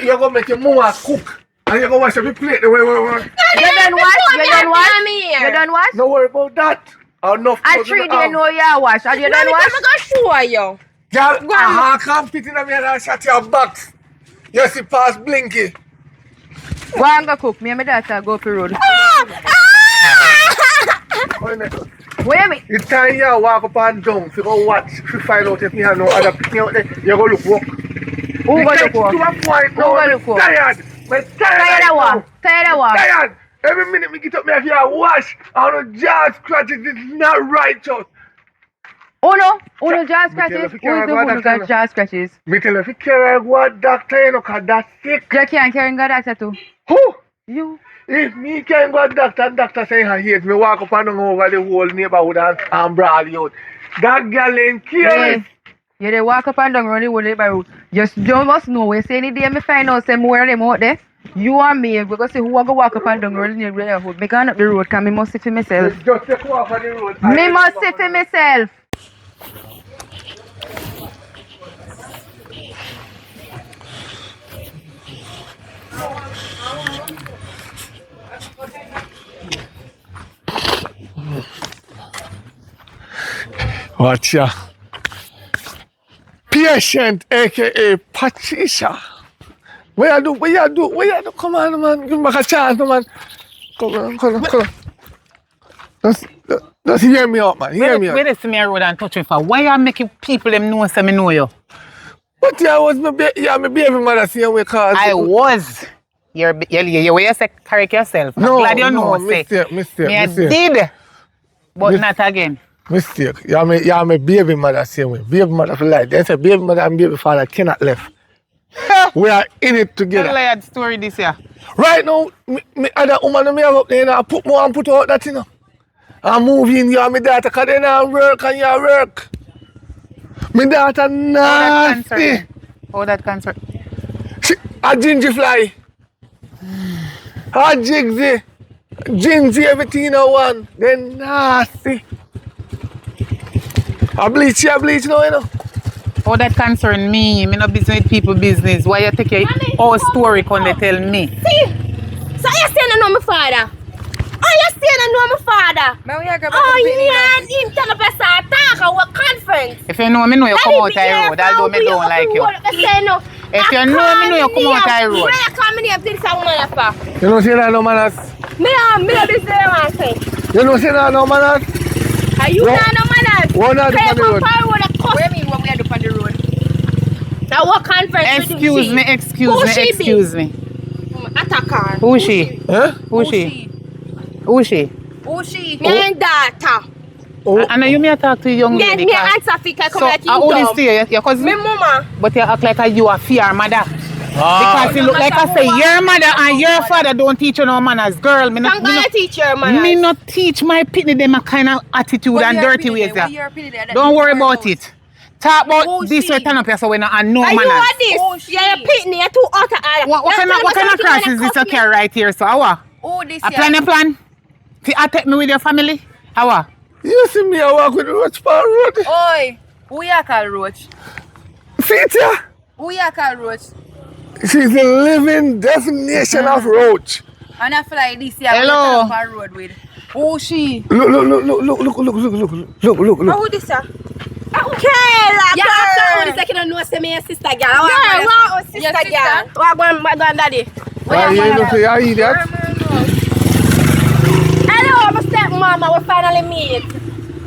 You're going to make your mama cook. And you're going to wash up your plate the way. You done what? You done what? You done what? Don't worry about that. Enough I treat you know you wash. Are you done I'm what? gonna show you. Girl, I can't fit in a mirror and shut your box. You see past Blinky. Go and go cook. Me and my daughter go for road. Wait a minute. It's time you walk up and down to go watch to find out if you have no other picking out there. You go look walk. Who go look walk? To a point Who go now. look walk? Tired. I'm tired. Tired of what? Tired of what? Tired. Every minute me get up me have to wash. And the jaw scratches. It's not righteous. Uno jaw scratches. Who is the one who got jaw scratches? Me tell you, if you carry go a doctor, you know, because that's sick. You can't carry a doctor too. Who? You. If me can go to doctor and doctor say her hate me, walk up and down over the whole neighborhood and brawl you out. That girl ain't careless. Yeah, they walk up and down around the whole neighborhood. Just you must know, we say any day me find out some more of them out there. You and me, we go see who will go walk up and down around the neighborhood. Me gone up the road because me must sit for myself. Just take off on the road. Me must sit for myself. Watch ya. Patient, aka Patricia. What you do? Come on, man. Give me back a chance, man. Come on. Just hear me out, man. Hear me out. Where they see me road and touch me for? Why you making people them know say me know you? But yeah, I was my baby mother same way cause I was. You way you say correct yourself. I'm glad you know. Mistake. Me I did. But not again. Mistake. Yeah, my baby mother same way. Baby mother for life. They say baby mother and baby father cannot left. We are in it together. Tell a story this year. Right now, me other woman me have up there, I put more and put out that, you know. I'm moving you and my daughter because they not work and you work. My daughter nasty. How that concern? She, a ginger fly. A jigsy. Ginsy, everything in one. They nasty. I bleach now, you know. How that concern me? Me no business with people business. Why you take your whole story when they tell me? See? So you still don't know my father? Oh, you still don't know my father? Yeah, him tell us to attack our conference. If you know me, you come out the road. Although me don't like you. If you know me, you come out the road. Where you coming here, please, I'm going to You know, say that no manners. Me no business, I say. You know, say that no manners. Are you not no manners? What not on the road? Where me what we are doing on the road? Now what conference? Excuse me. attack her. Who is she? Huh? Who is she? Who is she? Who she? Me and daughter. I know you may talk to a young lady. Me cause- answer fi come So, like you how old is dumb. she? Your cousin? Me mama. But you act like you are fear mother. Ah. Because you look like I say your mother and your father don't teach you no manners. Girl, me I'm gonna not teach her manners. me not teach my pitney them a kind of attitude and dirty ways there. Don't worry about it. Talk about this way turn up here so we not and no Are you manners. at this? You're a pitney, you're too out of order. What kind of cross is this okay right here? So how? Oh, this A plan? To attack me with your family? How? You see me I walk with Roach Power Road. Oi, who you call Roach? See it here? Who you call Roach? She's the living definition of roach. And I feel like this year Hello. we on road with. Who she? Look. Who this is? Okay, like Yeah, after all this, I can know say me a sister girl. What sister girl? What going daddy? Why you look at your idiot? Hello, I'm a stepmama. We finally meet.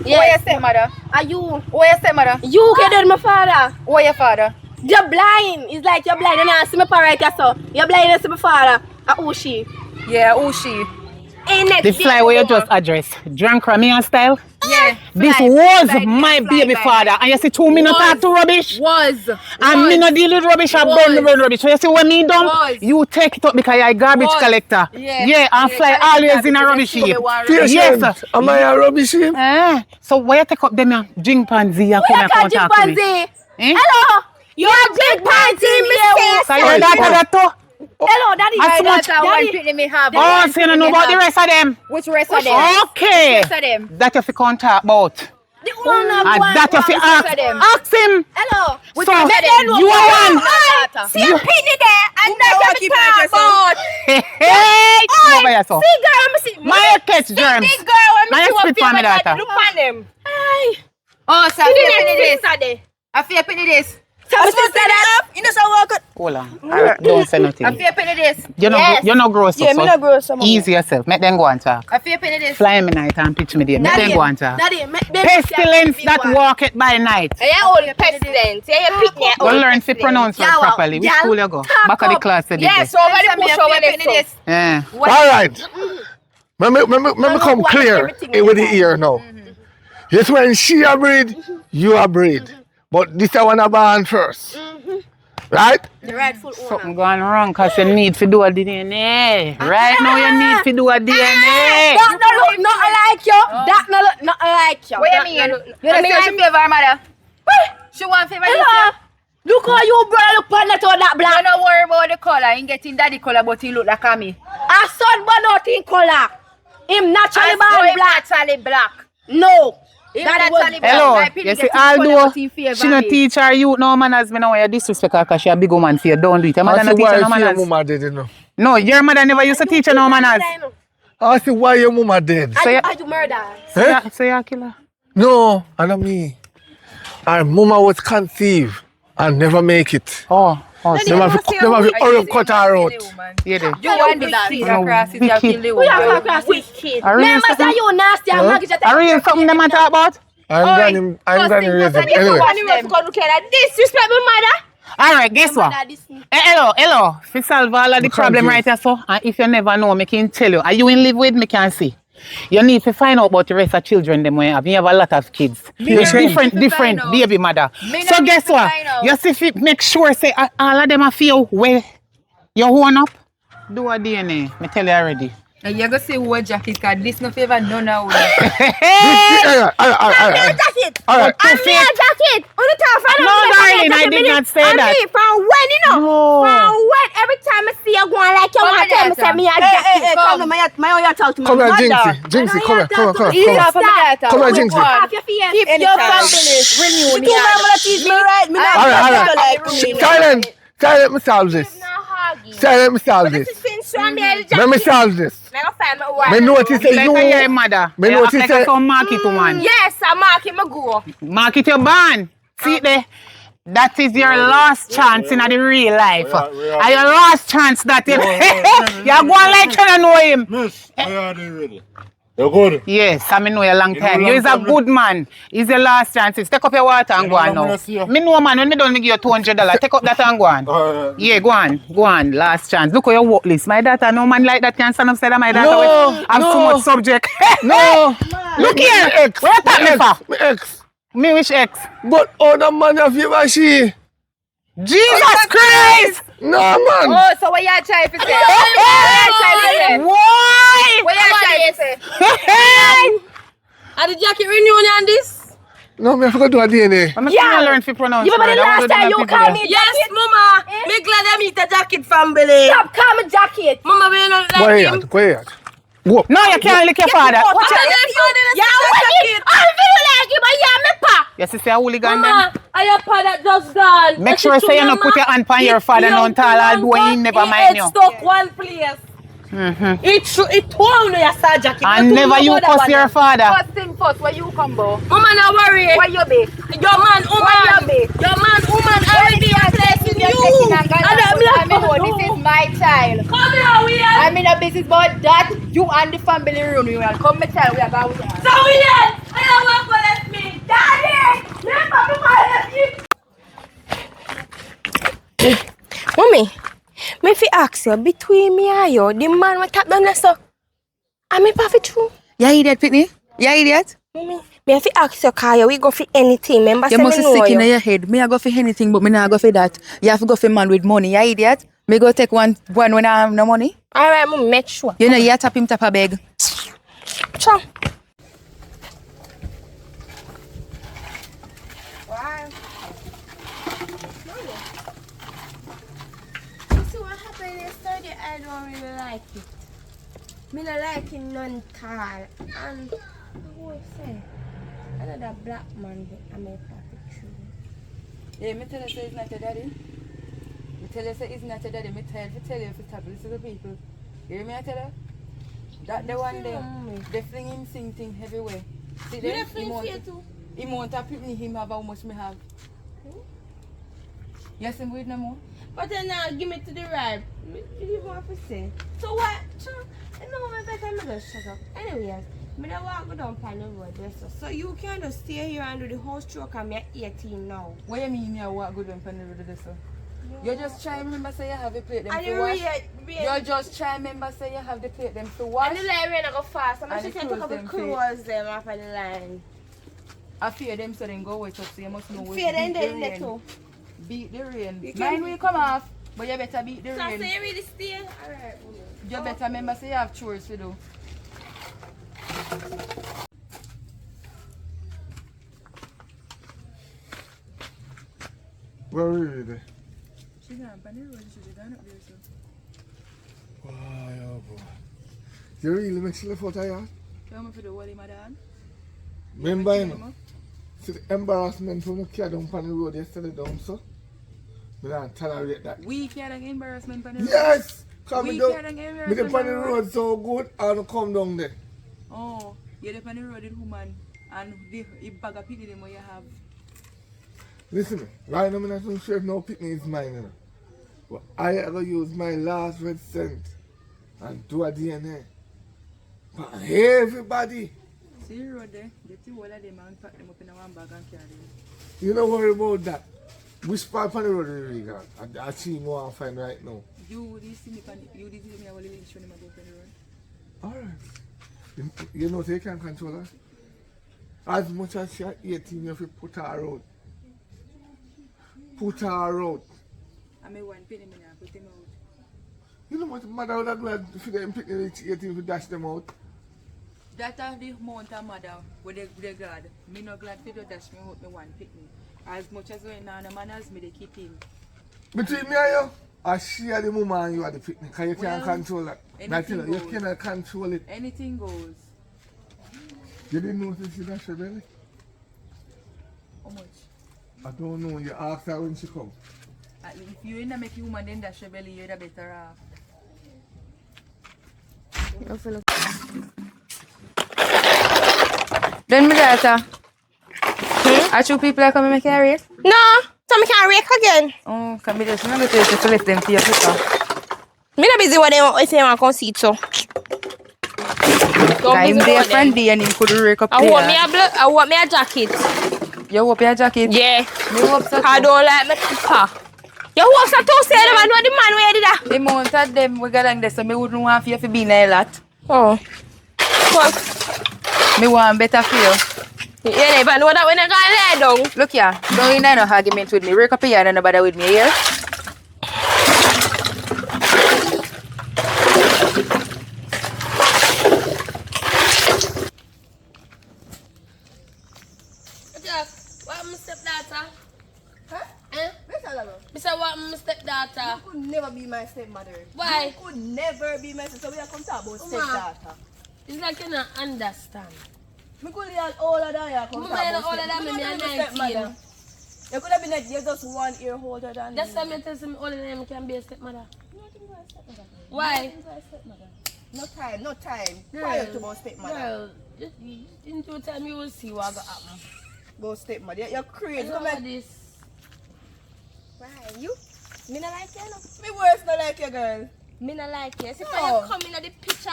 Where your stepmother? Are you? Where your stepmother? You can do my father. Where your father? You're blind. It's like you're blind and I see my parent so. You're blind and see my father. Who she? Yeah, who she? Ain't next The fly where you just address. Drunk Ramian style? Yeah. This was my baby father. And you see 2 minutes talk to rubbish? Was. And me no deal with rubbish or burn rubbish. So you see when me done, you take it up because you're a garbage collector. Yeah. And fly always in a rubbish heap. Yes. Am I a rubbish heap? So why you take up them chimpanzee and come and Who you talk call to me? chimpanzee? Eh? Hello. You're a chimpanzee, Miss So your daughter that too? Hello, daddy. As much- Daddy. Me have. Oh, so you don't know about the rest of them? Which rest of them? Okay. Which rest of them? That you fi come talk about. The one of And one. that you fi ask. them? Ask him. Hello. Which So, rest of them? you are one. See a pitney there and Who that's know what keep me it talk yourself? about. Hey, come over here, so. See girl, I'm see. My catch germs. This girl, I'm My see what spit for me, people daughter. look on them. Hey. Oh, so I See feel the penny next this. sister there. I feel penny this. So I'm sister that. You know so walk. Hold on. Don't say I nothing. feel penny this. You're not gross. Yeah, me not gross, some Easy yourself. Make them go and talk. I feel penny this. Fly me night and pitch me there. Make them go and talk. Daddy, Pestilence that walketh by night. Yeah, old pestilence. Yeah, you pick me. We'll learn to pronounce it properly. Which school you go? Back of the class today. Yes, over the bush over there. Yeah. All right. Let me come clear with the ear now. Yes, when she a breed, you a breed. But this I wanna born first. Right? The rightful owner. Something going wrong because you need to do a DNA. Right now you need to do a DNA. That no look nothing like you. That no look nothing like you. What you mean? You don't say she favor her mother? She want favor this Hello. Look how you brother look on that all that black. You don't worry about the color. He getting daddy color, but he look like me. A son but not in color. Him naturally born black. Naturally black. No. Him That naturally was- black. Hello, My people you see, getting color, although but he favor she no me. teach her youth no manners, me know why you disrespect her because she a big woman for you. Don't do it. Your mother I no see teach her no why your manners. mama did, you know. No, your mother never used to teach her no manners. I see why your mama did. So you, Are you murder? so you a killer. No, I don't mean. Our mama was conceived and never make it. Oh, Never hurry up cut her out. yeah, they. You want the seed across it, you kill the We are woman. class wicked. Are you Remember say something? you nasty and maggot. Are you something them a talk about? I'm going to raise them. Anyway. Disrespect my mother. All right, guess what? Hello. If you solve all of the problem right here, so, and if you never know, me can tell you. Are you in live with me? Can see. You need to find out about the rest of children them when you have. You have a lot of kids. It's different baby mother. So guess what? You see, if you make sure say all of them are feel where you own up. Do a DNA. Me tell you already. And you're going to say what jacket, because this no favor none of us. Hey! Jacket. All right. I'm me a jacket. On the top, No, darling, I did not say that. From when, you know? No. From when? Every time I see you going like you want to tell me, say me a jacket. come. My own you talk to me. Come here, Jinxie. Come here. Come here, Jinxie. Half your fear. Keep your family renew. All right. Silent, me solve this. Silent, me solve this. Let me solve this. Me notice Like your you. mother. Me You notice act like a some market woman. Yes, I'm marking my go. Market your band. See there. That is your last chance in the real life. And your last chance that you you're going like you don't know him. Miss, I are they ready? You're good. Yes, I know you a long You know time. long You is a time, good man. It's your last chance. Take up your water and You go know on I'm now. gonna see you. Me know, man, when me done, me give you $200. Take up that and go on. Yeah, go on. Last chance. Look how your work list. My daughter, no man like that can stand upside of my daughter. No, have too much subject. No. Look here. Ex. Where you talk me for? My ex. Me which ex? But other man have you she. Jesus Christ! No man. Oh, so what you trying to say? Why? What you trying to say? Are the jacket renewing on this? No, me I forgot to do a DNA. I'm yeah. learn to pronounce. You remember the last time you called me Yes, Mama. Me glad I meet the jacket family. Stop calling me jacket. Mama, we not Go like him. ahead. Go ahead. Go. No, you can't lick your father. What you Yeah, I feel like him. I am me pa. You see a hooligan Mama, then? I have pa that just gone. Make sure say you no put your hand on your father no tall all boy he never mind you. Stuck one place. It told me you saw jacket. And never you cuss your father. First thing first, where you come, bo? Mama, no worry. Where you be? Your man, woman. Your man, woman. Already a place in you. I know this is my child. Come here, we are. I'm in a business about that. You and the family room. You will come me tell we are going. So we are. I don't want to let me. Daddy, let me. Mommy, me fi ask you between me and you, the man what tap down there so. Am I perfect true? You idiot, Pitney? You idiot? Mommy, me fi ask you, Kaya, we go for anything. Remember, You say must me be know sick in you. your head. Me I go for anything, but me not go for that. You have to go for man with money. You idiot? Me go take one when I have no money. All right, Mommy, make sure. You know you tap him tap a beg. Ciao. See what happened yesterday? I don't really like it. Me not like it none tall. And who is say? Another black man I made perfect true. Yeah, me tell you say it's not your daddy. Me tell you say it's not your daddy. Me tell you if it's listen to people. You hear me I tell you? That the one there, they fling him sing thing everywhere. See them? He won't tap me him have how much me have. Yes, I'm with no more. But then now give me to the right. You want to say. So what? I know my better me just shut up. Anyways, me don't walk go down on the road there. So you can just stay here and do the whole stroke and me 18 now. What you mean you walk good on the road there, sir? You just try remember say you have the plate them And to wash. You just try remember say you have the plate them to wash. And the line rain go fast. I'm And just the can take up the clothes clothes them off of the line. I fear them so then go wait up so you must know Fear them in there too. Beat the rain. You Mine can- will come off, but you better beat the So rain. you really stay? Alright. You better remember say you have chores to do. Where are you there? She gone up on the road, she gone up there, so. Wow, yeah, boy. You really make silly foot of you? Come for the wally, my dad. Remember, you know? See the embarrassment from the kid down on the road yesterday down, so? Me don't tolerate that. We carrying embarrassment on the road. Yes! Because We me don't, carrying me embarrassment dey on the road so good, I don't come down there. Oh, you're on the road with woman and the bag of pity them what you have. Listen, right now I'm not so sure if no picnic is mine, you know. But I ever use my last red cent and do a DNA. But everybody, See the road there, get the whole of them and pack them up in one bag and carry them. you don't worry about that. Which part of the road are you got? I see more and find right now. You did see me, you did see me, I will leave you when I go on the road. Alright. You know, they can control her. As much as she 18, you have to put her out. Put her out. I may one penny me now, put them out. You know what mother would have glad for them picking reach 18 to dash them out? That are the amount of mother where they glad. Me not glad for the dash me out me one picnic. As much as when now the manners me they keep in. Between me and you, I share the woman and you at the picnic because you can't Well, control that. anything You goes. cannot control it. Anything goes. You didn't notice she dash her belly? How much? I don't know. You asked her when she come. If you ain't make you woman then dash your belly, you're the better off. Then my daughter. Are two people that come and make a race? No, so I can't rake again. Oh, can be just remember to lift them to your sister. Me not busy what they want, if they want to come see it, so. Don't I'm visit there over from them. day and him could rake up I there. want me a I want me a jacket. You hope your jacket? Yeah. Me hope so. I don't like my car. You want to say them and know the man where did that? The amount of them we got on there, so me wouldn't want for you to be in a lot. Oh. Well, Me want better for you. you never know that when I got there down. Look here, don't in no argument with me. Rake up here and nobody with me here. What my stepdaughter? Huh? Eh? Me say what my stepdaughter? You could never be my stepmother. Why? You could never be my sister. We are come talk about stepdaughter. It's like you don't understand. Me could be older than you. Come Mama, talk you're about older than me. Me stepmother. are 19. You could have been like, you're just 1 year older than That's me. why I tell you, older than me can be a stepmother. Why? Why? No time. Girl, Quiet about stepmother. Girl, just in due time you will see what will happen. About stepmother. You're crazy. You know Come here. this. Why? You? Me not like you, no. Me worse not like you, girl. Me not like you. See, No. when you come in at the picture,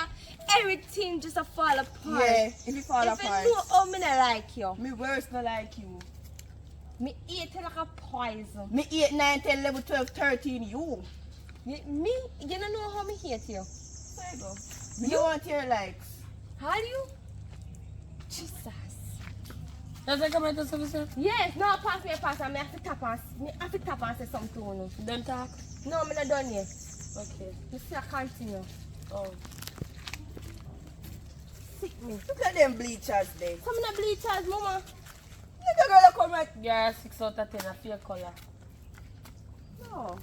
everything just a fall apart. Yeah, if you fall If apart. you know how me not like you. Me worse not like you. Me eat you like a poison. Me 8, 9, 10, 11, 12, 13, you. Me, you don't know how me hate you. There you go. Me don't want your likes. How do you? Jesus. Does that come out of something? Yes, no, pass me a pass and me have to tap and say something to you. Don't talk? No, I'm not done yet. Okay. You still continue. Oh. Sick me. Look at them bleachers there. Some of the bleachers, mama. Look at girl that come right. Yeah, 6 out of 10, a fair color. No.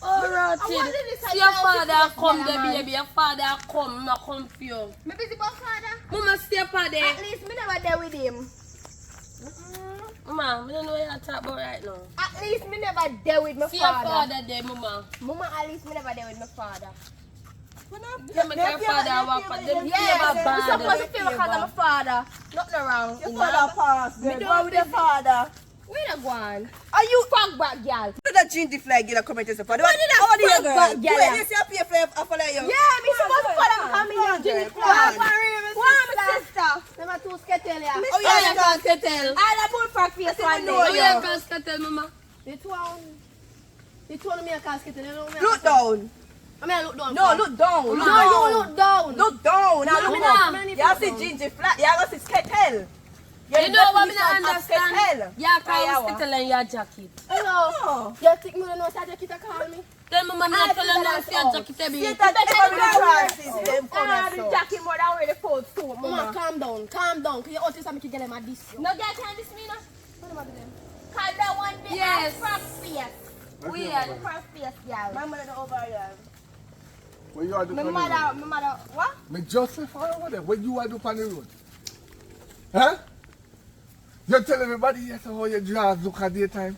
Oh, Rotted. See your father come there, baby. Your father come, not come for you. Me busy about father. Mama, stay up there. At least me never there with him. Mama, I don't know what you're talking about right now. At least me never there with my See your father. father there, mama. Mama, at least me never there with my father. You make your father walk, but them Yes, favor you're bad. supposed to feel because I'm a father. Nothing wrong. Your father passed. Me Go don't with your father. Where the one? Are you fuck back, girl? Did that ginger flag get a comment to father? What did that How old are you, fuck girl? back, girl? Wait, you see a pay for follow you? Yeah, me supposed to follow because me young ginger flag. Why my sister? Them are two skettle, yeah. Oh, yeah, you can't skettle. I have bullfrog face one day. know you. Yeah, can't skettle, mama. The two of me a casket. Look down. I mean, look down. No, look down. No, you look down. Look down. Now No, look me up. not. You see ginger flat. You have to see skettle. You know what me not understand? Yeah, call me skettle and your jacket. Hello. You think me don't know what jacket to call me? Then mama me tell you now see your jacket to be. See that every Francis them come Ah, and the so. jacket more than where the coat too, mama. Mama, calm down. Cause you always have me to get them at this. No girl can this me now. What about them? Cause that one big frog face. Weird frog face, girl. My mother over here. What you are doing? My mother, what? Me Joseph or whatever. What you are doing on the road? Huh? You tell everybody yes how your jaws look at daytime.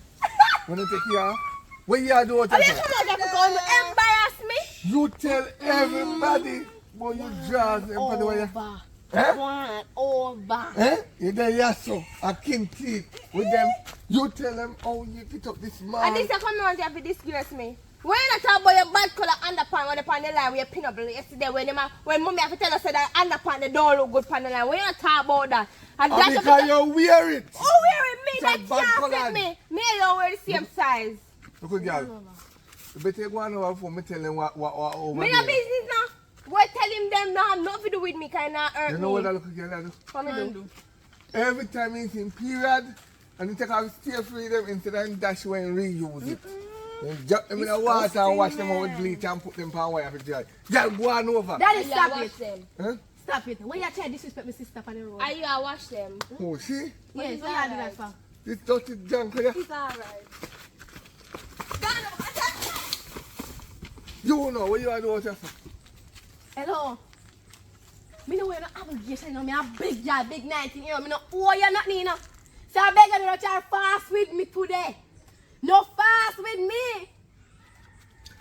When you take you off. What you are doing? Oh, you come out there to embarrass me? You tell everybody about your jaws and for the way you. Eh? Over. Eh? You there yasso, a king teeth with them. You tell them how you pick up this man. And this you come around here to disgrace me. When you talk about your bad color underpants on the pan the line where you pin up yesterday when mommy have to tell us that underpants they don't look good pan the line. When you talk about that. And that's because you wear it. Who wear it? Me It's that a bad can't colour. fit me. Me and you wear the same size. Look at girl. You better go on over before me tell them what over Me there. no business now. What tell him them now have nothing to do with me kind of hurt You know what I look at girl do? What me do? Every time he's in period and you take out stay freedom instead of dash away and reuse it. You drop them in the water and wash them out with bleach and put them on wire for joy. Girl, go on over. Daddy, stop it. Them. Huh? Stop it. When you try to disrespect my sister on the road. Are you I wash them? Oh, see? Yes, what you do that for? This dirty junk here. It's alright. You know what you are doing yourself. Hello. Me no wear no obligation, no. Me a big girl, big 19 year old. Me no owe you nothing, you know. So I beg you to try fast with me today. No fast with me.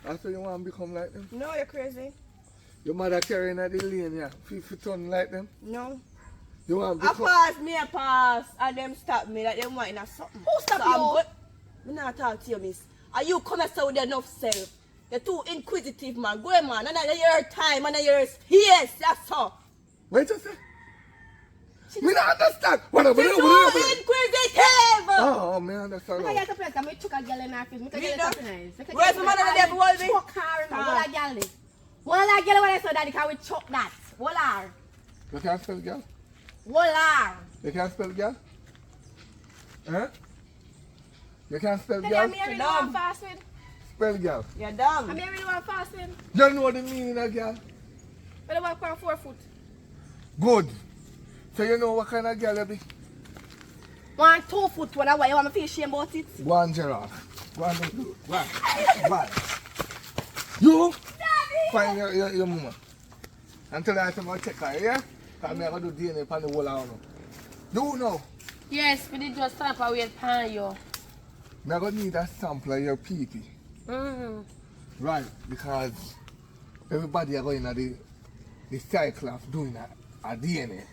That's why you want to become like them? No, you're crazy. Your mother carrying at the lane, yeah. 50 ton like them? No. You want to I become... pass, me a pass, and them stop me like them wanting a something. Who stop so you? I'm not talk to you, miss. Are you come here with enough self? You're too inquisitive, man. Go ahead, man. And your time and your space. That's all. Wait a second. Me not understand. What up? You're too inquisitive. Oh, me understand. I get a place. I'm going to chuck a girl in her face. I get it nice. Where's the man over there for all me? Chuck her in her. What a girl is. What a girl when I saw daddy can we chuck that. What are? You can't spell girl? What are? You can't spell girl? Huh? You can't spell Tell girl? me I really want fast with. Spell girl. You're dumb. I really want fast with. You know the meaning of girl? But I walk on 4 foot. Good. So you know what kind of girl you be? 1 2 foot when I want you want me feel shame about it. One giraffe. One. You find your mama. Until I come and check her, yeah? Because I'm going to do DNA on the whole hour. You know. Yes, we did just stop away pan you. I'm going to need a sample of your pee-pee. Right, because everybody are going to the cycle of doing a DNA.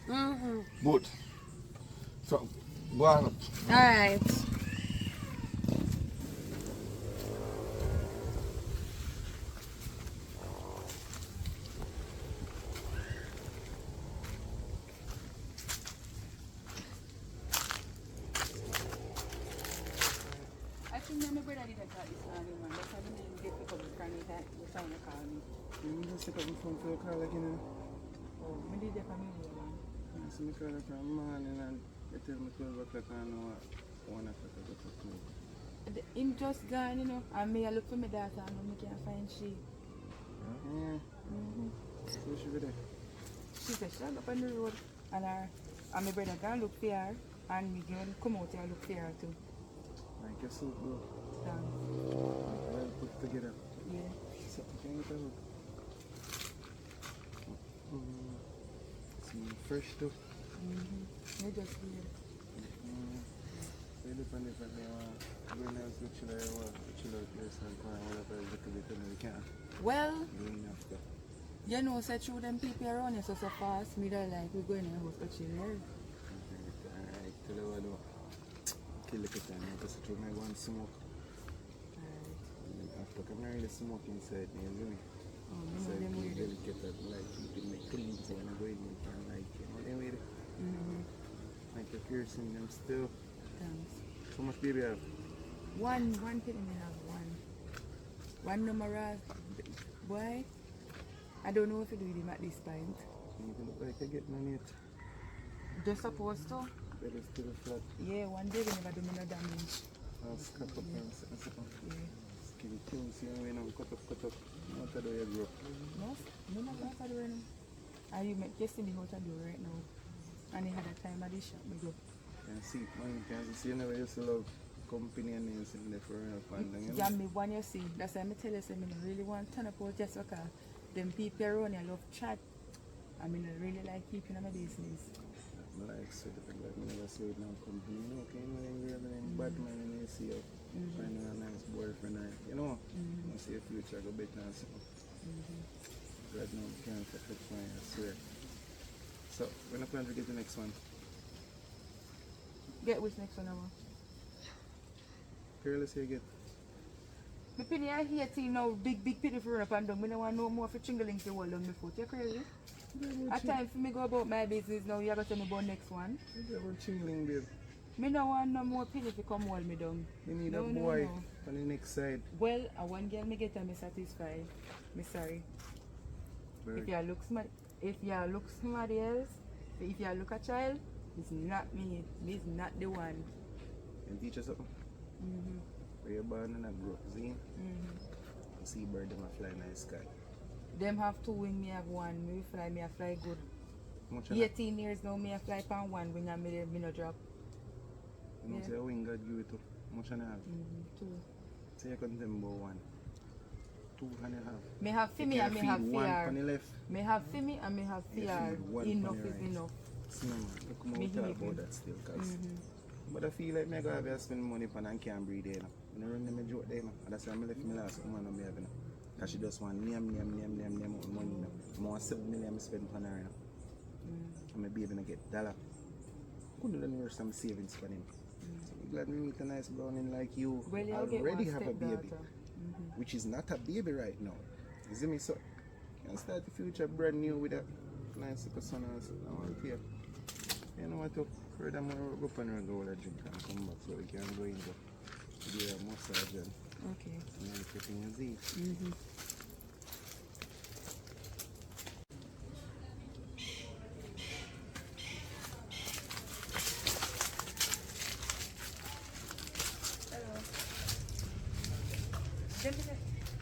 Good. So, go on up. Alright. I think my brother did that this morning, man. That's why I didn't get pick up the phone that was trying to call me. You just pick up the phone for a call like, you know. Oh, I did that for me, man. So I call her from morning and they tell me 12 o'clock and 1 o'clock I go to club. Him just gone, you know, and me I look for my daughter and I can't find she. Yeah. So she be there. She said she up on the road and my brother gone look for her and me gonna come out here and look for her too. Like your soup, bro. Thanks. Well put together. Yeah. So can you tell me? Some fresh too. You just weird. So you depend if I go in and switch out place and whatever is little bit and we can. Well, Doing after. you know, say through them people around you so fast, me that like we go in and house to chill here. Alright, tell you what though. Kill the time because I may go and smoke. Alright. After I'm really smoke inside me, isn't it? Oh, So you know them it's weird. delicate that like keeping me clean so when I go in you can like you know them with it. Like the piercing them still. Thanks. How much baby have? One thing me have one number boy. I don't know if you do him at this point. You look like you get money yet. Just supposed to. Belly still flat. Yeah, one day we never do me no damage. I'll cut up and set up. Yeah. Skin things you know when I'm cut up. Not how you grow. No, no matter what I do right now. And you make just see me how to do right now. And he had a time at the shop me go. Can see man, can see you never used to love company and names in there for real fun. You know? Yeah, me one you see. That's why I tell you say me no really want to turn up out just because them people around here love chat. I mean I really like keeping on my business. I like so the like me never say it now company. You know, okay, you know, bad man and you see you finding a nice boyfriend and you know, you see a future go better and something. Right now we can't affect my I swear. So when I plan to get the next one? Get which next one I want? Careless you get. Me penny I hear thing now big pity for run up and down. Me don't want no more for chingaling to hold on my foot. You crazy? A time for me go about my business now. You gotta tell me about next one. You got chingling babe. Me don't want no more penny to come hold me down. You need No, a no, boy no. on the next side. Well, I one girl me get and me satisfied. Me sorry. If you look smart, if you look somebody else, if you look a child, it's not me. It's not the one. And teach us something. Where you're born and I grow up, see? You see bird them a fly in the sky. Them have two wings, me have one. Me fly good. Much of that? 18 years now, me I fly pan one wing and me no drop. You know, say a wing God give it to. Much and a half. Two. Say you couldn't tell me about 1. 2.5. Me have for me and me have one fear. on the left. Me have for me and me have You fear. feed one Enough on the is right. enough. See, no, man, you come Me out talk hear about you. that still, cause but I feel like me go have to spend money on and can't breathe there. You know, run them a joke there, no. And that's why I left me last woman on me having. Cause she just want name money, no. I want 7 million to spend on her, you know. And my baby no get $1. Couldn't learn some savings for him. So I'm glad we meet a nice brownie like you. Well, you'll get already one have a baby. stepdaughter. which is not a baby right now. You see me? So, you can start the future brand new with a nice little son and so I want to hear. You know what? Furthermore, go up and go with a drink and come back so we can go in the massage and everything is easy.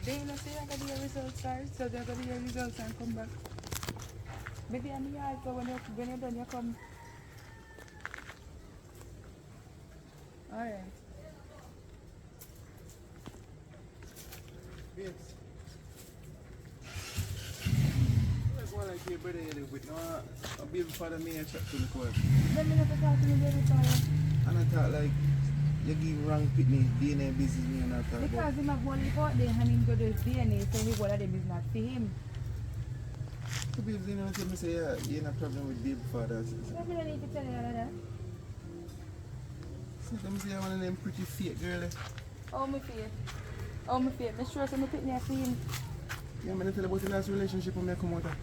They will say I got the results first, so they're going to get results and come back. Maybe I'm here, so when you're done, you come. Alright. Yes. That's what I keep brother you live with. No, a baby father me a chat to me quick. Let me not talk to me, baby father. And I thought like you give wrong pitney DNA business me and I thought Because about. him have one report there and him go to DNA, so he one of them is not for him. The babes you know tell me say yeah, you ain't a problem with baby fathers. Let me not need to tell you all of that. So let me say one of them pretty fake girl. Oh my fear. Oh my fear. I'm sure some pick me for him. Yeah, I'm gonna tell you about the last relationship when I come out of.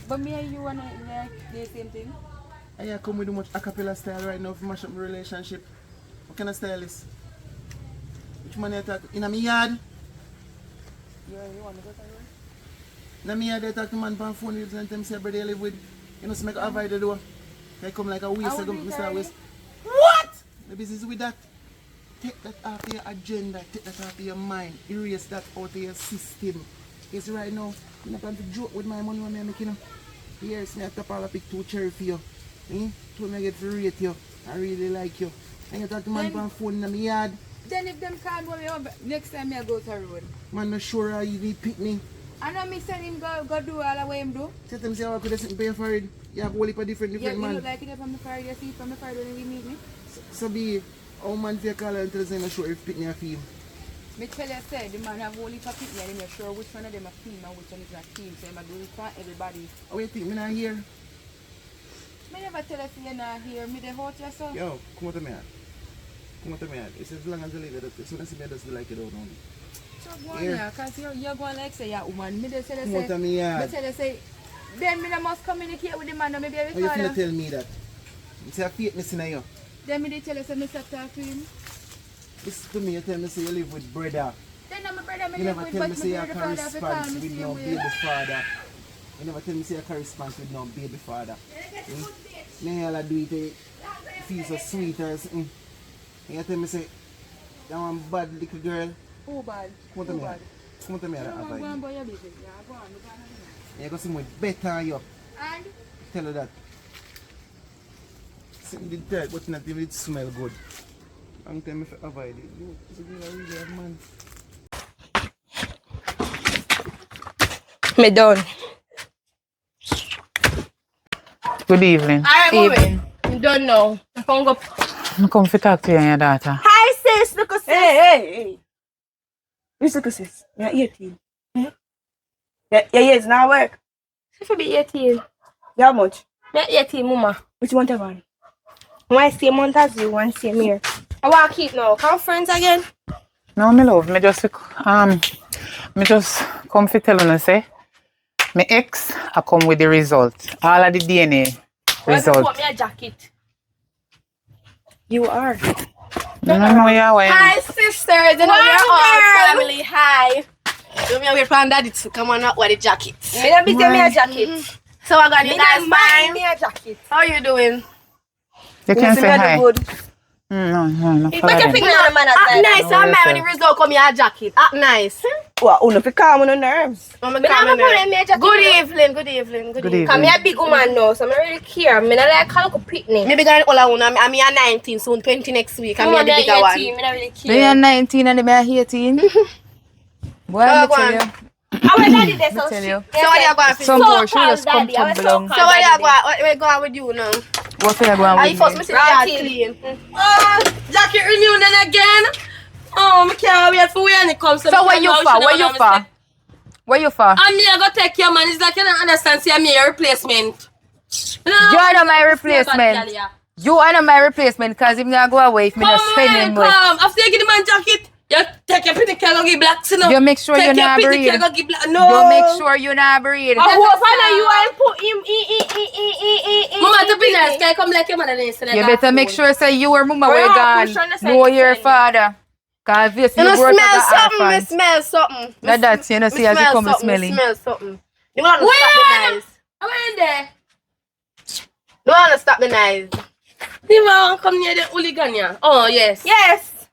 But me and you wanna like the same thing? I come with too much acapella style right now for mash up my relationship. What kind of style is? Which man you talk in a me yard? You want to go somewhere? In a me yard they talk to man on phone and tell them say brother you live with. You know so make avoid the door. They come like a waste to go Mr. West. What? The business with that. Take that off of your agenda, take that off of your mind, erase that out of your system. Because right now, I'm not going to joke with my money when I'm making. Yes, I have to pick 2 cherry for you. To me get to rate you. I really like you. And you talk to man on phone in my yard. Then if them can't go over, next time I go to the road. Man, not sure how you need pick me. I know me send him go do all the way him do. Tell them say I could have pay your forehead. You have a whole heap of different Yeah, man. you look like it from the forehead, you see it from the forehead when you meet me. So be how man for your call and tell us I'm not sure if pick me a feel. Me tell you say the man have only for pick me and I'm not sure which one of them a team and which one is not team. So I'm do it for everybody. How you think me not here? Me never tell you say you're not here. Me they hurt you so. Yo, come out to me. Come out to me. It's as long as you leave it, as soon as you just like it out on me. So go on here, cause you're going like say you're a woman. Me they tell you Come out to me, me tell you say, then me must communicate with the man and maybe How you every finna tell me that? You say I fake me in you. Then me they tell you say me stop talk to him. Listen to me, you tell me say you live with brother. Then I'm a brother me You live never with, tell but me me say you brother can father have to call response me with same no way. baby father. You never tell me say you can response with no baby father. Me all I do it feel so sweet or something. And you tell me say that one bad little girl. Who bad? Come to Who me. bad? Come to me You and don't want to go avoid and me. buy your business. Yeah, go on. You go somewhere better than you. And? Tell her that. Sitting the dirt, but not even it smell good. I'm telling me to avoid it. You, it's a girl really have man. Me done. Good evening. Alright, woman. You don't know. Come go. I'm come to talk to you and your daughter. Hi, sis. Look at sis. Hey. Listen to sis. You're 18. Yeah, it's not work. She should be 18. Yeah, how much? Me 18, mama. Which month am I? One same month as you, one same year. I want to keep now. Come friends again. No, me love. Me just come to tell you say, my ex I come with the result. All of the DNA Why you result. put me a jacket? You are. No, yeah, why? Hi, sisters. You know we're all family. Hi. So me wait for daddy to come and not wear the jacket. Me don't be me a jacket. So I got you guys fine. Me a jacket. How you doing? You can say hi. Good. No. If I can pick me on the man act nice, I'm when the result come here a jacket. Act nice. What? Uno fi calm on the nerves. Me calm Good evening. Good evening. Come here big woman now, so I really care. Me not like how look picnic. Me bigger than all of one. I'm here 19, soon 20 next week. I'm here the bigger one. Me not really care. They are 19 and they are 18. Boy, So me tell you. How are daddy there? So tell you. So what you going for? Some boy, she just come tumble down. So what you going with you now? What you going Are you with first me? me see the clean? Jacket renewed again. Oh, me can't wait for when it comes. So where you for? Where you for? Where you for? And me I go take your man. It's like you don't understand. See, I'm your replacement. You are not my replacement. You are not my replacement because if me not go away, if me not spending money. After you get the man jacket, you take take your pretty care, go give black, you know. You make sure you not breed. Take your pretty care, go give black. No. You make sure you not breed. I hope you and put him. Mama, to be nice, can you come like your mother then? You better make sure say you or mama were gone. Know your father. Cause this you You brought smell up the something, me orphans. smell something. Now that you know see as you come smelling. Smell something. You want to stop the noise. I'm in there. You want to stop the noise. You want to come near the hooligan, yeah? Oh, yes. Yes.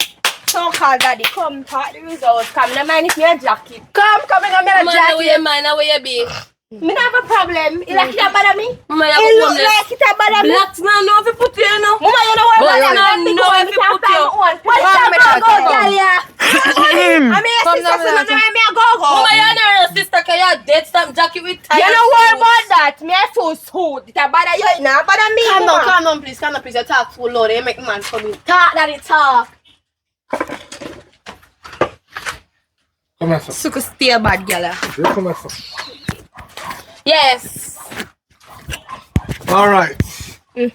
Don't call daddy. Come talk the results. Come, no mind if you're a jacket. Come in a Man, jacket. where you mind, where you be? Me not have a problem. You like it bother me? Mama, It you look like it bother me. Black man, no, if you put you, you know. Mama, you know what bother me? No, if you put you. What's Come, that go, come. girl, yeah? I mean, your sister said me a go. Mama, you know your sister, can you dead stamp jacket with tie? You know what about that? Me a full suit. It a bother you, it not bother me. Calm down, please. Calm down, please. You talk too loud. You make man come in. Talk, daddy, talk. Come here, sir. Suka stay a bad girl. You come here, sir. Yes. All right. You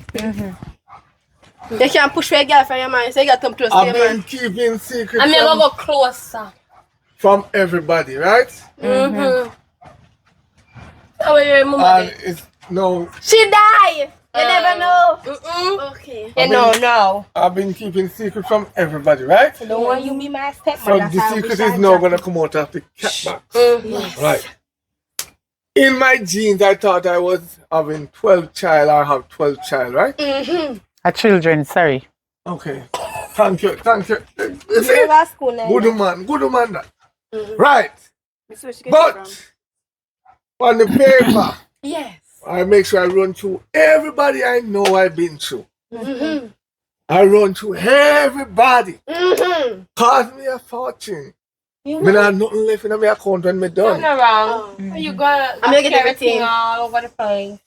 can't push your girl from your man, so you got to come close to I've your been man. keeping secrets I'm gonna go closer. from everybody, right? How are your mama? And it's no. She die. You never know. Okay. You know, no. I've been keeping secret from everybody, right? Don't want you be my So stepmother. the secret is now gonna come out of the cat box. Right. In my genes, I thought I was having 12 child or have 12 child, right? A children, sorry. Okay. Thank you. You see? Never school now. Good man that. Right. But on the paper, Yes. I make sure I run through everybody I know I've been through. I run through everybody. Cost me a fortune. Me not have nothing left in my account when me done. Turn around. You gonna I'm gonna get everything all over the place.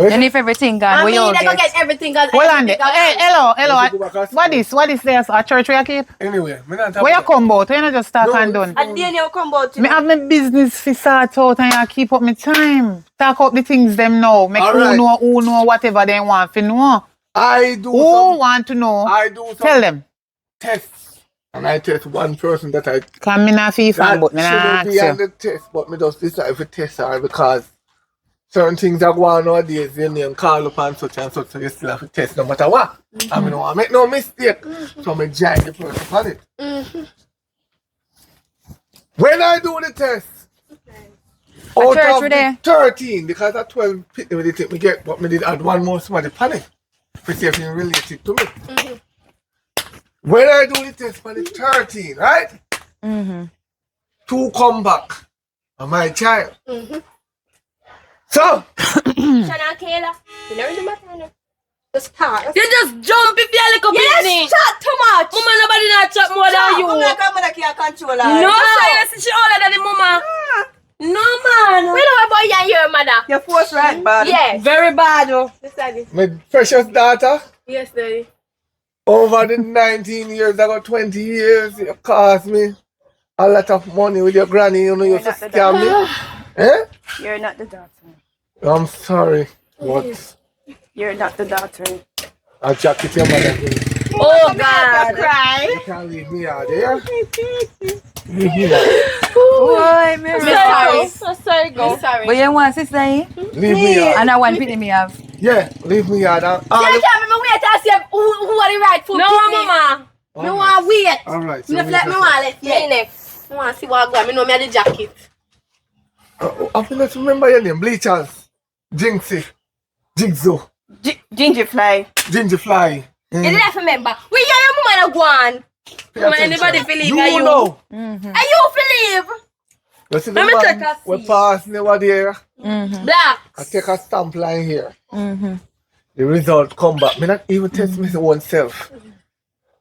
And if everything gone, I we mean, all they gonna get. get everything. Cause Hold on there. Hey, hello. Let's go back and What is there? A church where you keep? Anyway, me not Where you come about? Where you just start and done? at the end you come out. Me have my business to sort out and I keep up my time. Talk up the things them know. Make Alright. who know whatever they want to know. I do Who want to know? I do some Tell them. tests. And I test one person that I Come me not feel fan, but me not shouldn't ask be on you. the test, but me just decide if test her because certain things are going on nowadays, your name call up and such, so you still have to test no matter what. I mean, I make no mistake. So I join the person on it. When I do the test, out church of we the there? 13, because at 12 pick me take me get, but me did add one more somebody panic to see if it related to me. When I do the test for the 13, right? 2 come back on my child. So, Shana Kayla, you never do matter. Just talk. You just jump if you're like a Yes, chat too much. Mama, nobody not chat more than you. I'm like a mother can't control her. No, sir, she older than the mama. No, man. We know about you and your mother. Your force right bad. Yes. Very bad, oh. Yes, daddy. my precious daughter, Yes, daddy. over the 19 years, ago 20 years, you cost me a lot of money with your granny, you know, you used to scam me. Eh? You're not the daughter. I'm sorry, but You're not the daughter. I'll check it your mother. Oh, God. You can't leave me out there. Leave me out. Boy, me Sorry. So sorry, go. Sorry. But you want sister eh? Leave me out. And I want pity me have. Yeah, leave me out. You can't remember wait and see who are the rightful No, people. mama. Me want wait. All right. Me not let me want let me next. Me want see what go on. Me know me have the jacket. I feel like remember your name. Bleachers. Jinxie. Jigsaw. Ginger fly. Ginger Fly. You didn't remember. We hear your mama go on. Mama, anybody believe You you? know. And you believe. You see the Let me take man a we seat. pass never there. Black. I take a stamp line here. The result come back. Me not even test me own self.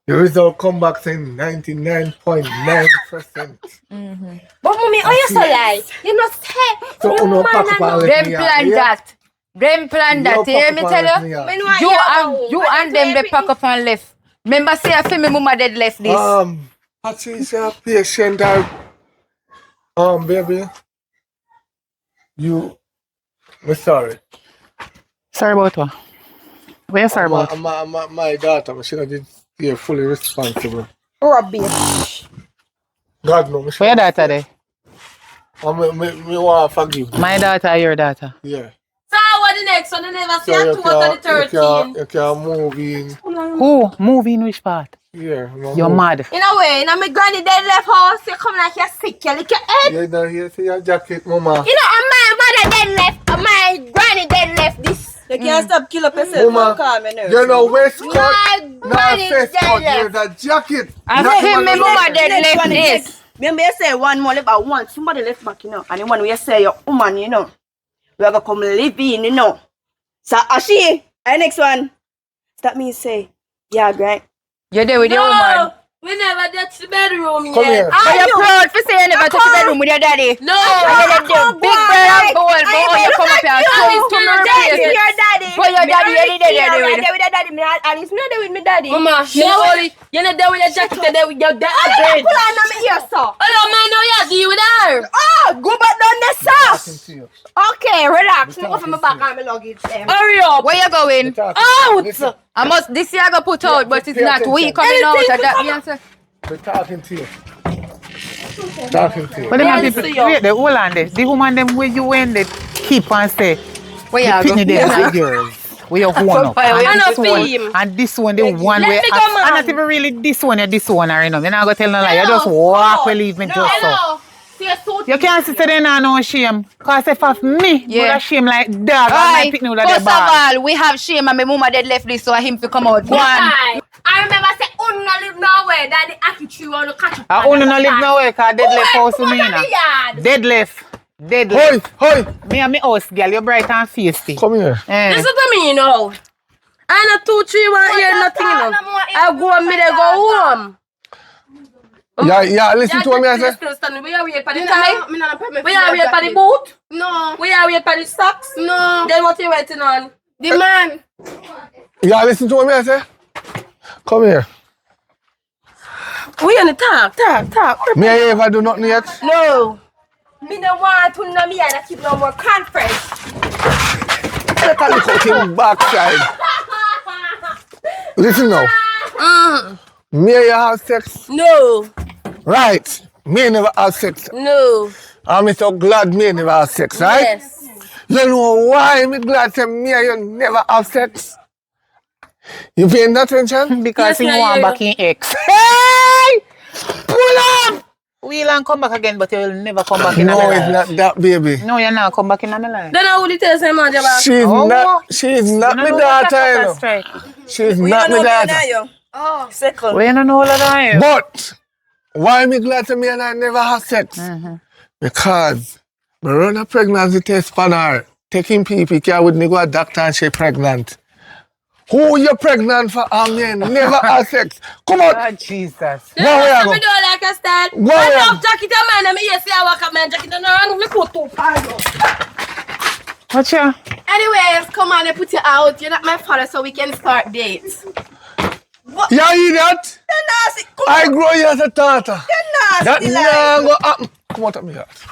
The result come back saying 99.9%. But mommy, how you so lie? You not say. So you know pack up and let Them me out, plan yeah? that. Them plan that. You Hear pack me up tell and let you? me out. You and them they pack up and left. Remember say I feel me mama dead left this. Patricia, patient, baby, we're sorry. Sorry about what? What you sorry about? My daughter, she not be fully responsible. Rubbish. God no, Where your daughter there? Me want to forgive you. My daughter or your daughter? Yeah. So what the next one? I never see So a 2 out of the 13. you can move in. Who? Move in which part? Yeah. You're mad. In a way, in my granny dead left house, you come like you're sick, you lick your head. You don't hear see your jacket, mama. You know, my mother dead left, my granny dead left this. You can't stop kill up yourself. Mama, Calm your nerves. you know West Coast, My now granny West dead Coast, left. there's a jacket. I Not see even me a mama jacket. dead Next left one this. is remember you say one more left, but one somebody left back, you know. And the one where you say your woman, you know. We have to come live in, you know. So Ashi, and next one. That means say, yeah, right. You're there with your woman. We never touch the bedroom Come here. yet. Are you proud for saying you never touch the bedroom with your daddy? No. And you let the big brother and bowl, but you come up here and twist to me replace it. Your daddy. But your daddy, you did there with. with your daddy, and he's not there with me daddy. Mama, you're not there with your jacket, you're there with your dad. Pull on my ear, sir. Hello, man, now you deal with her. Oh, go back down the sauce. Talking to you. Okay, relax. Me off my back and my luggage. Hurry up. Where you going? Listen, I must, this year I go put out, but it's not we coming out. And that means, we're talking to you. Talking to you. But them have people, wait, the whole on this. The woman them where you went, they keep and say, where the you go? pitney them are yours. Where you one up. And this one, the one where, and not even really this one, you know. You're not going to tell no lie. You just walk, we leave me just so. Hello. You can't sit there and no shame. Because if of me, you Yeah. would shame like dog and my picnic with First the of bag. all, we have shame and my mama dead left this so him to come out. Go on. I remember say, "Unna live nowhere." That the attitude on the catch. I only not live nowhere because dead left house to me. Dead left. Dead left. Hoi. Me and me house girl, you're bright and feisty. Come here. Listen to me, you know. I not 2, 3, 1 hear nothing, you know. I go and me they go home. Yeah, listen to what me I say. We are wait for the time. We are wait for the boot. No. We are wait for the socks. No. Then what you waiting on? The man. Yeah, listen to what me I say. Come here. We on the talk. Me I ever do nothing yet? No. Me no want to know me and I keep no more conference. Take a look at him backside. Listen now. Me and you have sex? No. Right. Me never have sex. No. I'm so glad me never have sex, right? Yes. You know why me glad say me and you never have sex? You paying attention? Because Yes, he I want hear back in X. Hey! Pull up! We'll and come back again, but you will never come back in No, my it's life. not that, baby. No, you're not come back in my life. Then I would tell some man about. She's not my daughter, you know. She's not my daughter. Oh, second. We don't know all of that. But why me glad to me and I never have sex? Because me run a pregnancy test for her. Taking PP care with me go a doctor and she pregnant. Who you pregnant for? Amen. Never have sex. Come on. Oh, Jesus. Go where I go. Me do like a style. Go where I I jacket a man. Me yes, I walk up man jacket and I me put 2 pounds. What's your? Anyways, come on, I put you out. You're not my father, so we can start dates. You idiot. I grow you as a daughter. That never go happen. Come out of me house.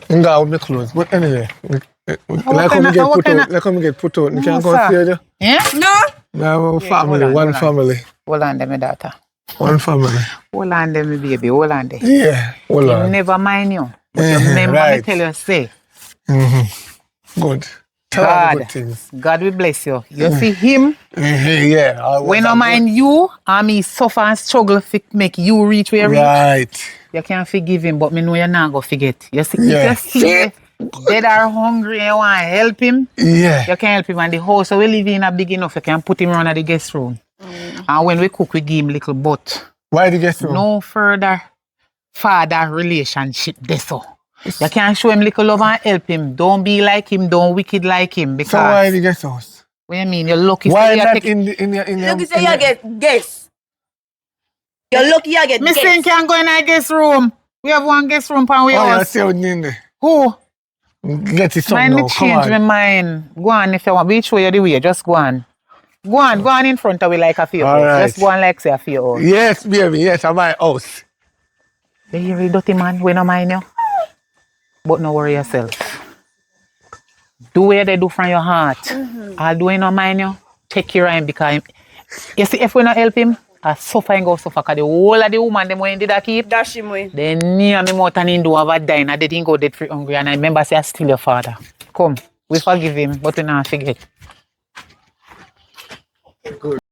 I'm going with my clothes. But anyway, like how me get put out. You can't go and see you. Yeah? No. No, family, one family. Hold on, there, my daughter. One family. Hold on, there, my baby. Hold on, there. Yeah, hold on. Never mind you. But you remember me tell you, say. Good. Tell her the good things. God will bless you. You see him? Yeah. When I mind you, and me suffer and struggle to make you reach where you reach. Right. You can't forgive him, but me know you're not going to forget. You see, Yeah. if you see dead or hungry and you want to help him, Yeah. you can help him. And the house we live in a big enough, you can put him around at the guest room. And when we cook, we give him little butt. Why the guest room? No further father relationship there so. You can show him little love and help him. Don't be like him, don't wicked like him. Because So why the guest house? What you mean? You're lucky. Why so not take... in Look, you say you get guess. You're lucky you get Me guess. saying can go in our guest room. We have one guest room and we Oh, house. you're still in there. Who? Get it some Mind now. me Come change on. my mind. Go on if you want. We show you the way. Just go on. Go on in front of me like a few All hours. right. Just go on like say a few hours. Yes, baby. Yes, at my house. You hear me, dirty man? We don't mind you. But no worry yourself. Do what they do from your heart. I'll do it no mind you. Take care of him because you see if we not help him, I suffer and go suffer because the whole of the woman them when did I keep. Dash him away. Then me and my mouth and him do have a dine and they didn't go dead free hungry and I remember say I still your father. Come, we forgive him, but we not forget. Good.